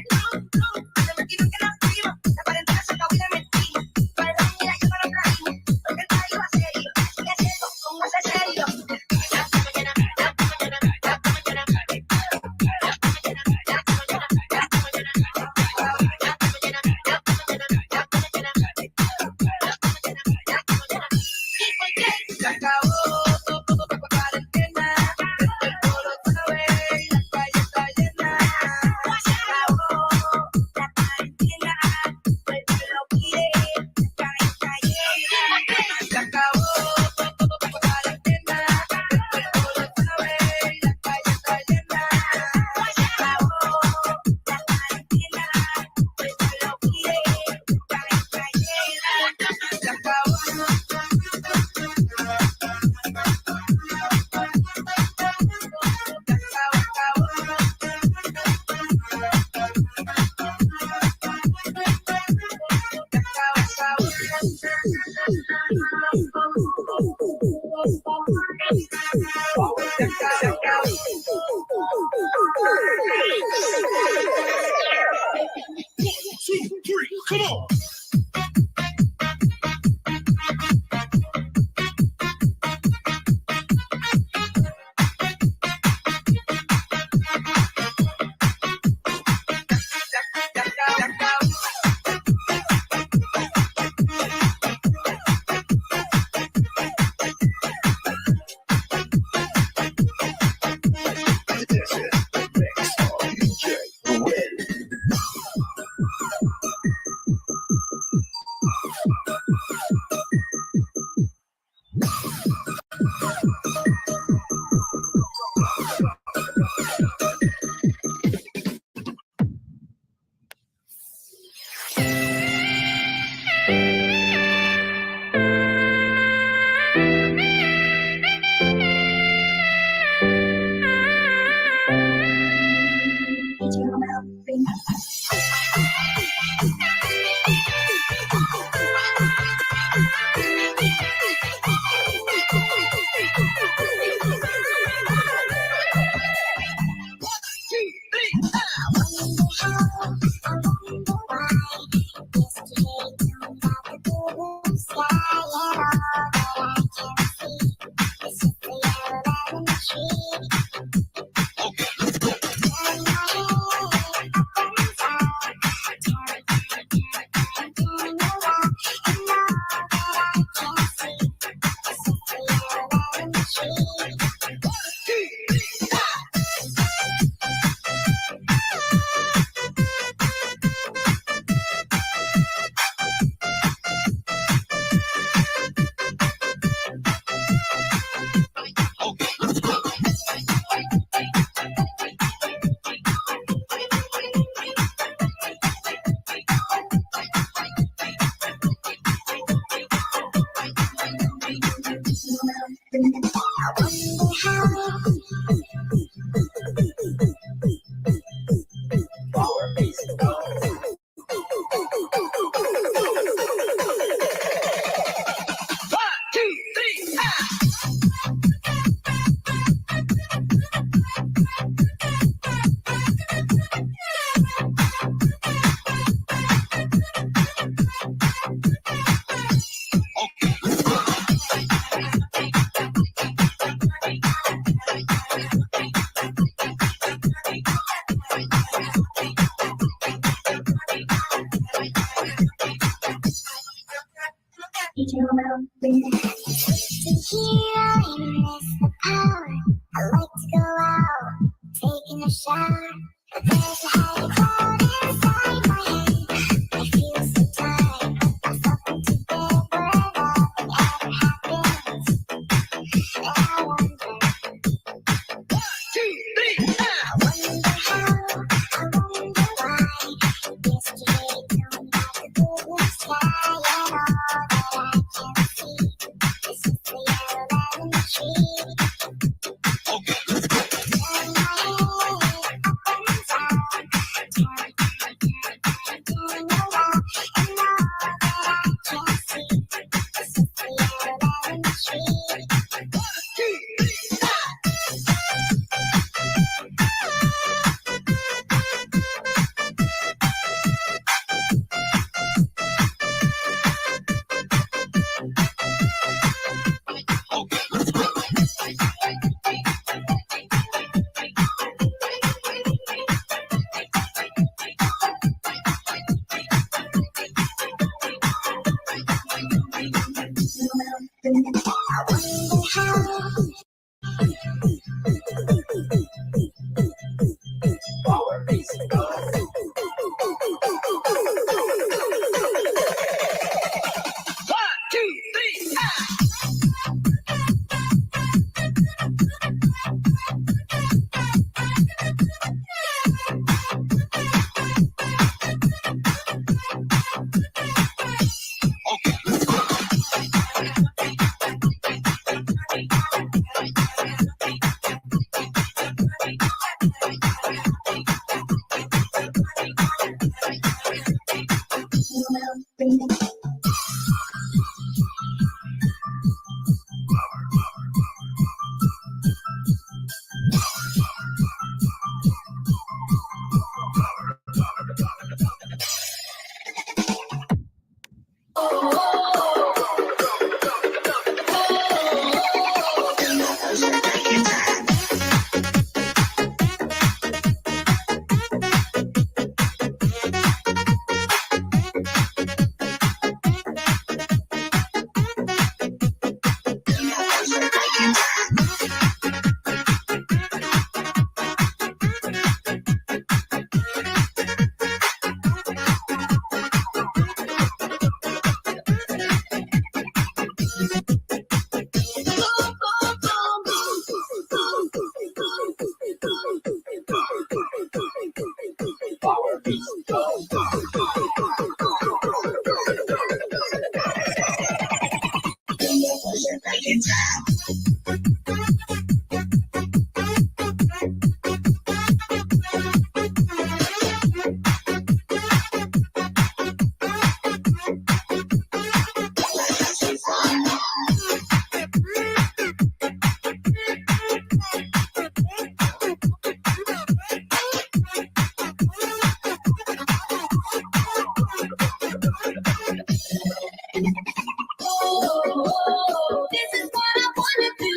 D: hace mentira que nos fuimos, la cuarentena se acabó y la metimos. Perdón, mira, yo no lo trajimos, porque el país va serio, sigue siendo, póngase serio.
A: Se acabó la cuarentena, el cuerpo lo sabe y la calle está llena.
D: Se acabó la cuarentena, el cuerpo lo pide, la cabeza llena.
A: Se acabó la cuarentena, el cuerpo lo sabe y la calle está llena.
D: Se acabó la cuarentena, el cuerpo lo pide, la cabeza llena.
A: Se acabó.
B: One, two, three, come on. This is the mix of DJ Ruel.
D: I like to go out, taking a shower. But there's a heavy cloud inside my head. I feel so tired. I'm something to bed where nothing ever happens. And I wonder. I wonder how, I wonder why. Yesterday told me about the blue sky and all that I can see. It's just the yellow light in the tree. Turn my head up and down, turn around, and all that I can see. It's just the yellow light in the tree. I wonder how.
A: This is what I wanna do.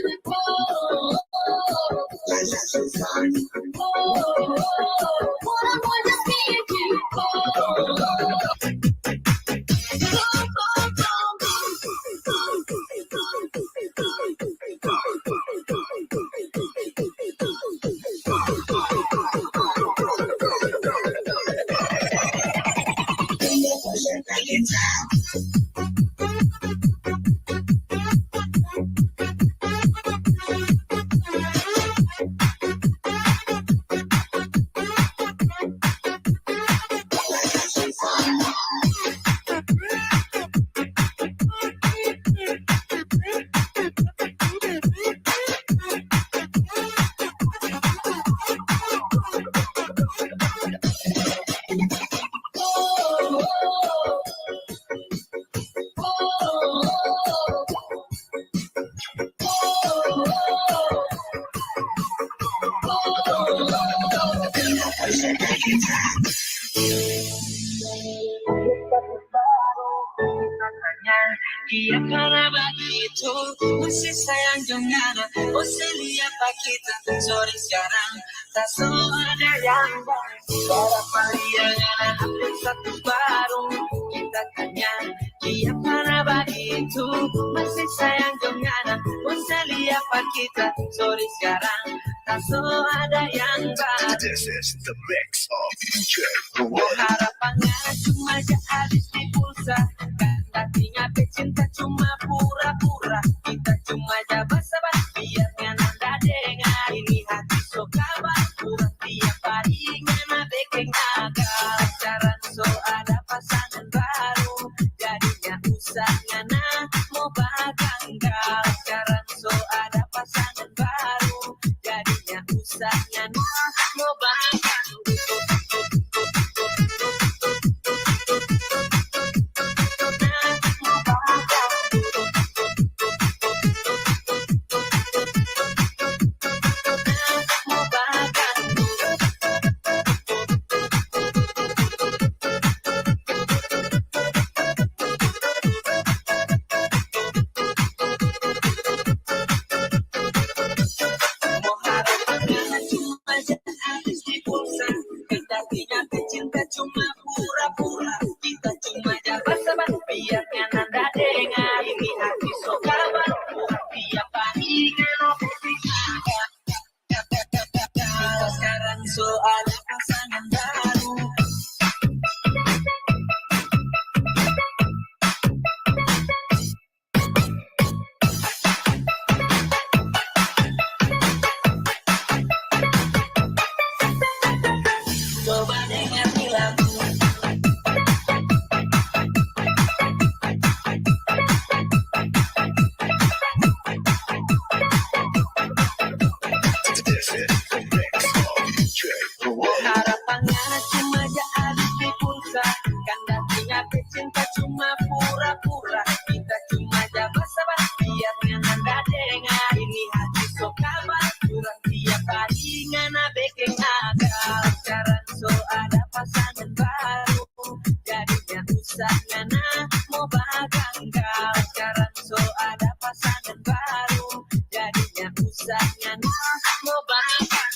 A: What I want to see you do. Dia para begitu masih sayang dengan Oselia Pakita sorry sekarang tak ada yang baru Maria dengan satu baru kita tanya dia para begitu itu masih sayang dengan usah lihat kita. Sorry sekarang tak so ada yang baru.
B: This is the mix of DJ Ruang.
A: Harapannya cuma habis di pulsa, kan tadinya cinta cuma pura-pura. Kita cuma sabar biar nanda dengar ini hati so kabar pura tiap hari ngana bikin agak sekarang so ada pasangan baru jadinya usah ngana mau baganggal. Sekarang so ada pasangan baru jadinya usah ngana mau baganggal. Cinta cuma pura-pura, kita cuma sabar biar nanda dengar ini hati so kabar pura tiap hari ngano sekarang so ada pasangan baru. Coba dengar lagu.
B: This is the mix of DJ Ruang.
A: Harapannya cuma habis di pulsa, kan tadinya cinta cuma pura-pura. Kita cuma sabar biar nanda dengar ini hati so kabar kurang tiap hari ngana bikin agak. Sekarang so ada pasangan baru jadinya usah ngana mau baganggal. Sekarang so ada pasangan baru jadinya usah ngana mau baganggal.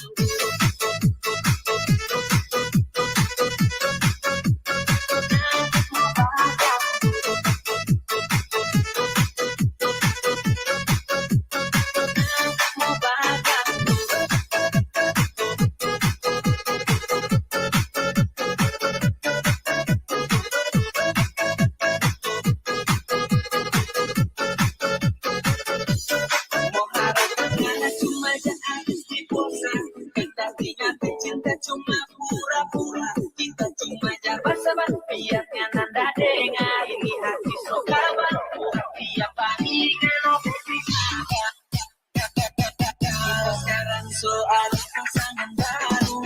A: Cinta cuma pura-pura, kita cuma sabar biar nanda dengar ini hati so kabar pura tiap hari ngano sekarang so ada pasangan baru.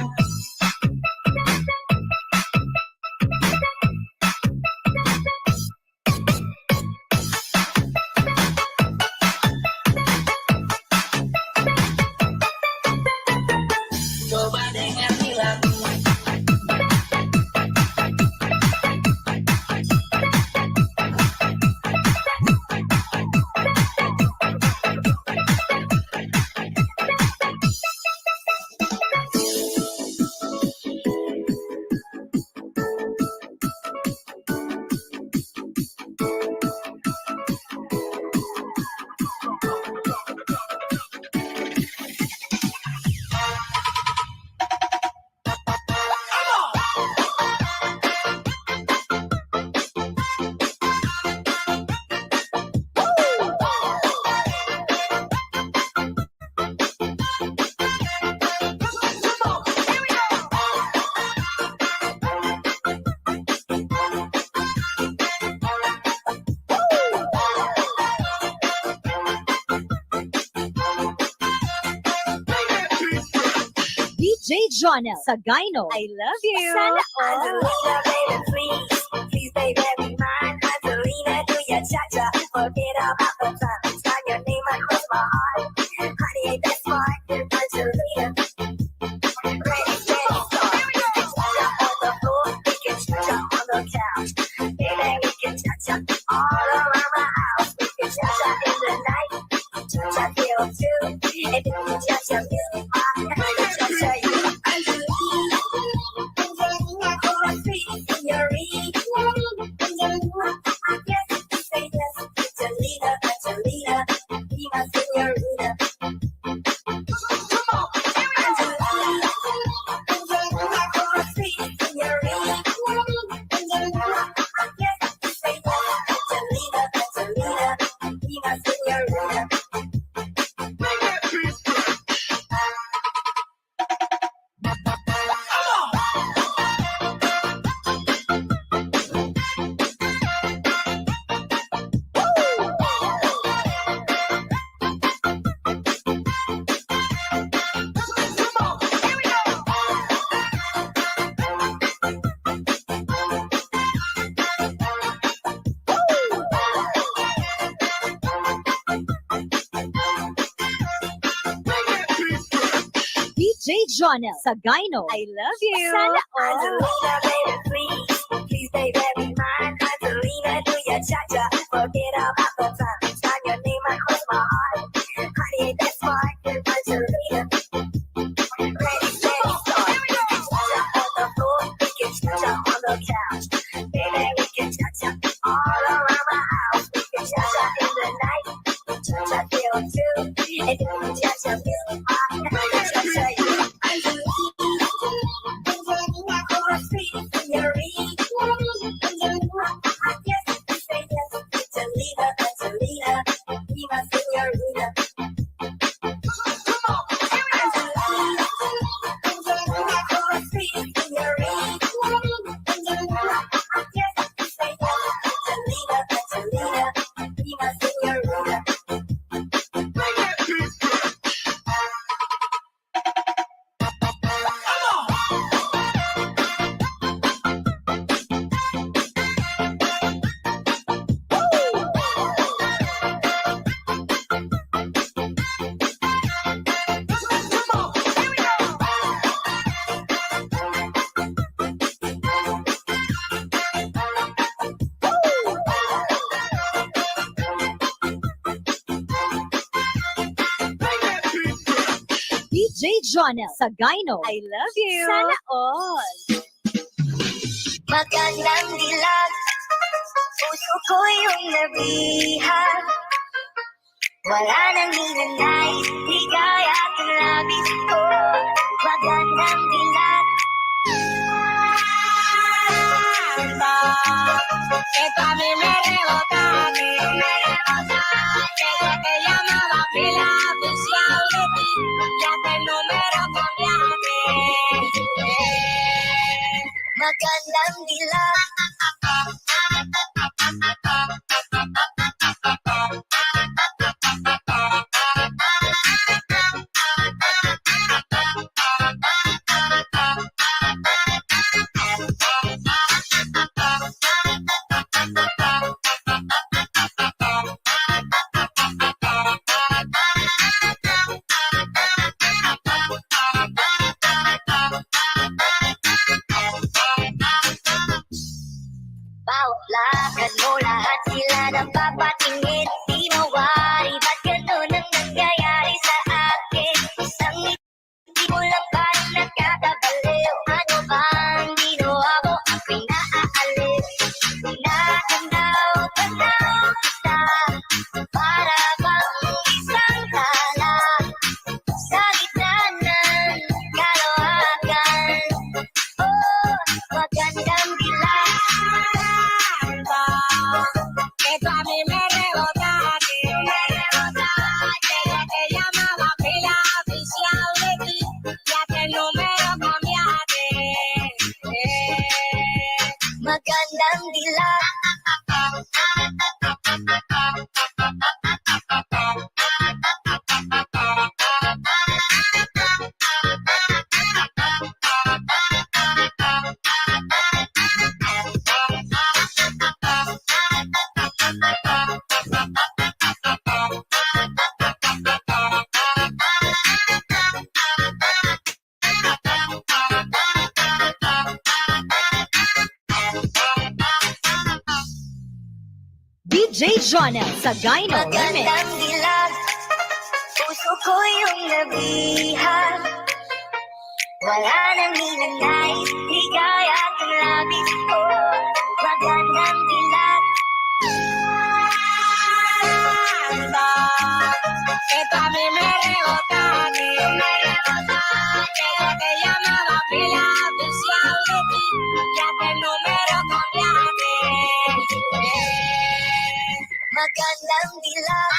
A: Coba dengar lagu.
C: DJ Jonel Sagayno, I love you. Sana all.
D: Angelina, baby, please, baby, be mine. Angelina, do your cha-cha, forget about the time. Sign your name across my heart. Honey, ain't that smart? Angelina, ready, start. Cha-cha on the floor, we can cha-cha on the couch. Baby, we can cha-cha all around the house. We can cha-cha in the night, cha-cha here too. And if you cha-cha music, I can cha-cha you. Angelina,
C: Jonel Sagayno, I love you. Sana all.
D: Angelina, baby, please, please, baby, be mine. Angelina, do your cha-cha, forget about the time. Sign your name across my heart. Honey, ain't that smart? Angelina, ready, steady, start. Cha-cha on the floor, we can cha-cha on the couch. Baby, we can cha-cha all around my house. We can cha-cha in the night, cha-cha till two, and then we cha-cha miss my cha-cha you.
C: DJ Jonel Sagayno, I love you. Sana all.
D: Magandang dilag, puso ko yung nabihag. Wala nang ninanais, di kaya ang labis ko. Magandang dilag.
A: Esto a mí me rebota, que te llamaba pila oficial de ti, ya que el número cambiaste.
D: Magandang dilag. Bawalagan mo lahat sila nang papatingin. Di mawari, ba't ganun ang nangyayari sa akin? Isang hindi mo lang parang nakakabaliw. Ano bang ginawa mo? Ako'y naaaliw. Nakanaw kita, para bang isang tala sa gitna ng kalawakan. Oh, magandang dilag.
A: Esto a mí me rebota, que te llamaba pila oficial de ti, ya que el número cambiaste.
D: Magandang dilag.
C: DJ Jonel Sagayno, remix.
D: Magandang dilag. Puso ko yung nabihag. Wala nang ninanais, di kaya ang labis ko. Magandang dilag.
A: Esto a mí me rebota, que te llamaba pila oficial de ti, ya que el número cambiaste.
D: Magandang dilag.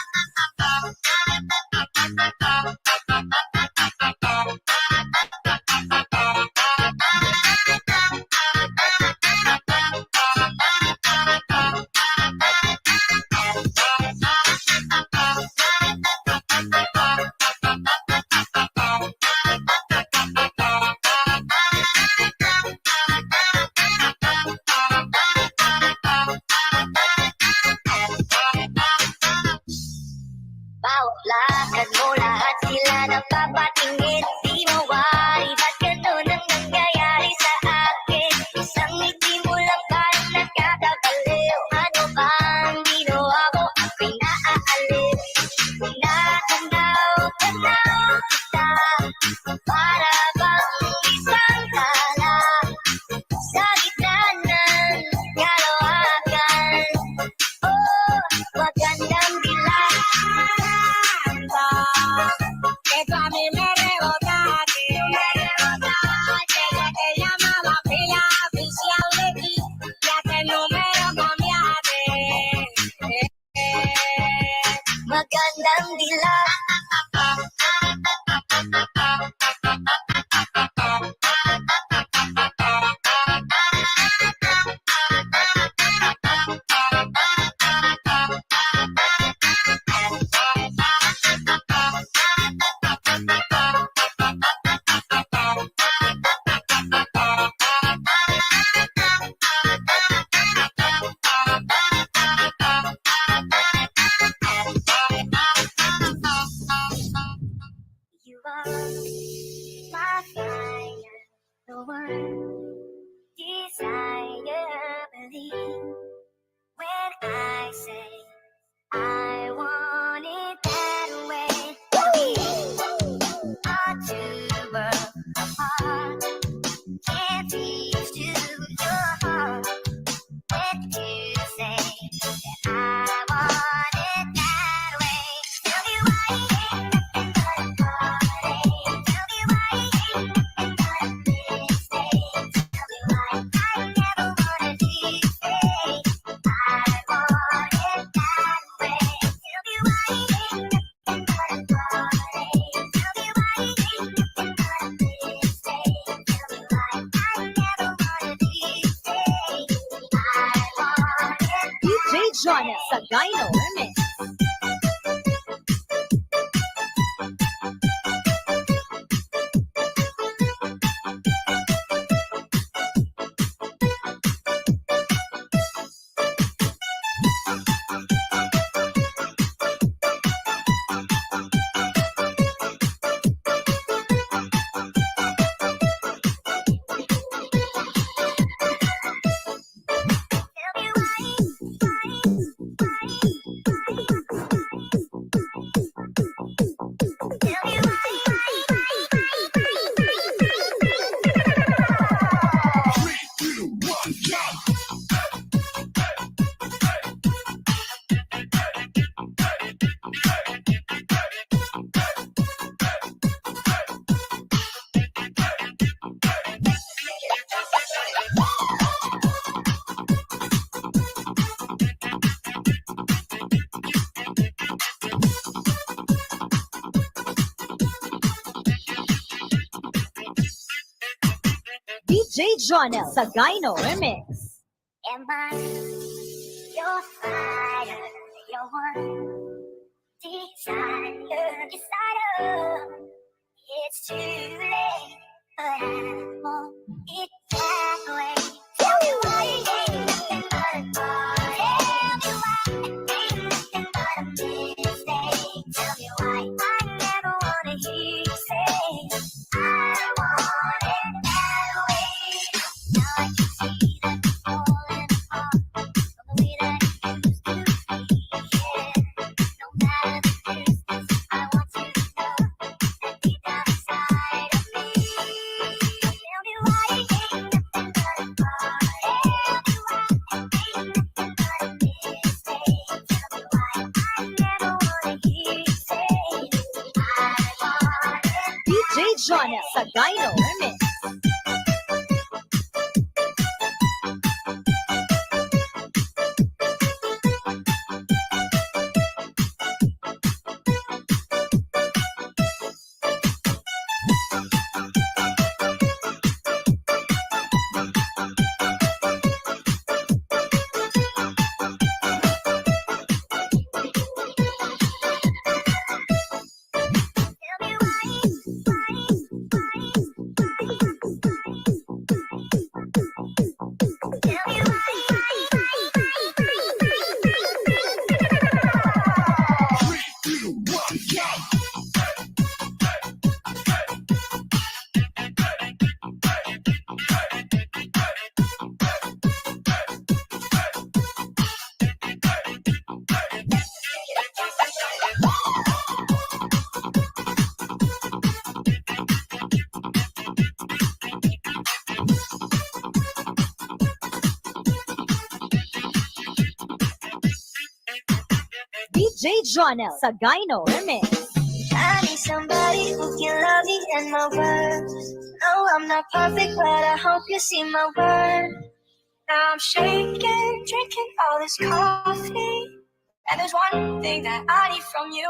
D: the one desire believe when I say I want it that way. We are two worlds apart. Can't reach to your heart when you say that I want it that way. Tell me why it ain't nothing but a party. Tell me why it ain't nothing but a mistake. Tell me why I never wanna be fake. I want it that way. Tell me why it ain't nothing but a party. Tell me why it ain't nothing but a mistake. Tell me why I never wanna be fake. I want it.
C: DJ Jonah sa Gyno Remix. DJ Jonah sa Gyno Remix.
D: Am I your fire, your one desire? It's too late, but I want it that way. Tell me why it ain't nothing but a party. Tell me why it ain't nothing but a mistake. Tell me why I never wanna hear you say I want it that way. Now I can see that you're falling apart from the way that it used to be. Yeah, no matter the distance, I want you to know that deep down inside of me. Tell me why it ain't nothing but a party. Tell me why it ain't nothing but a mistake. Tell me why I never wanna hear you say I want it.
C: DJ Jonah sa Gyno Remix. DJ Jonah sa Gyno Remix.
D: I need somebody who can love me and my words. No, I'm not perfect, but I hope you see my worth. Now I'm shaking, drinking all this coffee. And there's one thing that I need from you.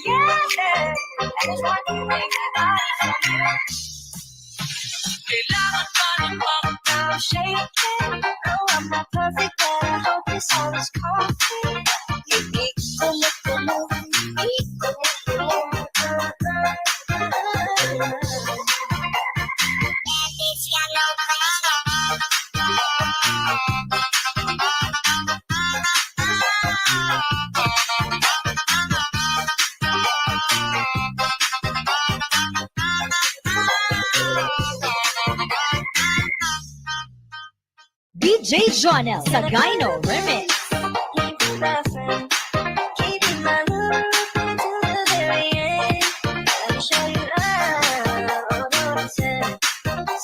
D: Yeah, and there's one thing that I need from you. Now I'm shaking. No, I'm not perfect, but I hope this all is coffee.
C: DJ Jonel sa Gyno Remix.
D: Keep my friend, keeping my love to the very end. Let me show you love, although I said,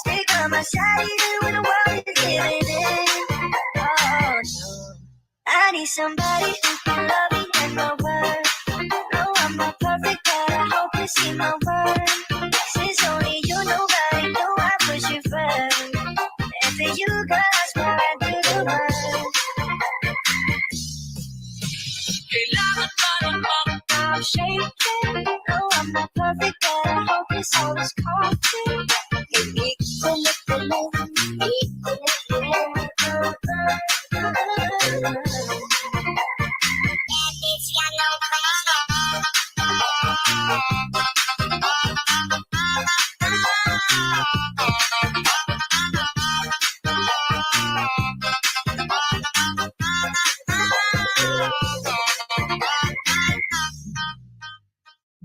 D: stick on my side even when the world is giving in. Oh no, I need somebody who can love me and my word. No, I'm not perfect, but I hope you see my word. Since only you, nobody know I put you first. And for you, girl, I swear I do the work.
A: Kailangan ba ng
D: I'm shaking. No, I'm not perfect, but I hope this all is coffee.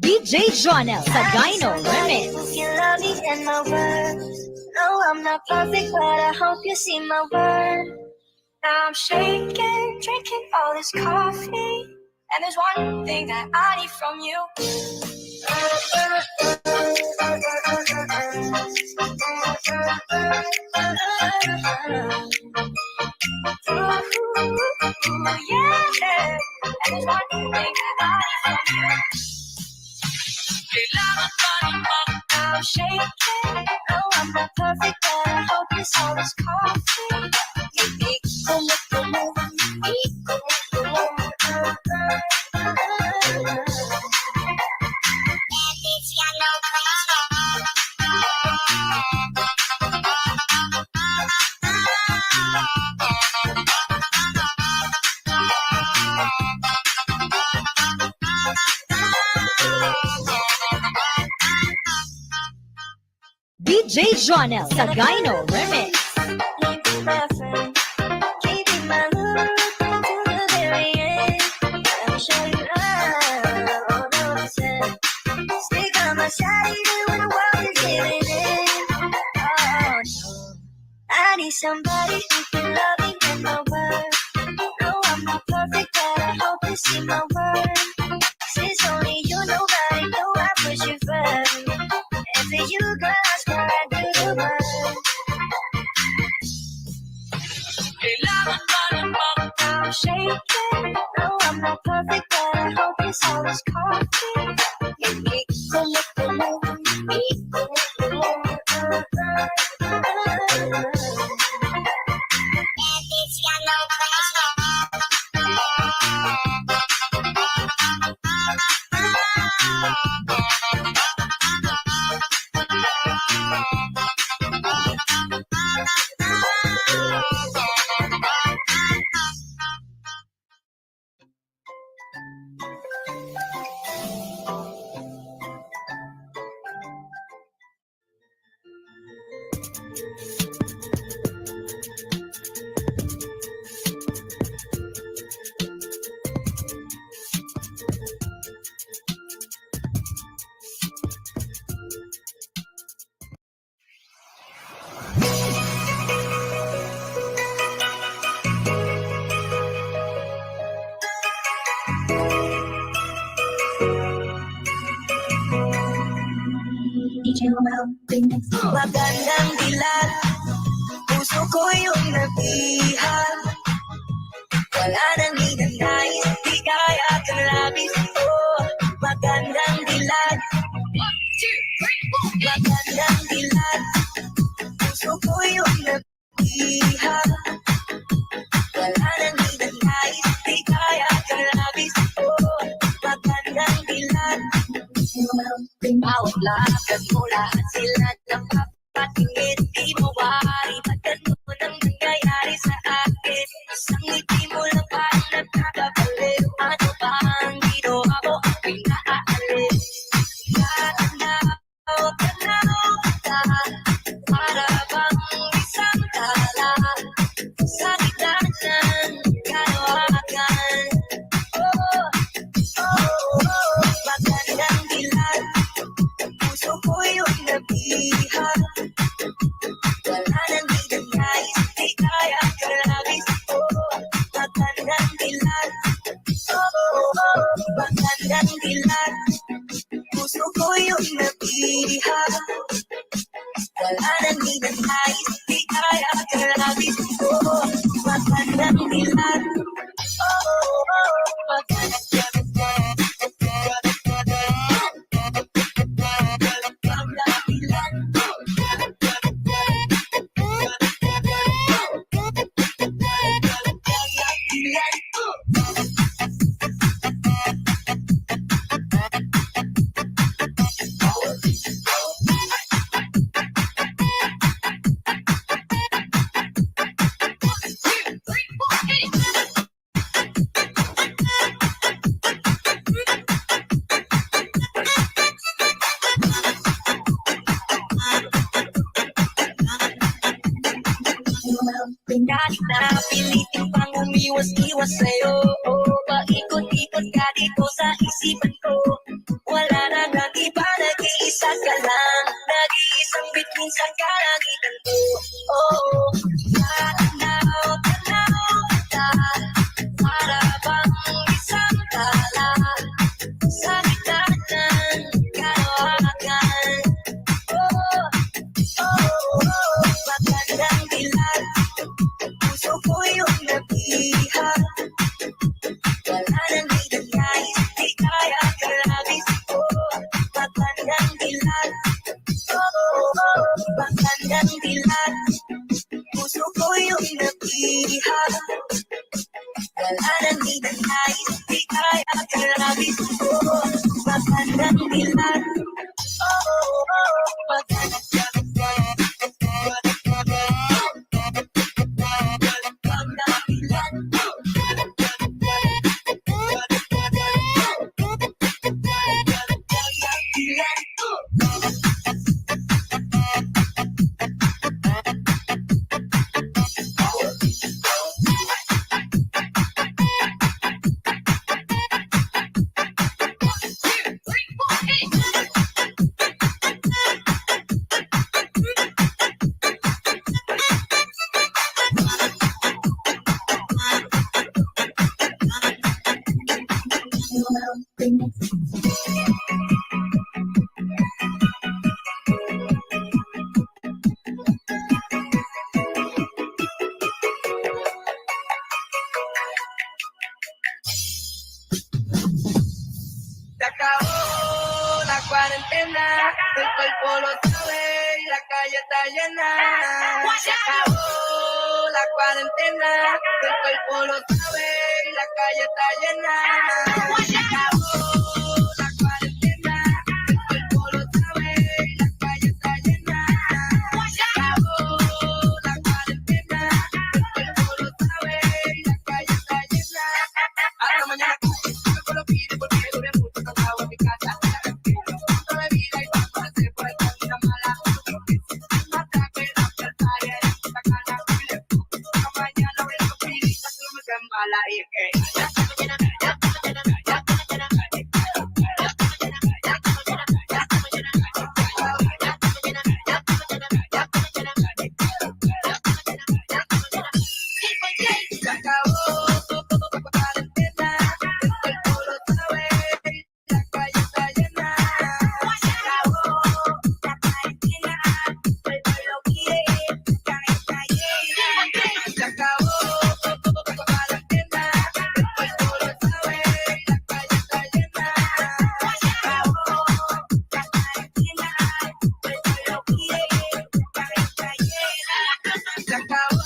C: DJ Jonel sa Gyno Remix.
D: You love me and my word. No, I'm not perfect, but I hope you see my word. Now I'm shaking, drinking all this coffee. And there's one thing that I need from you. Yeah. And there's one thing that I need from you.
A: kailangan ba ng
D: I'm shaking. No, I'm not perfect, but I hope this all is coffee.
C: DJ Jonel sa Gyno Remix.
D: My friend, keeping my love to the very end. Let me show you love, although I said, stick on my side even when the world is giving in. Oh no, I need somebody who can love me and my word. No, I'm not perfect, but I hope you see my word. Since only you, nobody know I put you first. And for you, girl, I swear I do the work.
A: kailangan ba ng
D: I'm shaking. No, I'm not perfect, but I hope this all is coffee. Magandang dilag, puso ko yung nabihag. Wala nang hinanais, di kaya kang labis. Oh, magandang dilag, magandang dilag, puso ko yung nabihag. Wala nang hinanais, di kaya kang labis. Oh, magandang dilag. Bawat lakad mo, lahat sila napapatingin. Di mo wari, ba't ganun ang nangyayari sa akin? Isang ngiti mo lang parang nagkakabaliw. Ano ba ang ginawa mo ang pinaalis? Tanaw ka, para bang isang tala sa gitna ng kalawakan. Oh, magandang dilag, puso ko yung nabihag. Wala nang hinanais, di kaya kalaban. ng dilat, puso ko yung nabiha. Wala nang ninanais, di kaya karabis ko. Magandang dilat, magandang Pinalik na pilitin pang umiwas-iwas sa'yo. Paikot-ikot ka dito sa isipan ko. Wala na ng iba, nag-iisa ka lang. Nag-iisang bituin sa kalangitan ko. Tanaw ka, para bang isang tala sa gitna ng kalawakan. Magandang dilat, puso ko yung nabiha. Wala nang ninanais, di kaya karabis ko. Magandang dilat, magandang dilat, puso ko yung nabiha. Wala nang ninanais, di kaya karabis ko. Magandang dilat, magandang
A: Se acabó la cuarentena, el cuerpo lo sabe y la calle está llena. Se acabó la cuarentena, el cuerpo lo sabe y la calle está llena. Se acabó la cuarentena, el cuerpo lo sabe y la calle está llena. Se acabó la cuarentena, el cuerpo lo sabe y la calle está llena. Hasta mañana, me lo pide porque duré mucho cansado en mi casa. No me vida y va a pasar por esta vida mala. Hasta que la puerta ya era esta cara. Mañana voy a pedir que no me queden mala y que se acabó la cuarentena, el cuerpo lo sabe, la calle está llena.
D: Se acabó la cuarentena, el pueblo quiere, la calle está llena.
A: Se acabó la cuarentena, el cuerpo lo sabe, la calle está llena.
D: Se acabó la cuarentena, el pueblo quiere, la calle está llena.
A: Se acabó.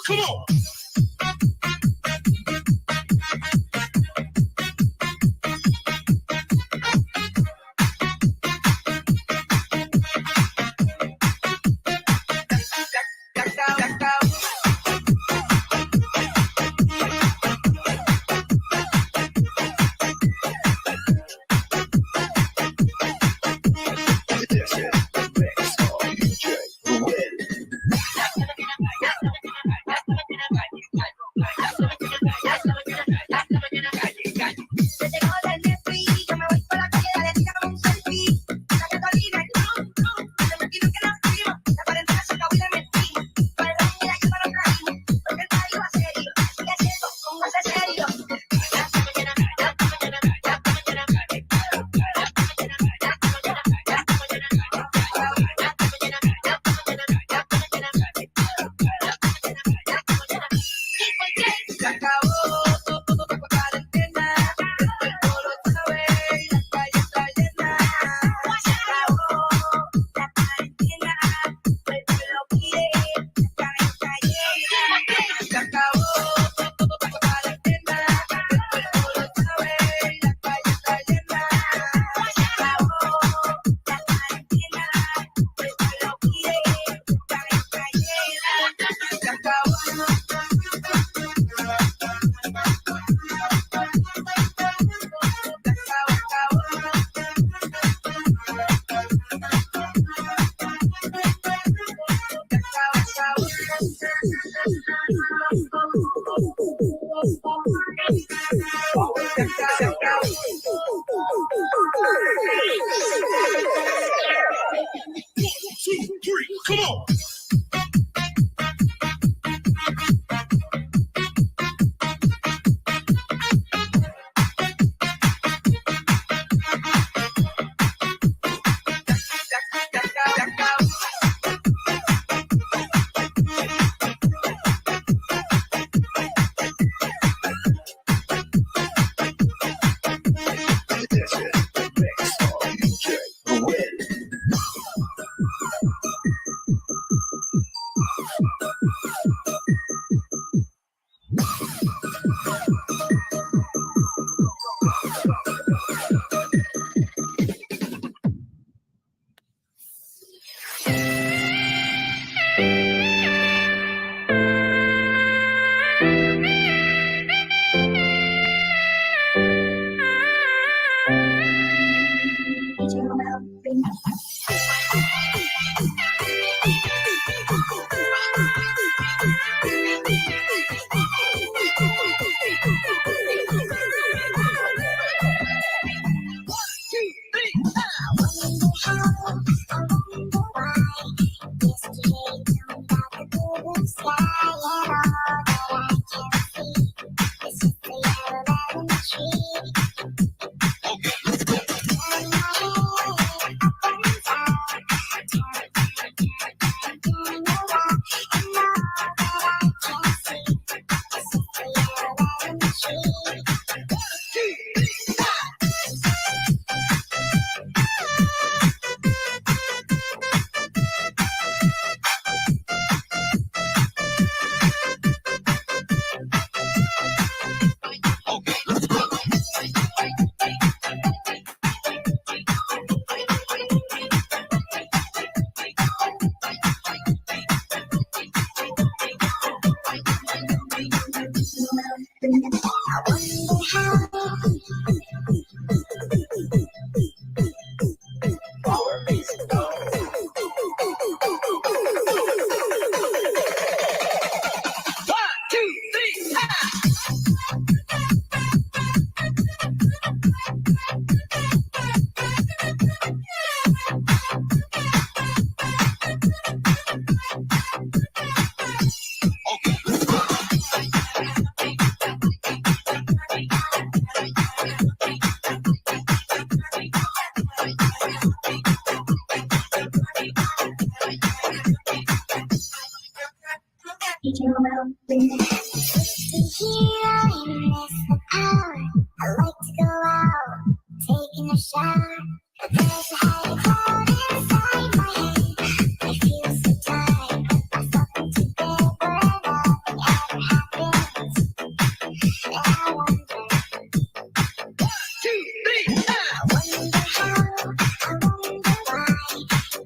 E: Come on. Come on.
B: This is the mix of DJ Will.
D: Taking a shower, there's a high cloud inside my head. I feel so tired, I fell into bed where nothing ever happens. And I wonder, I wonder how, I wonder why.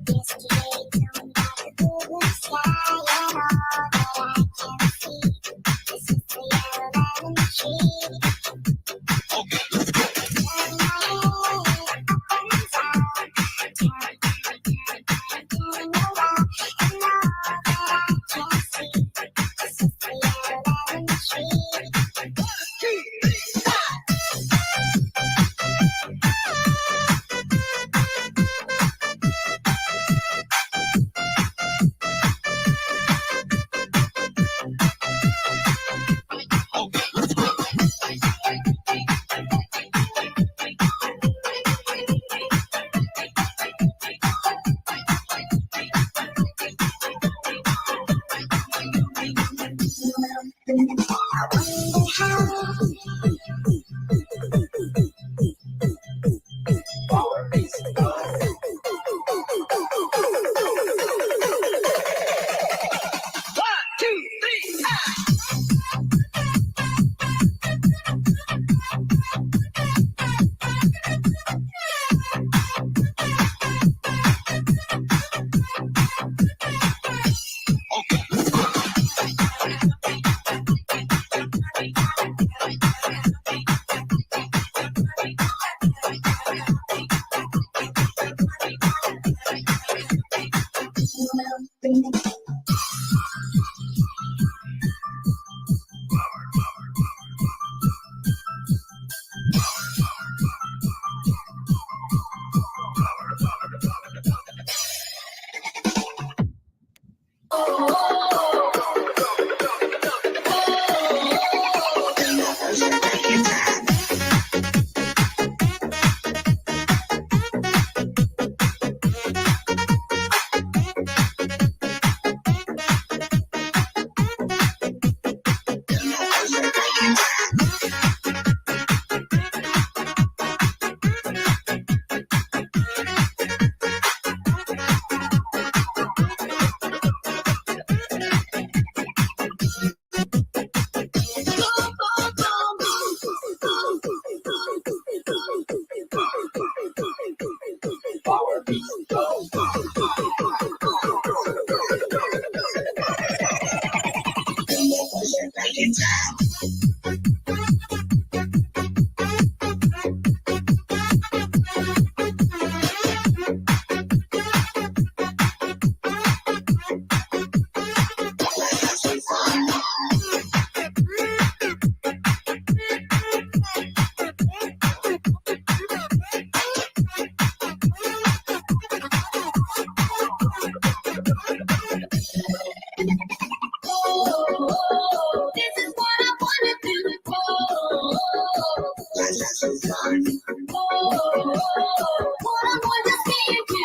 D: Yesterday told me about the blue sky and all that I can see. This is the yellow lemon tree. Turn my head up and down. This is what I wanna do. What I wanna see you do.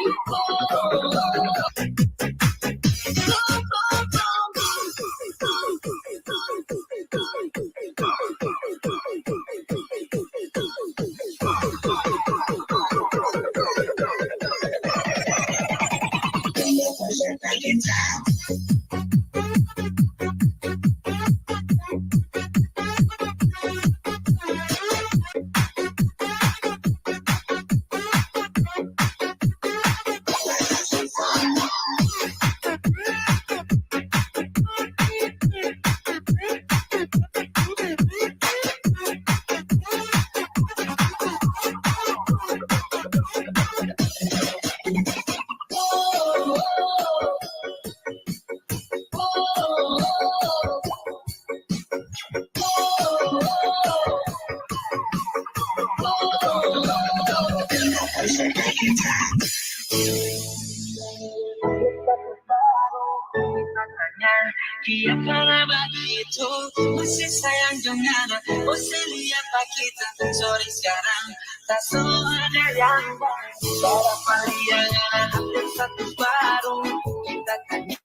A: Iya para begitu masih sayang dengan masih lihat pak kita sorry sekarang tak ada yang baru pilihan update satu baru kita tanya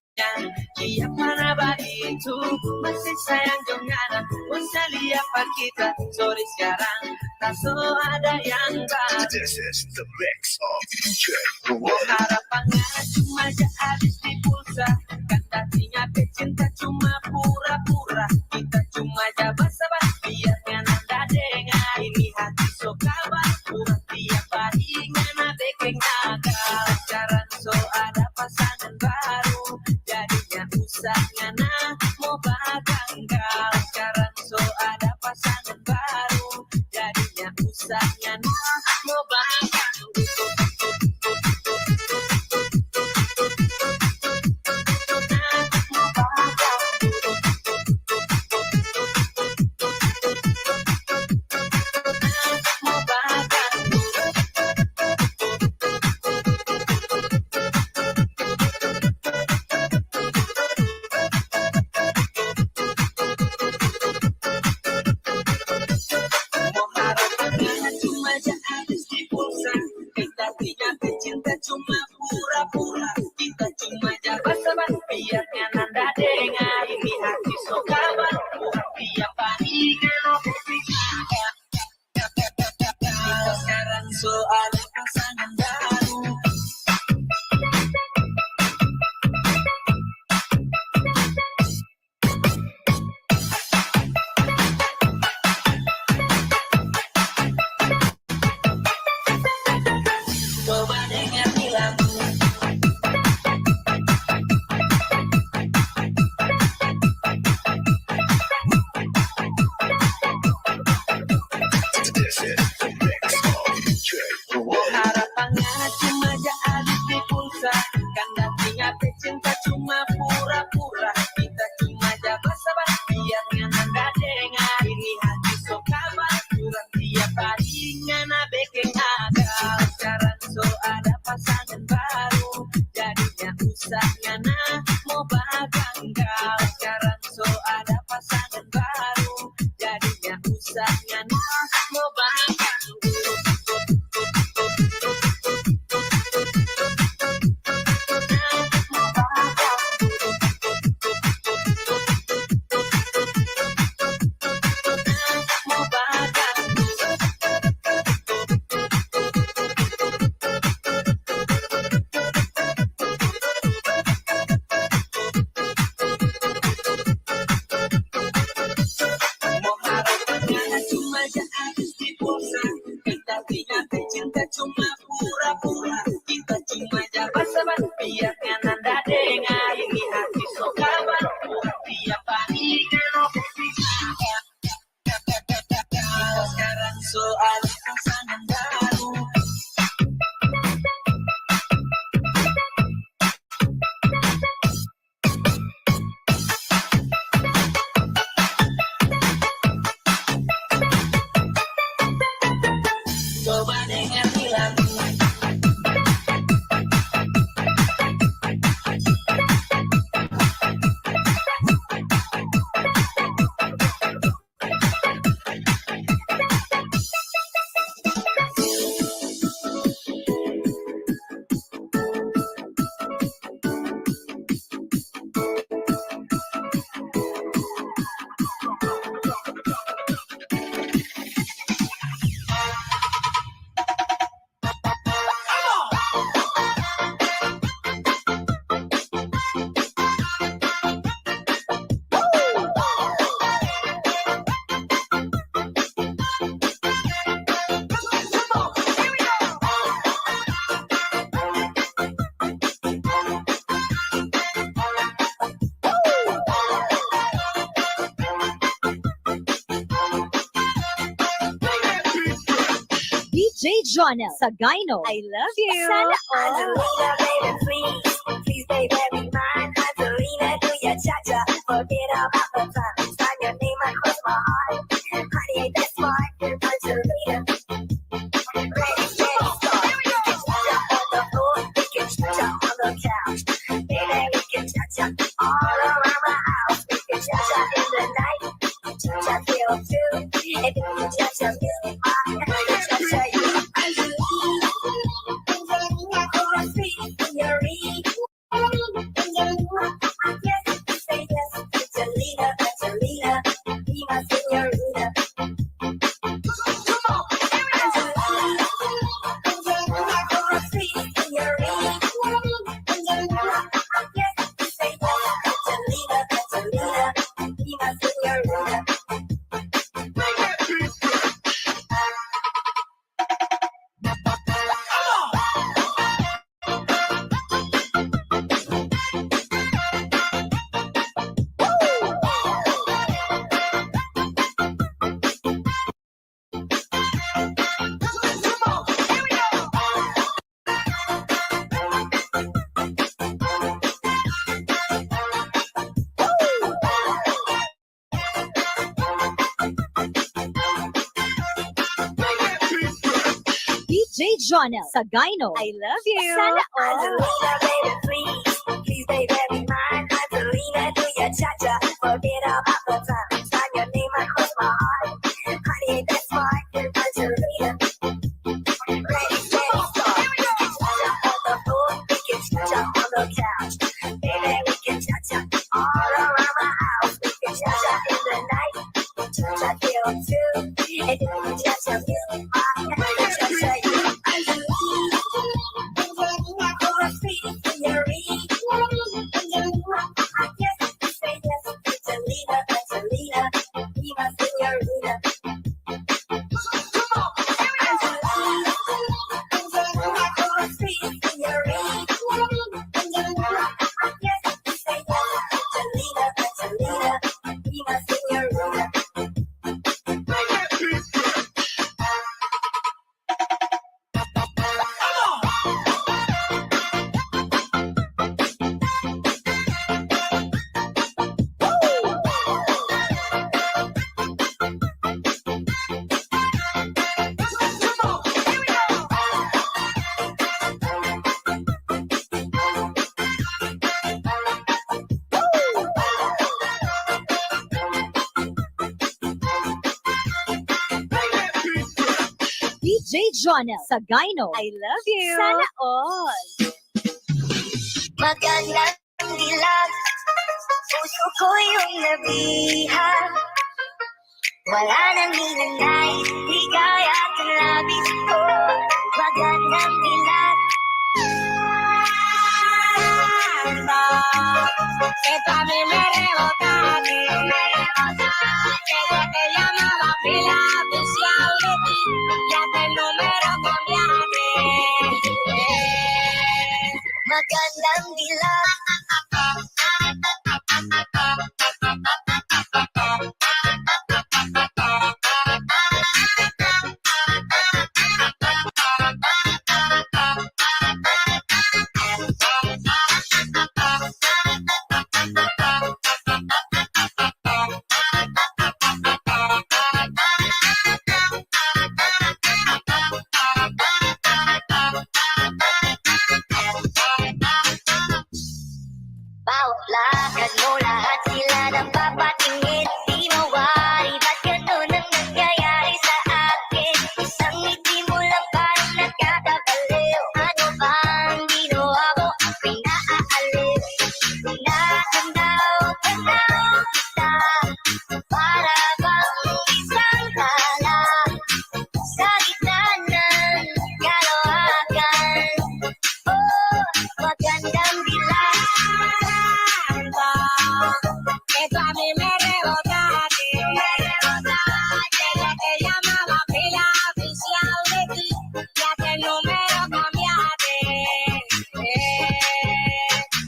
A: iya para begitu masih sayang dengan masih lihat pak kita sorry sekarang tak ada yang baru.
B: This is the mix of DJ
A: Harapannya cuma habis di pulsa kan tadinya cinta cuma pura-pura kita cuma basa-basi biar nanda dengar ini hati so kabar pura tiap hari ngana bikin nakal sekarang so ada pasangan baru jadinya usah ngana mau baganggal sekarang so ada pasangan baru jadinya usah ngana mau baganggal. Cinta cuma pura-pura kita cuma basa-basi biar nanda dengar ini hati so kabar bukan tiap hari kalau kita sekarang so ada pasangan baru. Coba dengar bilang
B: This is the mix of DJ
A: harapannya cuma habis di pulsa kan datinya cinta cuma pura-pura kita cuma basa-basi biar nanda dengar ini hati so kabar kurang tiap hari ngana bikin nakal sekarang so ada pasangan baru jadinya usah ngana mau baganggal sekarang so ada pasangan baru jadinya usah ngana mau baganggal. Cinta cuma pura-pura kita Biar ka nandating ay hinagisukapan. Dia paningan mo sekarang soal ang sanang baru. Coba dengar lagu.
C: DJ Jonel Sagayno. I love you. Sana all.
D: Angelina, baby, please, please, baby, be mine. Angelina, do your cha-cha, forget about the time. Sign your name across my heart. Honey, ain't that smart? Angelina, ready, steady, start. We can cha-cha on the floor, we can cha-cha on the couch. Baby, we can cha-cha all around the house. We can cha-cha in the night, cha-cha till two. And if you cha-cha music, I can cha-cha you.
C: DJ Jonel Sagayno. I love you. Sana all.
D: Angelina, baby, please, please, baby, be mine. Angelina, do your cha-cha, forget about the time. Sign your name across my heart. Honey, ain't that smart? Angelina, ready, steady, start. We can cha-cha on the floor, we can cha-cha on the couch. Baby, we can cha-cha all around the house. We can cha-cha in the night, cha-cha till two. And if you cha-cha music, I can cha-cha you.
C: DJ Jonel Sagayno. I love you. Sana all.
D: Magandang dilag, puso ko yung nabihan. Wala nang hinanay, ligaya at labis ko. Magandang dilag. Que tú a mí me rebotaste, que yo te llamaba pila oficial de ti, ya te el número cambiaste. magandang dilag. Bawat lakad mo, lahat sila napapatingin. Di mawari, ba't ganun ang nangyayari sa akin? Isang ngiti mo lang parang nagkakabaliw. Ano bang ginawa ko? Ako'y naaaliw. Tanaw kita, para bang isang tala sa gitna ng kalawakan. Oh, magandang dilag.
A: Que tú a mí me rebotaste, desde que llamaba pila oficial de ti, ya que el número cambiaste.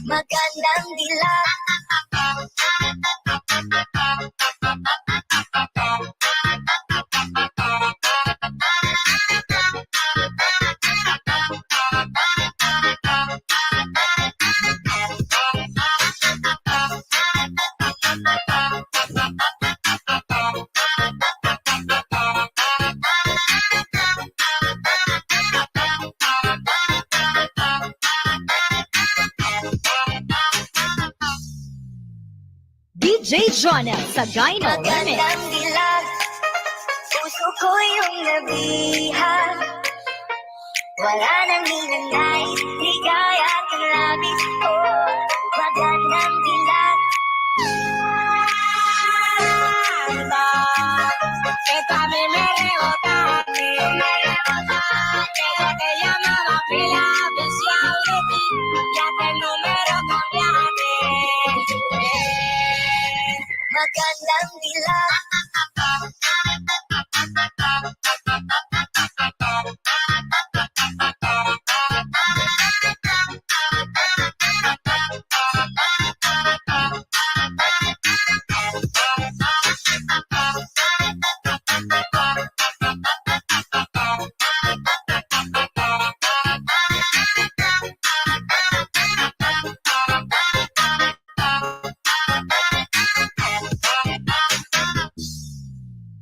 D: Magandang dilag.
C: DJ Jonel sa Gyno Remix.
D: Magandang dilag. Puso ko yung nabihag. Wala nang hinanais, di kaya kang labis ko. Magandang dilag.
A: Que tú a mí me rebotaste, desde que llamaba pila oficial de ti, ya que el número cambiaste.
D: Magandang dilag.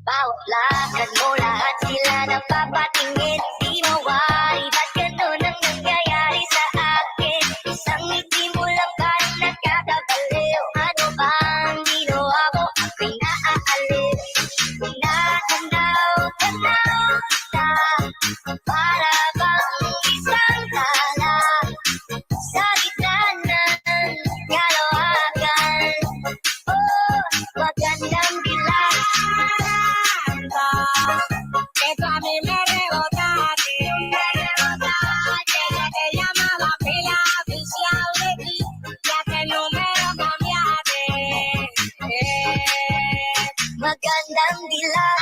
D: Bawat lakad mo, lahat sila napapatingin. Di mawari, ba't ganun ang nangyayari sa akin? Isang ngiti mo lang parang nagkakabaliw. Ano bang ginawa ko? Ako'y naaaliw. Tanaw kita, para bang isang tala sa gitna ng kalawakan. Oh, magandang dilag.
A: Que tú a mí me rebotaste, desde que llamaba pila oficial de ti, ya que el número cambiaste.
D: Magandang dilag.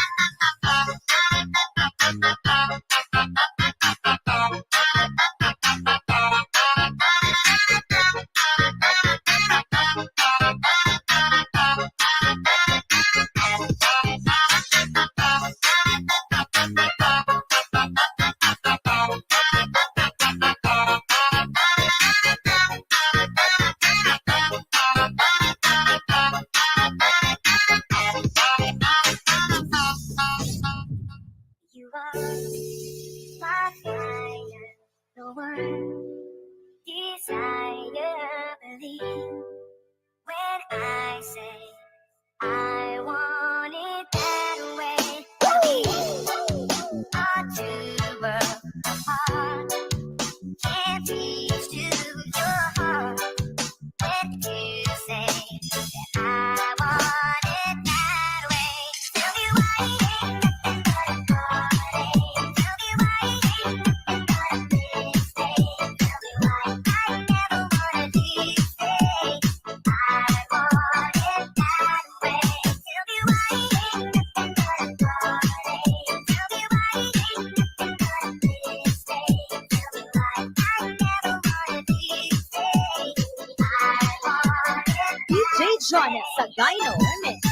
D: You are my fire, the one desire, believe when I say I want it that way. Our two worlds apart can't reach to your heart. When you say that I want it that way, tell me why it ain't nothing but a heartache. Tell me why it ain't nothing but a mistake.
C: Jonel sa Gyno Remix.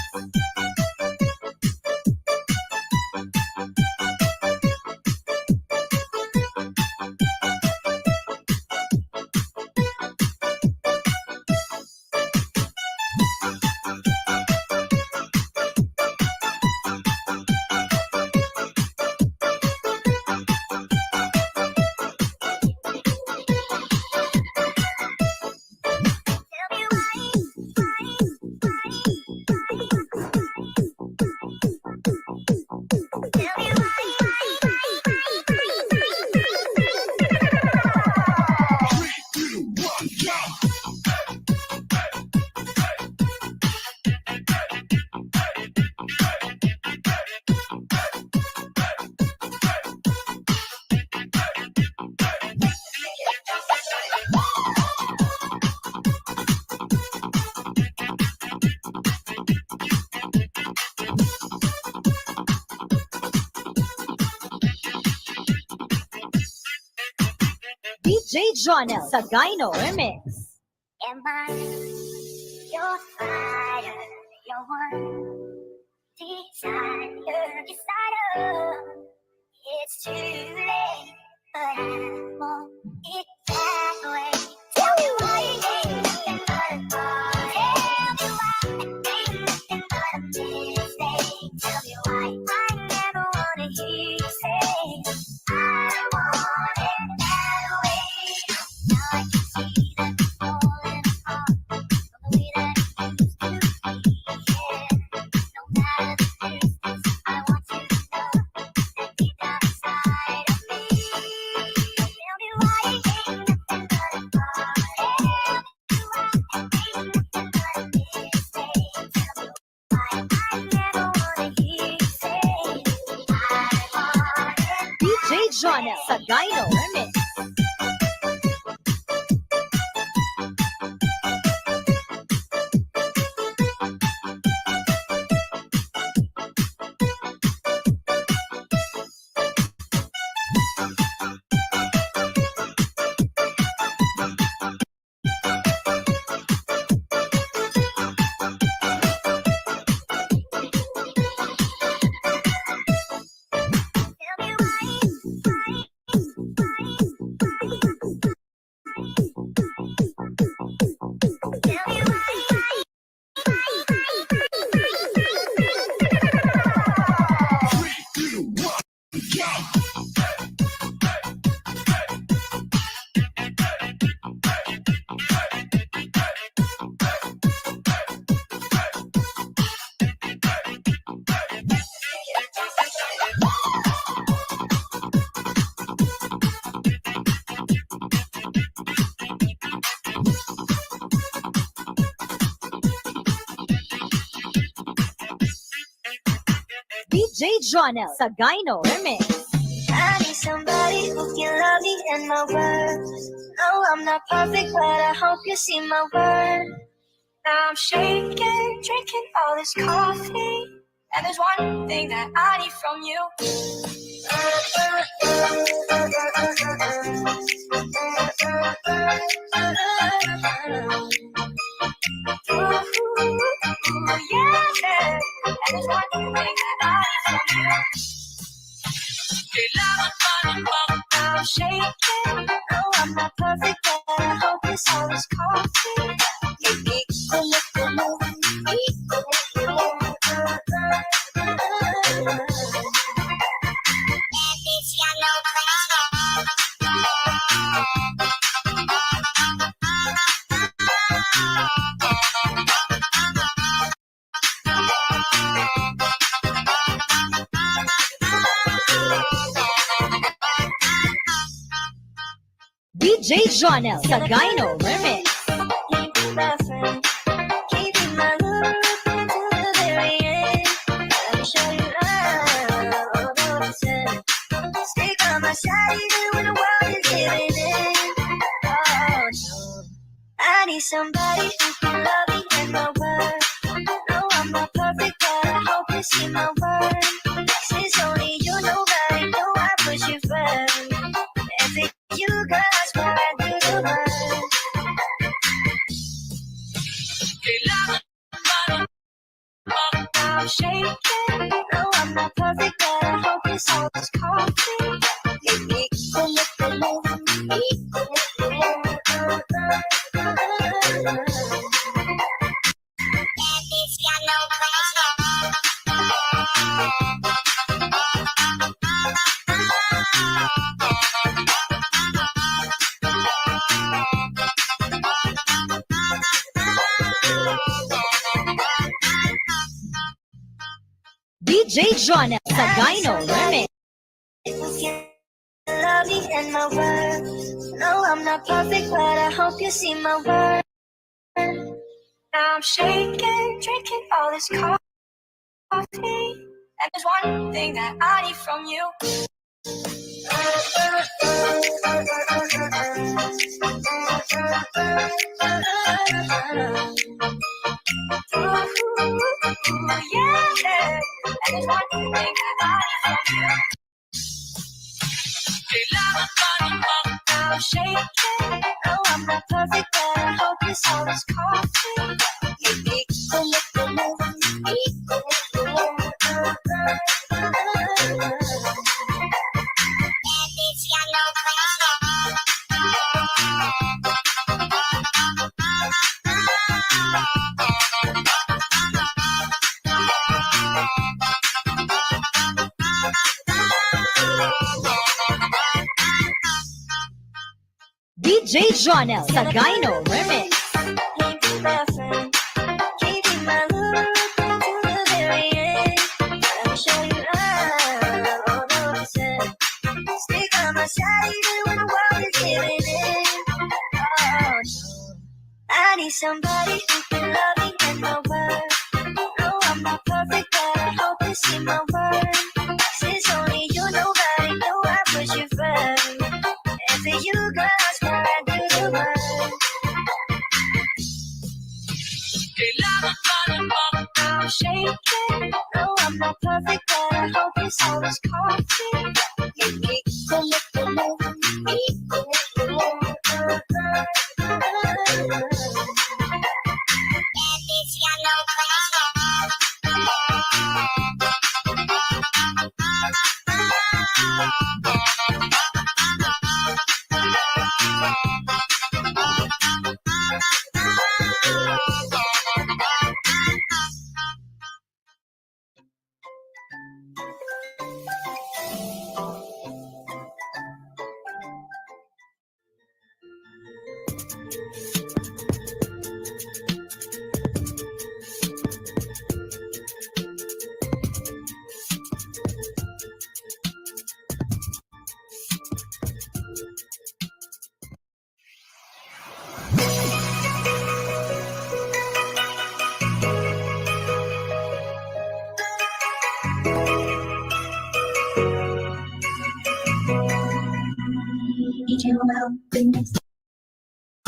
C: DJ Jonel sa Gyno Remix.
D: Am I your fire, your one decider? It's too late, but I want it that way. Tell me why you ain't nothing but a ball. Tell me why it ain't nothing but a mistake. Tell me why I never wanna hear you say I want it that way. Now I can see that it's falling apart from the way that it used to be. Yeah, no matter the distance, I want you to know that deep down inside of me. Tell me why it ain't nothing but a ball. Tell me why it ain't nothing but a mistake. Tell me why I never wanna hear you say I want it.
C: DJ Jonel sa Gyno Remix.
D: Tell me
C: DJ Jonel sa Gyno Remix.
D: I need somebody who can love me and my words. No, I'm not perfect, but I hope you see my worth. Now I'm shaking, drinking all this coffee, and there's one thing that I need from you. Yeah, and there's one thing that I need from you. I'm shaking. No, I'm not perfect, but I hope it's always coffee.
C: DJ Jonel sa Gyno Remix.
D: Somebody who can love me and my word. No, I'm not perfect, but I hope you see my word. Since only you, nobody know I put you first. And for you, girl, I swear I do the work.
A: Kailangan
C: DJ Jonel Sagayno Remix.
D: Love me and my word. No, I'm not perfect, but I hope you see my word. Now I'm shaking, drinking all this coffee. And there's one thing that I need from you. Yeah, and there's one thing that I need from you. I'm shaking. No, I'm not perfect, but I hope you saw this coffee.
C: DJ Jonel Sagayno Remix.
D: Can't be my friend, can't be my love to the very end. Let me show you love, all the percent. Stick on my side even when the world is giving in. Oh no, I need somebody who can love me and my word. No, I'm not perfect, but I hope you see my word. Since only you, nobody know I put you first. And for you, girl, I swear I do the work. I'm shaking. No, I'm not perfect, but I hope you saw this coffee.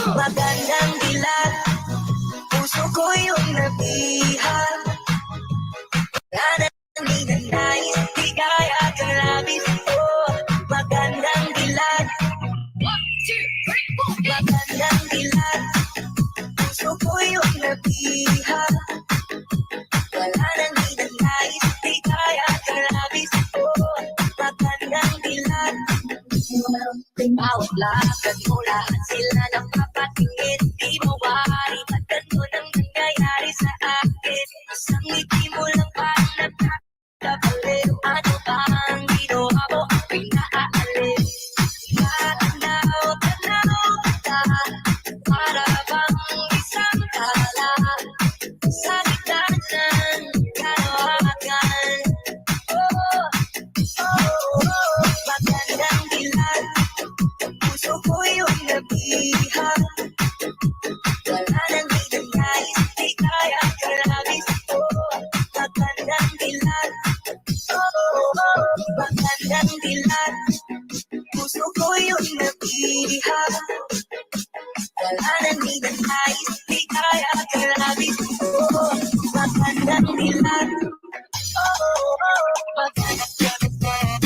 D: Magandang dilag, puso ko yung nabihan. Hindi na nais, di kaya kang labis. Oh, magandang dilag. Magandang dilag, puso ko yung nabihan. Wala nang di na nais, di kaya kang labis. Oh, magandang dilag. Bawat lakad mo, lahat sila napapatingin. Di mawari, ba't ganun ang nangyayari sa akin? Isang ngiti mo lang parang nagkakabaliw. Ano ba ang ginawa mo ang pinaalis? Tanaw kita, para bang isang tala sa gitna ng kalawakan. Oh, oh, oh, magandang dilag, puso ko yung nabihan. Wala nang di na nais, di kaya kalabis. Oh, magandang dilag. Oh, oh, magandang dilag, puso ko yung nabihan. Wala nang di na nais, di kaya kalabis. Oh, magandang dilag. Oh, oh, magandang dilag.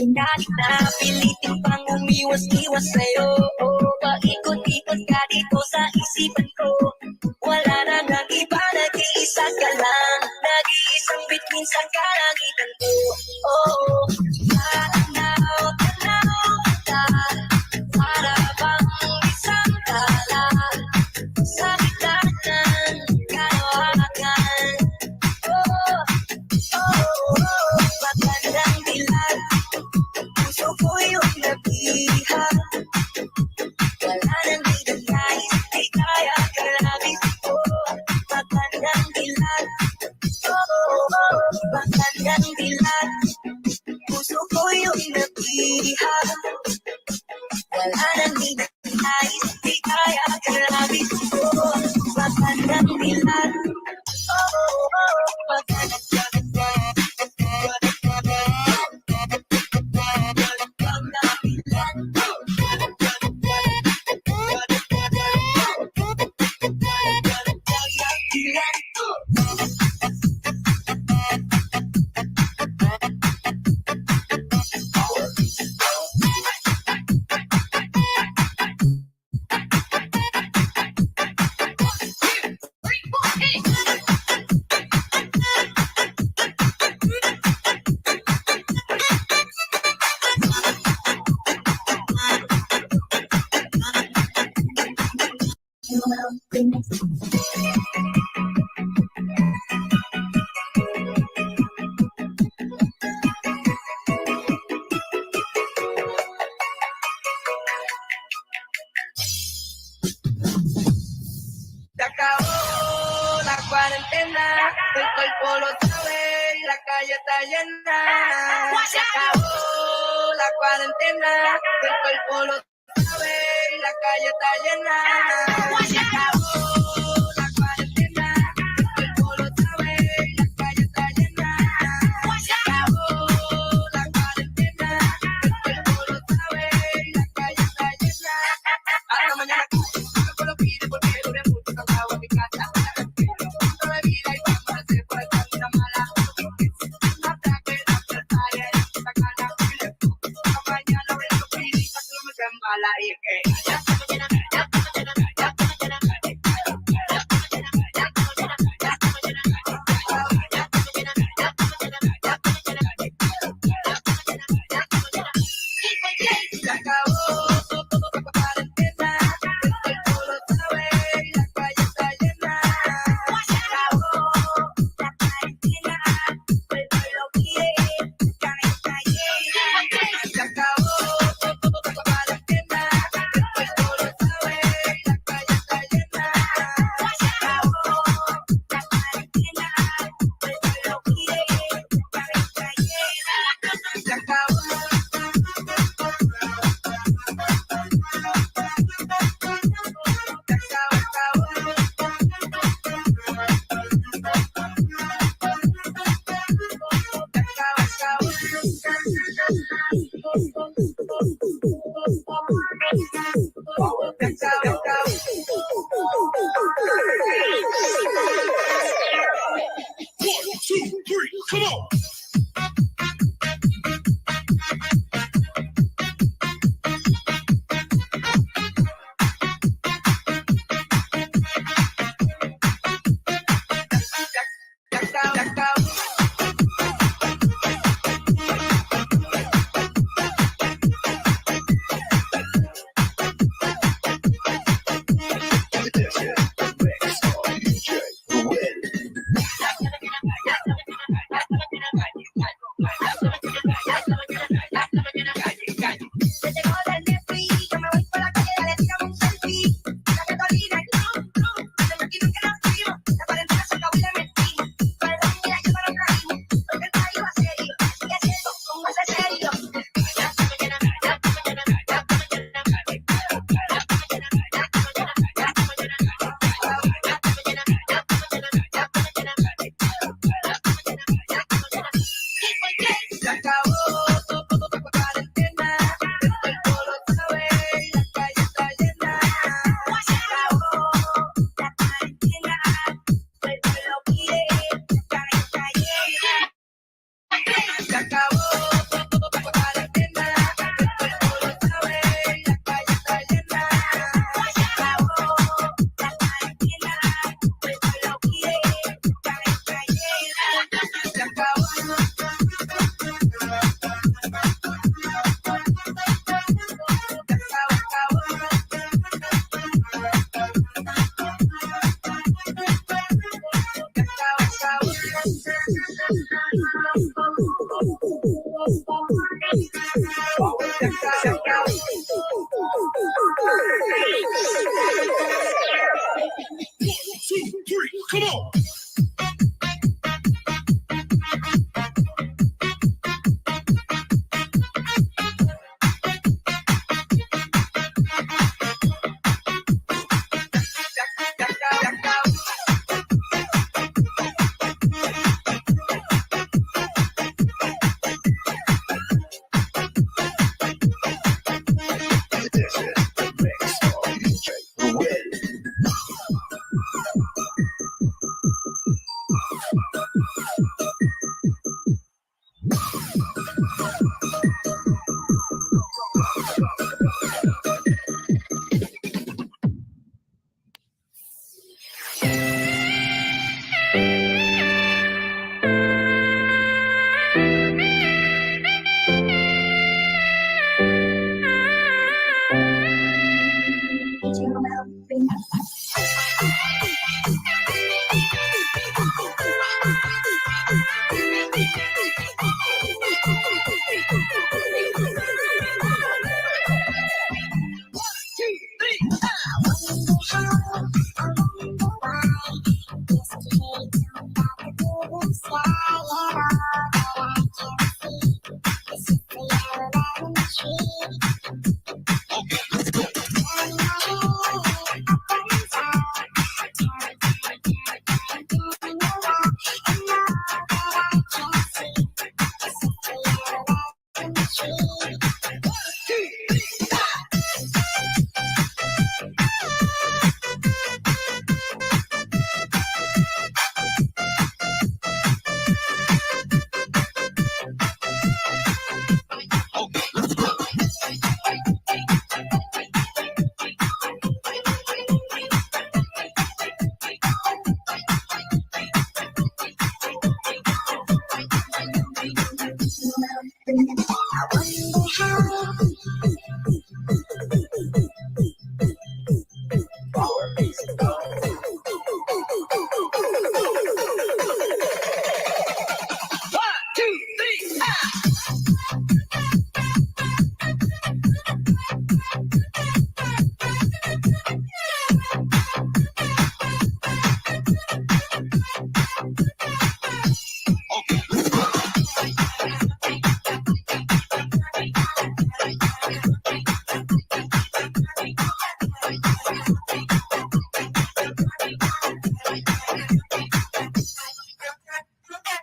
D: Kahit na pilitin pang umiwas-iwas sa'yo, paikot-ikot ka dito sa isipan ko. Wala na nang iba, nag-iisa ka lang, nag-iisang bituin sa kalangitan ko. Tanaw, tanaw kita, para bang isang tala sa gitna ng kalawakan. Magandang dilag, puso ko yung nabihag. Wala nang dinagais, di kaya kalabit ko. Magandang dilag, magandang dilag, puso ko yung nabihag. Wala nang dinagais, di kaya kalabit ko. Magandang dilag, magandang
A: Se acabó la cuarentena, el cuerpo lo sabe y la calle está llena. Se acabó la cuarentena, el cuerpo lo sabe y la calle está llena. Se acabó la cuarentena, el cuerpo lo sabe y la calle está llena. Se acabó la cuarentena, el cuerpo lo sabe y la calle está llena. Hasta mañana. Lo pide porque duré mucho cansado en mi casa. No me vida y vamos a hacer por esta vida mala. Hasta que la plata y esta gana que le pongo. Mañana voy a sufrir y casi no me quedan bala. Y es que ya está mañana, ya está mañana, ya está mañana, ya está mañana, ya está mañana, ya está mañana, ya está mañana, ya está mañana, ya está mañana, ya está mañana, ya está mañana, ya está mañana. Se acabó la cuarentena.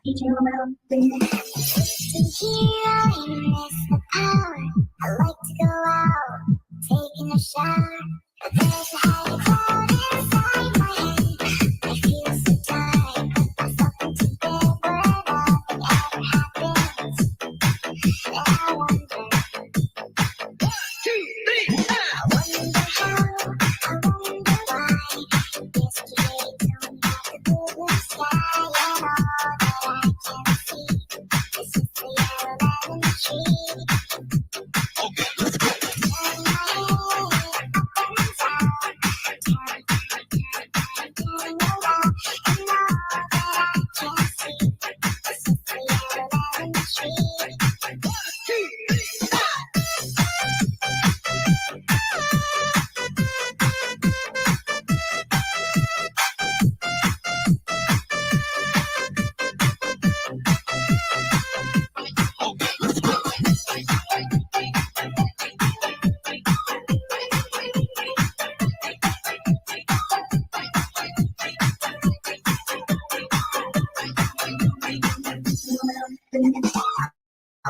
D: I like to go out, taking a shower. But there's a heavy cloud inside my head. I feel so tired, but there's something to bear. But nothing ever happens, and I wonder. I wonder how, I wonder why. Yesterday told me about the blue sky, and all that I can see is just the yellow lemon tree. Turn my head up and down, turn around, and all that I can see is just the yellow lemon tree.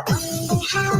D: I wonder how.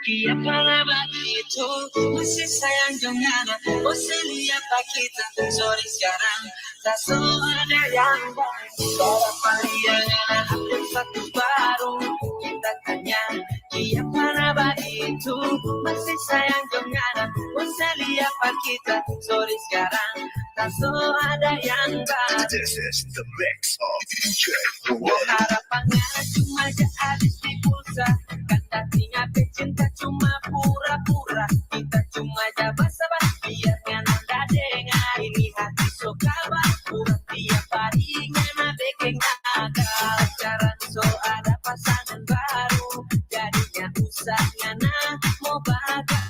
A: Siapa begitu masih sayang dengan oh Celia Pakita sorry sekarang tak ada yang baik para pria yang satu baru kita tanya Siapa na itu masih sayang jangan Montelia apa kita sorry sekarang tak so ada yang baru.
B: This is the mix of DJ Ruel.
A: Harapannya cuma habis di pulsa kan tadinya pecinta cuma pura-pura kita cuma basa-basi biar nggak dengar ini hati so kabar pura tiap hari ngana bikin agak pacaran so ada pasangan baru jadinya usah ngana mau bakal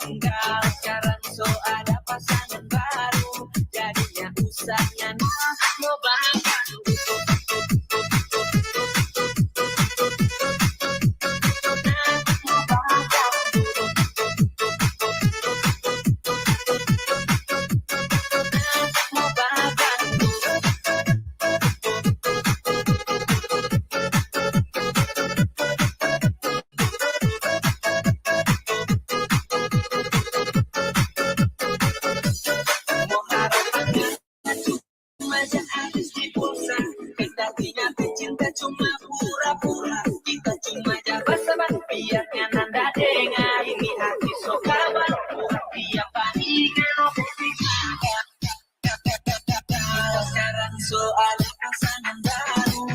A: enggak pacaran so ada pasangan baru jadinya usah ngana mau bakal cuma pura-pura kita cuma basa-basi biar nanda dengar ini hati so kabar tiap pagi sekarang soal pasangan baru.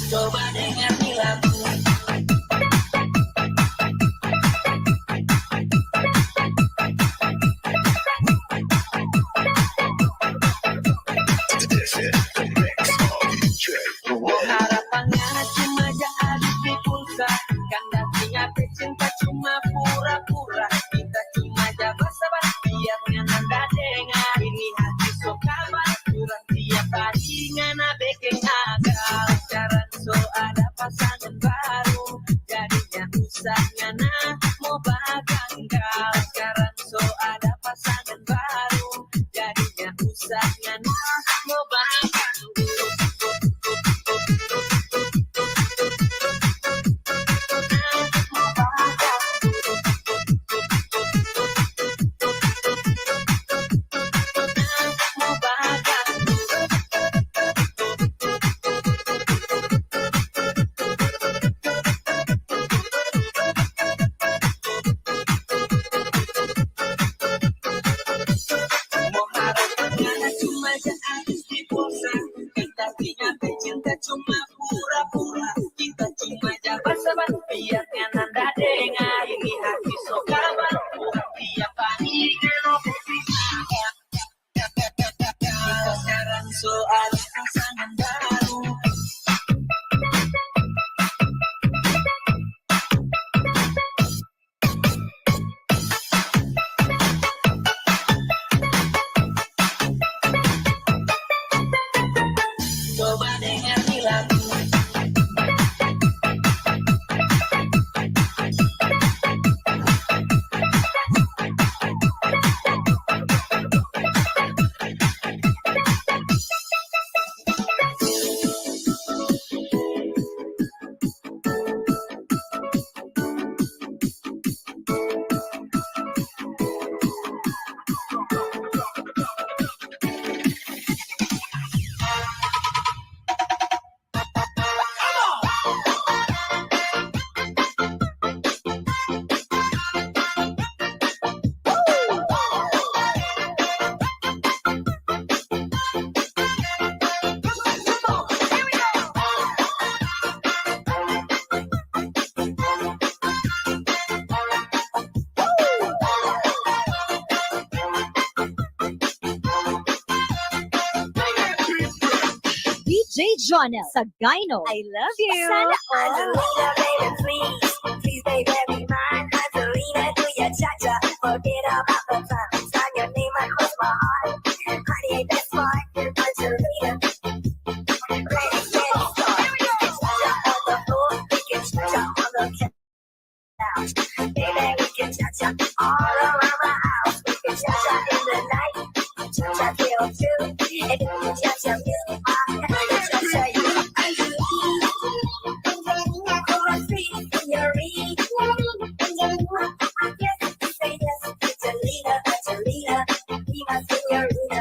A: Coba dengar nih lagu
B: This is the mix of DJ Ruel.
A: harapannya cuma habis di pulsa kan datinya pecinta cuma pura-pura kita cuma basa-basi biar nanda dengar ini hati so kabar kurang tiap hari ngana bikin agak pacaran so ada pasangan baru jadinya usah ngana mau bakal enggak pacaran so ada pasangan baru jadinya usah ngana mau bakal cuma pura-pura kita cuma basa-basi biar nanda dengar ini hati so kabar tiap pagi kita sekarang soal pasangan baru. Coba dengar nih lagu
C: DJ Jonel sa Gyno. I love you. Sana all.
D: Angelina, baby, please, baby, be mine. Angelina, do your cha-cha, forget about the time. Sign your name across my heart. Honey, ain't that smart? Angelina, ready, start. Cha-cha on the floor, we can cha-cha on the couch. Baby, we can cha-cha all around the house. We can cha-cha in the night, cha-cha till 2. And if you cha-cha music, cha-cha you. Angelina, Angelina, Angelina, be my señorita.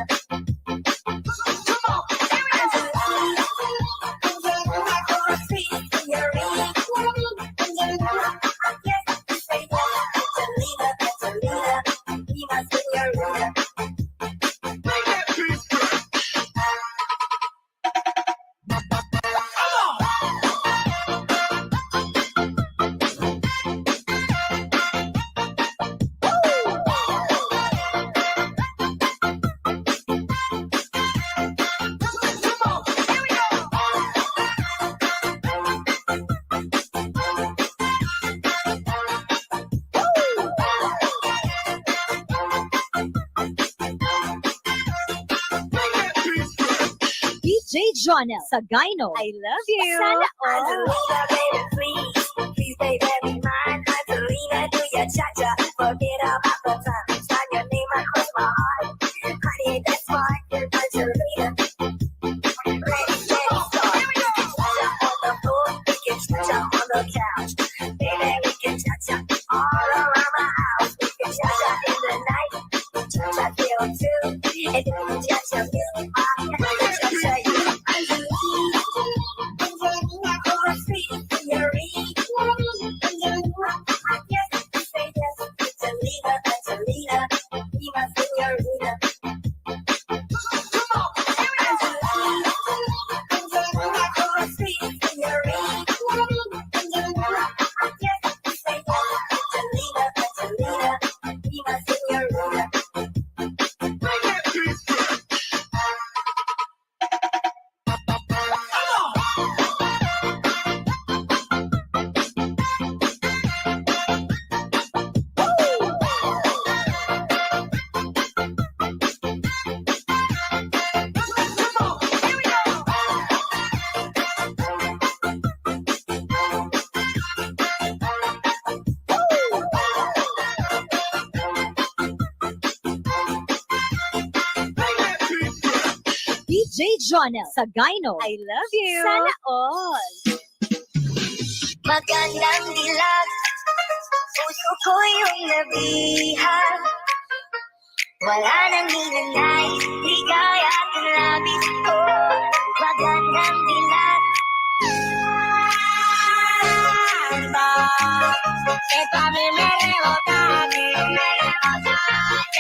C: DJ Jonel Sagayno, I love you. Sana all.
D: Angelina, baby, please, please, baby, be mine. Angelina, do your cha-cha, forget about the time. Sign your name across my heart. Honey, ain't that smart? Angelina, ready, steady, start. We can cha-cha on the floor, we can cha-cha on the couch. Baby, we can cha-cha all around the house. We can cha-cha in the night, cha-cha till 2, and then we can cha-cha music. Cha-cha you.
C: DJ Jonel Sagayno, I love you. Sana all.
D: Magandang dilag, puso ko yung nabihag. Wala nang hinanay, ligaya at labis ko. Magandang dilag.
A: Esto a mí me rebota,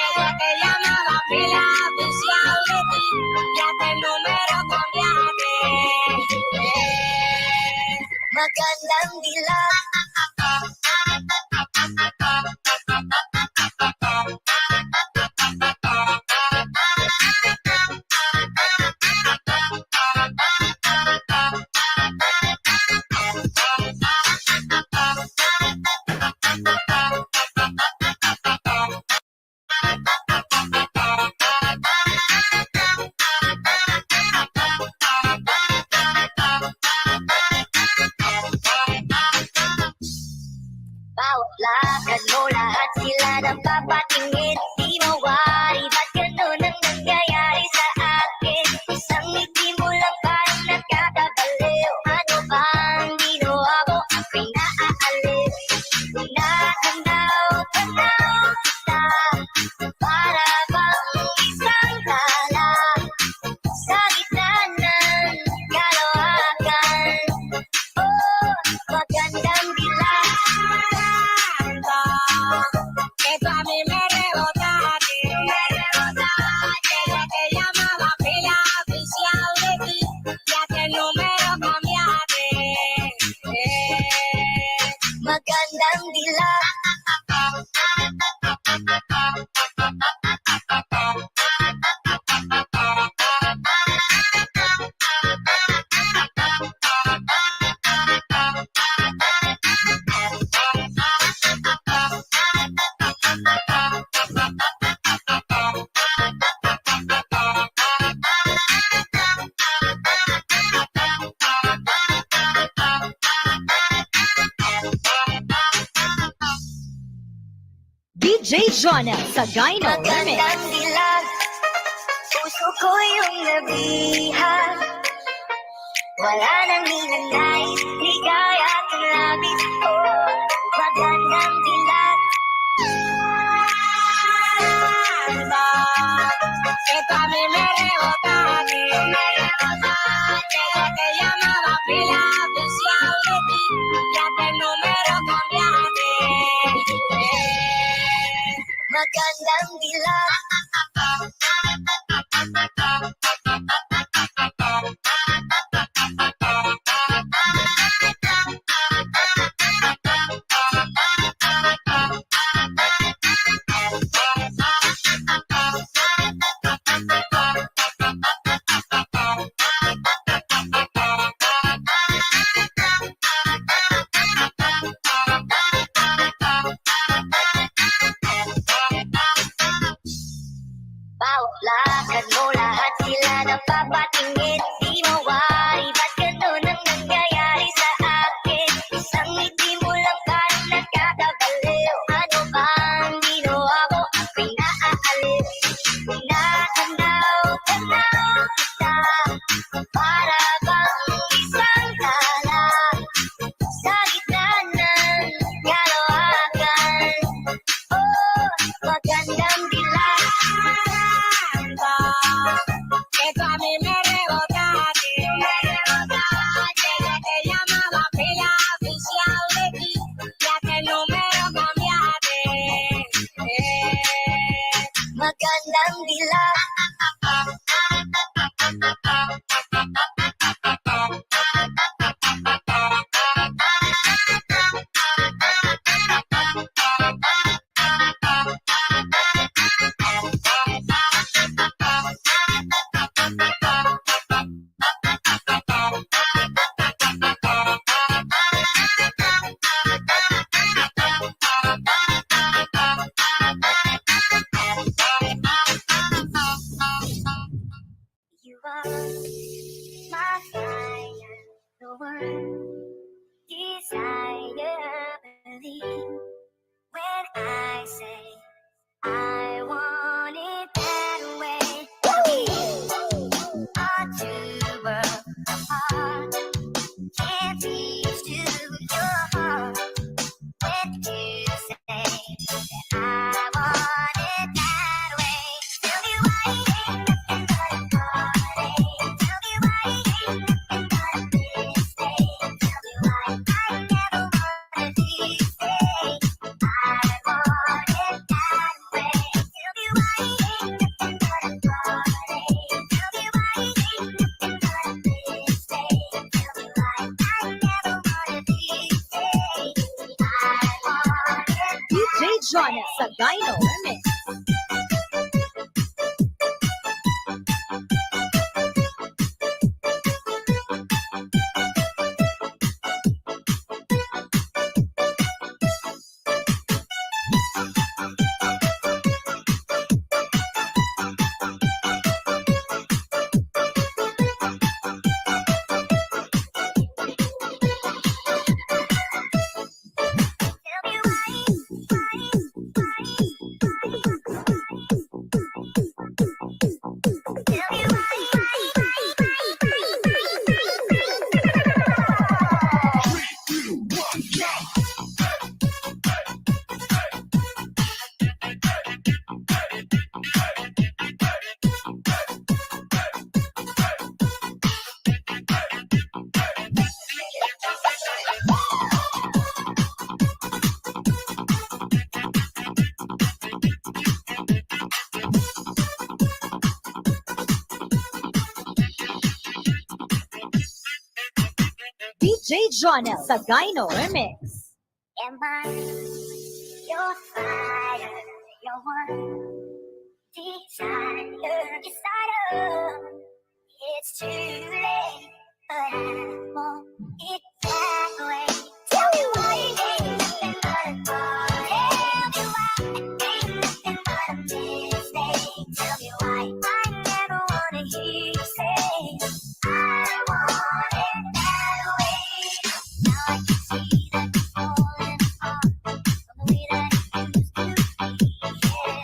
A: ella te llamaba pila oficial de ti, ya te número cambiaste.
D: Magandang dilag. Bawat lakad mo, lahat sila napapatingin. Di mawari, ba't ganun ang nangyayari sa akin? Isang ngiti mo lang parang nagkakabaliw. Ano bang ginawa mo? Ako'y naaaliw. Tanaw-tanaw kita, para bang isang tala sa gitna ng kalawakan. Oh, magandang dilag.
A: Esto a mí me rebota, ella te llamaba pila oficial de ti, ya que el número cambiaste.
D: Magandang dilag.
C: DJ Jonel Sagayno, remix.
D: Magandang dilag. Puso ko yung nabihag. Wala nang hinanay, ligaya at labis ko. Magandang dilag. magandang dilag. Bawat lakad mo, lahat sila napapatingin. Di mawari, ba't ganun ang nangyayari sa akin? Isang ngiti mo lang parang nagkakabaliw. Ano bang ginawa ko? Ako'y naaaliw. Natanaw kita, para bang isang tala sa gitna ng kalawakan. Oh, magandang dilag. Que tú a mí me rebotaste, que te llamaba pila oficial de ti, ya que el número cambiaste. Magandang dilag. You are my fire, the one desire. Believe when I say I want it that way. We are two worlds apart. Can't reach to your heart when you say that I want it that way. Tell me why it ain't nothing but a heartache. Tell me why it ain't nothing but a mistake. Tell me why I never wanna be safe. I want it that way. Tell me why it ain't nothing but a heartache. Tell me why it ain't nothing but a mistake. Tell me why I never wanna be safe. I want it.
C: DJ Jonah sa Gyno Remix.
D: Tell me
C: DJ Jonah sa Gyno Remix.
D: Am I your fire, your one desire, It's too late, but I want it that way. Tell me why it ain't nothing but a call. Tell me why it ain't nothing but a mistake. Tell me why I never wanna hear you say I want it that way. Now I can see that you're falling apart from the way that it used to be. Yeah,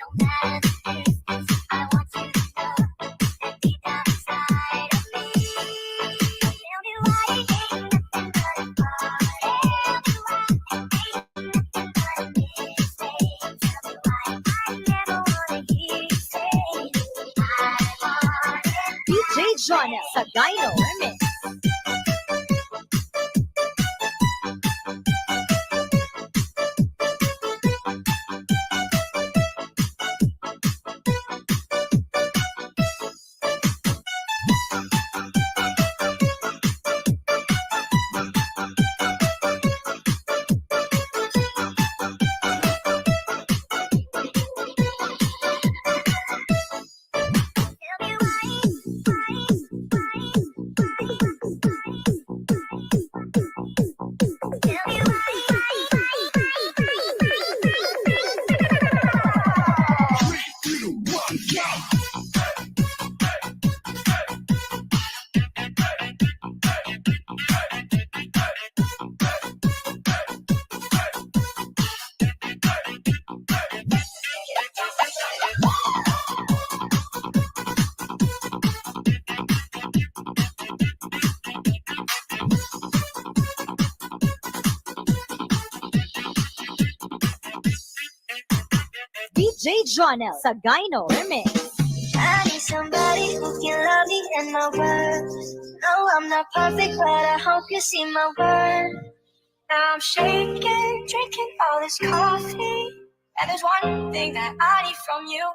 D: no matter the distance, I want you to know that deep down inside of me. Tell me why it ain't nothing but a call. Tell me why it ain't nothing but a mistake. Tell me why I never wanna hear you say I want it.
C: DJ Jonah sa Gyno Remix. DJ Jonel sa Gyno Remix.
D: I need somebody who can love me and my words. No, I'm not perfect, but I hope you see my worth. Now I'm shaking, drinking all this coffee, and there's one thing that I need from you.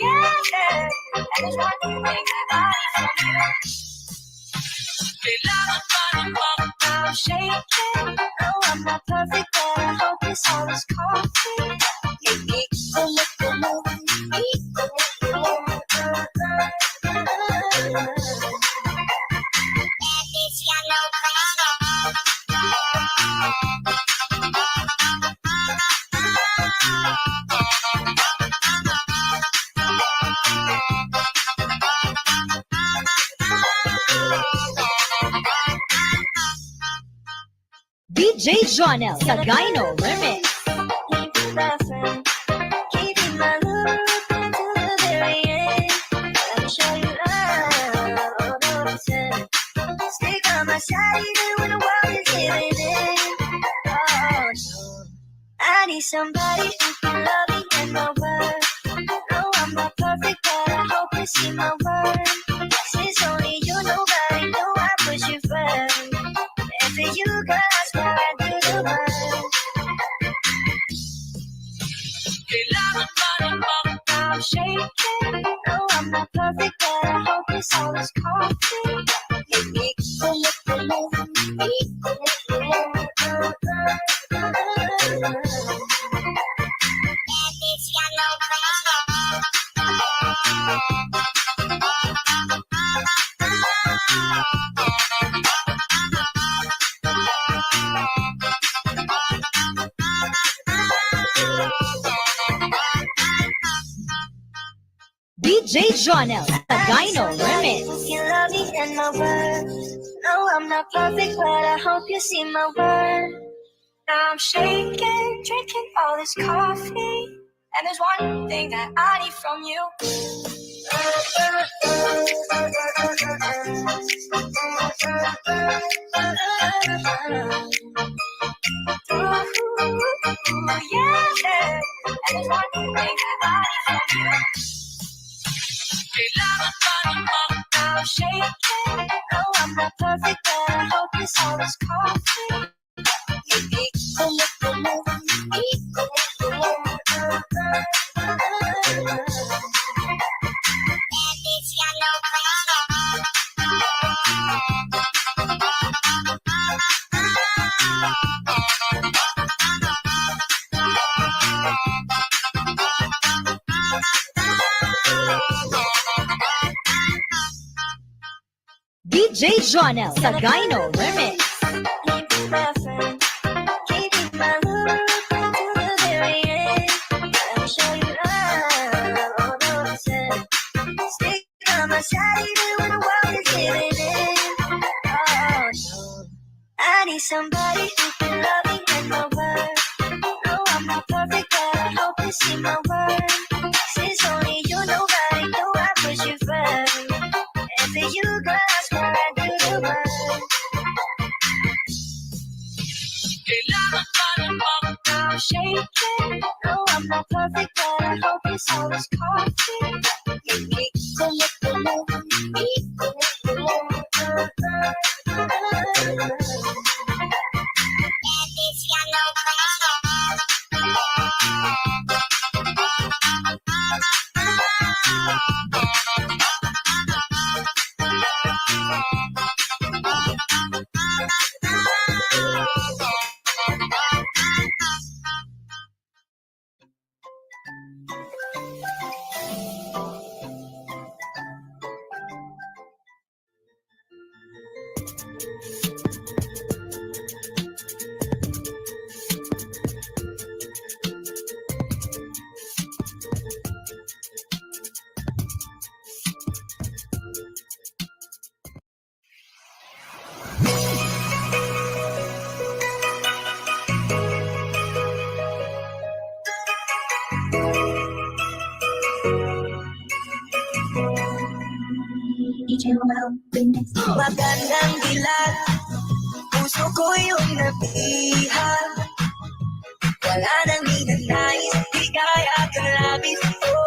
D: Yeah, and there's one thing that I need from you. I'm shaking. No, I'm not perfect, but I hope this all is coffee.
C: DJ Jonel sa Gyno Remix.
D: Keeping my love until the very end. Let me show you love. Stick on my side even when the world is giving in. Oh no, I need somebody who can love me and my word. No, I'm not perfect, but I hope you see my word. Since only you, nobody know I put you first. And for you, girl, I swear I do the work. I'm shaking. No, I'm not perfect, but I hope this all is coffee.
C: DJ Jonel sa Gyno Remix.
D: You love me and my word. No, I'm not perfect, but I hope you see my word. Now I'm shaking, drinking all this coffee, and there's one thing that I need from you. Yeah, and there's one thing that I need from you. I'm shaking. No, I'm not perfect, but I hope this all is coffee.
C: DJ Jonel sa Gyno Remix.
D: Keeping my love until the very end. Let me show you love. Stick on my side even when the world is giving in. Oh no, I need somebody who can love me and my word. No, I'm not perfect, but I hope you see my word. Since only you, nobody know I put you first. And for you, girl, I swear I do the work. I'm shaking. No, I'm not perfect, but I hope this all is coffee. Magandang dilag, puso ko yung nabihan. Wala nang ninanais, di kaya kalabis ko.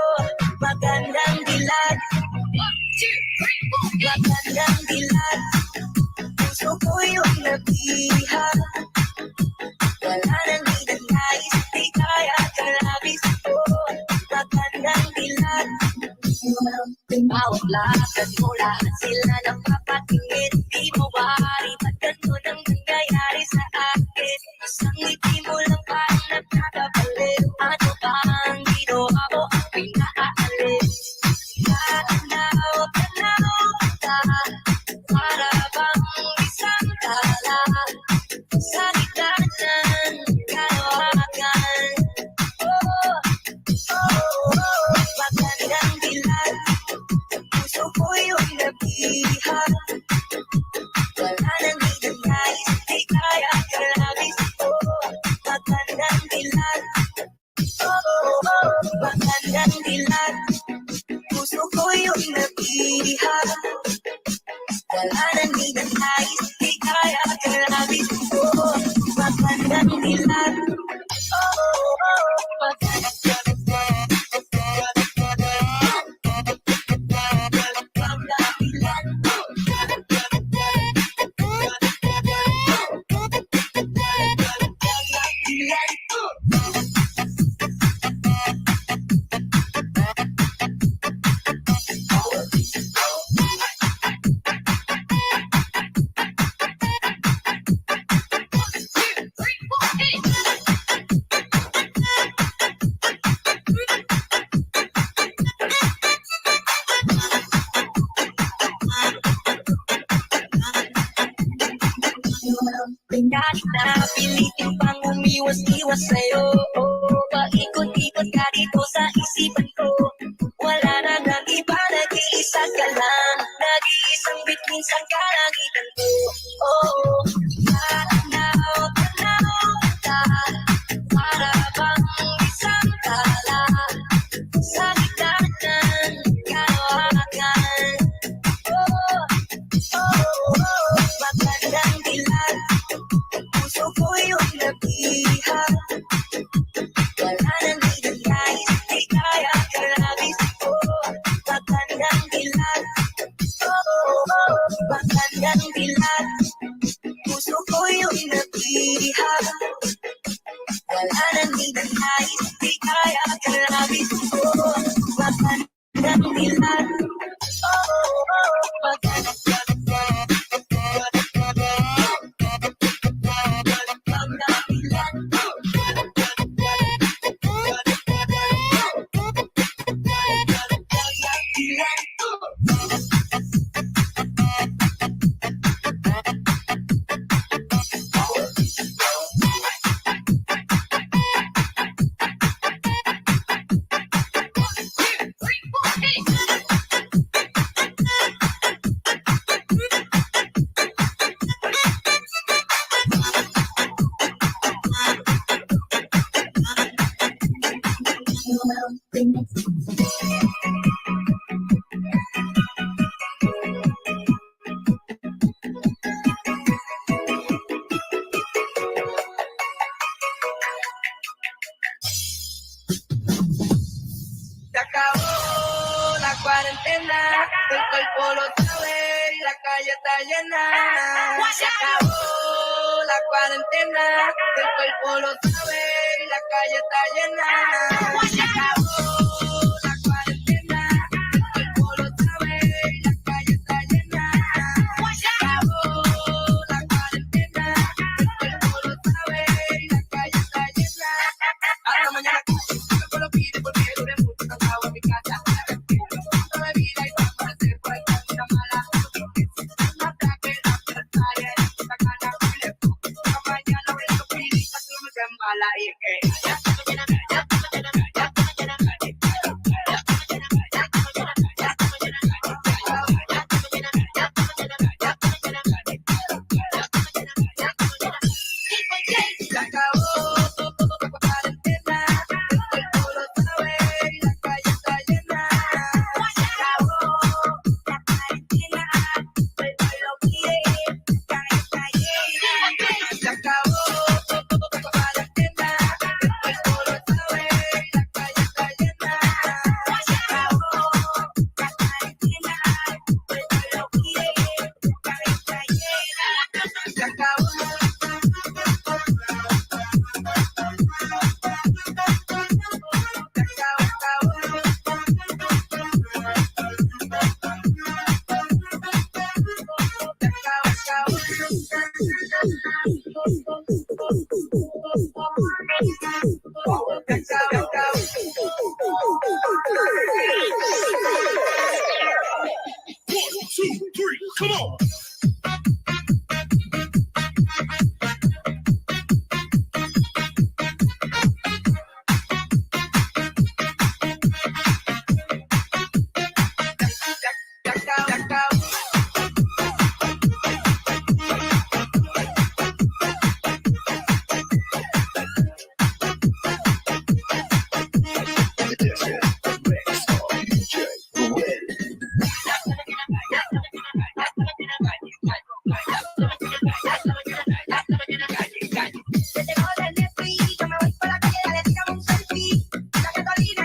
D: Magandang dilag, magandang dilag, puso ko yung nabihan. Wala nang ninanais, di kaya kalabis ko. Magandang dilag, bawat lakad mo, lahat sila napapatingin. Di mo wari, ba't ganun ang nangyayari sa akin? Isang ngiti mo lang parang nagkakabaliw. Ano ba ang ginawa mo ang pinaalis? Tanaw, tanaw ka, para bang isang tala sa gitna ng kalawakan. Magandang dilag, puso ko yung nabihan. Wala nang ninanais, di kaya kalabis ko. Magandang dilag, magandang dilag, puso ko yung nabihan. Wala nang ninanais, di kaya kalabis ko. Magandang dilag, kahit na pilitin pang umiwas-iwas sa'yo. Paikot-ikot ka dito sa isipan ko. Wala na nang iba, nag-iisa ka lang. Nag-iisang bituin sa kalangitan ko. Tanaw, tanaw ka, para bang isang tala sa gitna ng kalawakan. Magandang dilag, puso ko yung nabihan. Wala nang ninanais, di kaya kalabis ko. Magandang dilag, magandang dilag, puso ko yung nabihan. Wala nang ninanais, di kaya kalabis ko. Magandang dilag, magandang
A: Se acabó la cuarentena, el cuerpo lo sabe y la calle está llena. Se acabó la cuarentena, el cuerpo lo sabe y la calle está llena. Se acabó la cuarentena, el cuerpo lo sabe y la calle está llena. Se acabó la cuarentena, el cuerpo lo sabe y la calle está llena. Hasta mañana, me lo pide porque duré mucho cansado en mi casa. No me vida y vamos a hacer cualquier mala. No ataque la pantalla, esta gana que le pongo. Mañana voy a pedir para que no me den mala y es que se acabó la cuarentena, el cuerpo lo sabe y la calle está llena. Se acabó la cuarentena,
E: 2, 3, come on.
B: This is the mix of DJ Ruel.
D: Se te jode el Netflix, yo me voy por la calle, dale, tírame un selfie. La gasolina,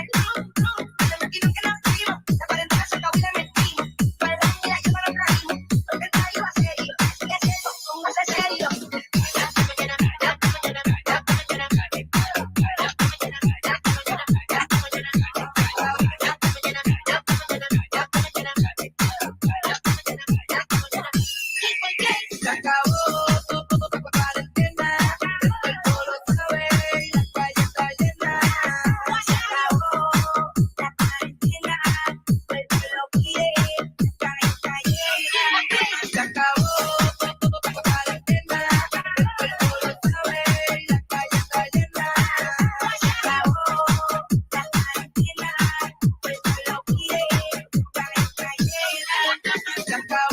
D: ando tranquilo que nos fuimos. La cuarentena se acabó y la metimos. Perdón, mira, yo no lo trajimos. Porque está iba serio, así que eso, póngase serio.
A: Se acabó la cuarentena, el cuerpo lo sabe y la calle está llena.
D: Se acabó la cuarentena, el que lo pide, la está llena.
A: Se acabó la cuarentena, el cuerpo lo sabe y la calle está llena.
D: Se acabó la cuarentena, el que lo pide, la está llena.
A: Se acabó.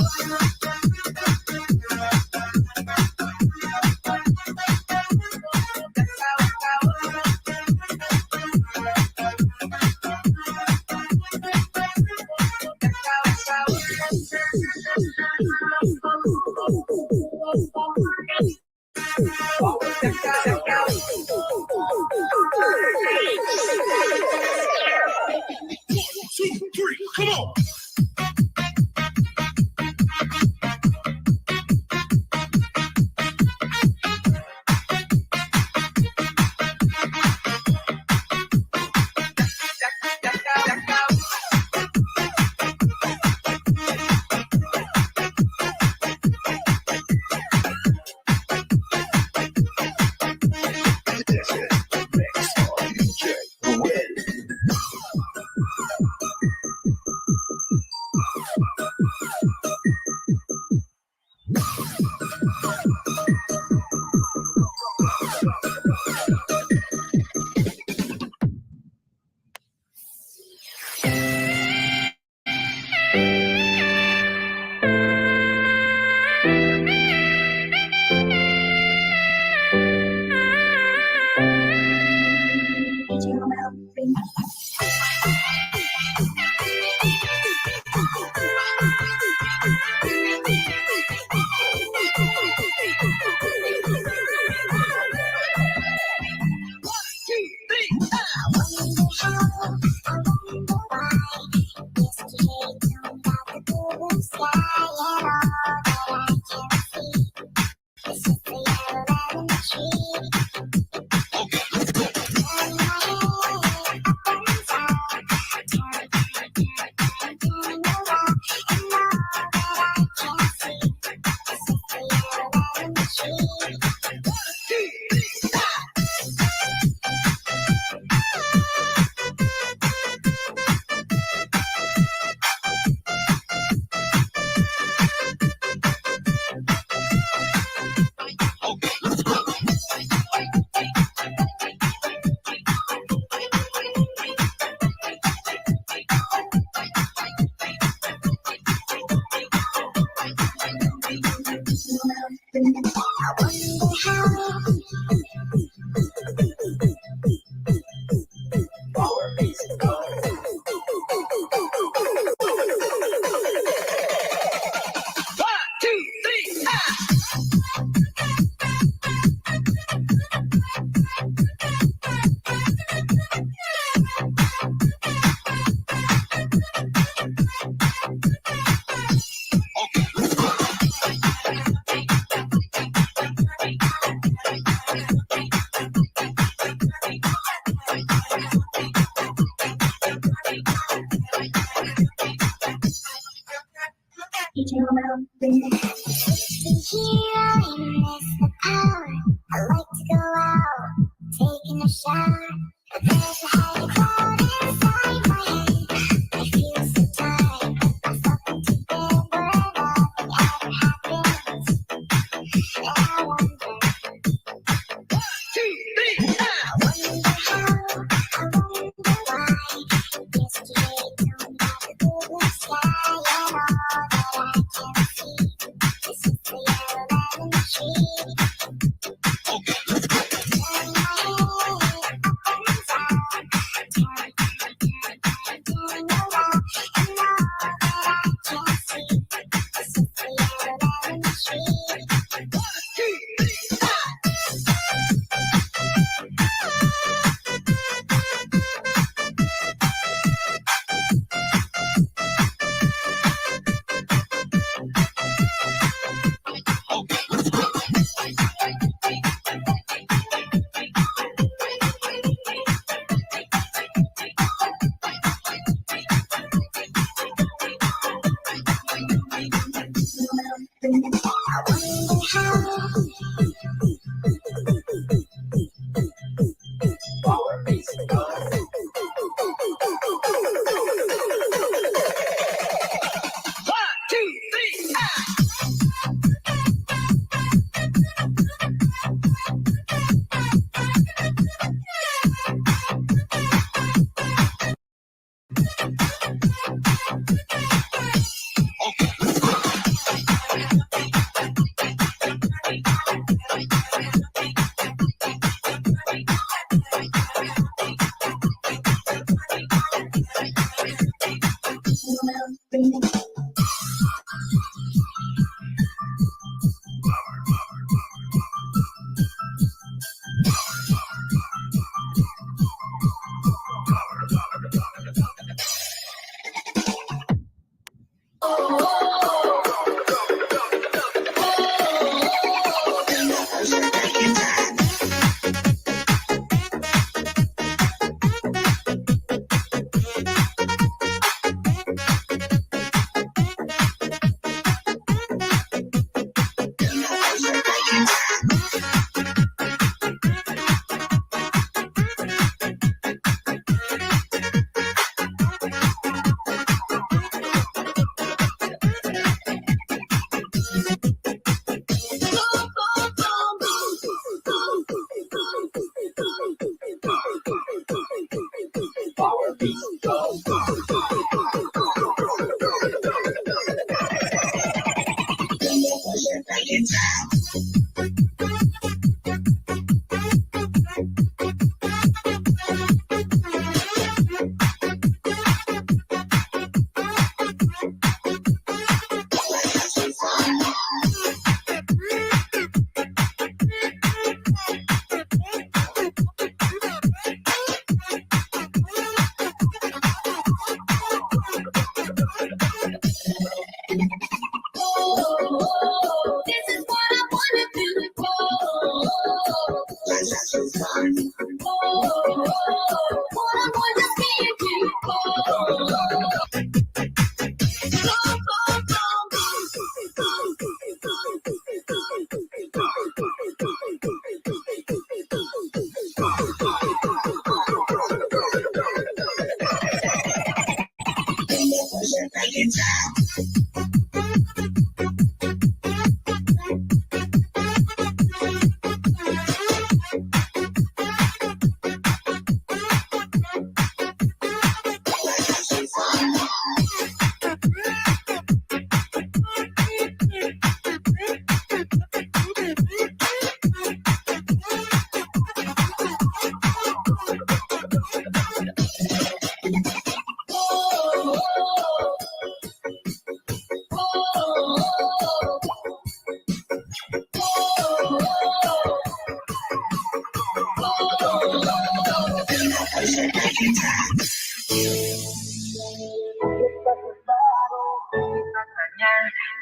E: Two, three, come on.
B: This is the mix of DJ Ruel.
D: Taking a shower, there's a heavy cloud inside my head. I feel so tired, I'm something to bear.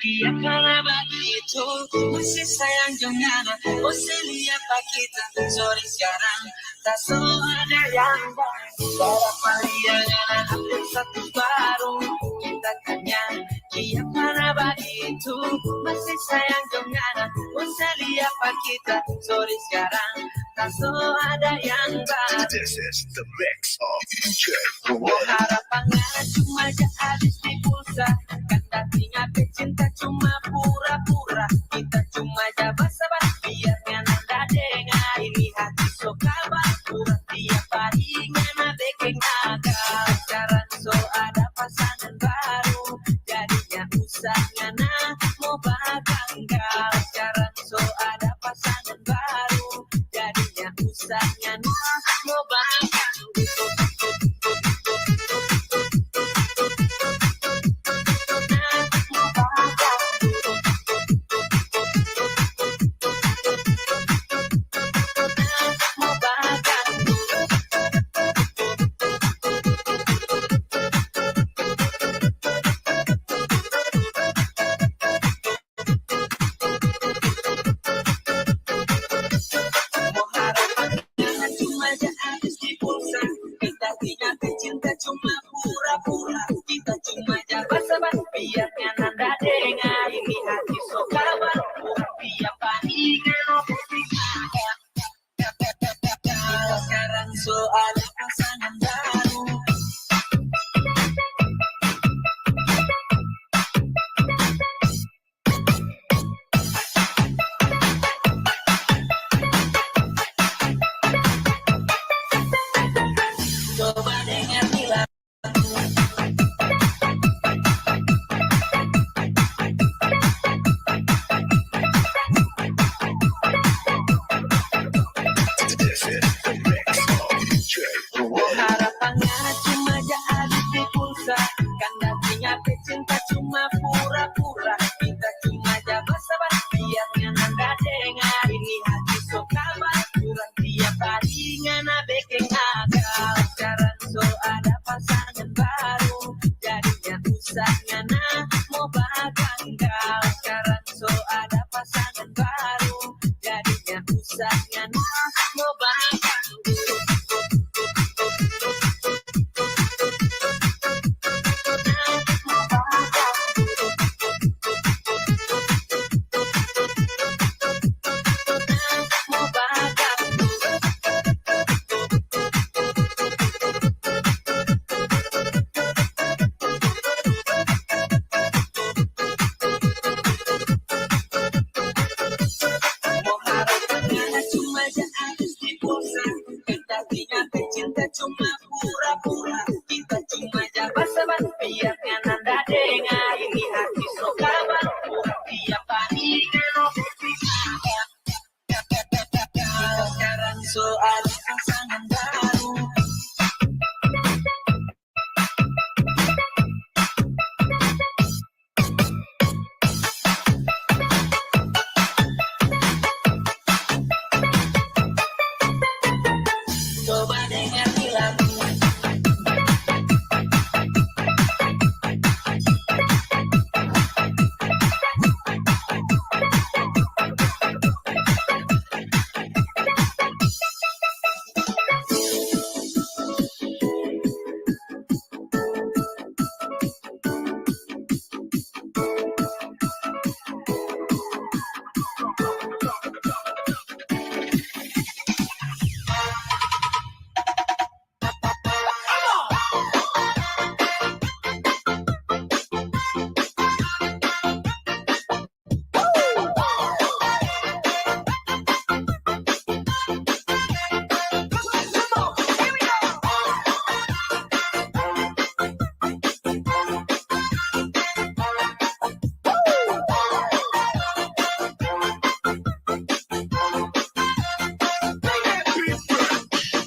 A: Dia para begitu masih sayang dengan Oselia Pakita sorry sekarang tak so ada yang baru palihan update satu baru kita tanya dia para begitu masih sayang dengan Oselia Pakita sorry sekarang tak so ada yang baru.
B: This is the mix of DJ
A: Harapannya cuma habis di pulsa kan tadinya cinta cuma pura-pura kita cuma basa-basi biar nanda dengar ini hati so kabar pura tiap hari ngana bikin agak sekarang so ada pasangan baru jadinya usah ngana mau bakal sekarang so ada pasangan baru jadinya usah ngana mau bakal Ikaw sekarang so ada pasangan baru, jadinya usahanya mau bahkan mau bahkan mau harap ternyata cuma jahat di pulsa, tetapinya cinta cuma pura-pura, kita cuma jabat-jabat biarnya nanda dengar ini hati so kabar tiap hari kalau kita sekarang so ada pasangan baru. Coba dengar di lagu.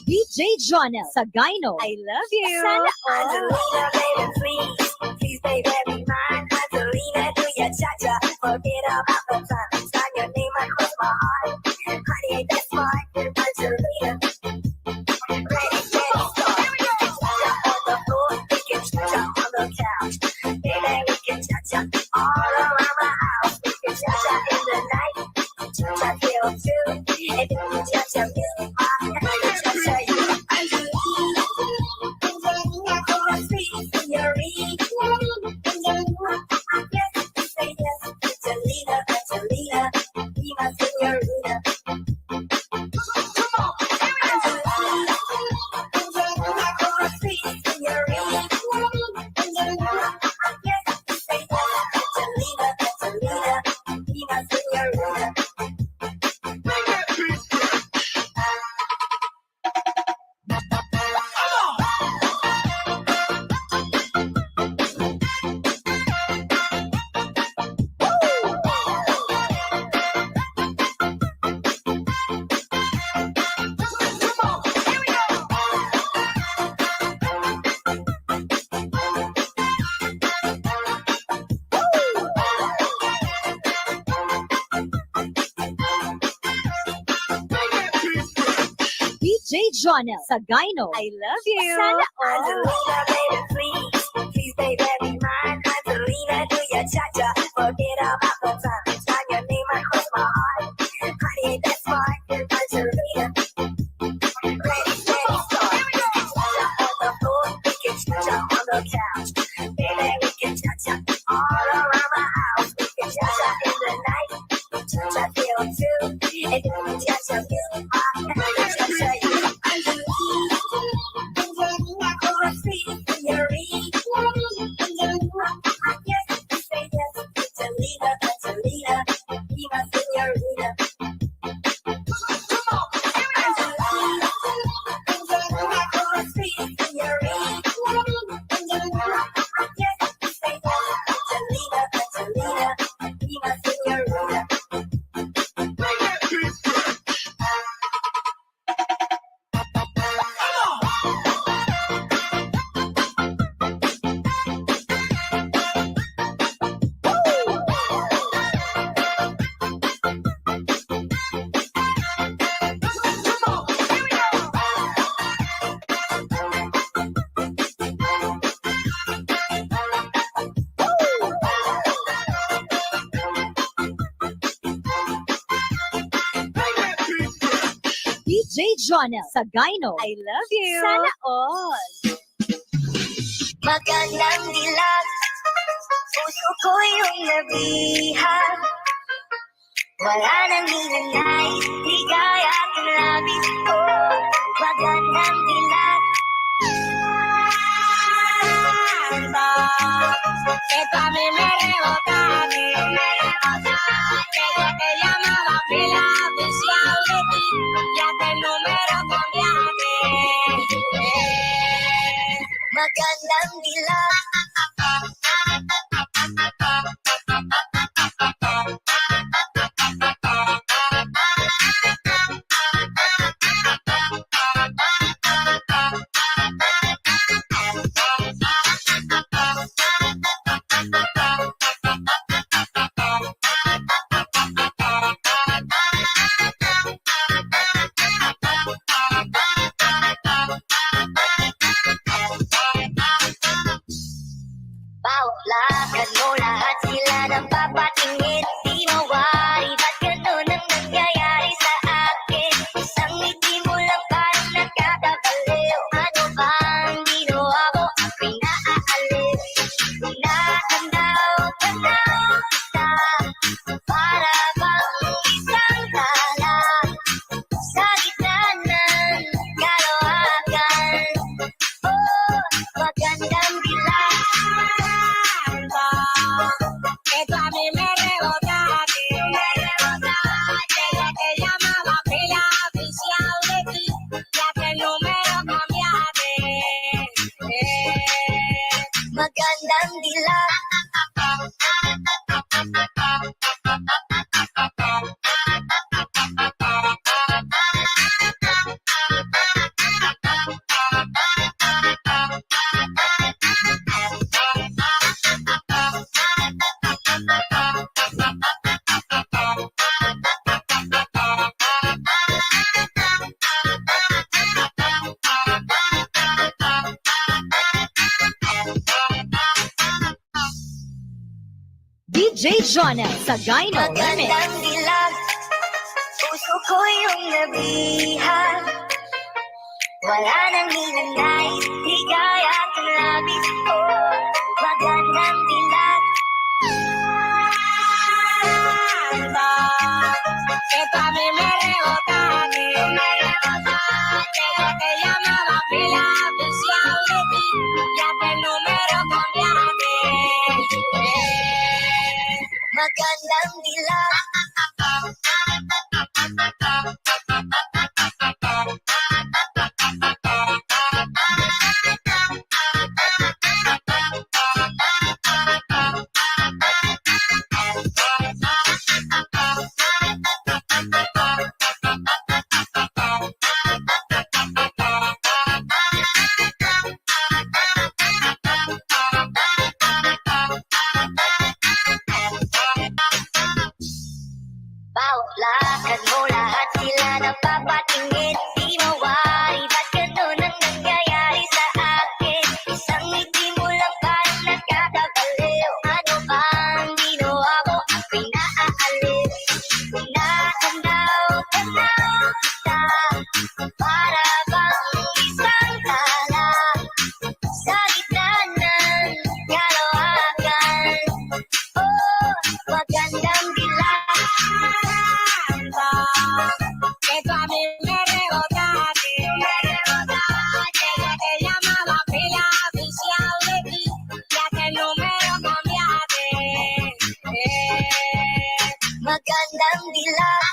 C: DJ Jonel Sagayno. I love you. Sana all.
D: Angelina, baby, please, please, baby, be mine. Angelina, do your cha-cha, forget about the time. Sign your name across my heart. Honey, ain't that smart? Angelina, ready, steady, start. We can cha-cha on the floor, we can cha-cha on the couch. Baby, we can cha-cha all around the house. We can cha-cha in the night, cha-cha till 2, and then we cha-cha music. Cha-cha you.
C: DJ Jonel Sagayno. I love you. Sana all.
D: Angelina, baby, please, please, baby, be mine. Angelina, do your cha-cha, forget about the time. Sign your name across my heart. Honey, ain't that smart? Angelina, ready, steady, start. We can cha-cha on the floor, we can cha-cha on the couch. Baby, we can cha-cha all around the house. We can cha-cha in the night, cha-cha till 2, and then we cha-cha music. Cha-cha you.
C: DJ Jonel Sagayno. I love you. Sana all.
D: Magandang dilag, puso ko yung nabihag. Wala nang hinanay, ligaya at labis ko. Magandang dilag.
A: Esto a mí me rebota, que llamaba pila oficial de ti, ya que el número cambiaste.
D: Magandang dilag. Bawat lakad mo, lahat sila nang papatingin. Di mawari, ba't ganun ang nangyayari sa akin? Isang ngiti mo lang parang nakakabaliw. Ano bang ginawa mo? Ako'y naaaliw. Tanaw kita, para bang isang tala sa gitna ng kalawakan. Oh, magandang dilag.
A: Esto a mí me rebota, que te llamaba pila oficial de ti, ya que el número cambiaste.
D: Magandang dilag.
C: DJ Jonel Sagayno. Remix.
D: Magandang dilag, puso ko yung nabihag. Wala nang hinanay, ligaya at labis ko. Magandang dilag.
A: Esto a mí me rebota, que te llamaba pila oficial de ti, ya que el número cambiaste.
D: Magandang dilag. Bawat lakad mo, lahat sila nang papatingin. Di mawari, ba't ganun ang nangyayari sa akin? Isang ngiti mo lang parang nakakabaliw. Ano bang ginawa mo? Ako'y naaaliw. Tanaw kita, para bang isang tala sa gitna ng kalawakan. Oh, magandang dilag.
A: Esto a mí me rebota, que te llamaba pila oficial de ti, ya que el número cambiaste.
D: Magandang dilag.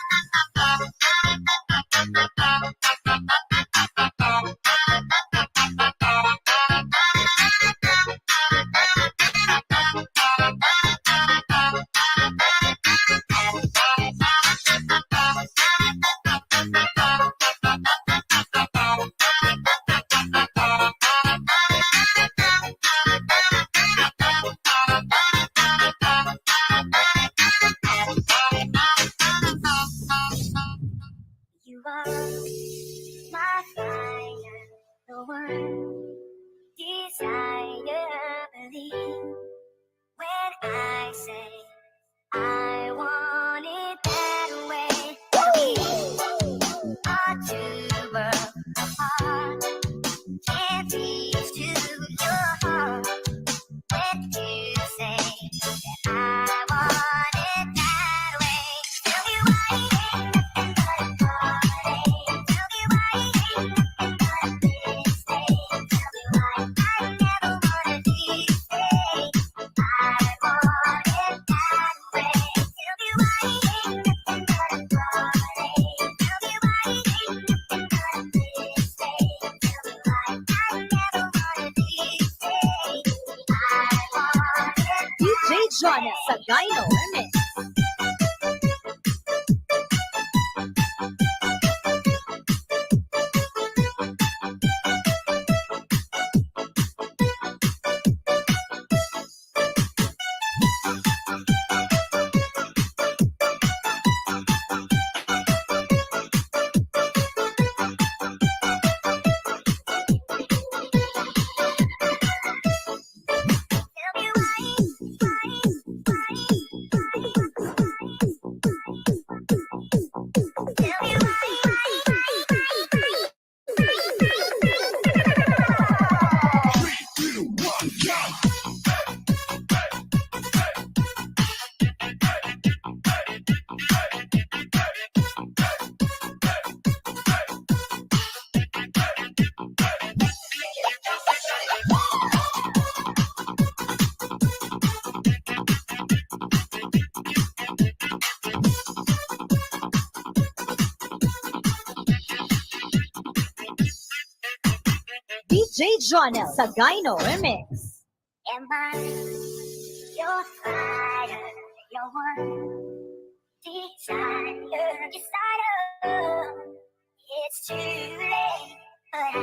C: Jonah sa Gyno Remix. DJ Jonah sa Gyno Remix.
D: Am I your fire, your one desire, It's too late, but I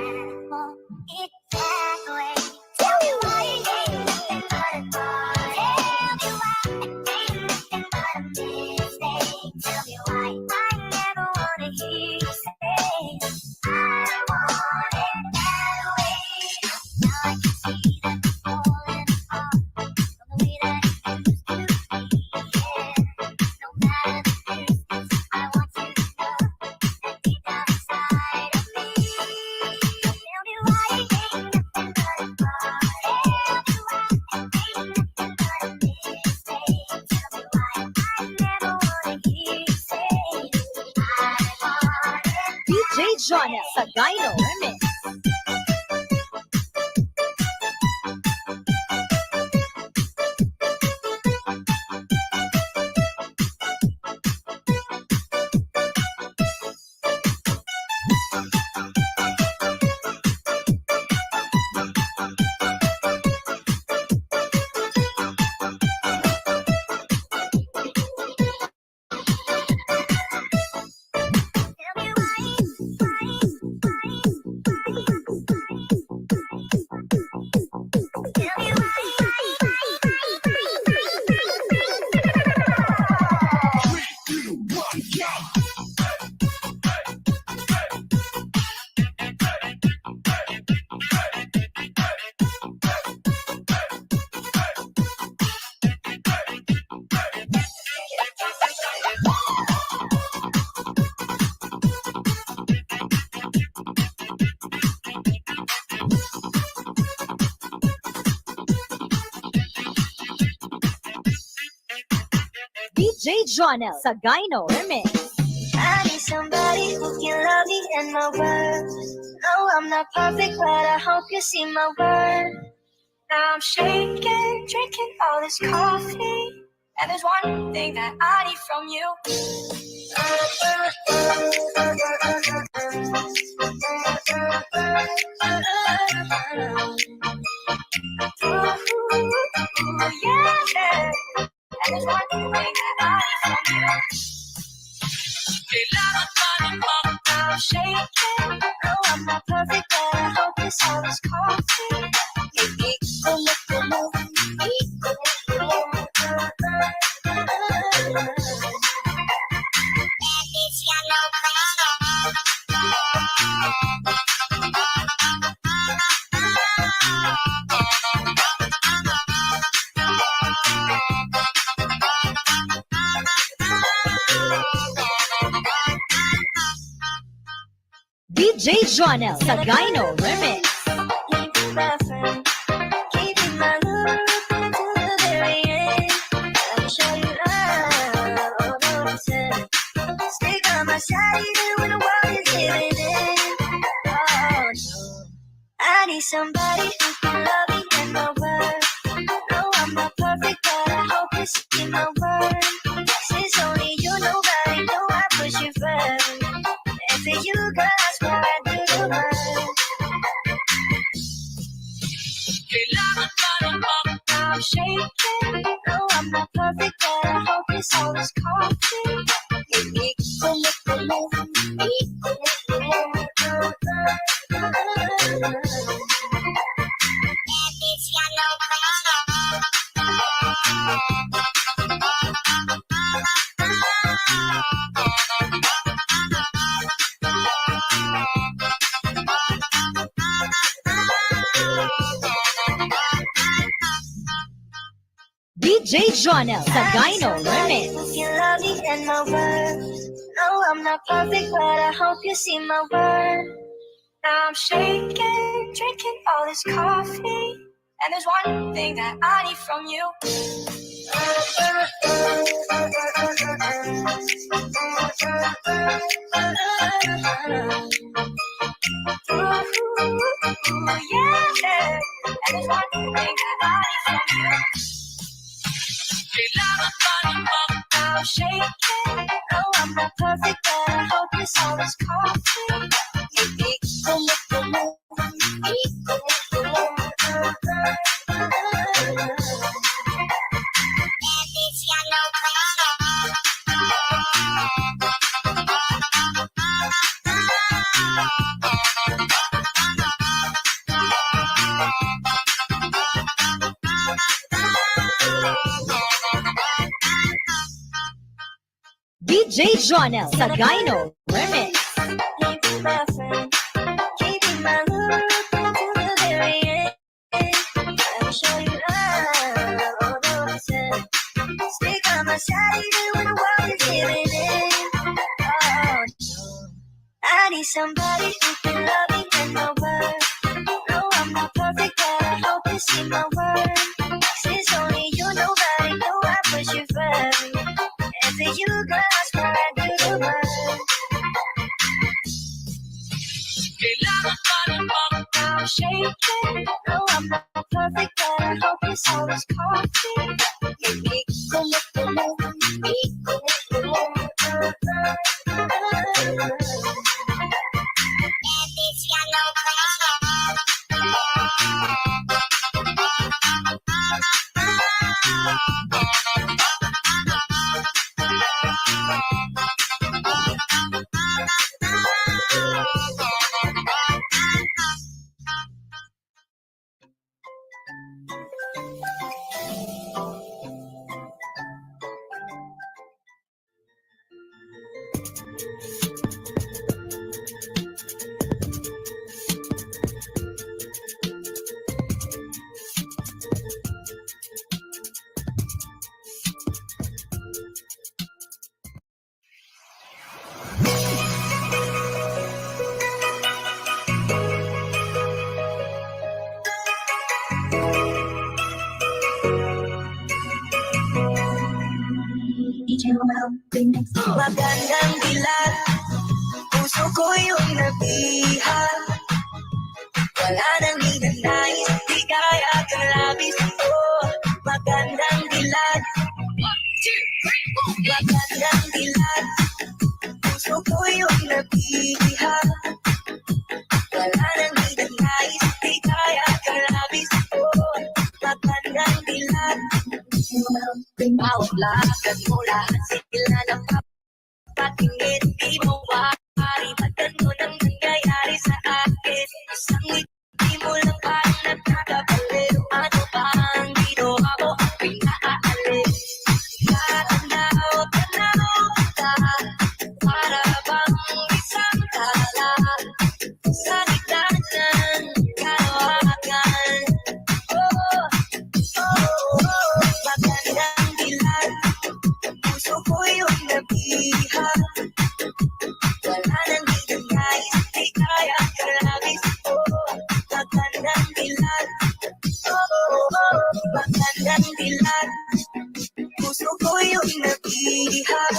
D: want it that way. Tell me why you ain't nothing but a bar. Tell me why it ain't nothing but a mistake. Tell me why I never wanna hear you say I want it that way. Now I can see that I'm falling apart from the way that it used to be. Yeah, no matter the distance, I want you to know that deep down inside of me. Tell me why it ain't nothing but a bar. Tell me why it ain't nothing but a mistake. Tell me why I never wanna hear you say I want it.
C: DJ Jonah sa Gyno Remix. DJ Jonah sa Gyno Remix.
D: I need somebody who can love me and my words. No, I'm not perfect, but I hope you see my worth. Now I'm shaking, drinking all this coffee, and there's one thing that I need from you. Yeah. And there's one thing that I need from you. I'm shaking. No, I'm not perfect, but I hope this all is coffee.
C: DJ Jonah sa Gyno Remix.
D: Keeping my love until the very end. Let me show you love, stick on my side even when the world is giving in. Oh no, I need somebody who can love me and my word. No, I'm not perfect, but I hope you see my word. Since only you, nobody know I push you first. And for you, girl, I swear I do the work. I'm shaking. No, I'm not is all this coffee.
C: DJ Jonel sa Gyno Remix.
D: You love me and my words. No, I'm not perfect, but I hope you see my worth. Now I'm shaking, drinking all this coffee. And there's one thing that I need from you. Yeah. And there's one thing that I need from you. I'm shaking. No, I'm not perfect, but I hope this all is coffee.
C: DJ Jonel sa Gyno Remix.
D: Keep it my friend, keep it my love to the very end. I'll show you love, although I said, stick on my side even when the world is giving in. Oh no, I need somebody who can love me and my word. No, I'm not perfect, but I hope you see my word. Since only you, nobody know I push you first. And for you, girl, I swear I do the work. I'm shaking. No, I'm not perfect, but I hope this all is coffee. Magandang dilat, puso ko yung nabihag. Wala nang hinanais, di kaya kang labis. Oh, magandang dilat. Magandang dilat, puso ko yung nabihag. Wala nang hinanais, di kaya kang labis. Oh, magandang dilat. Bawat lakad mo, lahat sila napapatingin. Di mo maaari, ba't ganun ang nangyayari sa akin? Isang ngiti mo lang parang nagkakabaliw. Ano ba ang ginawa mo ang pinaalis? Tanaw ka, para bang isang tala sa gitna ng kalawakan. Magandang dilat, puso ko yung nabihag. Wala nang hinanais, di kaya kalabis. Magandang dilat, magandang dilat, puso ko yung nabihag.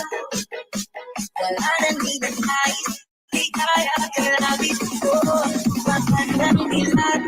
D: Wala nang hinanais, di kaya kalabis. Magandang dilat,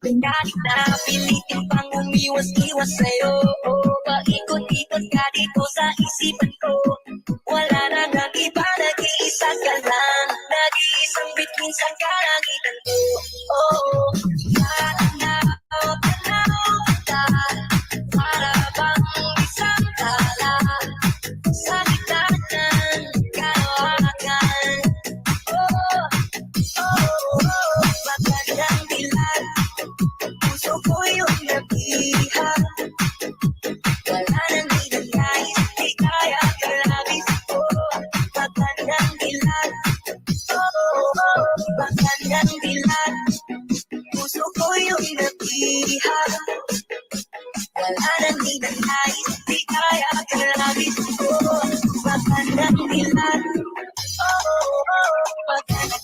D: Kahit na pilitin pang umiwas-iwas sa'yo, paikot-ikot ka dito sa isipan ko. Wala na nang iba, nag-iisa ka lang, nag-iisang bituin sa kalangitan ko. Tanaw ka, para bang isang tala sa gitna ng kalawakan. Magandang dilag, puso ko yung nabihag. Wala nang hinangais, di kaya kalabis ko. Magandang dilag, magandang dilag, puso ko yung nabihag. Wala nang hinangais, di kaya kalabis ko. Magandang dilag, magandang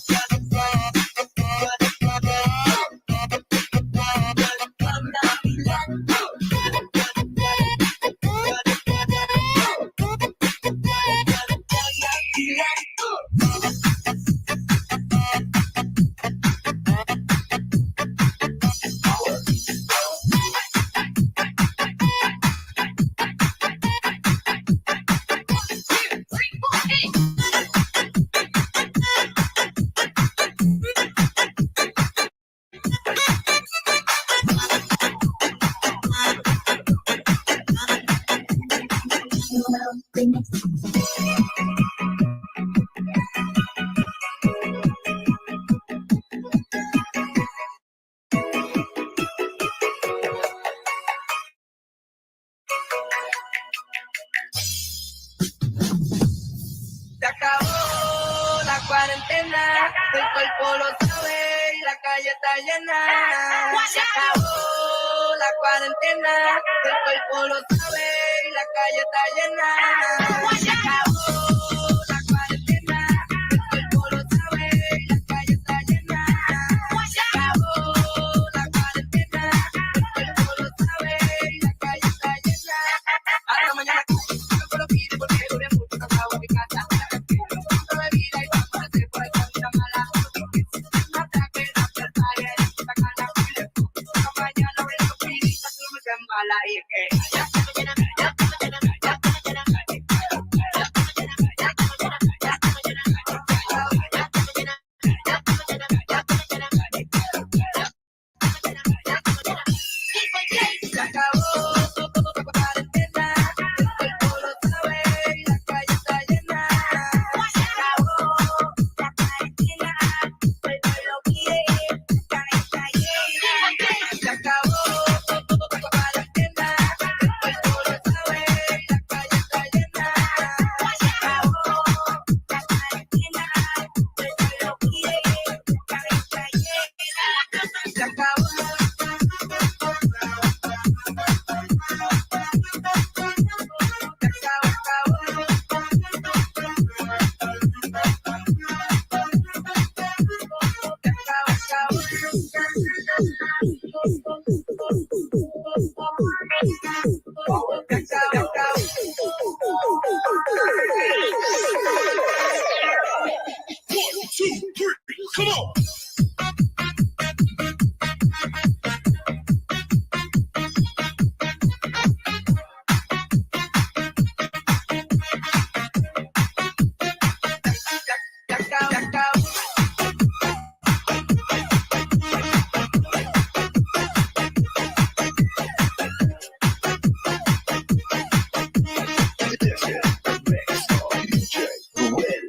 A: Se acabó la cuarentena, el cuerpo lo sabe y la calle está llena. Se acabó la cuarentena, el cuerpo lo sabe y la calle está llena. Se acabó la cuarentena, el cuerpo lo sabe y la calle está llena. Se acabó la cuarentena, el cuerpo lo sabe y la calle está llena. A la mañana no lo pide porque duré mucho cansado en mi casa. Se acabó la cuarentena, el cuerpo lo sabe y la calle está llena. Se acabó la cuarentena, el cuerpo lo pide, la calle está llena. Se acabó la cuarentena, el cuerpo lo sabe y la calle está llena. Se acabó la cuarentena, el cuerpo lo pide, la calle está llena. Se acabó.
E: Come on.
B: Edition of Mix DJ Ruel.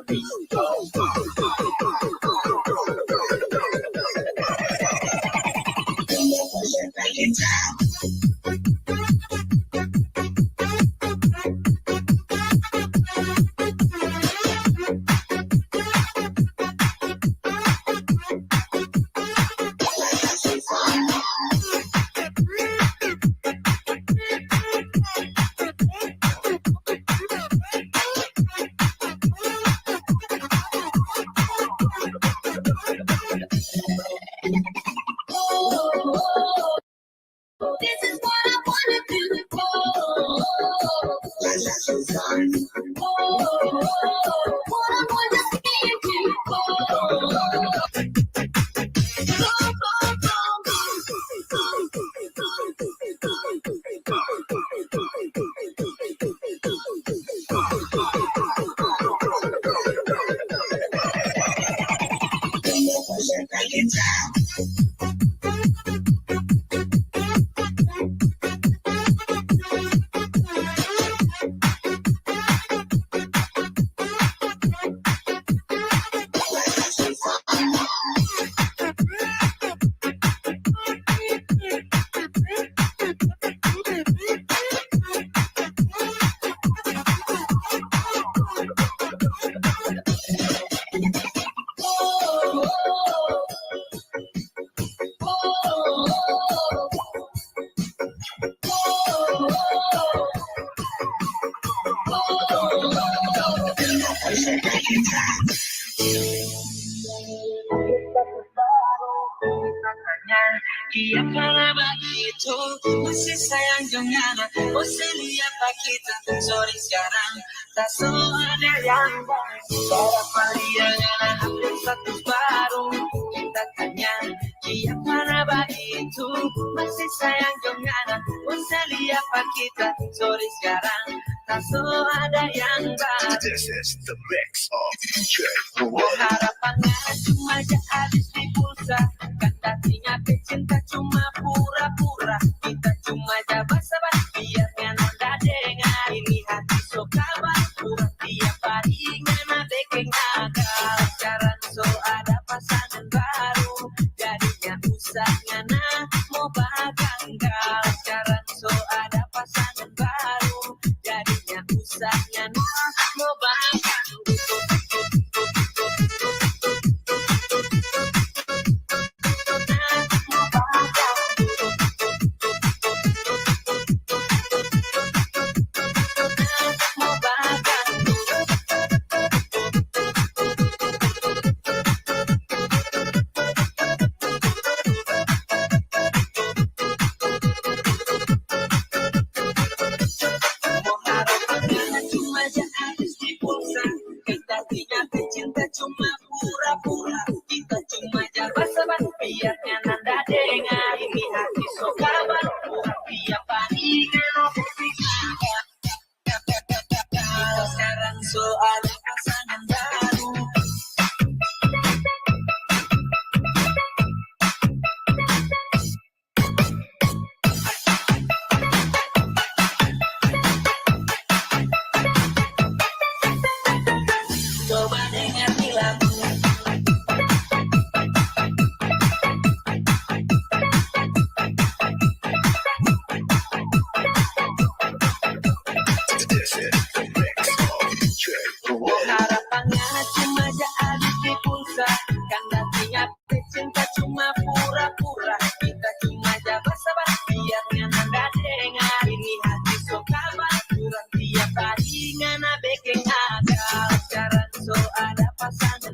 D: This is what I wanna do. What I wanna see you do.
A: Iya pala begitu, masih sayang dengan aku lihat kita. Sorry sekarang tak ada yang baik. Berapa lihat update status baru kita tanya. Iya pala begitu, masih sayang dengan aku lihat kita. Sorry sekarang tak ada yang baik.
B: This is the mix of DJ Ruwan.
A: Harapannya cuma habis di pulsa. Katanya cinta cuma pura-pura. Kita cuma basa-basi biarnya nanda dengar. Ini hati so kabar pura tiap hari ngana bikin akal. Sekarang so ada pasangan baru, jadinya usah ngana mau baganggal. Sekarang so ada pasangan baru, jadinya usah ngana mau baganggal. Cinta cuma pura-pura, kita cuma basa-basi biarnya nanda dengar. Ini hati so kabar pura tiap hari sekarang so ada pasangan baru. Coba dengar di lagu.
B: This is the mix of DJ Ruwan.
A: Harapannya cuma habis di pulsa. Kan nantinya cinta cuma pura-pura. Kita cuma basa-basi biarnya nanda dengar. Ini hati so kabar pura tiap hari ngana bikin akal. Sekarang so ada pasangan